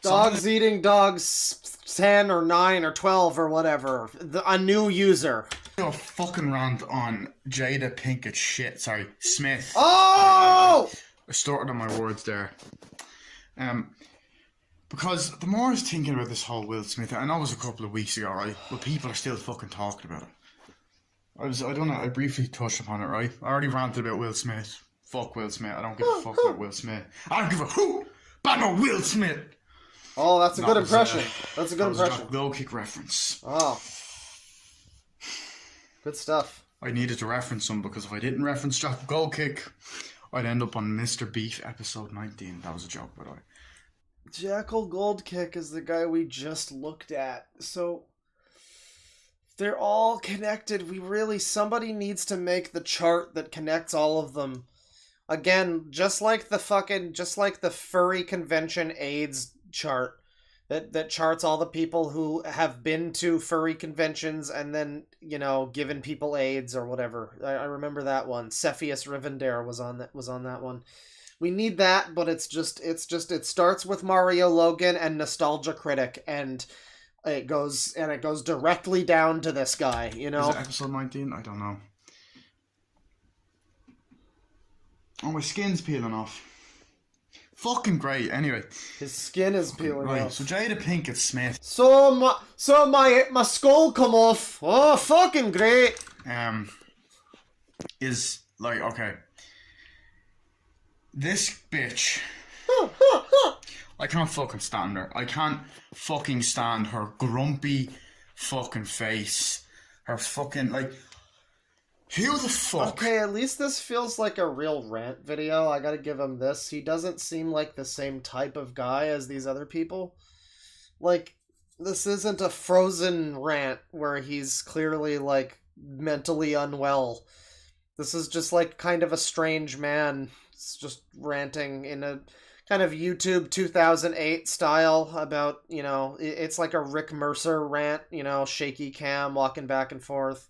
Dogs eating dogs 10 or 9 or 12 or whatever. A new user. A fucking rant on Jada Pinkett shit. Sorry, Smith. Oh! I started on my words there. Because the more I was thinking about this whole Will Smith, I know it was a couple of weeks ago, right? But people are still fucking talking about it. I don't know, I briefly touched upon it, right? I already ranted about Will Smith. Fuck Will Smith. I don't give a fuck about Will Smith. I don't give a hoot about no Will Smith. Oh, that's a good impression. That's a good impression. A Low Kick reference. Oh. Good stuff. I needed to reference them because if I didn't reference Jack Goal Kick, I'd end up on Mr. Beef episode 19. That was a joke, by the way. Jackal Goldkick is the guy we just looked at. So they're all connected. Somebody needs to make the chart that connects all of them. Again, just like the furry convention AIDS chart that charts all the people who have been to furry conventions and then, you know, given people AIDS or whatever. I remember that one. Cepheus Rivendare was on that one. We need that, but it starts with Mario Logan and Nostalgia Critic, and it goes directly down to this guy, you know? Is it episode 19? I don't know. Oh, my skin's peeling off. Fucking great. Anyway. His skin is peeling off. So Jada Pinkett Smith. So my skull come off. Oh, fucking great. Is like, okay. This bitch. I can't fucking stand her. I can't fucking stand her grumpy fucking face. Her fucking, like, Who the fuck? Okay, at least this feels like a real rant video. I gotta give him this. He doesn't seem like the same type of guy as these other people. Like, this isn't a Frozen rant where he's clearly, like, mentally unwell. This is just, like, kind of a strange man. It's just ranting in a kind of YouTube 2008 style about, you know, it's like a Rick Mercer rant, you know, shaky cam, walking back and forth.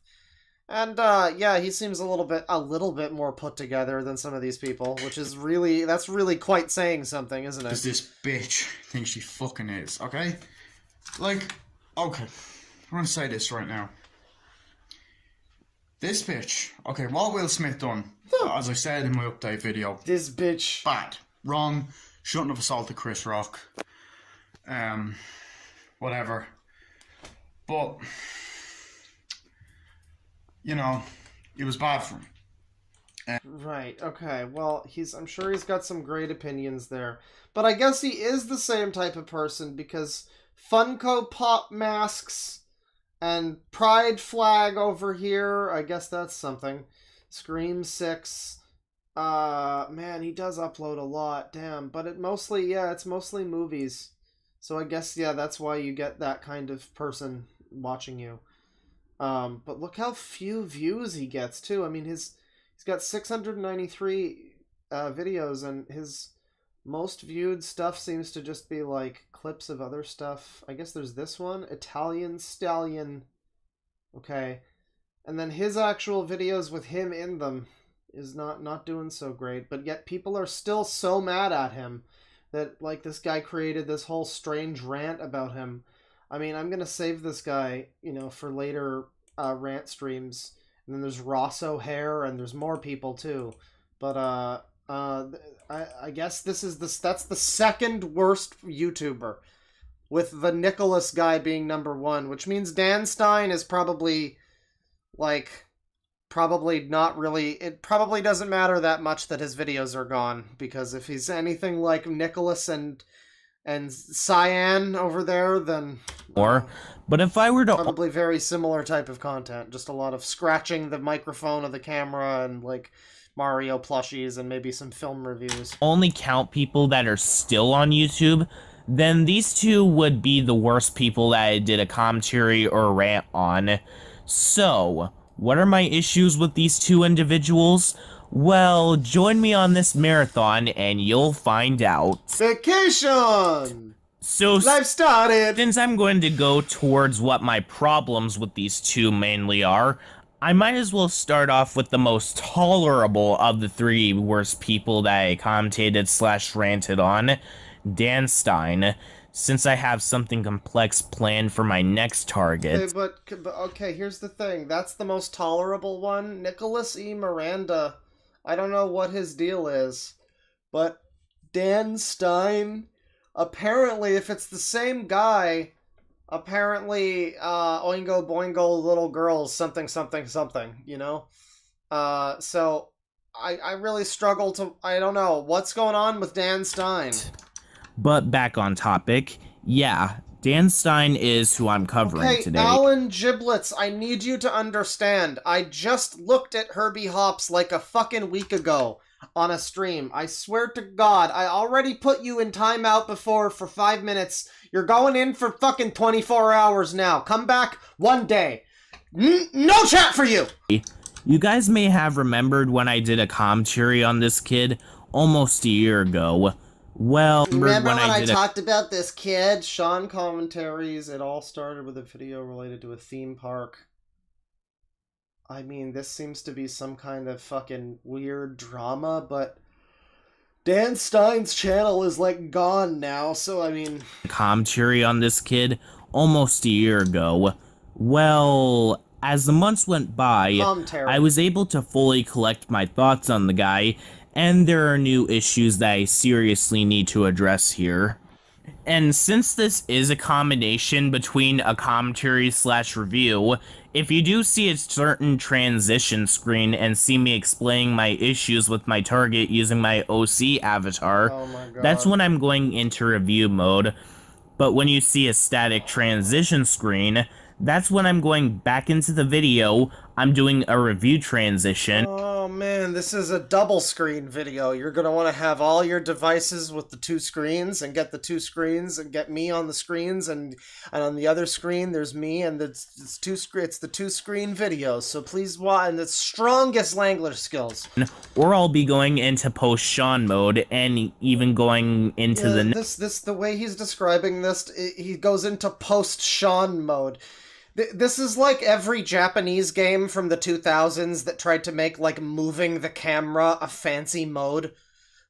And, yeah, he seems a little bit more put together than some of these people, which is really, that's really quite saying something, isn't it? Because this bitch thinks she fucking is, okay? Like, okay, I'm gonna say this right now. This bitch, okay, what Will Smith done, as I said in my update video. This bitch. Bad. Wrong. Shouldn't have assaulted Chris Rock. Whatever. But, you know, it was bad for him. Right, okay, well, I'm sure he's got some great opinions there. But I guess he is the same type of person, because Funko Pop masks and Pride flag over here, I guess that's something. Scream 6. Man, he does upload a lot, damn. But it's mostly movies. So I guess, yeah, that's why you get that kind of person watching you. But look how few views he gets, too. I mean, he's got 693 videos, and his most viewed stuff seems to just be, like, clips of other stuff. I guess there's this one, Italian Stallion. Okay. And then his actual videos with him in them is not doing so great, but yet people are still so mad at him that, like, this guy created this whole strange rant about him. I mean, I'm gonna save this guy, you know, for later rant streams. And then there's Ross O'Hare, and there's more people too. But I guess that's the second worst YouTuber, with the Nicholas guy being number 1, which means Dan Stein is probably, like, not really. It probably doesn't matter that much that his videos are gone, because if he's anything like Nicholas and Cyan over there, then but if I were to probably very similar type of content, just a lot of scratching the microphone of the camera and, like, Mario plushies and maybe some film reviews. Only count people that are still on YouTube, then these two would be the worst people that I did a commentary or a rant on. So, what are my issues with these two individuals? Well, join me on this marathon and you'll find out. Vacation! So, life started! Since I'm going to go towards what my problems with these two mainly are, I might as well start off with the most tolerable of the three worst people that I commentated/ranted on, Dan Stein, since I have something complex planned for my next target. Okay, but okay, here's the thing. That's the most tolerable one. Nicholas E. Miranda, I don't know what his deal is, but Dan Stein, apparently, if it's the same guy, apparently, Oingo Boingo Little Girls something, you know? So, I really struggle to, I don't know, what's going on with Dan Stein? But back on topic, yeah, Dan Stein is who I'm covering today. Alan Giblets, I need you to understand. I just looked at Herbie Hops like a fucking week ago on a stream. I swear to God, I already put you in timeout before for 5 minutes. You're going in for fucking 24 hours now. Come back one day. No chat for you! You guys may have remembered when I did a commentary on this kid almost a year ago. Well, remember when I talked about this kid? Sean commentaries. It all started with a video related to a theme park. I mean, this seems to be some kind of fucking weird drama, but Dan Stein's channel is, like, gone now, so I mean... Commentary on this kid almost a year ago. Well, as the months went by, I was able to fully collect my thoughts on the guy, and there are new issues that I seriously need to address here. And since this is a combination between a commentary/review, if you do see a certain transition screen and see me explaining my issues with my target using my OC avatar, that's when I'm going into review mode. But when you see a static transition screen, that's when I'm going back into the video, I'm doing a review transition. Oh man, this is a double screen video. You're gonna want to have all your devices with the 2 screens and get the 2 screens and get me on the screens, and on the other screen there's me, and it's the 2 screen video. So please watch, and the strongest language skills. Or I'll be going into post Sean mode and even going into the way he's describing this, he goes into post Sean mode. This is like every Japanese game from the 2000s that tried to make, like, moving the camera a fancy mode.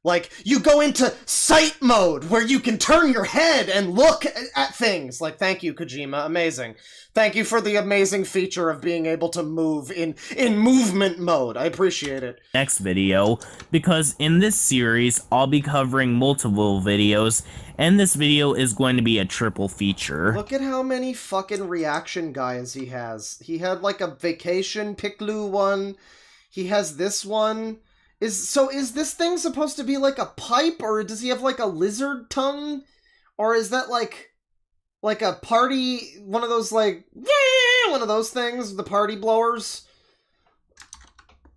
Like, you go into sight mode, where you can turn your head and look at things. Like, thank you, Kojima. Amazing. Thank you for the amazing feature of being able to move in movement mode. I appreciate it. Next video, because in this series, I'll be covering multiple videos, and this video is going to be a triple feature. Look at how many fucking reaction guys he has. He had, like, a Vacation Piclu one. He has this one. Is this thing supposed to be like a pipe, or does he have like a lizard tongue? Or is that like a party, one of those like, one of those things, the party blowers?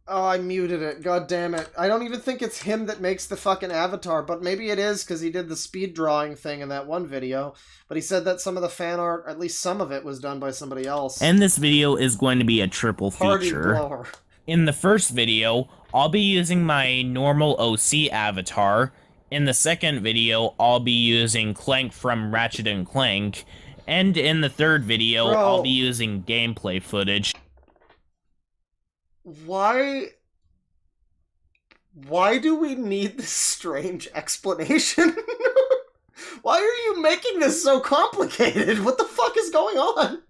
Oh, I muted it. God damn it. I don't even think it's him that makes the fucking avatar, but maybe it is because he did the speed drawing thing in that one video. But he said that some of the fan art, at least some of it, was done by somebody else. And this video is going to be a triple feature. Party blower. In the first video, I'll be using my normal OC avatar. In the second video, I'll be using Clank from Ratchet & Clank. And in the third video, I'll be using gameplay footage. Why do we need this strange explanation? Why are you making this so complicated? What the fuck is going on?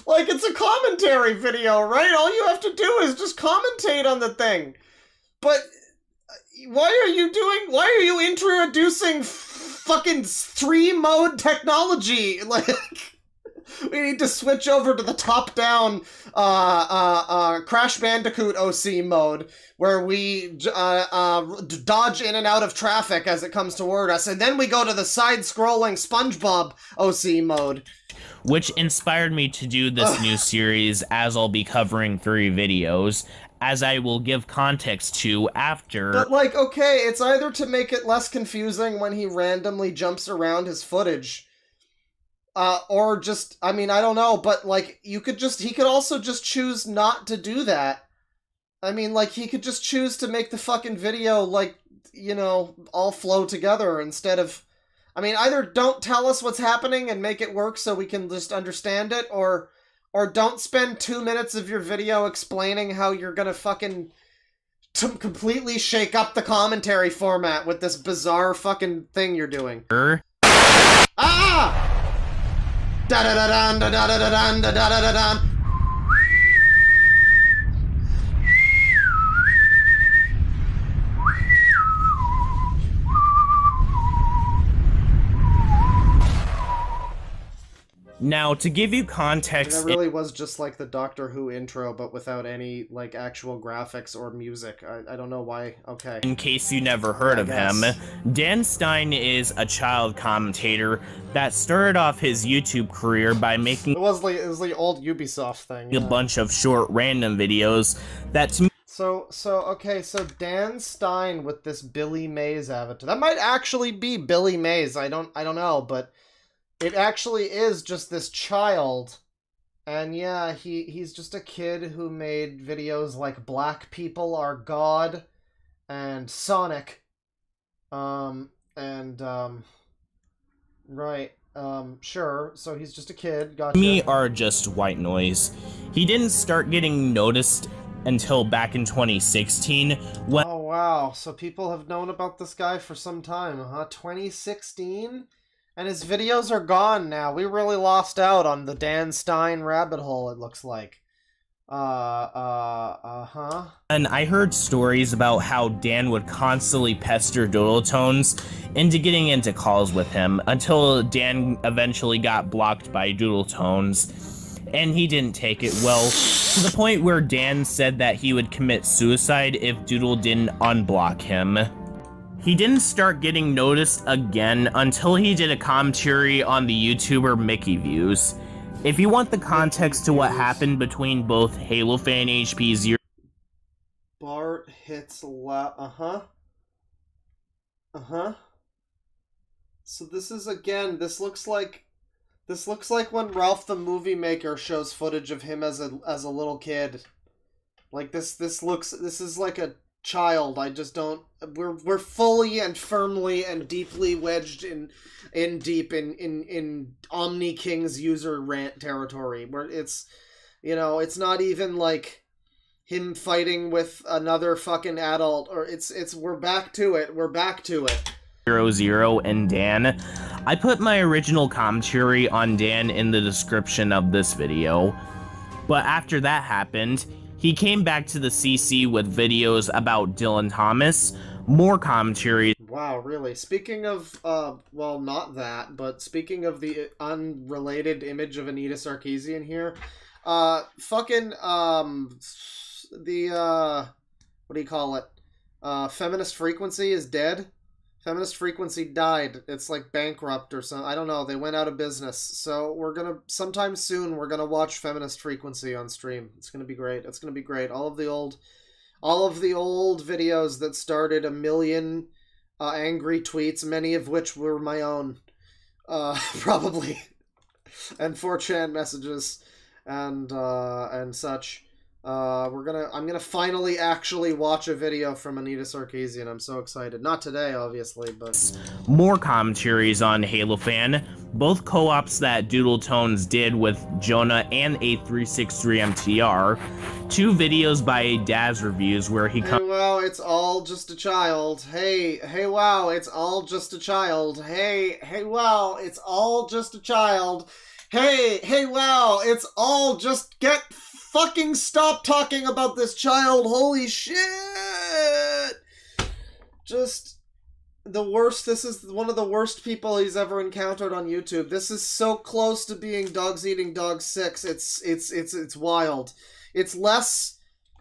Like, it's a commentary video, right? All you have to do is just commentate on the thing. But why are you introducing fucking 3-mode technology? Like, we need to switch over to the top-down Crash Bandicoot OC mode, where we dodge in and out of traffic as it comes toward us, and then we go to the side-scrolling SpongeBob OC mode. Which inspired me to do this new series, as I'll be covering 3 videos, as I will give context to after. But, like, okay, it's either to make it less confusing when he randomly jumps around his footage, or just, I mean, I don't know, but, like, he could also just choose not to do that. I mean, like, he could just choose to make the fucking video, like, you know, all flow together instead of, I mean, either don't tell us what's happening and make it work so we can just understand it, or don't spend 2 minutes of your video explaining how you're gonna fucking completely shake up the commentary format with this bizarre fucking thing you're doing. Ah! Da-da-da-dun, da-da-da-dun, da-da-da-dun. Now, to give you context... It really was just like the Doctor Who intro, but without any, like, actual graphics or music. I don't know why. Okay. In case you never heard of him, Dan Stein is a child commentator that started off his YouTube career by making... It was the old Ubisoft thing. A bunch of short, random videos that to me... So Dan Stein with this Billy Mays avatar. That might actually be Billy Mays. I don't know, but... It actually is just this child, and yeah, he's just a kid who made videos like Black People Are God, and Sonic, sure, so he's just a kid, gotcha. Me are just white noise. He didn't start getting noticed until back in 2016, when— Oh wow, so people have known about this guy for some time, huh? 2016? And his videos are gone now. We really lost out on the Dan Stein rabbit hole, it looks like. And I heard stories about how Dan would constantly pester Doodletones into getting into calls with him, until Dan eventually got blocked by Doodletones. And he didn't take it well, to the point where Dan said that he would commit suicide if Doodle didn't unblock him. He didn't start getting noticed again until he did a commentary on the YouTuber Mickey Views. If you want the context to what happened between both Halo fan HP0... Bart hits Uh-huh. So this is, again, this looks like when Ralph the Movie Maker shows footage of him as a little kid. Like, this is like a child. I just don't... We're fully and firmly and deeply wedged in Omni King's user rant territory, where it's, you know, it's not even like him fighting with another fucking adult, or we're back to it. 00 and Dan. I put my original commentary on Dan in the description of this video, but after that happened, he came back to the CC with videos about Dylan Thomas, more commentary. Wow, really? Speaking of, well, not that, but speaking of the unrelated image of Anita Sarkeesian here, what do you call it? Feminist Frequency is dead. Feminist Frequency died. It's like bankrupt or something. I don't know. They went out of business. So sometime soon, we're gonna watch Feminist Frequency on stream. It's gonna be great. It's gonna be great. All of the old videos that started a million angry tweets, many of which were my own, probably, and 4chan messages and such. I'm gonna finally actually watch a video from Anita Sarkeesian. I'm so excited. Not today, obviously, but... More commentaries on Halo Fan, both co-ops that Doodle Tones did with Jonah and A363MTR, 2 videos by Daz Reviews where he Hey, wow, it's all just a child. Hey, wow, it's all just a child. Hey, wow, it's all just a child. Hey, wow, it's all just... Fucking stop talking about this child. Holy shit. Just the worst. This is one of the worst people he's ever encountered on YouTube. This is so close to being Dogs Eating Dogs 6. It's wild. It's less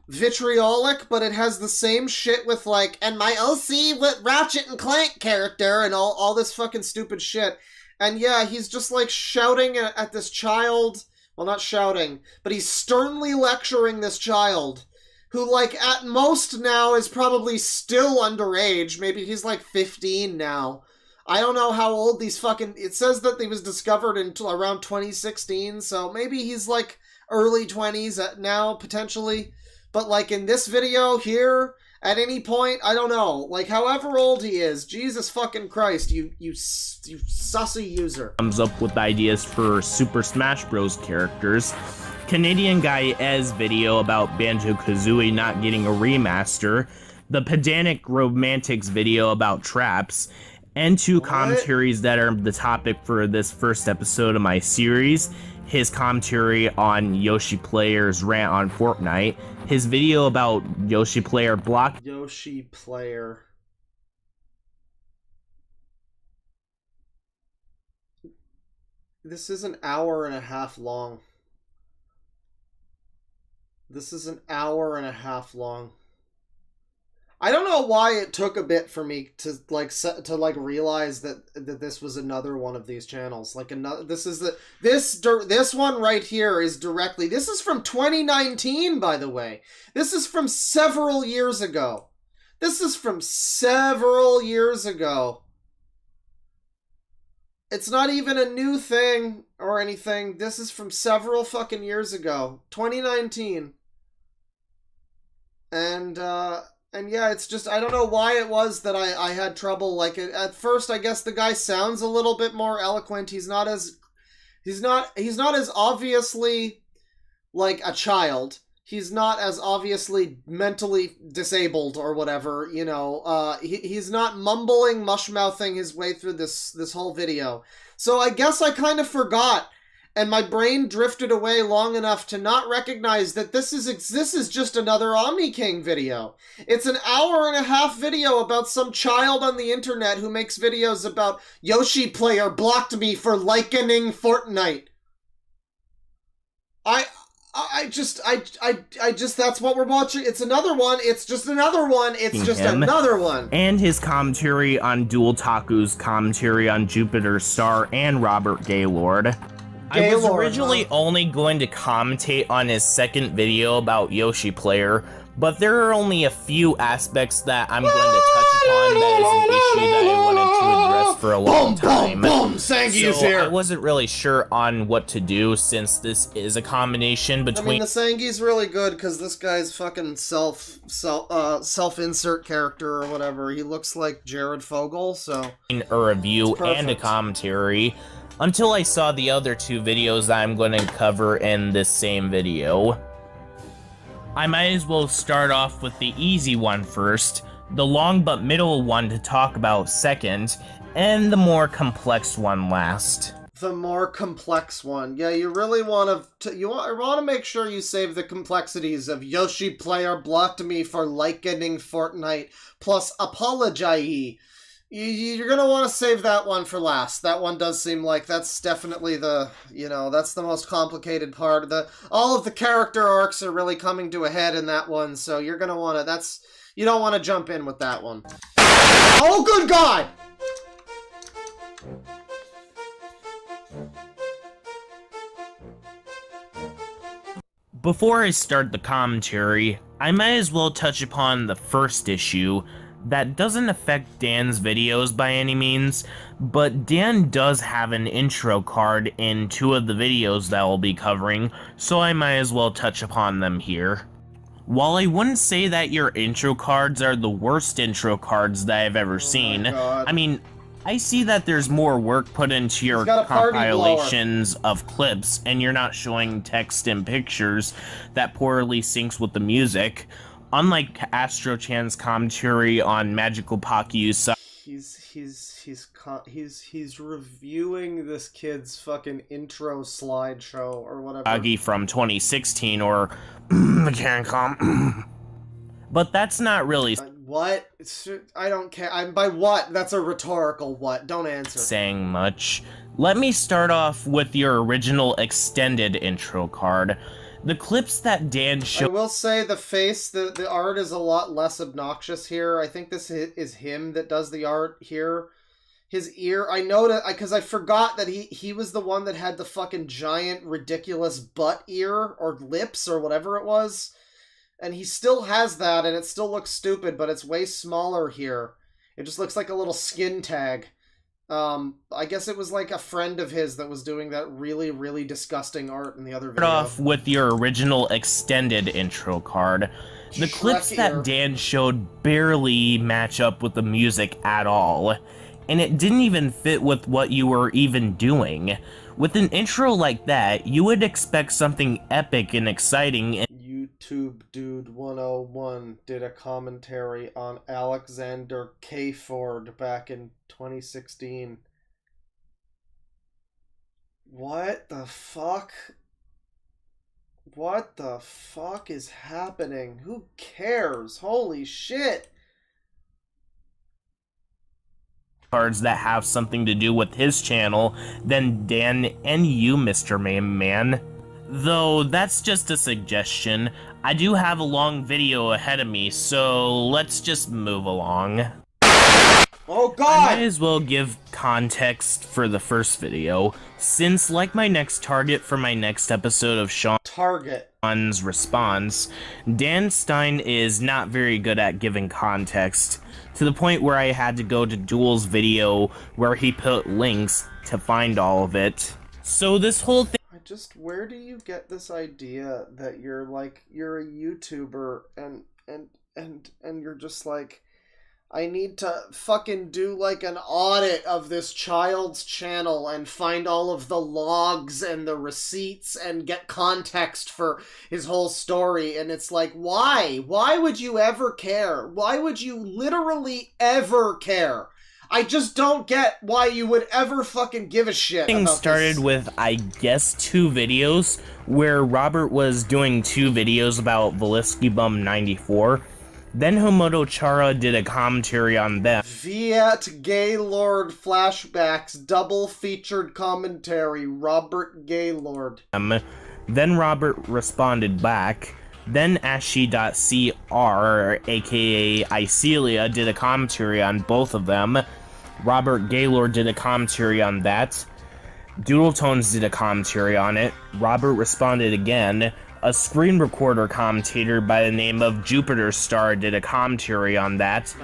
vitriolic, but it has the same shit with like, and my OC with Ratchet and Clank character and all this fucking stupid shit. And yeah, he's just like shouting at this child. Well, not shouting, but he's sternly lecturing this child, who, like, at most now is probably still underage. Maybe he's, like, 15 now. I don't know how old these fucking... It says that he was discovered in around 2016, so maybe he's, like, early 20s now, potentially. But, like, in this video here, at any point, I don't know. Like, however old he is, Jesus fucking Christ, you sussy user. Comes up with ideas for Super Smash Bros. Characters. Canadian Guy Ez video about Banjo-Kazooie not getting a remaster. The Pedantic Romantics video about traps. And 2 commentaries that are the topic for this first episode of my series. His commentary on Yoshi Player's rant on Fortnite, his video about Yoshi Player block... Yoshi Player. This is an hour and a half long. This is an hour and a half long. I don't know why it took a bit for me to realize that this was another one of these channels. Like another, this one right here is directly. This is from 2019, by the way. This is from several years ago. It's not even a new thing or anything. This is from several fucking years ago. 2019. And yeah, it's just, I don't know why it was that I had trouble. Like, at first, I guess the guy sounds a little bit more eloquent. He's not as obviously like a child. He's not as obviously mentally disabled or whatever, you know. He's not mumbling, mush-mouthing his way through this whole video. So I guess I kind of forgot, and my brain drifted away long enough to not recognize that this is just another Omni King video. It's an hour and a half video about some child on the internet who makes videos about Yoshi Player blocked me for likening Fortnite. I just, that's what we're watching. It's another one. It's just another one. It's just another one. And his commentary on Dual Taku's commentary on Jupiter Star and Robert Gaylord. I was Gaylord, originally only going to commentate on his second video about Yoshi Player, but there are only a few aspects that I'm going to touch upon that is an issue that I wanted to address for a long time. Sangi's So here. I wasn't really sure on what to do since this is a combination I mean, between the Sangi's really good because this guy's fucking self-insert character or whatever. He looks like Jared Fogle, so a review It's and a perfect. commentary until I saw the other two videos that I'm going to cover in this same video. I might as well start off with the easy one first, the long but middle one to talk about second, and the more complex one last. the more complex one. Yeah, you really want to make sure you save the complexities of Yoshi Player blocked me for likening Fortnite plus apology. You're gonna want to save that one for last. That one does seem like that's definitely the, that's the most complicated part. All of the character arcs are really coming to a head in that one, so you're gonna want to, you don't want to jump in with that one. Oh, good God! Before I start the commentary, I might as well touch upon the first issue that doesn't affect Dan's videos by any means, but Dan does have an intro card in 2 of the videos that we'll be covering, so I might as well touch upon them here. While I wouldn't say that your intro cards are the worst intro cards that I've ever seen, God. I mean, I see that there's more work put into your got a party compilations of clips, and you're not showing text and pictures that poorly syncs with the music. Unlike Astro Chan's commentary on Magical Pocky He's reviewing this kid's fucking intro slideshow or whatever. Usagi from 2016 or Cancom. But that's not really What? I don't care. By what? That's a rhetorical what. Don't answer. saying much. Let me start off with your original extended intro card. The clips that Dan I showed. will say the art is a lot less obnoxious here. I think this is him that does the art here. His ear, I noticed, because I forgot that he was the one that had the fucking giant, ridiculous butt ear, or lips, or whatever it was. And he still has that, and it still looks stupid, but it's way smaller here. It just looks like a little skin tag. I guess it was like a friend of his that was doing that really, really disgusting art in the other video. Start off with your original extended intro card. The clips ear. that Dan showed barely match up with the music at all, and it didn't even fit with what you were even doing. With an intro like that, you would expect something epic and exciting, and YouTube Dude 101 did a commentary on Alexander K. Ford back in 2016. What the fuck? What the fuck is happening? Who cares? Holy shit! cards that have something to do with his channel than Dan and you, Mr. Man. Though that's just a suggestion. I do have a long video ahead of me, so let's just move along. Oh God! I might as well give context for the first video, since like my next target for my next episode of Sean's response, Dan Stein is not very good at giving context, to the point where I had to go to Duel's video where he put links to find all of it. So this whole thing Where do you get this idea that you're a YouTuber and you're just like, I need to fucking do like an audit of this child's channel and find all of the logs and the receipts and get context for his whole story. And it's like, why? Why would you ever care? Why would you literally ever care? I just don't get why you would ever fucking give a shit thing about started this. with, I guess, 2 videos, where Robert was doing 2 videos about Velisky Bum 94. Then Homoto Chara did a commentary on them. Viet Gaylord flashbacks, double featured commentary, Robert Gaylord. Then Robert responded back. Then Ashi.cr, aka Icelia, did a commentary on both of them. Robert Gaylord did a commentary on that. Doodle Tones did a commentary on it. Robert responded again. A screen recorder commentator by the name of Jupiter Star did a commentary on that.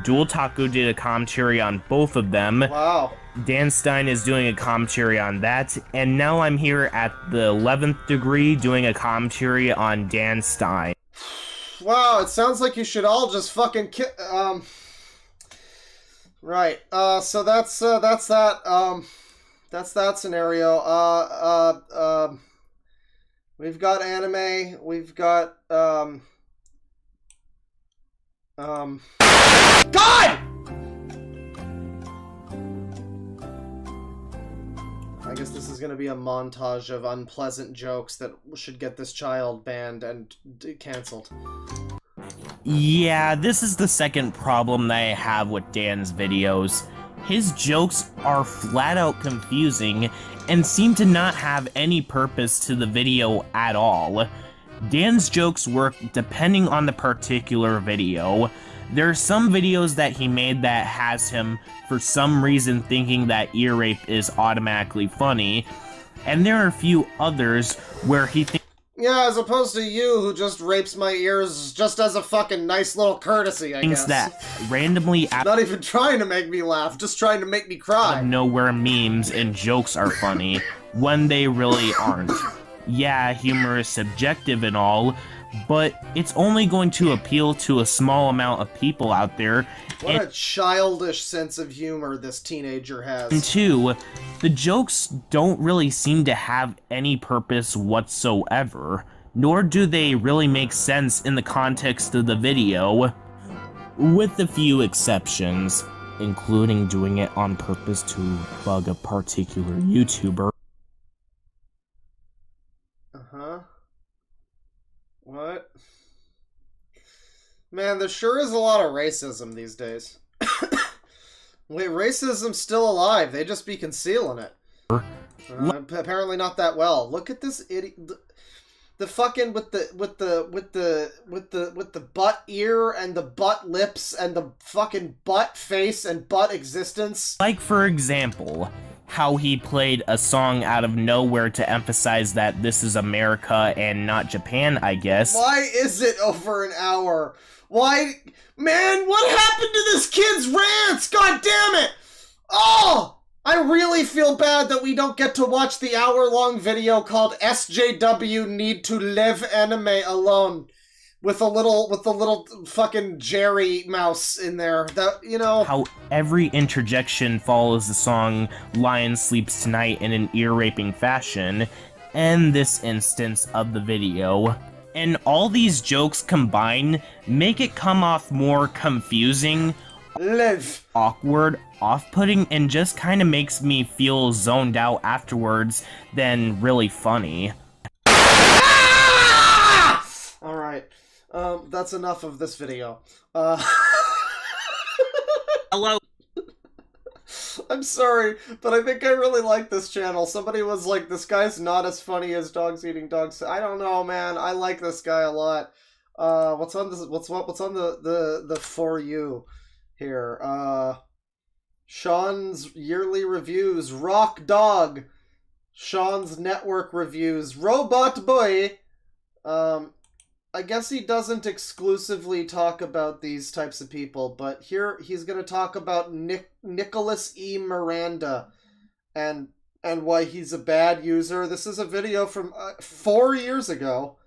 Dual Taku did a commentary on both of them. Wow. Dan Stein is doing a commentary on that. And now I'm here at the 11th degree doing a commentary on Dan Stein. Wow, it sounds like you should all just fucking right. So that's that. That's that scenario. We've got anime. We've got God! I guess this is gonna be a montage of unpleasant jokes that should get this child banned and cancelled. Yeah, this is the second problem that I have with Dan's videos. His jokes are flat out confusing and seem to not have any purpose to the video at all. Dan's jokes work depending on the particular video. There are some videos that he made that has him for some reason thinking that ear rape is automatically funny, and there are a few others where he thinks Yeah, as opposed to you, who just rapes my ears just as a fucking nice little courtesy, I guess. that randomly Not even trying to make me laugh, just trying to make me cry. nowhere memes and jokes are funny, when they really aren't. Yeah, humor is subjective and all, but it's only going to appeal to a small amount of people out there. What a childish sense of humor this teenager has. And two, the jokes don't really seem to have any purpose whatsoever, nor do they really make sense in the context of the video, with a few exceptions, including doing it on purpose to bug a particular YouTuber. Uh-huh. What? Man, there sure is a lot of racism these days. Wait, racism's still alive. They just be concealing it. Apparently not that well. Look at this idiot. The fucking with the butt ear and the butt lips and the fucking butt face and butt existence. Like, for example, how he played a song out of nowhere to emphasize that this is America and not Japan, I guess. Why is it over an hour? Why? Man, what happened to this kid's rants? God damn it! Oh! I really feel bad that we don't get to watch the hour-long video called SJW Need to Live Anime Alone. With a little fucking Jerry mouse in there. That, you know. How every interjection follows the song Lion Sleeps Tonight in an ear-raping fashion, and this instance of the video. And all these jokes combined make it come off more confusing, awkward, off-putting, and just kind of makes me feel zoned out afterwards than really funny. Alright. That's enough of this video. Hello. I'm sorry, but I think I really like this channel. Somebody was like, this guy's not as funny as Dogs Eating Dogs. I don't know, man. I like this guy a lot. What's on this? What's on the For You here? Sean's yearly reviews. Rock Dog. Sean's network reviews. Robot Boy. I guess he doesn't exclusively talk about these types of people, but here he's going to talk about Nicholas E. Miranda and why he's a bad user. This is a video from 4 years ago.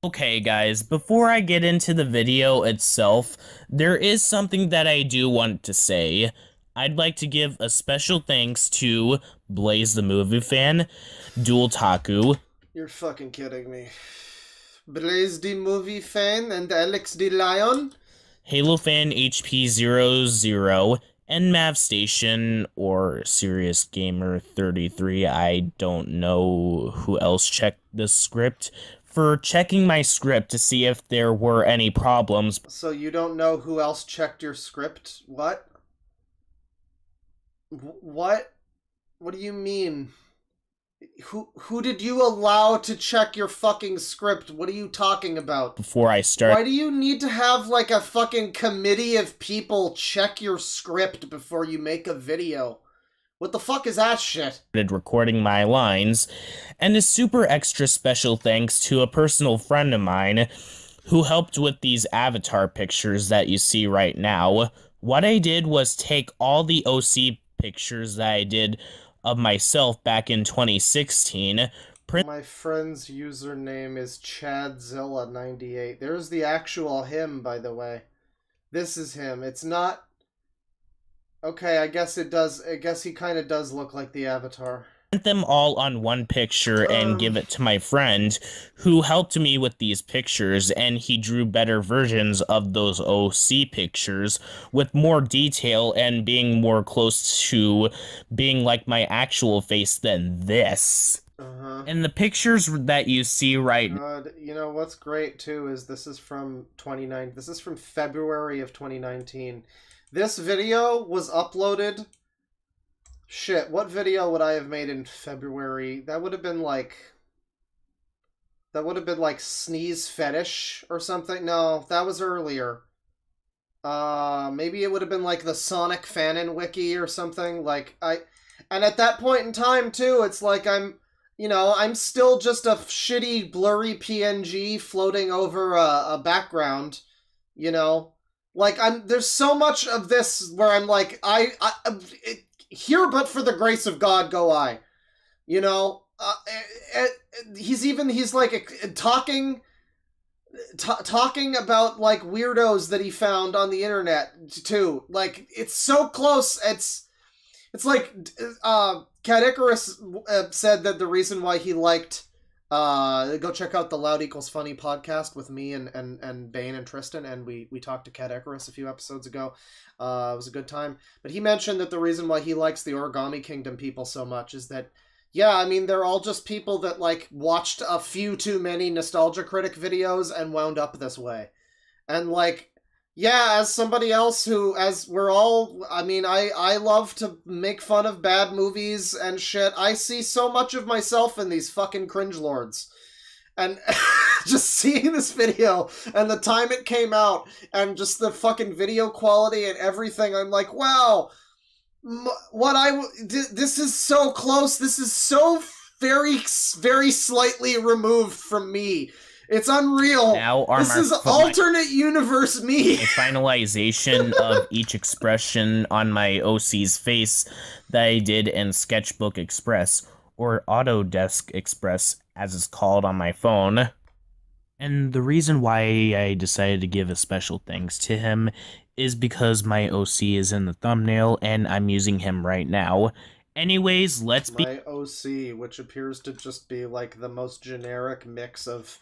Okay guys, before I get into the video itself, there is something that I do want to say. I'd like to give a special thanks to Blaze the Movie Fan, Dual Taku. You're fucking kidding me. Blaze the Movie Fan and Alex the Lion? Halo Fan HP00, and Mav Station, or Serious Gamer 33, I don't know who else checked the script, for checking my script to see if there were any problems. So you don't know who else checked your script? What? What? What do you mean? Who did you allow to check your fucking script? What are you talking about? Before I start... Why do you need to have, like, a fucking committee of people check your script before you make a video? What the fuck is that shit? Recording my lines, and a super extra special thanks to a personal friend of mine who helped with these avatar pictures that you see right now. What I did was take all the OC pictures that I did of myself back in 2016. My friend's username is Chadzilla98. There's the actual him, by the way. This is him. It's not... Okay, I guess it does. I guess he kind of does look like the avatar. Print them all on one picture and give it to my friend who helped me with these pictures, and he drew better versions of those OC pictures with more detail and being more close to being like my actual face than this. And the pictures that you see right now. You know what's great too is this is from February of 2019. This video was uploaded. Shit, what video would I have made in February? That would have been like Sneeze Fetish or something. No, that was earlier. Maybe it would have been like the Sonic Fanon wiki or something. And at that point in time too, it's like I'm still just a shitty blurry PNG floating over a background, you know? Like, there's so much of this where I'm like, here but for the grace of God go I. You know? He's like talking about, like, weirdos that he found on the internet, too. Like, it's so close, it's like, Cat Icarus said that the reason why he liked, go check out the Loud Equals Funny podcast with me and Bane and Tristan, and we talked to Cat Icarus a few episodes ago. It was a good time. But he mentioned that the reason why he likes the Origami Kingdom people so much is that, yeah, I mean, they're all just people that, like, watched a few too many Nostalgia Critic videos and wound up this way. And, like, yeah, as somebody else who, as we're all, I mean, I love to make fun of bad movies and shit. I see so much of myself in these fucking cringelords. And just seeing this video and the time it came out and just the fucking video quality and everything, I'm like, wow, this is so close. This is so very, very slightly removed from me. It's unreal. Now, this is alternate universe me. A finalization of each expression on my OC's face that I did in Sketchbook Express, or Autodesk Express, as it's called on my phone. And the reason why I decided to give a special thanks to him is because my OC is in the thumbnail, and I'm using him right now. Anyways, let's be... My OC, which appears to just be, like, the most generic mix of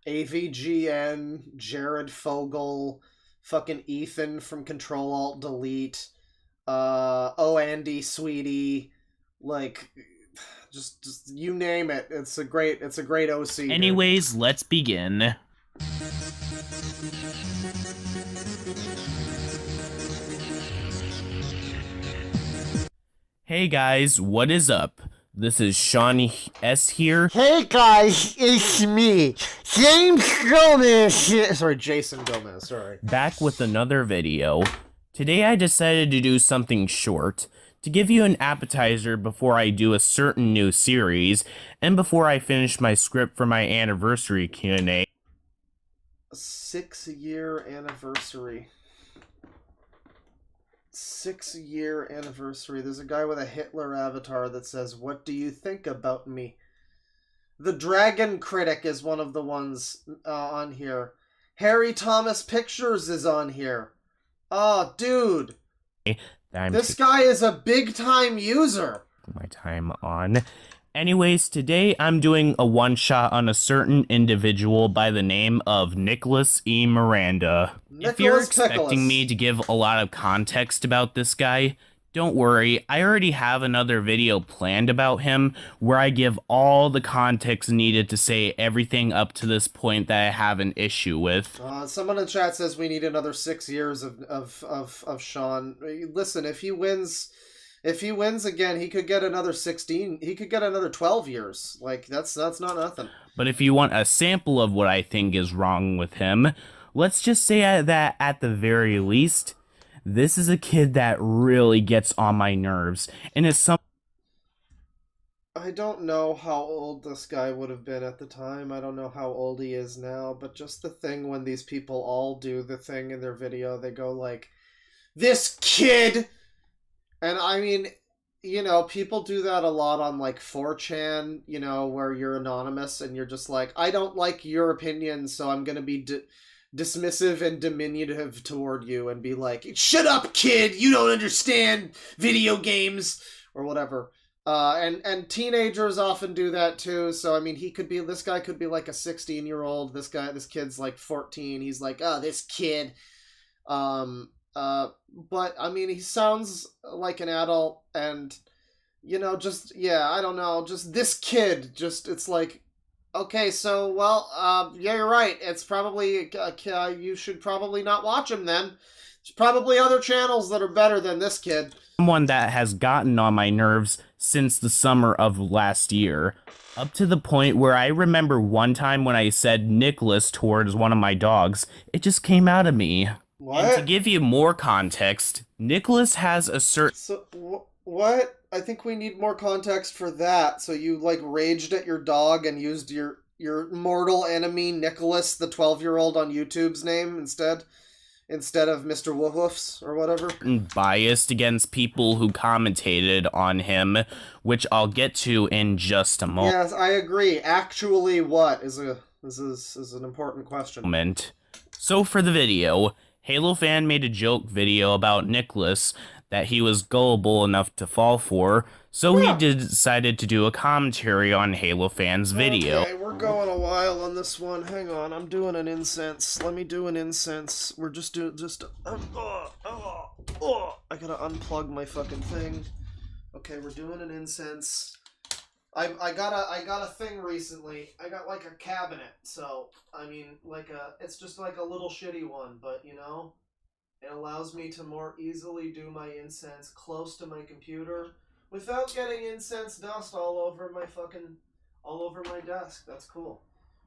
AVGN, Jared Fogle, fucking Ethan from Control-Alt-Delete, Andy Sweetie, like, just you name it. It's a great OC. Anyways, let's begin. Hey guys, what is up? This is Sean S. here. Hey guys, it's me, James Gomez. Sorry, Jason Gomez, sorry. Back with another video. Today I decided to do something short, to give you an appetizer before I do a certain new series, and before I finish my script for my anniversary Q&A. A 6-year anniversary. 6-year anniversary. There's a guy with a Hitler avatar that says, "What do you think about me?" The Dragon Critic is one of the ones on here. Harry Thomas Pictures is on here. Oh, dude. This guy is a big-time user. My time on. Anyways, today I'm doing a one-shot on a certain individual by the name of Nicholas E. Miranda. If you're expecting me to give a lot of context about this guy, don't worry, I already have another video planned about him where I give all the context needed to say everything up to this point that I have an issue with. Someone in chat says we need another 6 years of Sean. Listen, if he wins again, he could get another 16. He could get another 12 years. Like, that's not nothing. But if you want a sample of what I think is wrong with him, let's just say that at the very least, this is a kid that really gets on my nerves, and it's something. I don't know how old this guy would have been at the time. I don't know how old he is now, but just the thing when these people all do the thing in their video, they go like, "This kid!" And I mean, you know, people do that a lot on like 4chan, you know, where you're anonymous and you're just like, I don't like your opinion, so I'm gonna be dismissive and diminutive toward you and be like, "Shut up, kid! You don't understand video games!" or whatever. And teenagers often do that too. So I mean, this guy could be like a 16-year-old. This kid's like 14. He's like, "Oh, this kid." But I mean, he sounds like an adult, and you know, just yeah, I don't know, just this kid. It's like, okay, so well, yeah, you're right. It's probably you should probably not watch him then. There's probably other channels that are better than this kid. Someone that has gotten on my nerves since the summer of last year, up to the point where I remember one time when I said Nicholas towards one of my dogs, it just came out of me. What? And to give you more context, Nicholas has a certain... So, what? I think we need more context for that. So you, like, raged at your dog and used your mortal enemy, Nicholas, the 12-year-old on YouTube's name instead of Mr. Woofs or whatever? Biased against people who commentated on him, which I'll get to in just a moment. Yes, I agree. Actually, what is an important question. So for the video, Halo Fan made a joke video about Nicholas that he was gullible enough to fall for, so he decided to do a commentary on Halo Fan's video. Okay, we're going a while on this one. Hang on, I'm doing an incense. Let me do an incense. We're I gotta unplug my fucking thing. Okay, we're doing an incense. I got a thing recently. I got like a cabinet, so I mean it's just like a little shitty one, but you know, it allows me to more easily do my incense close to my computer without getting incense dust all over my desk. That's cool.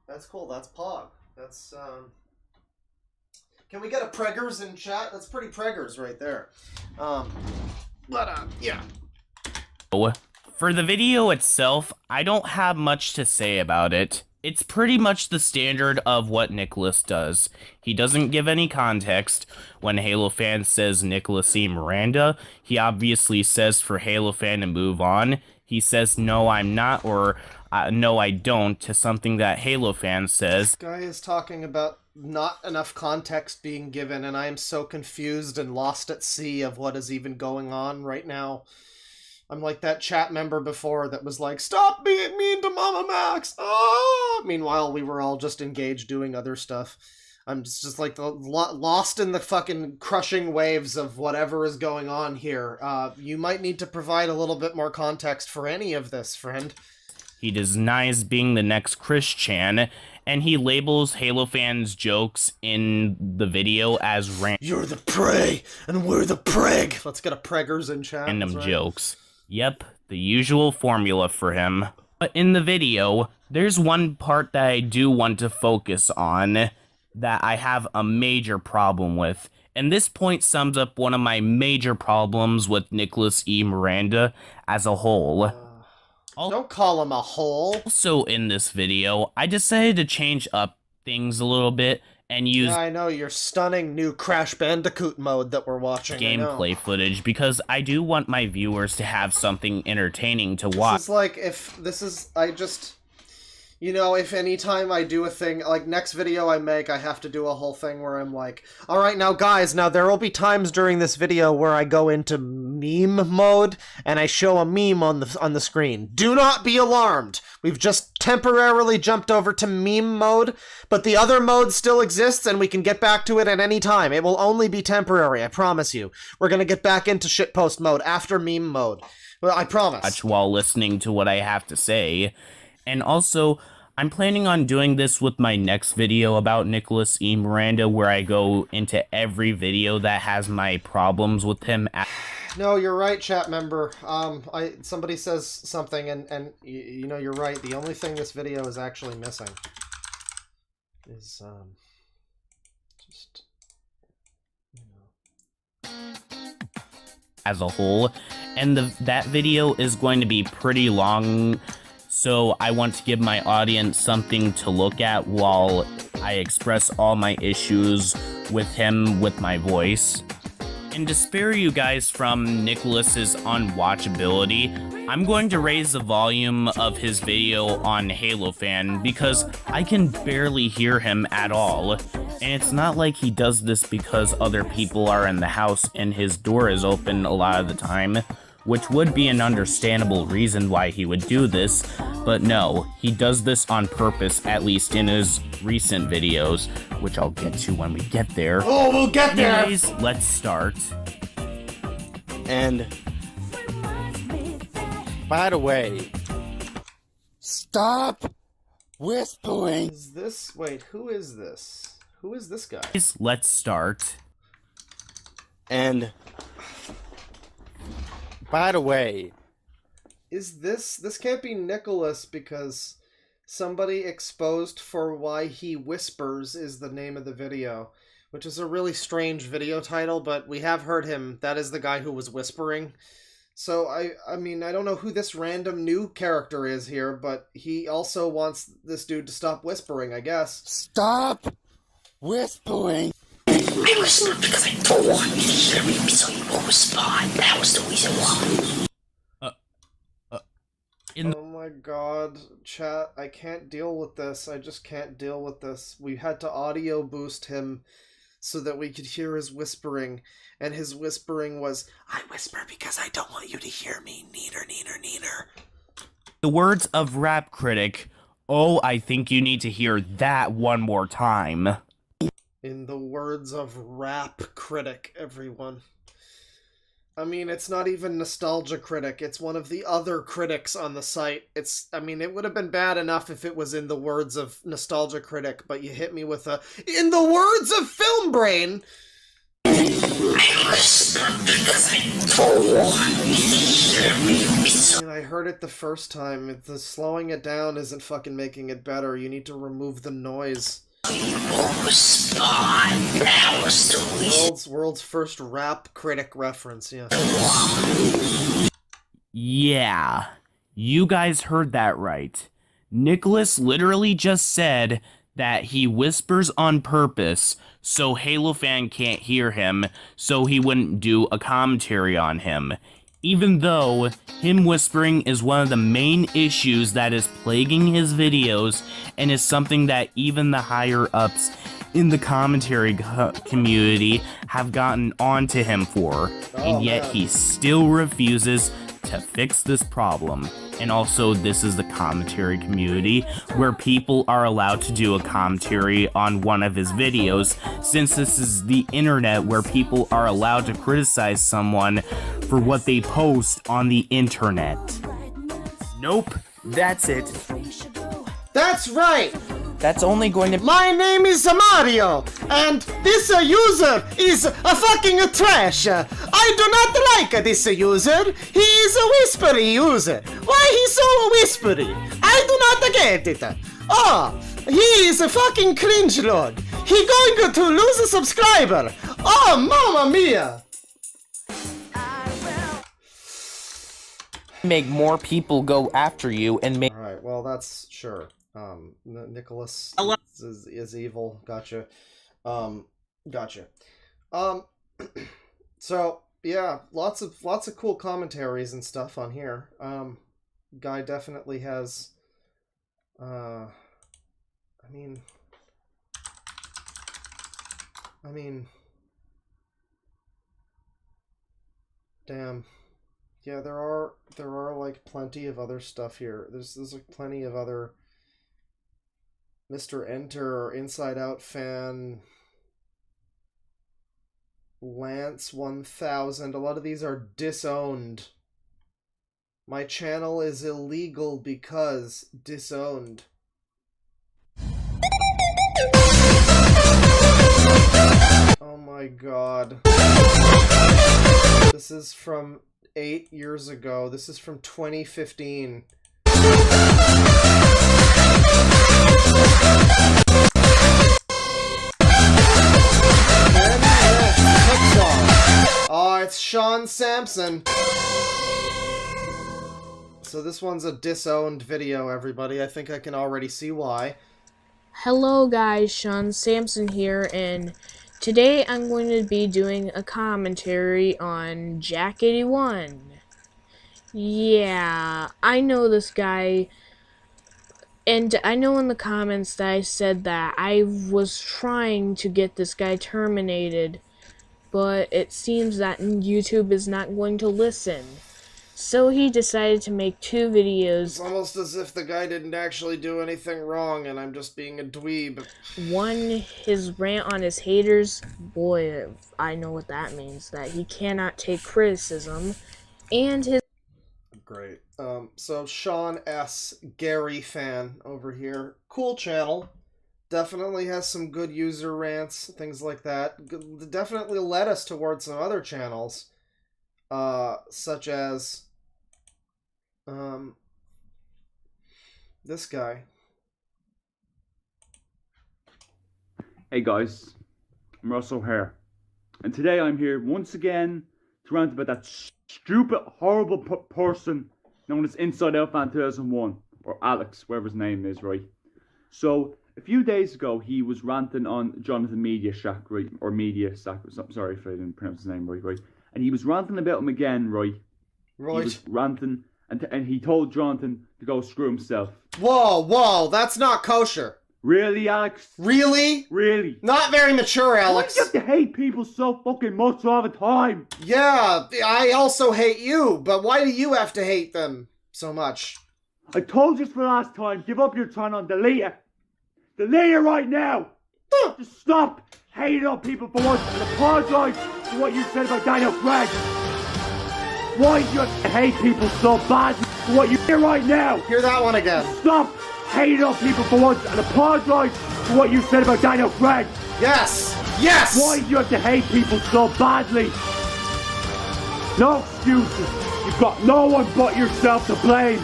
That's Pog. That's Can we get a preggers in chat? That's pretty preggers right there. Yeah. For the video itself, I don't have much to say about it. It's pretty much the standard of what Nicholas does. He doesn't give any context. When Halo Fan says Nicholas E. Miranda, he obviously says for Halo Fan to move on. He says, "No, I'm not," or "No, I don't," to something that Halo Fan says. This guy is talking about not enough context being given, and I am so confused and lost at sea of what is even going on right now. I'm like that chat member before that was like, "Stop being mean to Mama Max!" Oh! Meanwhile, we were all just engaged doing other stuff. I'm just like lost in the fucking crushing waves of whatever is going on here. You might need to provide a little bit more context for any of this, friend. He denies being the next Chris Chan, and he labels Halo Fan's jokes in the video as You're the prey, and we're the preg. Let's get a preggers in chat. Random jokes. Yep, the usual formula for him. But in the video, there's one part that I do want to focus on that I have a major problem with. And this point sums up one of my major problems with Nicholas E. Miranda as a whole. Don't call him a whole. Also in this video, I decided to change up things a little bit and use I know your stunning new Crash Bandicoot mode that we're watching. Gameplay footage because I do want my viewers to have something entertaining to watch. This is like if anytime I do a thing, like next video I make, I have to do a whole thing where I'm like, alright now guys, now there will be times during this video where I go into meme mode and I show a meme on the screen. Do not be alarmed. We've just temporarily jumped over to meme mode, but the other mode still exists and we can get back to it at any time. It will only be temporary, I promise you. We're gonna get back into shitpost mode after meme mode. Well, I promise. Watch while listening to what I have to say. And also, I'm planning on doing this with my next video about Nicholas E. Miranda, where I go into every video that has my problems with him. No, you're right, chat member. Somebody says something, and you know, you're right. The only thing this video is actually missing is, as a whole, and that video is going to be pretty long, so I want to give my audience something to look at while I express all my issues with him with my voice. And to spare you guys from Nicholas's unwatchability, I'm going to raise the volume of his video on Halo Fan because I can barely hear him at all. And it's not like he does this because other people are in the house and his door is open a lot of the time, which would be an understandable reason why he would do this, but no, he does this on purpose, at least in his recent videos, which I'll get to when we get there. Oh, we'll get there! Anyways, let's start. And by the way, stop whispering. Is this... Wait, who is this? Who is this guy? Let's start. And by the way, is this can't be Nicholas because somebody exposed for why he whispers is the name of the video, which is a really strange video title, but we have heard him. That is the guy who was whispering. So I mean, I don't know who this random new character is here, but he also wants this dude to stop whispering, I guess. Stop whispering. I whispered because I don't want you to hear me, so you will respond. That was the reason why. Oh my god, chat, I can't deal with this. I just can't deal with this. We had to audio boost him so that we could hear his whispering, and his whispering was, I whisper because I don't want you to hear me, neener, neener, neener. The words of Rap Critic, oh, I think you need to hear that one more time. In the words of Rap Critic, everyone. I mean, it's not even Nostalgia Critic, it's one of the other critics on the site. I mean, it would have been bad enough if it was in the words of Nostalgia Critic, but you hit me with a, in the words of Film Brain! I whispered because I don't want you to hear me. And I heard it the first time. The slowing it down isn't fucking making it better. You need to remove the noise. World's first Rap Critic reference, yeah. Yeah, you guys heard that right. Nicholas literally just said that he whispers on purpose so Halo Fan can't hear him, so he wouldn't do a commentary on him. Even though him whispering is one of the main issues that is plaguing his videos and is something that even the higher ups in the commentary community have gotten onto him for, and yet he still refuses to fix this problem. And also, this is the commentary community where people are allowed to do a commentary on one of his videos, since this is the internet where people are allowed to criticize someone for what they post on the internet. Nope, that's it. That's right! That's only going to... My name is Mario, and this user is a fucking trash. I do not like this user. He is a whispery user. Why he so whispery? I do not get it. Oh, he is a fucking cringe lord. He going to lose a subscriber. Oh, mamma mia. Make more people go after you and make... Alright, well, that's... sure. Nicholas is evil. Gotcha. Gotcha. So yeah, lots of cool commentaries and stuff on here. Guy definitely has. I mean, damn. Yeah, there are like plenty of other stuff here. There's like plenty of other. Mr. Enter or Inside Out Fan, Lance 1000, a lot of these are disowned. My channel is illegal because disowned. Oh my god. This is from 8 years ago. This is from 2015. Then next, TikTok. it's Sean Sampson. So this one's a disowned video, everybody. I think I can already see why. Hello guys, Sean Sampson here, and today I'm going to be doing a commentary on Jack 81. Yeah, I know this guy, and I know in the comments that I said that I was trying to get this guy terminated, but it seems that YouTube is not going to listen. So he decided to make 2 videos. It's almost as if the guy didn't actually do anything wrong and I'm just being a dweeb. One, his rant on his haters. Boy, I know what that means. That he cannot take criticism. And his... Great. So Sean S. Gary fan over here. Cool channel. Definitely has some good user rants, things like that. Definitely led us towards some other channels. Such as... this guy. Hey guys, I'm Russell here, and today I'm here once again to rant about that stupid, horrible person known as Inside Out Fan 2001, or Alex, whatever his name is, right? So, a few days ago, he was ranting on Jonathan Mediasak, right? Or Mediasak, sorry if I didn't pronounce his name right? And he was ranting about him again, right? Right. He was ranting, and he told Jonathan to go screw himself. Whoa, that's not kosher. Really, Alex? Really? Really? Not very mature, Alex. Why do you have to hate people so fucking much all the time? Yeah, I also hate you, but why do you have to hate them so much? I told you this for the last time. Give up your channel and delete it. Delete it right now. Just stop hating on people for once and apologise for what you said about Daniel Craig. Why do you have to hate people so badly for what you hear right now? Hear that one again. Stop hating on people for once and apologise for what you said about Daniel Craig. Yes! Yes! Why do you have to hate people so badly? No excuses. You've got no one but yourself to blame.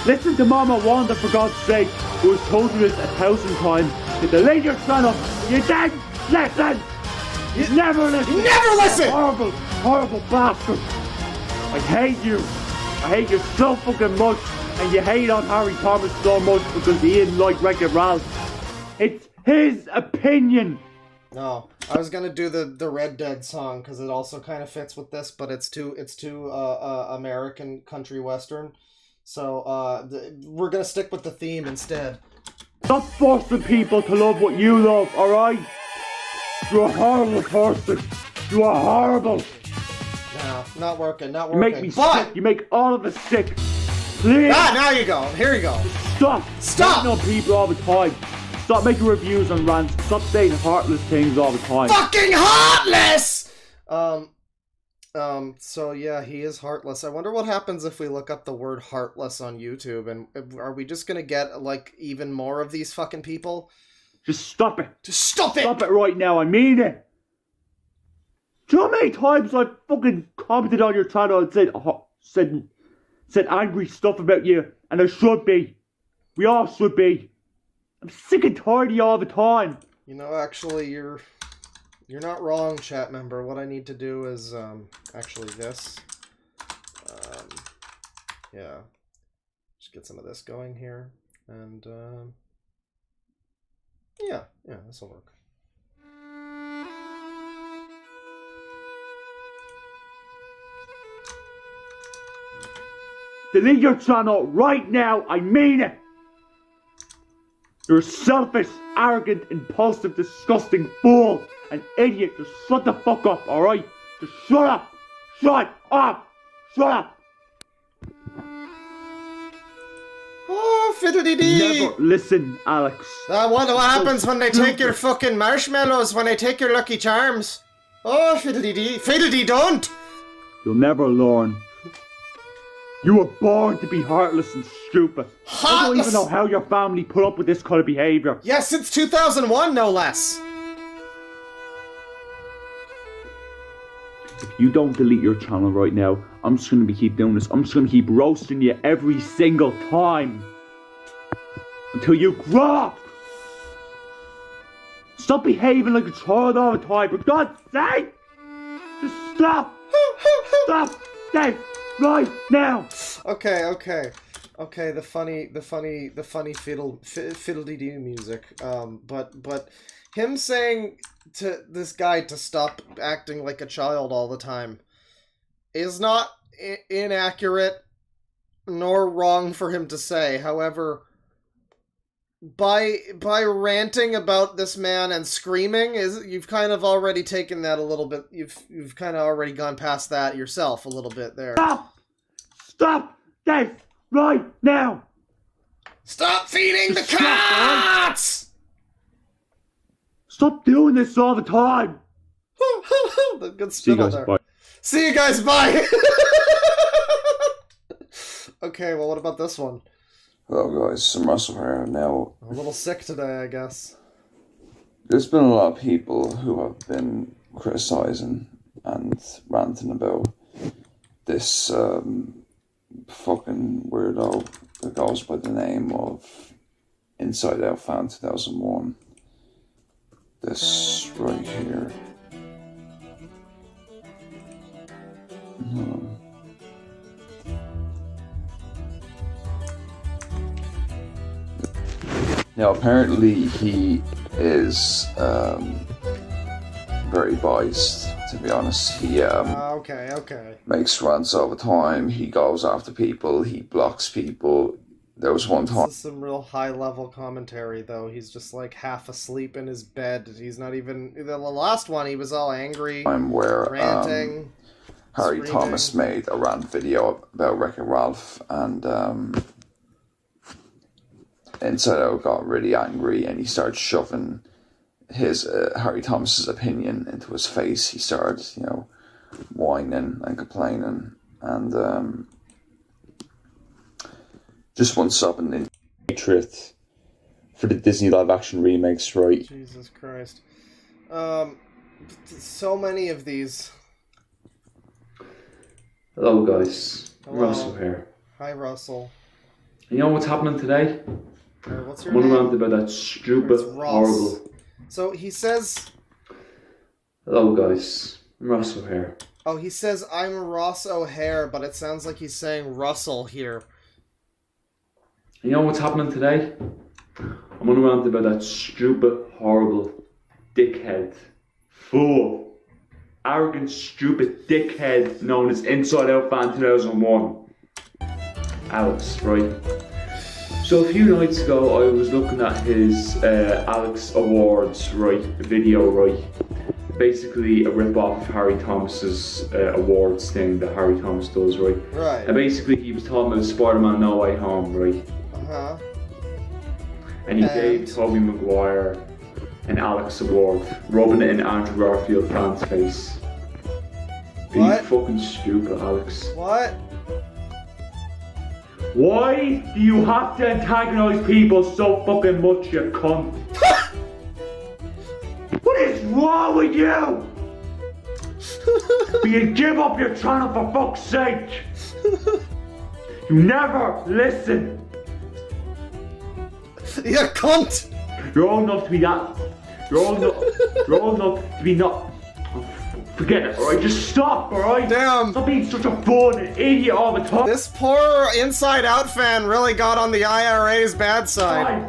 Listen to Mama Wanda, for God's sake, who has told you this 1,000 times. To delete your channel. You didn't listen. You never listen. You never listen. Horrible, horrible bastard. I hate you. I hate you so fucking much. And you hate on Harry Thomas so much because he didn't like Wreck-It Ralph. It's his opinion. No, I was gonna do the Red Dead song because it also kind of fits with this, but it's too American country western. So we're gonna stick with the theme instead. Stop forcing people to love what you love, alright? You're a horrible person. You are horrible. No, not working, not You working. make me sick. You make all of us sick. Please. Ah, now you go. Here you go. Stop. Stop. Hating on people all the time. Stop making reviews on rants. Stop saying heartless things all the time. Fucking heartless! So yeah, he is heartless. I wonder what happens if we look up the word heartless on YouTube, and are we just gonna get, like, even more of these fucking people? Just stop it. Just stop it! Stop it right now, I mean it! Do you know how many times I've fucking commented on your channel and said angry stuff about you, and I should be. We all should be. I'm sick and tired of you all the time. You know, actually, you're not wrong, chat member. What I need to do is, actually this. Yeah. Just get some of this going here. And, yeah, this'll work. Delete your channel right now, I mean it! You're a selfish, arrogant, impulsive, disgusting fool! An idiot, just shut the fuck up, alright? Just shut up! Shut up! Shut up! Oh, fiddly-dee! Never listen, Alex. What happens when they take your fucking marshmallows, when they take your Lucky Charms? Oh, fiddly-dee! Fiddly-dee, don't! You'll never learn. You were born to be heartless and stupid. I don't even know how your family put up with this kind of behaviour. Yes, since 2001, no less. If you don't delete your channel right now, I'm just going to keep doing this. I'm just going to keep roasting you every single time. Until you grow up. Stop behaving like a child all the time, for God's sake. Just Stop! Stop! Dave! Right now! Okay. The funny fiddle-dee-doo music. But him saying to this guy to stop acting like a child all the time is not inaccurate nor wrong for him to say. However, by ranting about this man and screaming, you've kind of already taken that a little bit. You've kind of already gone past that yourself a little bit there. Stop, Dave, right now. Stop feeding the cats! Stop doing this all the time. The good See you spittle guys, there. bye. See you guys, bye! Okay, well, what about this one? Hello guys, I'm Russell here. Now, I'm a little sick today, I guess. there's been a lot of people who have been criticising and ranting about this fucking weirdo that goes by the name of Inside Out Fan 2001. This right here. Now, apparently he is very biased, to be honest. He Okay. makes rants all the time. He goes after people. He blocks people. There was one time. This is some real high-level commentary, though. He's just, like, half asleep in his bed. He's not even... The last one, he was all angry, Where ranting, Harry screaming. Thomas made a rant video about Wreck-It Ralph, and Inside Out got really angry, and he started shoving his Harry Thomas's opinion into his face. He started, whining and complaining, and just one sobbing in hatred for the Disney live-action remakes, right? Jesus Christ. So many of these. Hello, guys. Hello. Russell here. Hi, Russell. You know what's happening today? What's your I'm name? around about that stupid, It's Ross. horrible. So he says... Hello, guys. I'm Russell here. Oh, he says, I'm Ross O'Hare, but it sounds like he's saying Russell here. You know what's happening today? I'm on around about that stupid, horrible, dickhead, fool, arrogant, stupid dickhead known as Inside Out Fan 2001. Alex, right? So a few nights ago, I was looking at his Alex Awards, right, video, right? Basically a rip-off of Harry Thomas's awards thing that Harry Thomas does, right? Right. And basically he was talking about Spider-Man No Way Home, right? Uh-huh. And he gave Tobey Maguire an Alex Award, rubbing it in Andrew Garfield fan's face. Are you fucking stupid, Alex? What? Why do you have to antagonize people so fucking much, you cunt? What is wrong with you? Will you give up your channel for fuck's sake? You never listen. You cunt! You're old enough to be that. You're old enough to be not. Forget it, alright? Just stop, alright? Damn! Stop being such a fool and an idiot all the time. This poor Inside Out fan really got on the IRA's bad side.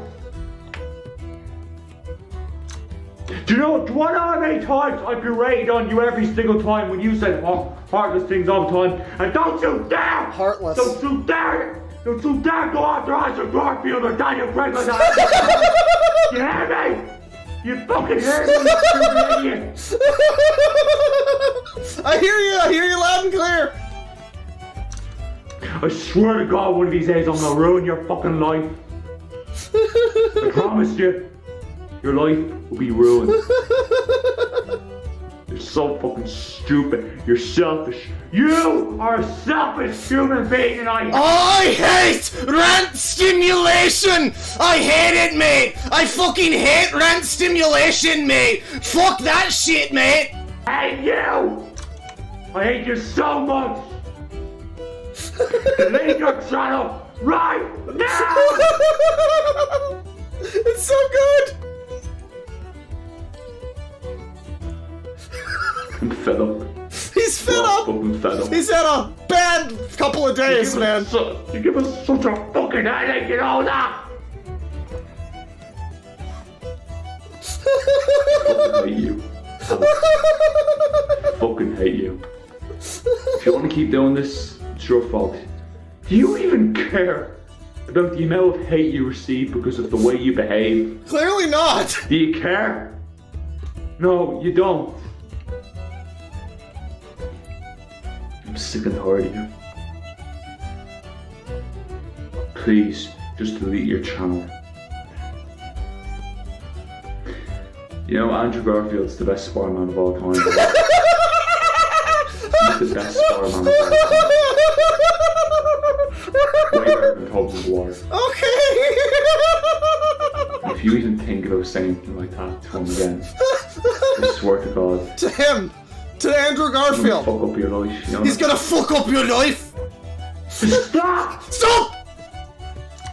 Do you know how many times I've berated on you every single time when you say heartless things all the time? And don't you dare! Heartless. Don't you dare go after Isaac Garfield or Daniel Craig like that! You hear me? You fucking hear me, you stupid idiot! I hear you loud and clear! I swear to God, one of these days I'm gonna ruin your fucking life. I promise you, your life will be ruined. You're so fucking stupid. You're selfish. You are a selfish human being, and I hate rent stimulation! I hate it, mate! I fucking hate rent stimulation, mate! Fuck that shit, mate! I hate you! I hate you so much! Delete your channel right now! It's so good! I'm fed up. He He's fed up! He's had a bad couple of days, man! You give us such a fucking headache, you know that? Fucking hate you. Fucking hate you. If you want to keep doing this, it's your fault. Do you even care about the amount of hate you receive because of the way you behave? Clearly not! Do you care? No, you don't. I'm sick and tired of you. Please, just delete your channel. You know, Andrew Garfield's the best Spider-Man of all time. He's the best Spider-Man of all time. Way better than Tobey Maguire. Okay! If you even think about saying anything like that to him again, I swear to God. To him! To Andrew Garfield! Fuck up your life, you know? He's gonna fuck up your life! Stop! Stop!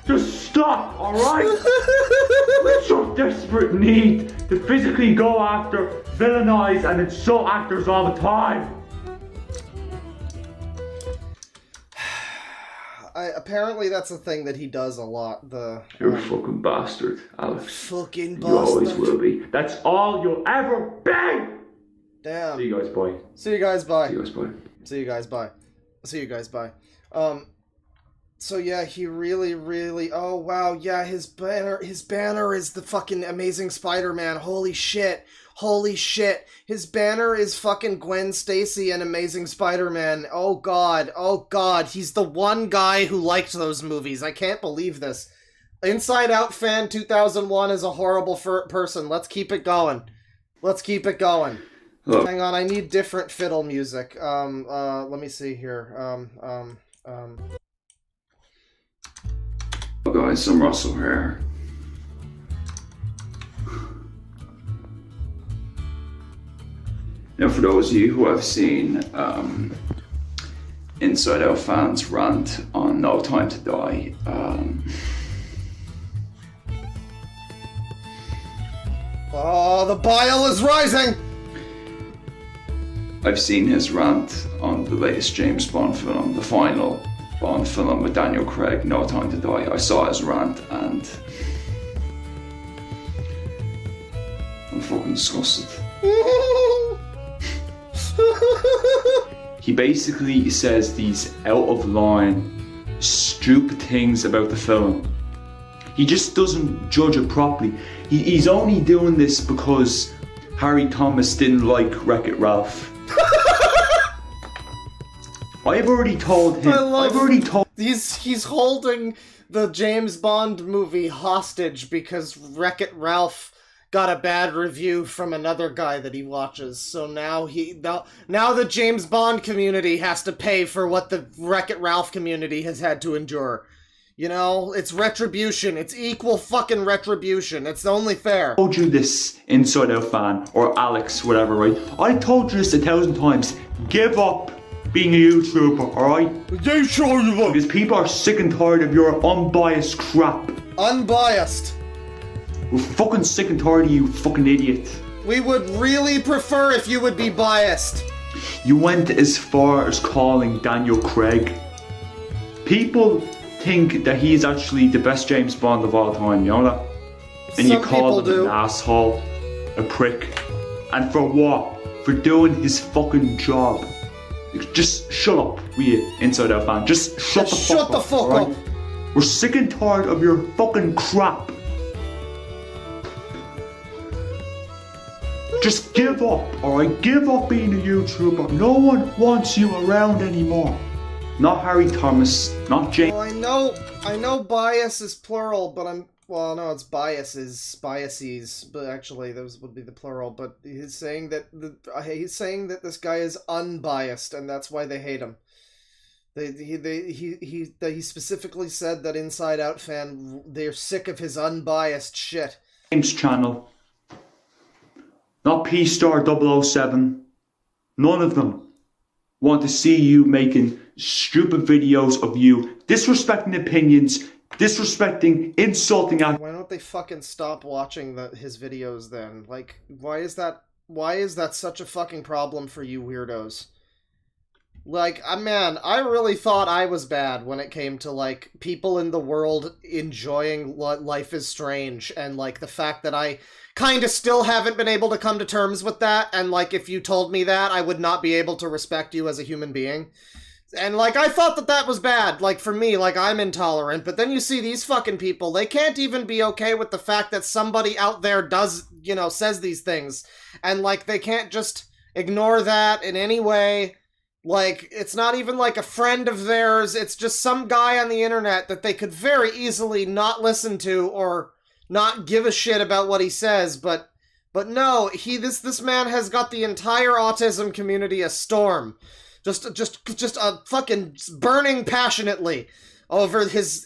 Just stop, alright? It's your desperate need to physically go after, villainize, and insult actors all the time. Apparently that's a thing that he does a lot. You're a fucking bastard, Alex. Fucking bastard. You always will be. That's all you'll ever be! Damn. See you guys, bye. See you guys, bye. See you guys, bye. See you guys, bye. See you guys, bye. So yeah, he really, oh wow, yeah, his banner is the fucking Amazing Spider-Man. Holy shit. Holy shit. His banner is fucking Gwen Stacy and Amazing Spider-Man. Oh god, he's the one guy who liked those movies. I can't believe this. Inside Out fan 2001 is a horrible person. Let's keep it going. Let's keep it going. Look. Hang on, I need different fiddle music. Let me see here. Hello guys, I'm Russell here. Now for those of you who have seen Inside Out fans rant on No Time to Die, oh, the bile is rising! I've seen his rant on the latest James Bond film, the final Bond film with Daniel Craig, No Time to Die. I saw his rant and I'm fucking disgusted. He basically says these out of line, stupid things about the film. He just doesn't judge it properly. He's only doing this because Harry Thomas didn't like Wreck-It Ralph. I've already told him. He's holding the James Bond movie hostage because Wreck-It Ralph got a bad review from another guy that he watches. So now the James Bond community has to pay for what the Wreck-It Ralph community has had to endure. You know, it's retribution. It's equal fucking retribution. It's only fair. I told you this, Inside Out fan, or Alex, whatever, right? I told you this 1,000 times. Give up being a YouTuber, alright? Because people are sick and tired of your unbiased crap. Unbiased. We're fucking sick and tired of you, fucking idiot. We would really prefer if you would be biased. You went as far as calling Daniel Craig. People think that he is actually the best James Bond of all time, you know that? And you call him an asshole, a prick. And for what? For doing his fucking job. Just shut up, we Inside Out fan. Just shut the fuck up. Right? We're sick and tired of your fucking crap. Just give up, alright? Give up being a YouTuber. No one wants you around anymore. Not Harry Thomas, not James. Well, I know bias is plural, but no, it's biases, but actually those would be the plural. But he's saying that this guy is unbiased, and that's why they hate him. He specifically said that Inside Out fan, they're sick of his unbiased shit. James channel, not P-Star 007. None of them want to see you making stupid videos of you disrespecting opinions, disrespecting, insulting. Why don't they fucking stop watching his videos then? Like, why is that such a fucking problem for you weirdos? Like, man, I really thought I was bad when it came to, like, people in the world enjoying Life is Strange, and, like, the fact that I kind of still haven't been able to come to terms with that, and, like, if you told me that, I would not be able to respect you as a human being. And, like, I thought that that was bad, like, for me, like, I'm intolerant, but then you see these fucking people, they can't even be okay with the fact that somebody out there does, you know, says these things, and, like, they can't just ignore that in any way. Like, it's not even like a friend of theirs, it's just some guy on the internet that they could very easily not listen to or not give a shit about what he says, but no, this man has got the entire autism community a storm. Just a fucking burning passionately over his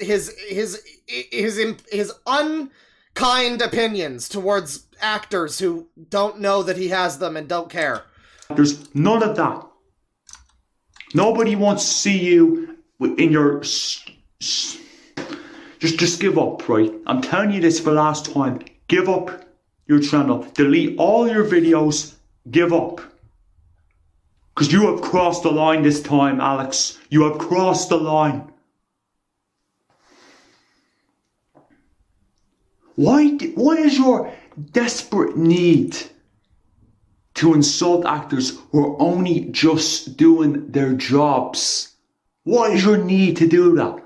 unkind opinions towards actors who don't know that he has them and don't care. There's none of that. Nobody wants to see you in your... Just give up, right? I'm telling you this for the last time. Give up your channel. Delete all your videos. Give up. Because you have crossed the line this time, Alex. You have crossed the line. Why is your desperate need to insult actors who are only just doing their jobs? What is your need to do that?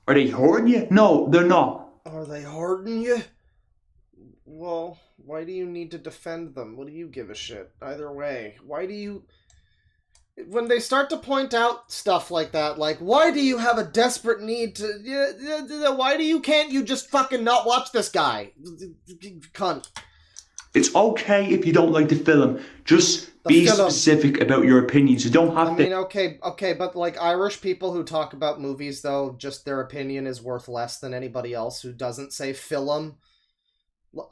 Are they hurting you? No, they're not. Are they hurting you? Well, why do you need to defend them? What do you give a shit? Either way, why do you... When they start to point out stuff like that, like, why do you have a desperate need to... Why can't you just fucking not watch this guy? Cunt. It's okay if you don't like the film. Just be specific about your opinions. You don't have to... I mean, okay, but like Irish people who talk about movies, though, just their opinion is worth less than anybody else who doesn't say film.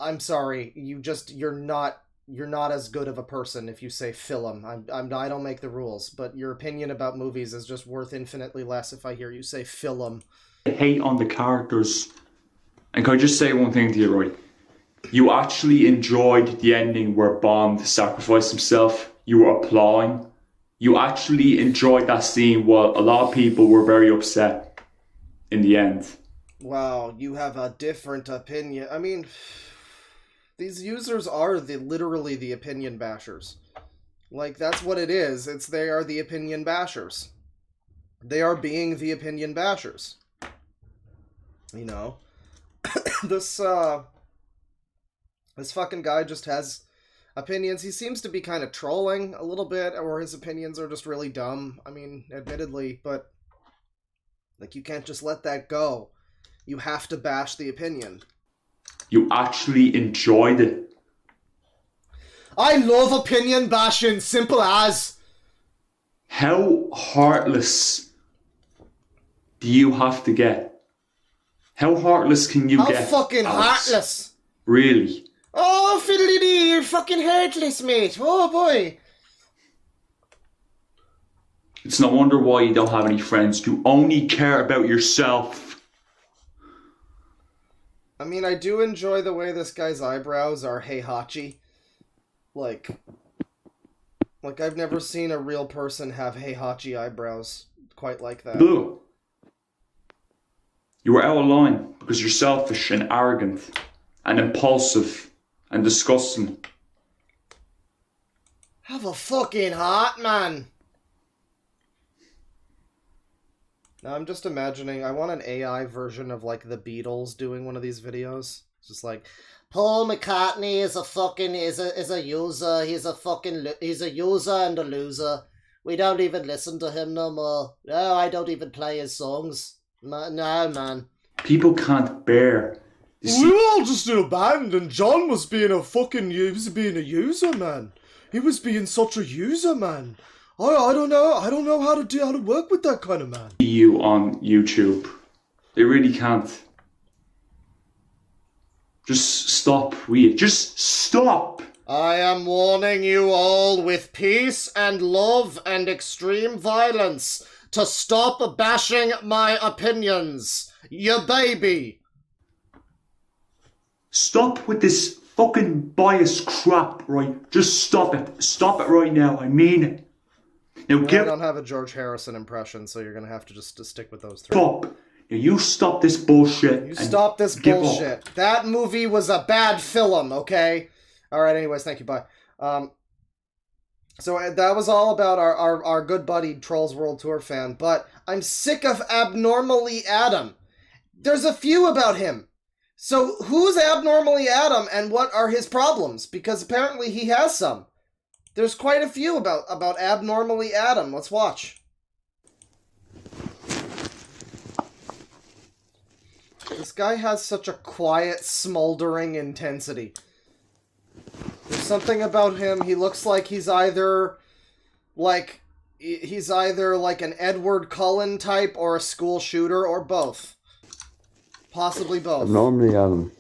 I'm sorry, you're not as good of a person if you say film. I don't make the rules, but your opinion about movies is just worth infinitely less if I hear you say film. Hate on the characters. And can I just say one thing to you, right? You actually enjoyed the ending where Bond sacrificed himself. You were applauding. You actually enjoyed that scene while a lot of people were very upset in the end. Wow, you have a different opinion. I mean, these users are literally the opinion bashers. Like, that's what it is. They are the opinion bashers. They are being the opinion bashers. You know? This fucking guy just has opinions. He seems to be kind of trolling a little bit, or his opinions are just really dumb. I mean, admittedly, but like, you can't just let that go. You have to bash the opinion. You actually enjoyed it. I love opinion bashing, simple as. How heartless do you have to get? How heartless can you get? How fucking Alex? heartless. Really? Oh, fiddly-dee, you're fucking heartless, mate. Oh, boy. It's no wonder why you don't have any friends. You only care about yourself. I mean, I do enjoy the way this guy's eyebrows are Heihachi. Like, I've never seen a real person have Heihachi eyebrows quite like that. Blue. You were out of line because you're selfish and arrogant and impulsive and disgusting. Have a fucking heart, man. Now I'm just imagining, I want an AI version of, like, the Beatles doing one of these videos. It's just like, Paul McCartney is a fucking, is a user, he's a user and a loser. We don't even listen to him no more. No, I don't even play his songs. No, man. People can't bear. We were all just in a band, and John was being a fucking, he was being a user, man. He was being such a user, man. I don't know how to work with that kind of man. You on YouTube. They really can't. Just stop, Just stop! I am warning you all with peace and love and extreme violence to stop bashing my opinions. You baby. Stop with this fucking bias crap, right? Just stop it. Stop it right now. I mean it. Now I give don't have a George Harrison impression, so you're gonna have to just stick with those three. up. Now you stop this bullshit. You and stop this give up. bullshit. That movie was a bad film, okay? Alright, anyways, thank you, bye. So that was all about our good buddy Trolls World Tour fan, but I'm sick of Abnormally Adam. There's a few about him. So who's Abnormally Adam and what are his problems? Because apparently he has some. There's quite a few about Abnormally Adam. Let's watch. This guy has such a quiet, smoldering intensity. There's something about him. He looks like he's either like an Edward Cullen type or a school shooter or both. Possibly both. Abnormally Adam.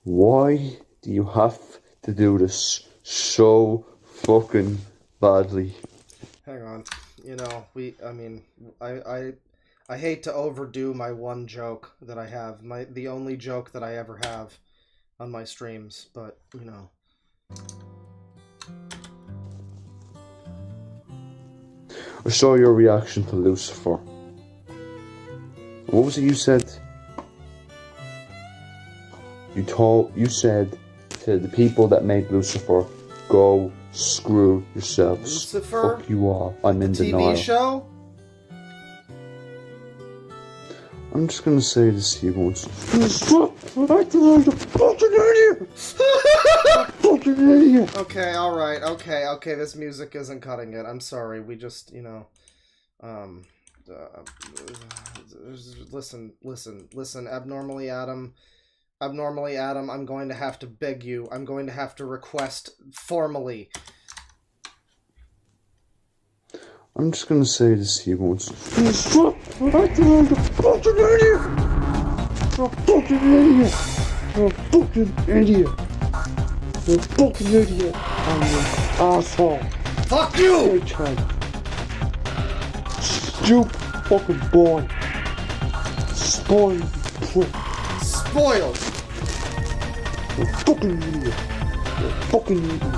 Why do you have to do this so fucking badly? Hang on. You know, I hate to overdo my one joke that I have, the only joke that I ever have on my streams, but, you know. I saw your reaction to Lucifer. What was it you said? You said to the people that made Lucifer, go screw yourselves. Lucifer? Fuck you all. I'm in denial. TV show? I'm just gonna say this to you once. Stop acting like a fucking idiot! Fucking idiot! Okay, alright, okay, this music isn't cutting it. I'm sorry, we just, you know, listen, Abnormally Adam, I'm going to have to beg you, I'm going to have to request formally. I'm just gonna say this to you once. Stop acting like a fucking idiot! You're a fucking idiot! You're a fucking idiot! You're a fucking idiot! I'm an asshole! Fuck you! Stupid fucking boy! Spoiled prick! Spoiled! You're a fucking idiot! You're a fucking idiot!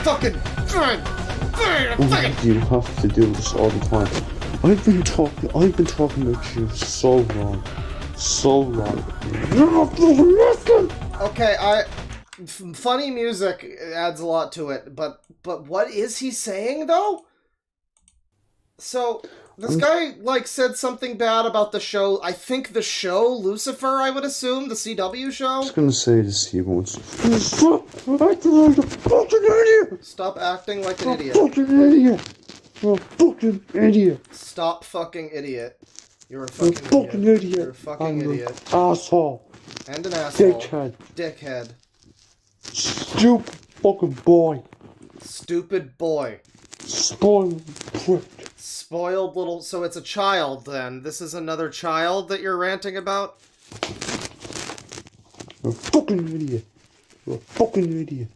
Fucking Why do you have to do this all the time? I've been talking about you so long. You're not fucking listening! Okay, funny music adds a lot to it, but what is he saying though? So this guy like said something bad about the show. I think the show Lucifer, I would assume, the CW show. I'm just gonna say this to you once. Stop acting like a fucking idiot! Stop acting like an You're idiot. a fucking idiot! You're a fucking idiot! Stop fucking idiot. You're a You're a fucking fucking idiot. idiot! You're a fucking I'm idiot. an asshole! And an asshole. Dickhead! Dickhead. Stupid fucking boy! Stupid boy. Spoiled prick! Spoiled little... So it's a child, then. This is another child that you're ranting about? You're a fucking idiot! You're a fucking idiot!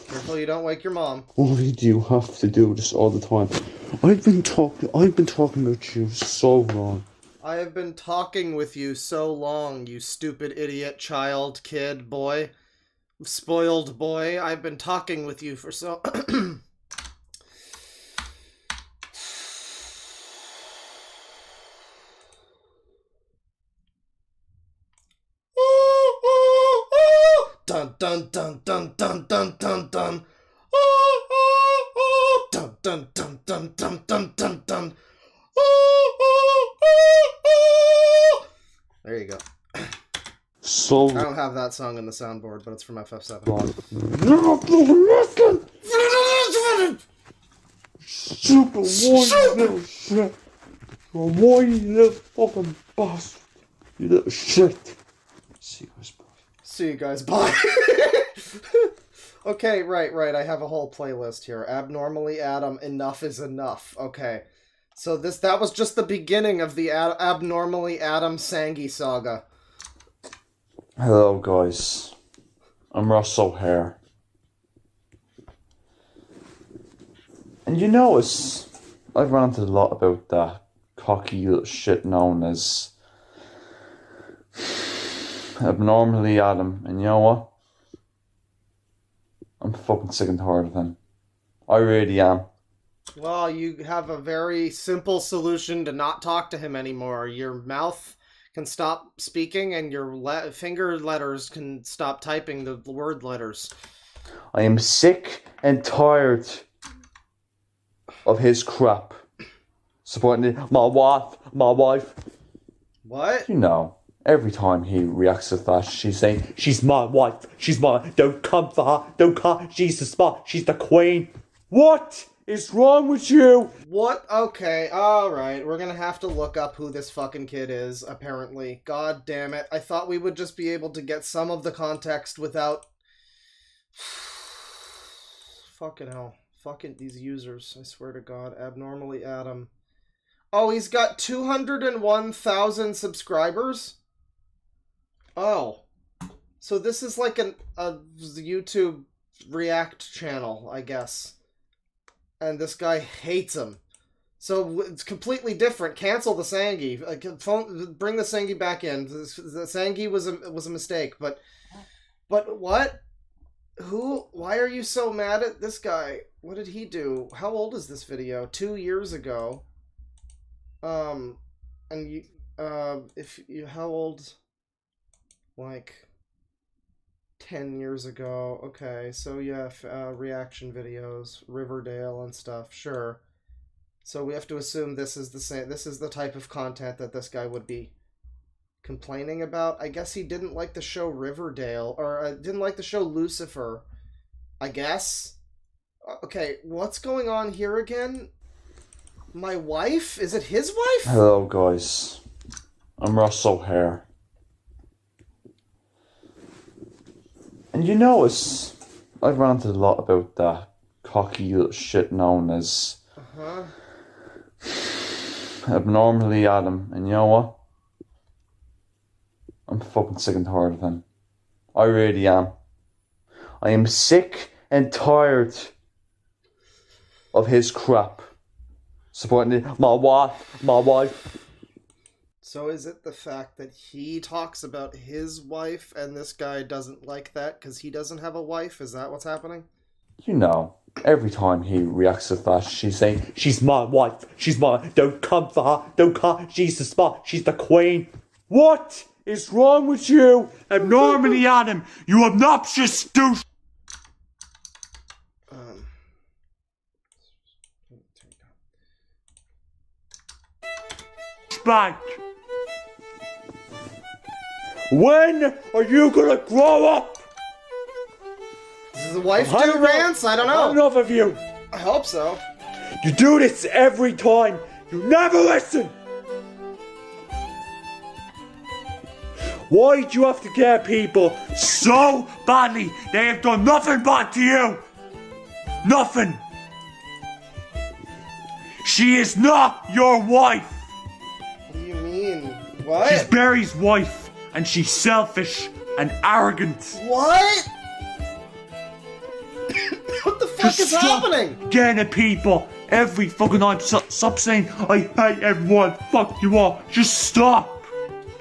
Careful you don't wake your mom. Why do you have to do this all the time? I've been talking about you so long. I have been talking with you so long, you stupid idiot child, kid, boy. Spoiled boy. I've been talking with you for so... Dun dun dun dun dun dun dun dun. Dun dun dun dun dun dun dun dun. There you go. So I don't have that song in the soundboard, but it's from FF7. You're not fucking listening! Stupid whiny little shit! You're a whiny little fucking bastard! You little shit! See you guys, bye! Okay, right, I have a whole playlist here. Abnormally Adam, Enough is Enough. Okay. So that was just the beginning of the Abnormally Adam Sangi saga. Hello guys, I'm Ross O'Hare. And you notice, I've ranted a lot about that cocky little shit known as Abnormally Adam, and you know what? fucking sick and tired of him. I really am. Well, you have a very simple solution to not talk to him anymore. Your mouth can stop speaking and your finger letters can stop typing the word letters. I am sick and tired of his crap. Supporting my wife. What? You know, every time he reacts to that, she's saying, she's my wife, she's my, don't come for her, don't come, she's the spot, she's the queen. What is wrong with you? What? Okay, alright, we're gonna have to look up who this fucking kid is, apparently. God damn it, I thought we would just be able to get some of the context without... Fucking hell. Fucking these users, I swear to God. Abnormally Adam. Oh, he's got 201,000 subscribers? Oh. So this is like a YouTube React channel, I guess. And this guy hates him. So it's completely different. Cancel the Sangi. Bring the Sangi back in. The Sangi was a mistake, but what? Who? Why are you so mad at this guy? What did he do? How old is this video? 2 years ago. And you, how old? Like 10 years ago. Okay, so yeah, reaction videos, Riverdale and stuff. Sure. So we have to assume this is the same. This is the type of content that this guy would be complaining about. I guess he didn't like the show Riverdale, or didn't like the show Lucifer. I guess. Okay, what's going on here again? My wife? Is it his wife? Hello, guys. I'm Russell here. And you notice, I've ranted a lot about that cocky little shit known as Abnormally Adam, and you know what? I'm fucking sick and tired of him. I really am. I am sick and tired of his crap. Supporting my wife. So is it the fact that he talks about his wife and this guy doesn't like that because he doesn't have a wife? Is that what's happening? You know, every time he reacts to that, she's saying, she's my wife, she's my, don't come for her, don't come, she's the spot, she's the queen. What is wrong with you? Abnormally Adam, you obnoxious douche. Back. When are you gonna grow up? Does the wife do rants? I don't know. Enough of you. I hope so. You do this every time. You never listen. Why do you have to get people so badly? They have done nothing bad to you. Nothing. She is not your wife. What do you mean? What? She's Barry's wife, and she's selfish and arrogant. What? What the fuck is happening? Getting at people every fucking time. Stop saying, I hate everyone, fuck you all. Just stop.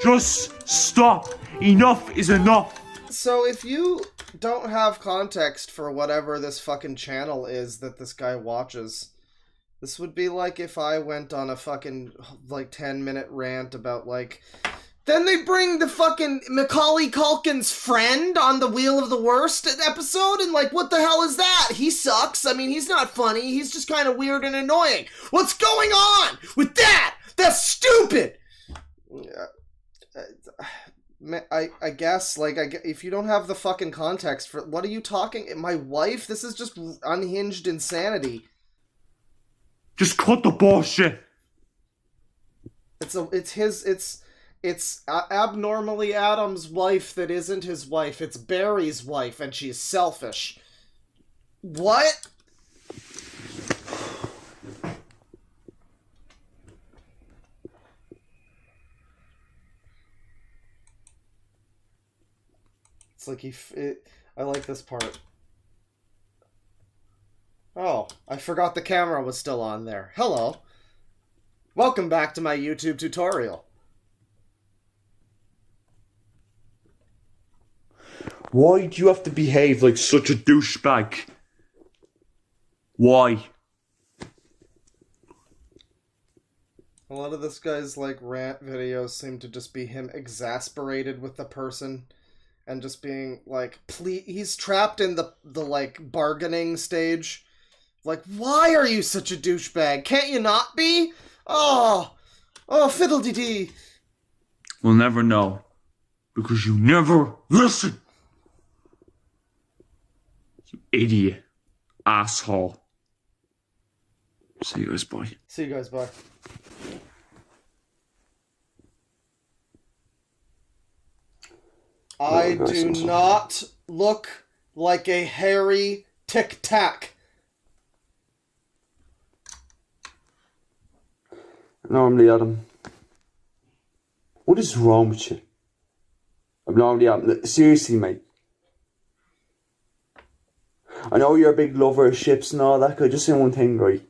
Just stop. Enough is enough. So if you don't have context for whatever this fucking channel is that this guy watches, this would be like if I went on a fucking, 10-minute rant about, then they bring the fucking Macaulay Culkin's friend on the Wheel of the Worst episode, and what the hell is that? He sucks. I mean, he's not funny. He's just kind of weird and annoying. What's going on with that? That's stupid! I guess, if you don't have the fucking context for, what are you talking? My wife? This is just unhinged insanity. Just cut the bullshit. It's Abnormally Adam's wife that isn't his wife. It's Barry's wife, and she's selfish. What? It's like I like this part. Oh, I forgot the camera was still on there. Hello. Welcome back to my YouTube tutorial. Why do you have to behave like such a douchebag? Why? A lot of this guy's like rant videos seem to just be him exasperated with the person and just being like, please, he's trapped in the like bargaining stage. Like, why are you such a douchebag? Can't you not be? Oh, fiddle-dee-dee. We'll never know. Because you never listen. You idiot. Asshole. See you guys, bye. See you guys, bye. I do not look like a hairy tic-tac. Normally, Adam. What is wrong with you? I'm normally Adam. Seriously, mate. I know you're a big lover of ships and all that. Could I just say one thing, right?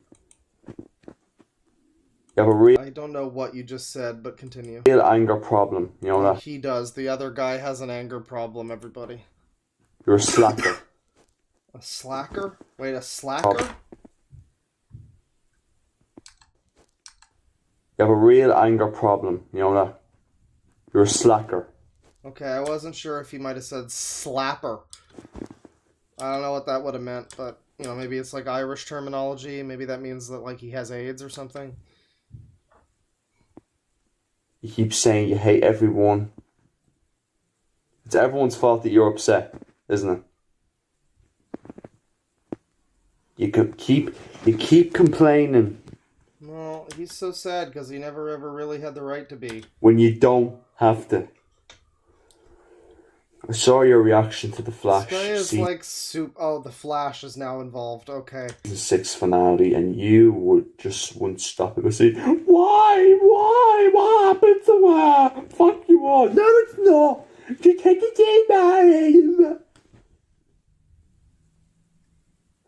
You have a real... I don't know what you just said, but continue. Real anger problem, you know that? He does. The other guy has an anger problem, everybody. You're a slacker. A slacker? Wait, a slacker? You have a real anger problem, you know that? You're a slacker. Okay, I wasn't sure if he might have said slapper. I don't know what that would have meant, but, you know, maybe it's like Irish terminology. Maybe that means that, like, he has AIDS or something. You keep saying you hate everyone. It's everyone's fault that you're upset, isn't it? You keep complaining Well, he's so sad because he never ever really had the right to be. when you don't have to. I saw your reaction to the Flash. This guy is See, like soup. Oh, the Flash is now involved. Okay. the 6th finale, and you wouldn't stop it. Go see, why, what happened to her? Fuck you all. No, it's not. You take it in,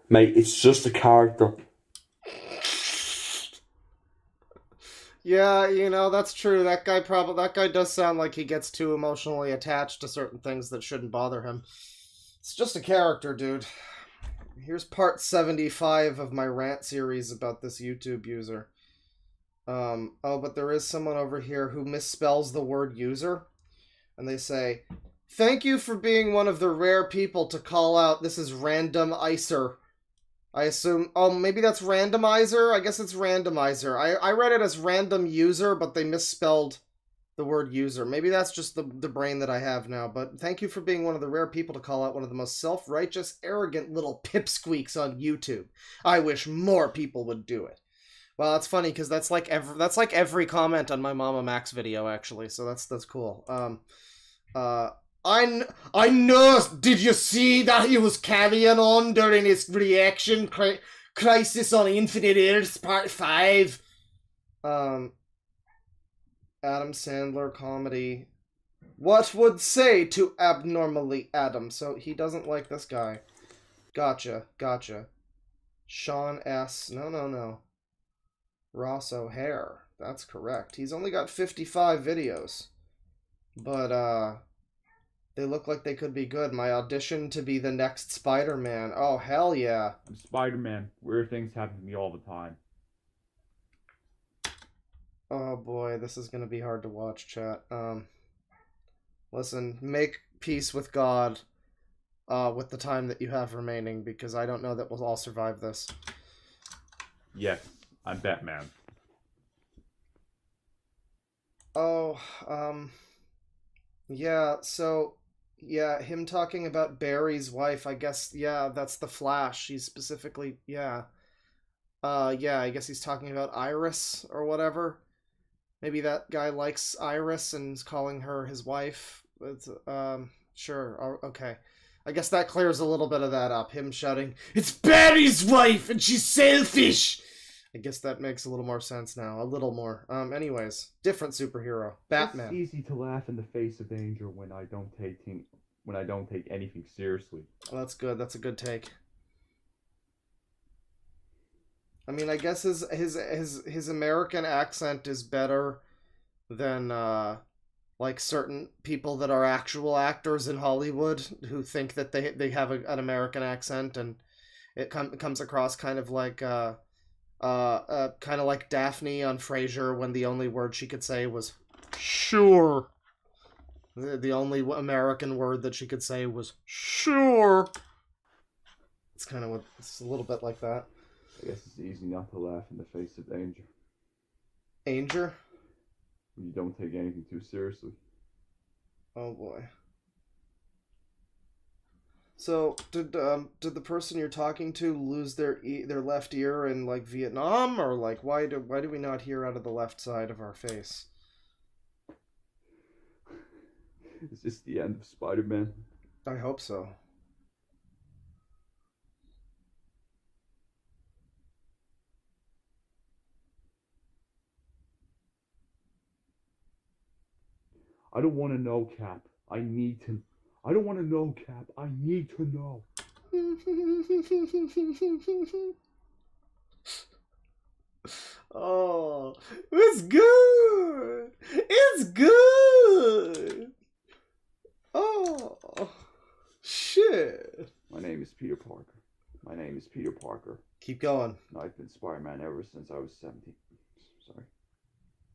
mate. It's just a character. Yeah, you know, that's true. That guy does sound like he gets too emotionally attached to certain things that shouldn't bother him. It's just a character, dude. Here's part 75 of my rant series about this YouTube user. Oh, but there is someone over here who misspells the word user. And they say, thank you for being one of the rare people to call out this is Random Icer. I assume... Oh, maybe that's randomizer? I guess it's randomizer. I read it as random user, but they misspelled the word user. Maybe that's just the brain that I have now. But thank you for being one of the rare people to call out one of the most self-righteous, arrogant little pipsqueaks on YouTube. I wish more people would do it. Well, that's funny, because that's like every comment on my Mama Max video, actually. So that's cool. I know. Did you see that he was carrying on during his reaction Crisis on Infinite Earths Part 5? Adam Sandler comedy. What would say to abnormally Adam? So he doesn't like this guy. Gotcha. Sean S. No. Ross O'Hare. That's correct. He's only got 55 videos. But, they look like they could be good. My audition to be the next Spider-Man. Oh, hell yeah. I'm Spider-Man. Weird things happen to me all the time. Oh boy, this is gonna be hard to watch, chat. Listen, make peace with God, with the time that you have remaining, because I don't know that we'll all survive this. Yes, I'm Batman. Oh, yeah, so, yeah, him talking about Barry's wife, I guess, yeah, that's the Flash. He's specifically, yeah. Yeah, I guess he's talking about Iris or whatever. Maybe that guy likes Iris and is calling her his wife. It's, sure, okay. I guess that clears a little bit of that up. Him shouting, "It's Barry's wife and she's selfish!" I guess that makes a little more sense now. A little more. Anyways, different superhero. Batman. It's easy to laugh in the face of danger when I don't take anything seriously. Well, that's good. That's a good take. I mean, I guess his American accent is better than like certain people that are actual actors in Hollywood who think that they have an American accent, and It comes across kind of like Daphne on Frasier when the only word she could say was sure. The only American word that she could say was sure. It's kind of what it's a little bit like that. I guess it's easy not to laugh in the face of danger. Danger? When you don't take anything too seriously. Oh boy. So did the person you're talking to lose their left ear in like Vietnam, or like why do we not hear out of the left side of our face? Is this the end of Spider-Man? I hope so. I don't want to know, Cap. I need to. I don't want to know, Cap. I need to know. Oh, it's good. It's good. Oh, shit. My name is Peter Parker. My name is Peter Parker. Keep going. I've been Spider-Man ever since I was 17. Sorry.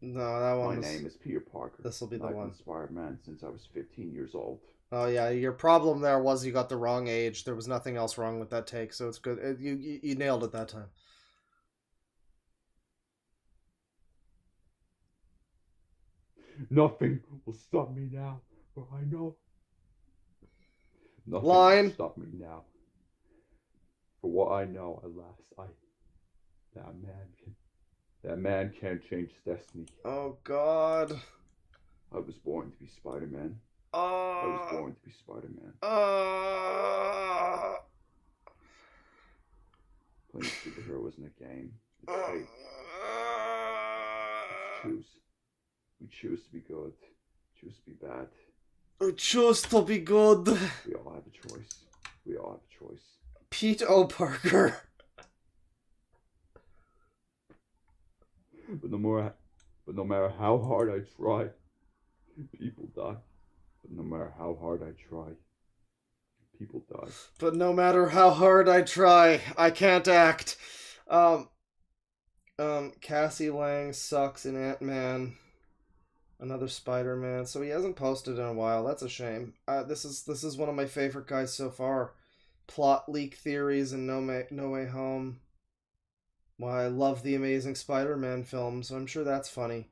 No, that one. My name is Peter Parker. This will be the I've one. been Spider-Man since I was 15 years old. Oh yeah, your problem there was you got the wrong age. There was nothing else wrong with that take, so it's good. You nailed it that time. Nothing will stop me now, for I know. Nothing Line. will stop me now. For what I know, alas, that man can't change his destiny. Oh God. I was born to be Spider-Man. I was born to be Spider-Man. Playing superhero isn't a game. It's fate. Choose. We choose to be good. Choose to be bad. I choose to be good. We all have a choice. We all have a choice. Pete O. Parker. But no matter how hard I try, people die. But no matter how hard I try, people die. But no matter how hard I try, I can't act. Cassie Lang sucks in Ant-Man. Another Spider-Man. So he hasn't posted in a while. That's a shame. This is one of my favorite guys so far. Plot leak theories and No Way Home. Why, I love the Amazing Spider-Man film, so I'm sure that's funny.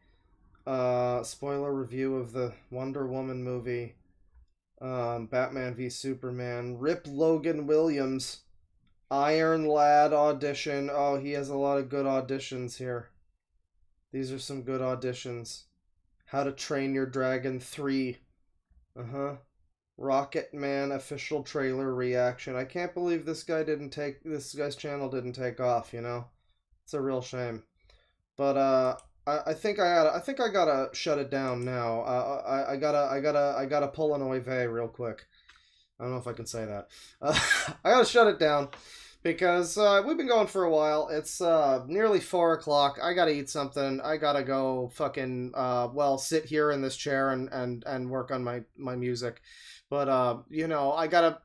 Spoiler review of the Wonder Woman movie. Batman v Superman. Rip Logan Williams. Iron Lad audition. Oh, he has a lot of good auditions here. These are some good auditions. How to Train Your Dragon 3. Rocket Man official trailer reaction. I can't believe this guy's channel didn't take off, you know? It's a real shame. But I think I gotta shut it down now. I gotta pull an oy vey real quick. I don't know if I can say that. I gotta shut it down because we've been going for a while. It's nearly 4 o'clock. I gotta eat something. I gotta go fucking sit here in this chair and work on my music. But you know, I gotta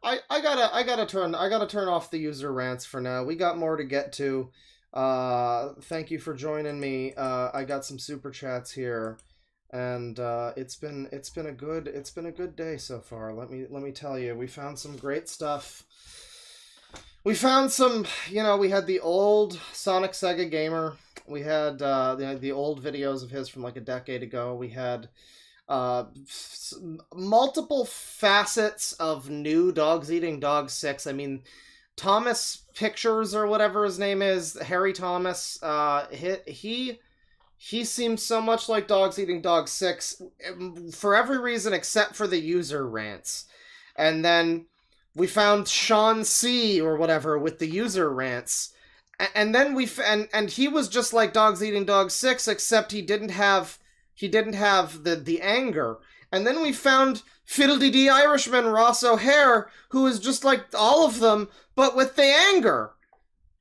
turn off the user rants for now. We got more to get to. Thank you for joining me. I got some super chats here, and it's been a good day so far. Let me tell you, we found some great stuff. We found some, you know, we had the old Sonic Sega Gamer. We had the old videos of his from like a decade ago. We had multiple facets of new Dogs Eating Dogs 6. I mean, Thomas Pictures or whatever his name is, Harry Thomas, he seems so much like Dogs Eating Dogs 6 for every reason except for the user rants. And then we found Sean C or whatever with the user rants. And then and he was just like Dogs Eating Dogs 6 except he didn't have the anger. And then we found Fiddle-dee-dee Irishman Ross O'Hare, who is just like all of them, but with the anger.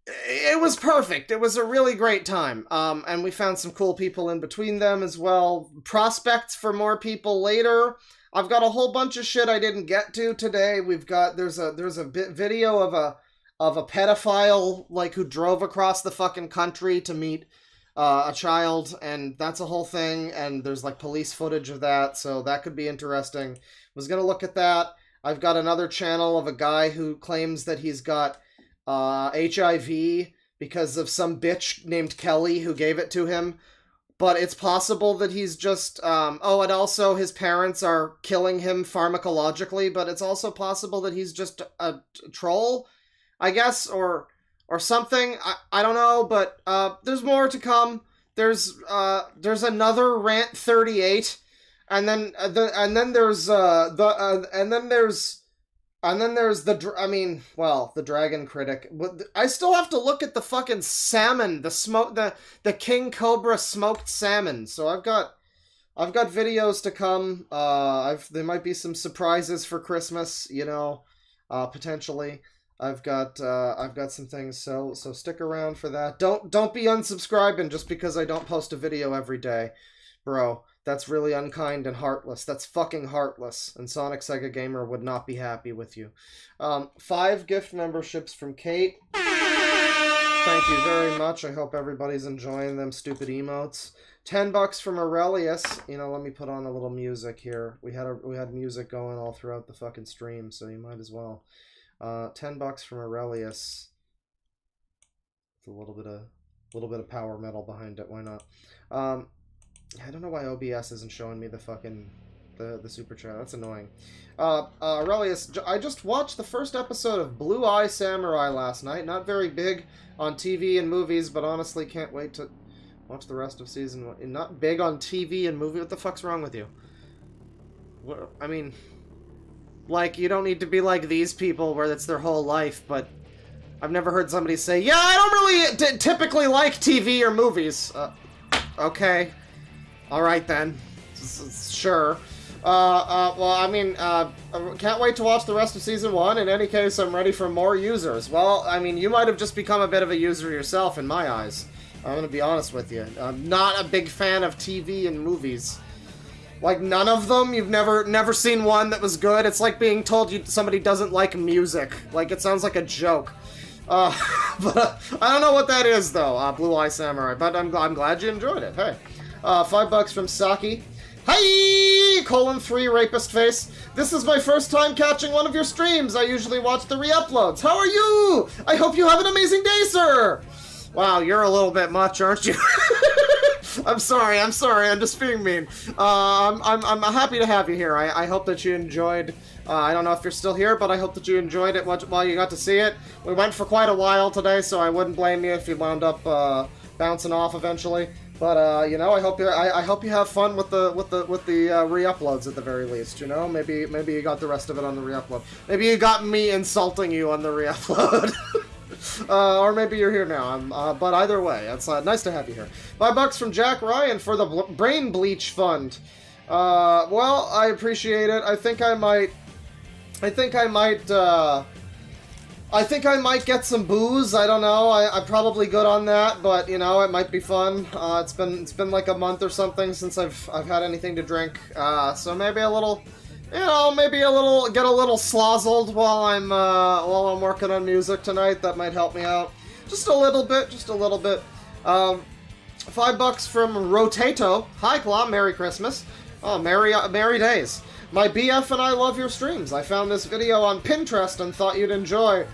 It was perfect. It was a really great time. And we found some cool people in between them as well. Prospects for more people later. I've got a whole bunch of shit I didn't get to today. We've got there's a video of a pedophile, like, who drove across the fucking country to meet a child, and that's a whole thing, and there's, like, police footage of that, so that could be interesting. Was gonna look at that. I've got another channel of a guy who claims that he's got HIV because of some bitch named Kelly who gave it to him. But it's possible that he's just, oh, and also his parents are killing him pharmacologically, but it's also possible that he's just a troll, I guess, or something. I don't know, but there's more to come. There's another Rant 38, and then there's the Dragon Critic. I still have to look at the fucking salmon, the King Cobra smoked salmon. So I've got videos to come. There might be some surprises for Christmas, you know, potentially. I've got some things, so stick around for that. Don't be unsubscribing just because I don't post a video every day, bro. That's really unkind and heartless. That's fucking heartless. And Sonic Sega Gamer would not be happy with you. 5 gift memberships from Kate. Thank you very much. I hope everybody's enjoying them stupid emotes. $10 from Aurelius. You know, let me put on a little music here. We had music going all throughout the fucking stream, so you might as well. $10 from Aurelius. It's a little bit of power metal behind it. Why not? I don't know why OBS isn't showing me the fucking the super chat. That's annoying. Aurelius, I just watched the first episode of Blue Eye Samurai last night. Not very big on TV and movies, but honestly can't wait to watch the rest of season 1. Not big on TV and movie. What the fuck's wrong with you? What, I mean, like, you don't need to be like these people where that's their whole life, but I've never heard somebody say, yeah, I don't really typically like TV or movies. Okay. Alright then. Sure. Well, I mean, can't wait to watch the rest of Season 1. In any case, I'm ready for more users. Well, I mean, you might have just become a bit of a user yourself, in my eyes. I'm gonna be honest with you. I'm not a big fan of TV and movies. Like, none of them? You've never seen one that was good? It's like being told somebody doesn't like music. Like, it sounds like a joke. But I don't know what that is, though, Blue Eye Samurai. But I'm glad you enjoyed it. Hey. $5 from Saki. Hey! :3 rapist face. This is my first time catching one of your streams. I usually watch the re-uploads. How are you? I hope you have an amazing day, sir. Wow, you're a little bit much, aren't you? I'm sorry, I'm just being mean. I'm happy to have you here. I hope that you enjoyed, I don't know if you're still here, but I hope that you enjoyed it while you got to see it. We went for quite a while today, so I wouldn't blame you if you wound up bouncing off eventually. But you know, I hope you have fun with the re-uploads at the very least. You know, maybe you got the rest of it on the re-upload. Maybe you got me insulting you on the re-upload. Or maybe you're here now. But either way, it's nice to have you here. $5 from Jack Ryan for the Brain Bleach Fund. Well, I appreciate it. I think I might get some booze. I don't know. I'm probably good on that, but you know, it might be fun. It's been like a month or something since I've had anything to drink. So maybe a little, you know, get a little slozzled while I'm working on music tonight. That might help me out. Just a little bit. $5 from Rotato. Hi, Claw. Merry Christmas. Oh, merry days. My BF and I love your streams. I found this video on Pinterest and thought you'd enjoy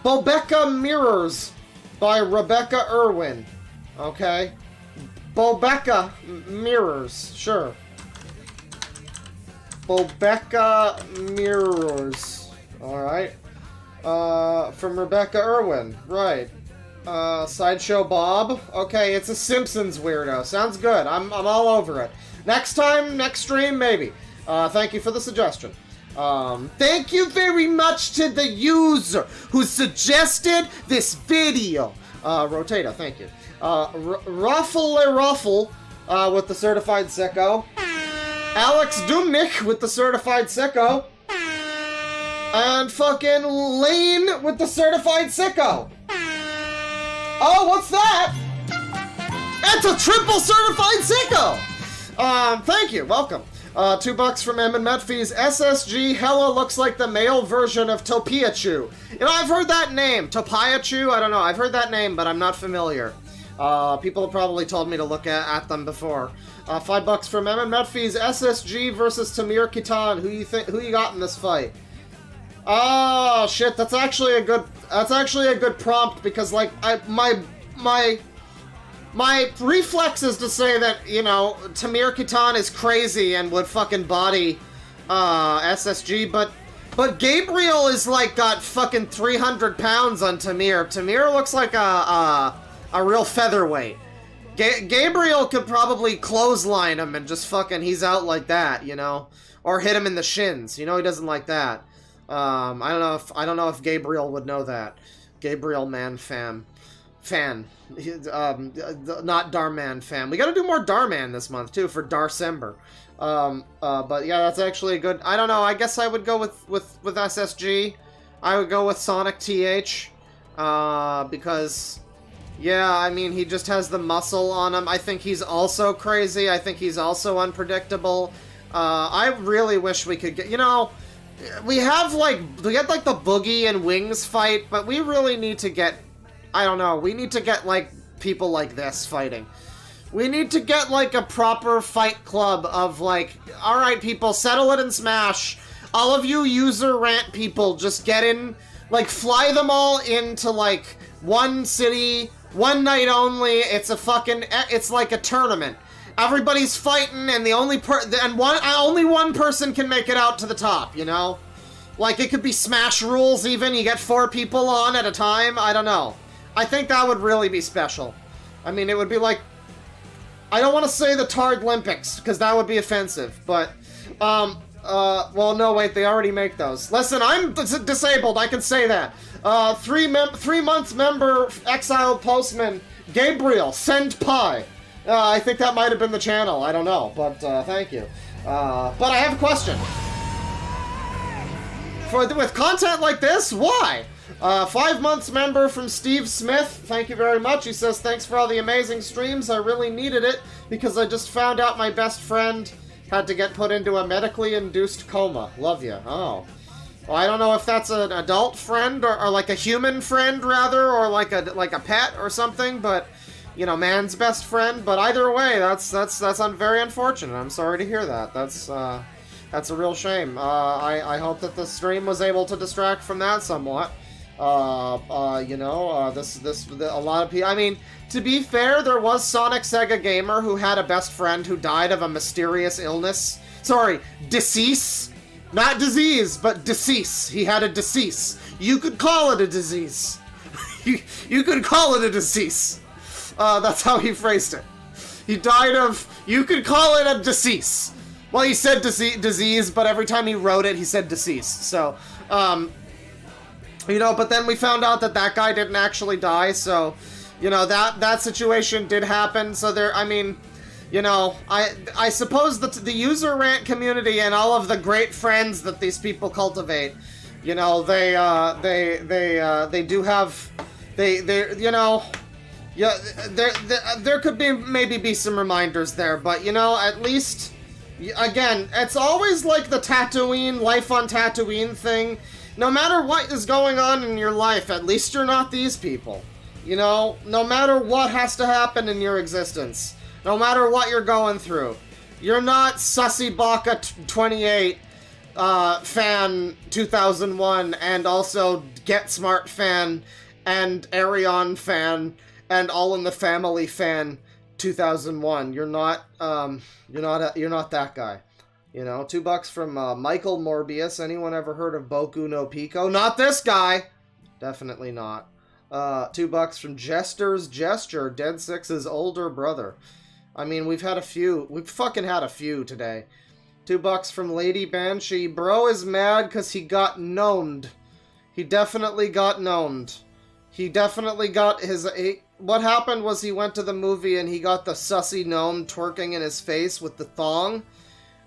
Bobecca Mirrors by Rebecca Irwin. Okay? Bobecca Mirrors. Sure. Bobecca Mirrors. Alright. From Rebecca Irwin. Right. Sideshow Bob. Okay, it's a Simpsons weirdo. Sounds good. I'm all over it. Next stream, maybe. Thank you for the suggestion. Thank you very much to the user who suggested this video. Rotato, thank you. Ruffle with the certified sicko. Alex Dumnik with the certified sicko. And fucking Lane with the certified sicko. Oh, what's that? It's a triple certified sicko! Thank you, welcome. $2 from Emin Metfees. SSG hella looks like the male version of Topiachu. You know, I've heard that name. Topiachu? I don't know. I've heard that name, but I'm not familiar. People have probably told me to look at them before. $5 from Emin Metfees. SSG versus Tamir Kitan. Who you got in this fight? Oh shit, that's actually a good prompt, because like my reflex is to say that, you know, Tamir Kitan is crazy and would fucking body SSG, but Gabriel is like got fucking 300 pounds on Tamir. Tamir looks like a real featherweight. Gabriel could probably clothesline him and just fucking, he's out like that, you know, or hit him in the shins. You know, he doesn't like that. I don't know if Gabriel would know that. Gabriel Man fan. Not Darman fan. We gotta do more Darman this month too for Darcember. But yeah, that's actually a good. I don't know. I guess I would go with SSG. I would go with Sonic TH. Because yeah, I mean, he just has the muscle on him. I think he's also crazy. I think he's also unpredictable. I really wish we could get, you know, we get like the Boogie and Wings fight, but we really need to get, I don't know, we need to get like people like this fighting. We need to get like a proper fight club of like, alright people, settle it in Smash. All of you user rant people, just get in, like fly them all into like one city, one night only. It's like a tournament. Everybody's fighting, and only one person can make it out to the top, you know? Like, it could be Smash rules even, you get 4 people on at a time, I don't know. I think that would really be special. I mean, it would be like, I don't want to say the Tard Olympics, because that would be offensive, but, well, no, wait, they already make those. Listen, I'm disabled, I can say that. 3 months member, exiled postman, Gabriel, send pie. I think that might have been the channel. I don't know, but thank you. But I have a question. With content like this, why? 5 months member from Steve Smith. Thank you very much. He says, thanks for all the amazing streams. I really needed it because I just found out my best friend had to get put into a medically induced coma. Love you. Oh. Well, I don't know if that's an adult friend or like a human friend rather, or like a pet or something, but you know, man's best friend. But either way, that's very unfortunate. I'm sorry to hear that. That's a real shame. I hope that the stream was able to distract from that somewhat. You know, a lot of people. I mean, to be fair, there was Sonic Sega Gamer who had a best friend who died of a mysterious illness. Sorry, decease. Not disease, but decease. He had a decease. You could call it a disease. You could call it a decease. That's how he phrased it. He died of, you could call it a decease. Well, he said disease, but every time he wrote it, he said decease. So, you know, but then we found out that guy didn't actually die, so, you know, that situation did happen. So there, I mean, you know, I suppose that the user rant community and all of the great friends that these people cultivate, you know, they do have, you know, yeah, there could maybe some reminders there, but you know, at least, again, it's always like the Tatooine, life on Tatooine thing. No matter what is going on in your life, at least you're not these people. You know, no matter what has to happen in your existence, no matter what you're going through, you're not Sussy Baka 28 fan 2001 and also Get Smart fan and Arion fan and All in the Family fan 2001. You're not that guy. You know, $2 from Michael Morbius. Anyone ever heard of Boku no Pico? Not this guy. Definitely not. $2 from Jester's Gesture, Dead Six's older brother. I mean, we've had a few. We've fucking had a few today. $2 from Lady Banshee. Bro is mad because he got gnomed. He definitely got gnomed. He definitely got his... What happened was he went to the movie and he got the sussy gnome twerking in his face with the thong.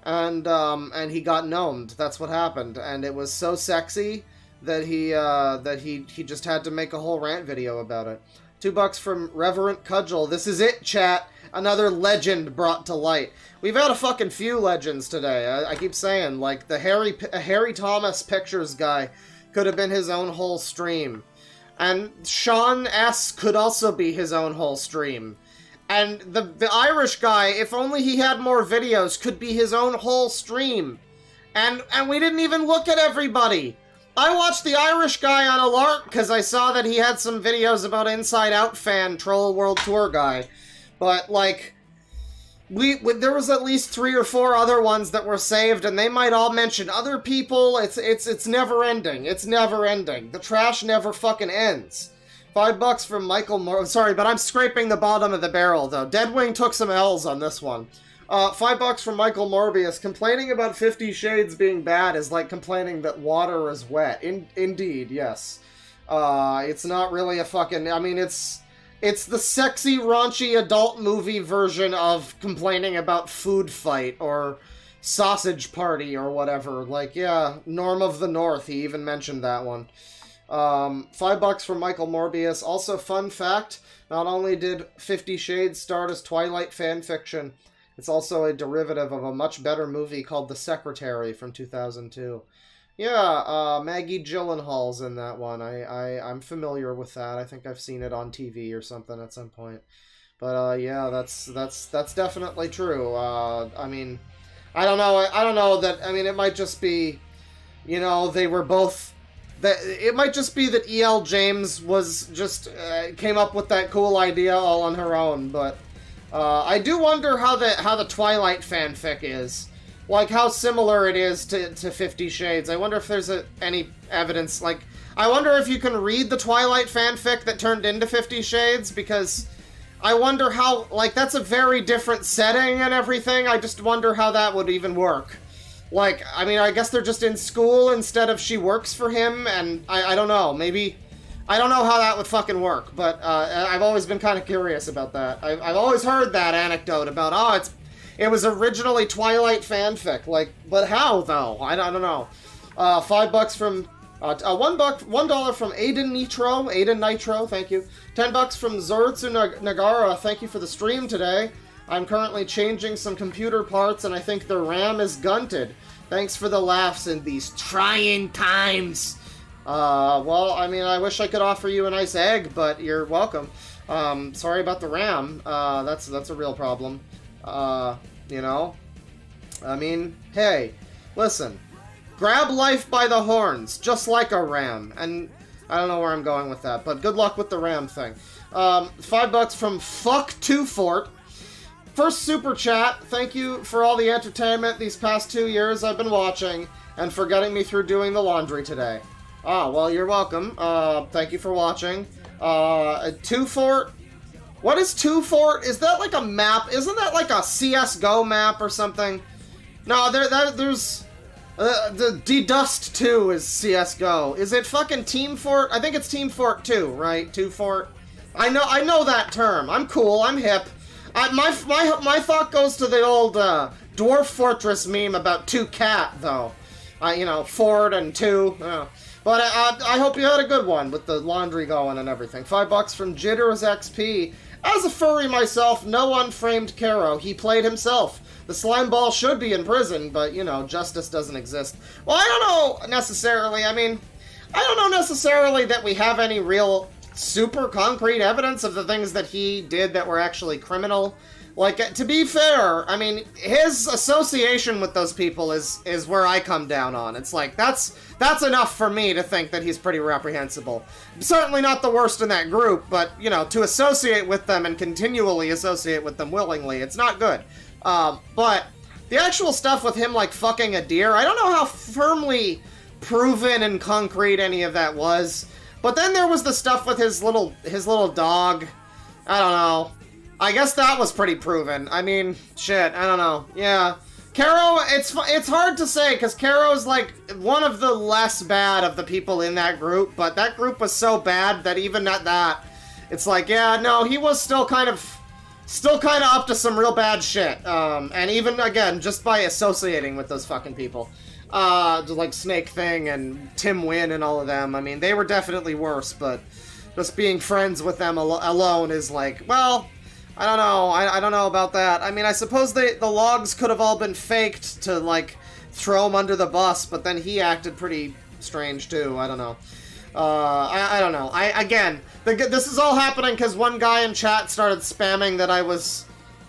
And he got gnomed. That's what happened. And it was so sexy that he just had to make a whole rant video about it. $2 from Reverent Cudgel. This is it, chat. Another legend brought to light. We've had a fucking few legends today. I keep saying, like, the Harry Thomas Pictures guy could have been his own whole stream. And Sean S. could also be his own whole stream. And the Irish guy, if only he had more videos, could be his own whole stream. And we didn't even look at everybody. I watched the Irish guy on a lark because I saw that he had some videos about Inside Out fan Troll World Tour guy. But, like, there was at least 3 or 4 other ones that were saved, and they might all mention other people. It's never ending. It's never ending. The trash never fucking ends. $5 from Michael sorry, but I'm scraping the bottom of the barrel, though. Deadwing took some L's on this one. $5 from Michael Morbius. Complaining about 50 Shades being bad is like complaining that water is wet. Indeed, yes. It's not really a fucking... I mean, it's the sexy, raunchy adult movie version of complaining about Food Fight or Sausage Party or whatever. Like, yeah, Norm of the North, he even mentioned that one. $5 from Michael Morbius. Also, fun fact, not only did 50 Shades start as Twilight fanfiction, it's also a derivative of a much better movie called The Secretary from 2002. Yeah, Maggie Gyllenhaal's in that one. I'm familiar with that. I think I've seen it on TV or something at some point. But yeah, that's definitely true. I mean, I don't know that. I mean, it might just be, you know, they were both. It might just be that E.L. James was just came up with that cool idea all on her own. But I do wonder how the Twilight fanfic is. Like, how similar it is to 50 Shades. I wonder if there's any evidence. Like, I wonder if you can read the Twilight fanfic that turned into 50 Shades, because I wonder how... Like, that's a very different setting and everything. I just wonder how that would even work. Like, I mean, I guess they're just in school instead of she works for him, and I don't know. Maybe... I don't know how that would fucking work, but I've always been kind of curious about that. I've always heard that anecdote about, it was originally Twilight fanfic, like, but how though? I don't know. $5 from $1 from Aiden Nitro, thank you. $10 from Zoritsu Nagara, thank you for the stream today. I'm currently changing some computer parts and I think the RAM is gunted. Thanks for the laughs in these trying times. Well, I mean, I wish I could offer you a nice egg, but you're welcome. Sorry about the RAM. That's a real problem. You know? I mean, hey, listen. Grab life by the horns, just like a ram. And I don't know where I'm going with that, but good luck with the ram thing. $5 from Fuck2Fort. First super chat, thank you for all the entertainment these past 2 years I've been watching, and for getting me through doing the laundry today. Well, you're welcome. Thank you for watching. 2Fort. What is 2Fort? Is that like a map? Isn't that like a CSGO map or something? No, there's... the D-Dust 2 is CSGO. Is it fucking Team Fort? I think it's Team Fort 2, right? 2Fort? I know that term. I'm cool. I'm hip. My thought goes to the old Dwarf Fortress meme about 2Cat, though. You know, Ford and 2. But I hope you had a good one with the laundry going and everything. $5 from Jitters XP. As a furry myself, no unframed Caro. He played himself. The slime ball should be in prison, but, you know, justice doesn't exist. Well, I don't know necessarily. I mean, I don't know necessarily that we have any real super concrete evidence of the things that he did that were actually criminal. Like, to be fair, I mean, his association with those people is where I come down on. It's like, that's enough for me to think that he's pretty reprehensible. Certainly not the worst in that group, but, you know, to associate with them and continually associate with them willingly, it's not good. But the actual stuff with him, like, fucking a deer, I don't know how firmly proven and concrete any of that was. But then there was the stuff with his little dog. I don't know. I guess that was pretty proven. I mean, shit, I don't know. Yeah. Caro, it's hard to say, because Caro's, like, one of the less bad of the people in that group, but that group was so bad that even at that, it's like, yeah, no, he was still kind of up to some real bad shit. And even, again, just by associating with those fucking people. like Snake Thing and Tim Wynn and all of them. I mean, they were definitely worse, but just being friends with them alone is like, well, I don't know. I don't know about that. I mean, I suppose the logs could have all been faked to, like, throw him under the bus, but then he acted pretty strange, too. I don't know. I don't know. Again, this is all happening because one guy in chat started spamming that I was,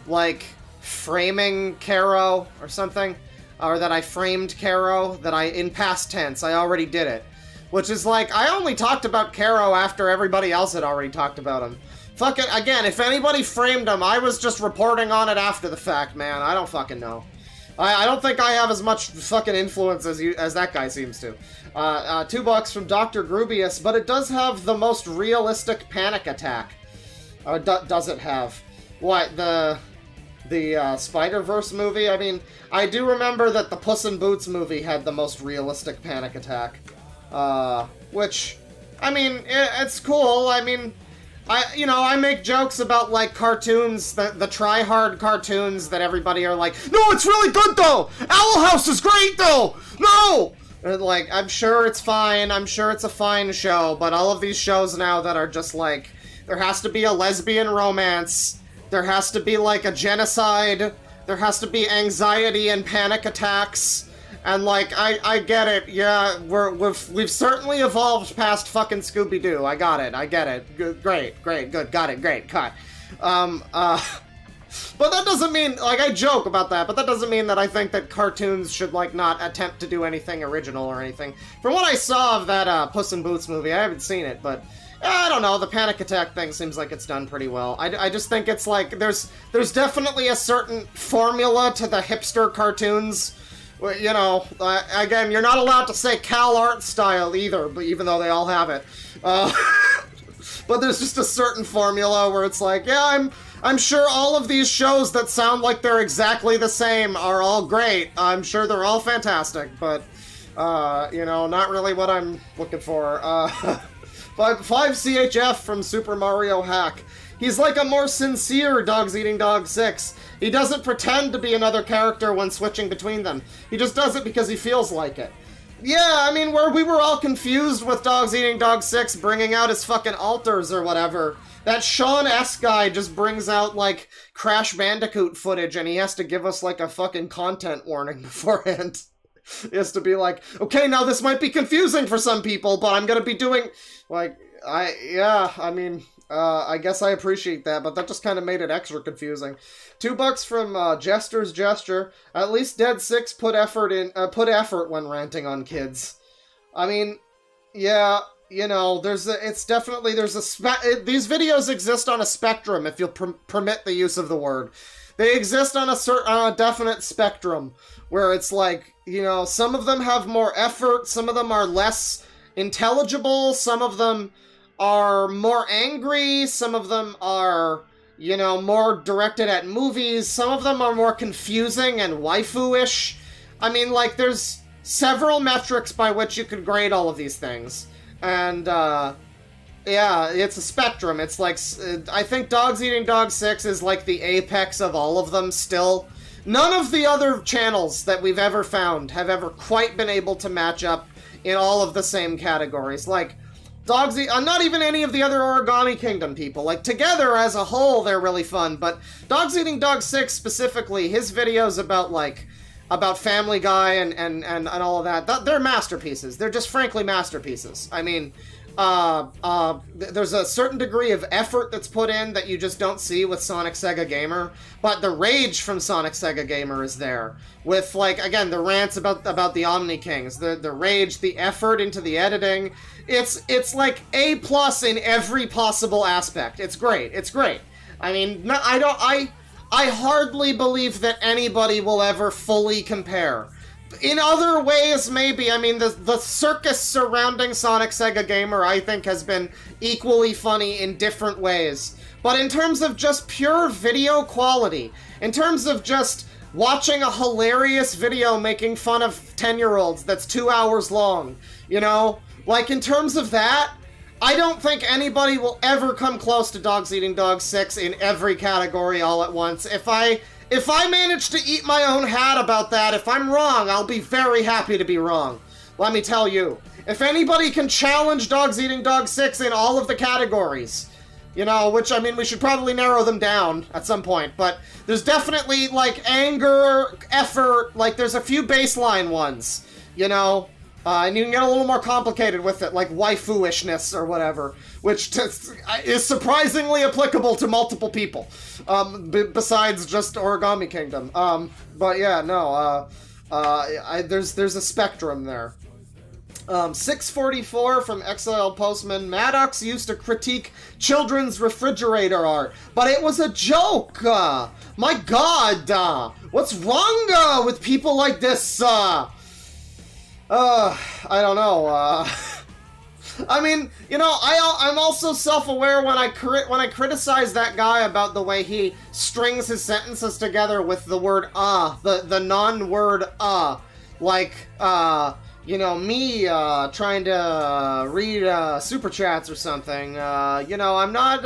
like, framing Caro or something. Or that I framed Caro, that in past tense, I already did it. Which is like, I only talked about Caro after everybody else had already talked about him. Fuck it, again, if anybody framed him, I was just reporting on it after the fact, man. I don't fucking know. I don't think I have as much fucking influence as that guy seems to. $2 from Dr. Grubius, but it does have the most realistic panic attack. Or does it have? What, the Spider-Verse movie? I mean, I do remember that the Puss in Boots movie had the most realistic panic attack. Which, I mean, it's cool. I mean, I make jokes about, like, cartoons, the try-hard cartoons that everybody are like, no, it's really good, though! Owl House is great, though! No! And, like, I'm sure it's fine, I'm sure it's a fine show, but all of these shows now that are just, like, there has to be a lesbian romance, there has to be, like, a genocide, there has to be anxiety and panic attacks, and, like, I get it, yeah, we've certainly evolved past fucking Scooby-Doo, I got it, I get it, good, great, good, got it, great, cut. But that doesn't mean, like, I joke about that, but that doesn't mean that I think that cartoons should, like, not attempt to do anything original or anything. From what I saw of that, Puss in Boots movie, I haven't seen it, but I don't know, the panic attack thing seems like it's done pretty well. I just think it's like, there's definitely a certain formula to the hipster cartoons. You know, again, you're not allowed to say Cal Art style either, but even though they all have it. But there's just a certain formula where it's like, yeah, I'm sure all of these shows that sound like they're exactly the same are all great. I'm sure they're all fantastic, but, not really what I'm looking for. 5 CHF from Super Mario Hack. He's like a more sincere Dogs Eating Dog 6. He doesn't pretend to be another character when switching between them. He just does it because he feels like it. Yeah, I mean, where we were all confused with Dogs Eating Dog 6 bringing out his fucking alters or whatever, that Sean S. guy just brings out, like, Crash Bandicoot footage and he has to give us, like, a fucking content warning beforehand. He has to be like, okay, now this might be confusing for some people, but I'm gonna be doing, like, I guess I appreciate that, but that just kind of made it extra confusing. $2 from Jester's Gesture. At least Dead Six put effort when ranting on kids. I mean, yeah, you know, these videos exist on a spectrum, if you'll permit the use of the word. They exist on a definite spectrum, where it's like, you know, some of them have more effort, some of them are less intelligible, some of them are more angry, some of them are, you know, more directed at movies, some of them are more confusing and waifu-ish. I mean, like, there's several metrics by which you could grade all of these things. And, yeah, it's a spectrum. It's like, I think Dogs Eating Dog 6 is like the apex of all of them still. None of the other channels that we've ever found have ever quite been able to match up in all of the same categories. Like, not even any of the other Origami Kingdom people. Like, together as a whole, they're really fun, but Dogs Eating Dog 6 specifically, his videos about Family Guy and all of that, they're masterpieces. They're just frankly masterpieces. I mean, there's a certain degree of effort that's put in that you just don't see with Sonic Sega Gamer, but the rage from Sonic Sega Gamer is there. With, like, again, the rants about the Omni Kings, the rage, the effort into the editing. It's like A+ in every possible aspect. It's great. It's great. I mean, I hardly believe that anybody will ever fully compare. In other ways, maybe. I mean, the circus surrounding Sonic Sega Gamer, I think, has been equally funny in different ways. But in terms of just pure video quality, in terms of just watching a hilarious video making fun of 10-year-olds that's 2 hours long, you know? Like, in terms of that, I don't think anybody will ever come close to Dogs Eating Dog 6 in every category all at once. If I if I manage to eat my own hat about that, if I'm wrong, I'll be very happy to be wrong. Let me tell you. If anybody can challenge Dogs Eating Dog 6 in all of the categories, you know, which, I mean, we should probably narrow them down at some point, but there's definitely, like, anger, effort, like, there's a few baseline ones, you know, and you can get a little more complicated with it, like waifu-ishness or whatever, which is surprisingly applicable to multiple people, besides just Origami Kingdom. But yeah, no, there's a spectrum there. 644 from Exiled Postman. Maddox used to critique children's refrigerator art, but it was a joke. My God, what's wrong with people like this? I don't know. I mean, you know, I'm also self-aware when I criticize that guy about the way he strings his sentences together with the word the non-word like you know, me trying to read super chats or something. You know, I'm not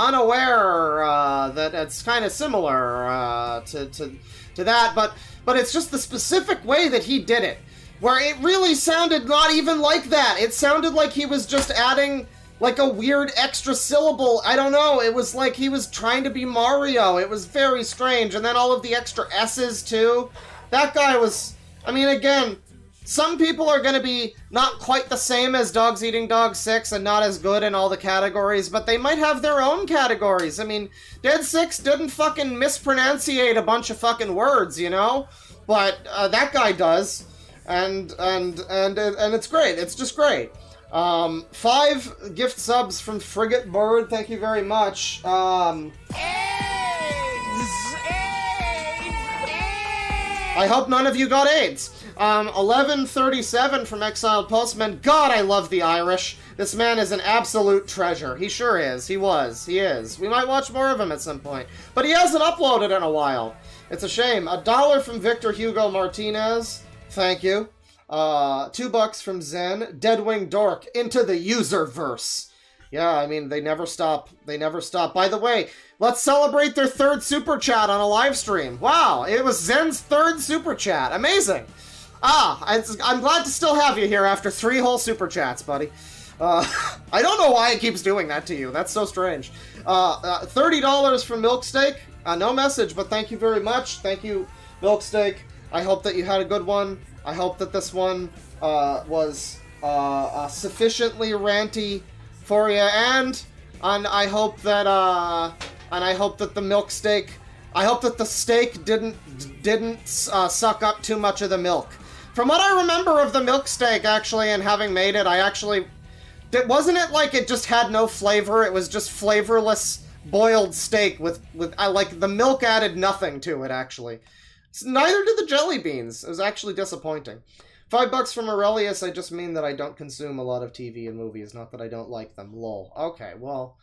unaware that it's kind of similar to that, but it's just the specific way that he did it, where it really sounded not even like that. It sounded like he was just adding like a weird extra syllable. I don't know. It was like he was trying to be Mario. It was very strange. And then all of the extra S's too. That guy was, I mean, again, some people are going to be not quite the same as Dogs Eating Dog 6 and not as good in all the categories, but they might have their own categories. I mean, Dead 6 didn't fucking mispronunciate a bunch of fucking words, you know? But that guy does. And it's great. It's just great. 5 gift subs from Frigate Bird. Thank you very much. I hope none of you got AIDS. 1137 from Exiled Postman. God, I love the Irish. This man is an absolute treasure. He sure is. He was. He is. We might watch more of him at some point. But he hasn't uploaded in a while. It's a shame. $1 from Victor Hugo Martinez. Thank you. $2 from Zen. Deadwing Dork. Into the user-verse. Yeah, I mean, they never stop. They never stop. By the way, let's celebrate their 3rd super chat on a live stream. Wow, it was Zen's 3rd super chat. Amazing. I'm glad to still have you here after 3 whole super chats, buddy. I don't know why it keeps doing that to you. That's so strange. $30 from Milksteak. No message, but thank you very much. Thank you, Milksteak. I hope that you had a good one. I hope that this one was sufficiently ranty for you, and I hope that the Milksteak, I hope that the steak didn't suck up too much of the milk. From what I remember of the Milksteak, actually, and having made it, wasn't it like it just had no flavor? It was just flavorless boiled steak with like the milk added nothing to it, actually. Neither did the jelly beans. It was actually disappointing. $5 from Aurelius. I just mean that I don't consume a lot of TV and movies, not that I don't like them. Lol. Okay, well,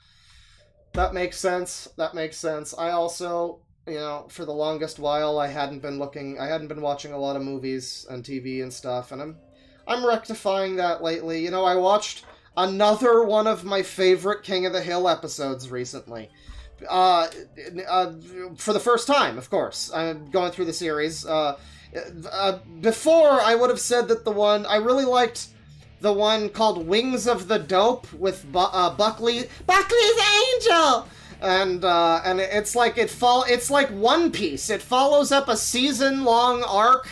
that makes sense. That makes sense. I also, you know, for the longest while, I hadn't been watching a lot of movies and TV and stuff, and I'm rectifying that lately. You know, I watched another one of my favorite King of the Hill episodes recently. For the first time, of course. I'm going through the series. Before, I would have said that I really liked the one called Wings of the Dope with Buckley's Angel! And it's like it's like One Piece. It follows up a season-long arc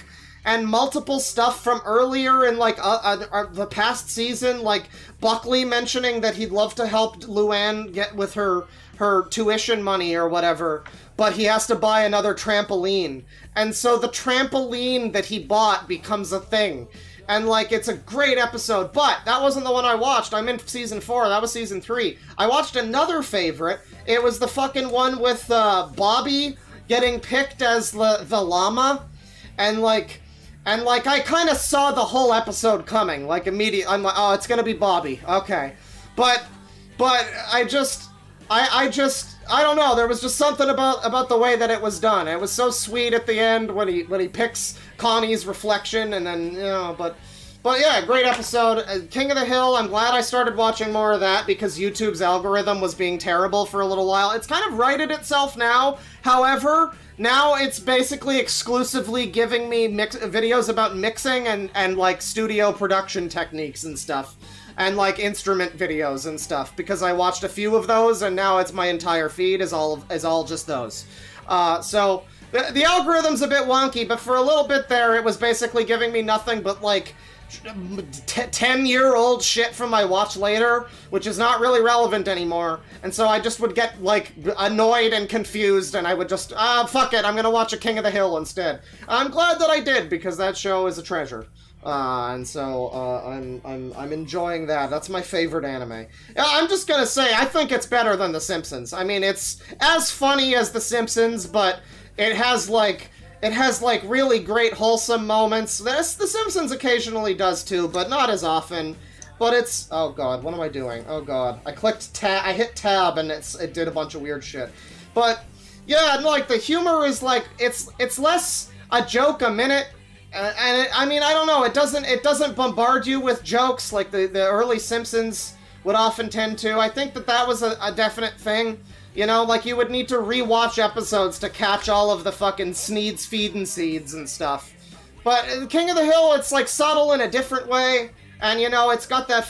and multiple stuff from earlier in like the past season, like Buckley mentioning that he'd love to help Luann get with her tuition money or whatever, but he has to buy another trampoline. And so the trampoline that he bought becomes a thing. And, like, it's a great episode, but that wasn't the one I watched. I'm in season 4, that was season 3. I watched another favorite. It was the fucking one with Bobby getting picked as the llama. And I kind of saw the whole episode coming, like, immediately. I'm like, oh, it's gonna be Bobby. Okay. But I don't know, there was just something about the way that it was done. It was so sweet at the end when he picks Connie's reflection, and then, you know, but But yeah, great episode. King of the Hill, I'm glad I started watching more of that because YouTube's algorithm was being terrible for a little while. It's kind of righted itself now. However, now it's basically exclusively giving me videos about mixing and like studio production techniques and stuff. And like instrument videos and stuff, because I watched a few of those and now it's my entire feed is all just those. So the algorithm's a bit wonky, but for a little bit there it was basically giving me nothing but like 10-year-old shit from my watch later, which is not really relevant anymore. And so I just would get like annoyed and confused, and I would just fuck it, I'm gonna watch a King of the Hill instead. I'm glad that I did, because that show is a treasure. And so I'm enjoying that. That's my favorite anime. I'm just gonna say I think it's better than The Simpsons. I mean, it's as funny as The Simpsons, but it has like really great wholesome moments. The Simpsons occasionally does too, but not as often. But it's, oh god, what am I doing? Oh god, I hit tab and it did a bunch of weird shit. But yeah, like the humor is like it's less a joke a minute. I mean, I don't know, it doesn't bombard you with jokes like the early Simpsons would often tend to. I think that was a definite thing. You know, like you would need to rewatch episodes to catch all of the fucking Sneed's feeding seeds and stuff. But King of the Hill, it's like subtle in a different way. And you know, it's got that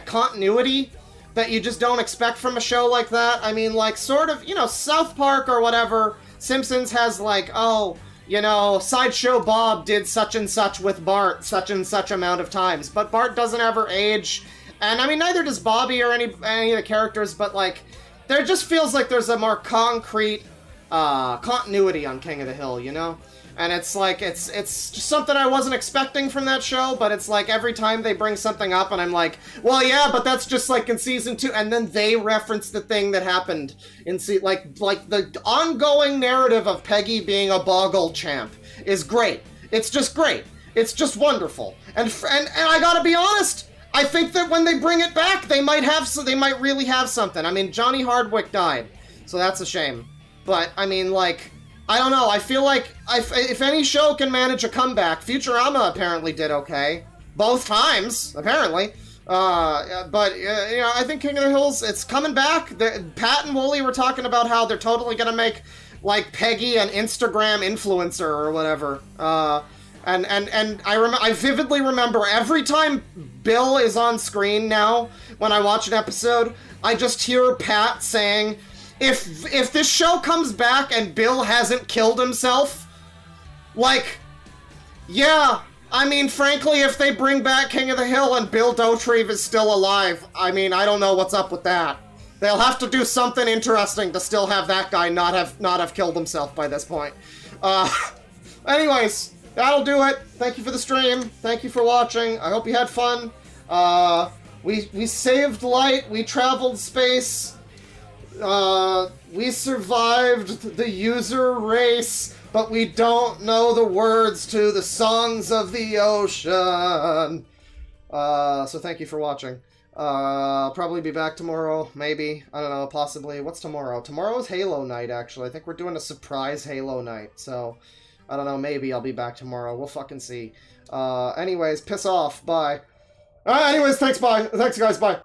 continuity that you just don't expect from a show like that. I mean, like sort of, you know, South Park or whatever, Simpsons has like, oh, you know, Sideshow Bob did such and such with Bart such and such amount of times, but Bart doesn't ever age, and I mean neither does Bobby or any of the characters, but like there just feels like there's a more concrete continuity on King of the Hill, you know? And it's like, it's just something I wasn't expecting from that show, but it's like every time they bring something up and I'm like, well, yeah, but that's just like in season 2, and then they reference the thing that happened in like the ongoing narrative of Peggy being a Boggle champ is great. It's just great. It's just wonderful. And I gotta be honest, I think that when they bring it back, they might really have something. I mean, Johnny Hardwick died, so that's a shame. But, I mean, like, I don't know, I feel like if any show can manage a comeback, Futurama apparently did okay. Both times, apparently. But, you know, I think King of the Hills, it's coming back. Pat and Wooly were talking about how they're totally gonna make, like, Peggy an Instagram influencer or whatever. And I vividly remember every time Bill is on screen now, when I watch an episode, I just hear Pat saying, if this show comes back and Bill hasn't killed himself, like, yeah, I mean, frankly, if they bring back King of the Hill and Bill Dauterive is still alive, I mean, I don't know what's up with that. They'll have to do something interesting to still have that guy not have killed himself by this point. Anyways, that'll do it. Thank you for the stream. Thank you for watching. I hope you had fun. We saved light. We traveled space. We survived the user race, but we don't know the words to the songs of the ocean. So thank you for watching. I'll probably be back tomorrow, maybe. I don't know, possibly. What's tomorrow? Tomorrow's Halo night, actually. I think we're doing a surprise Halo night, so I don't know, maybe I'll be back tomorrow. We'll fucking see. Anyways, piss off. Bye. Anyways, thanks, bye. Thanks, guys, bye.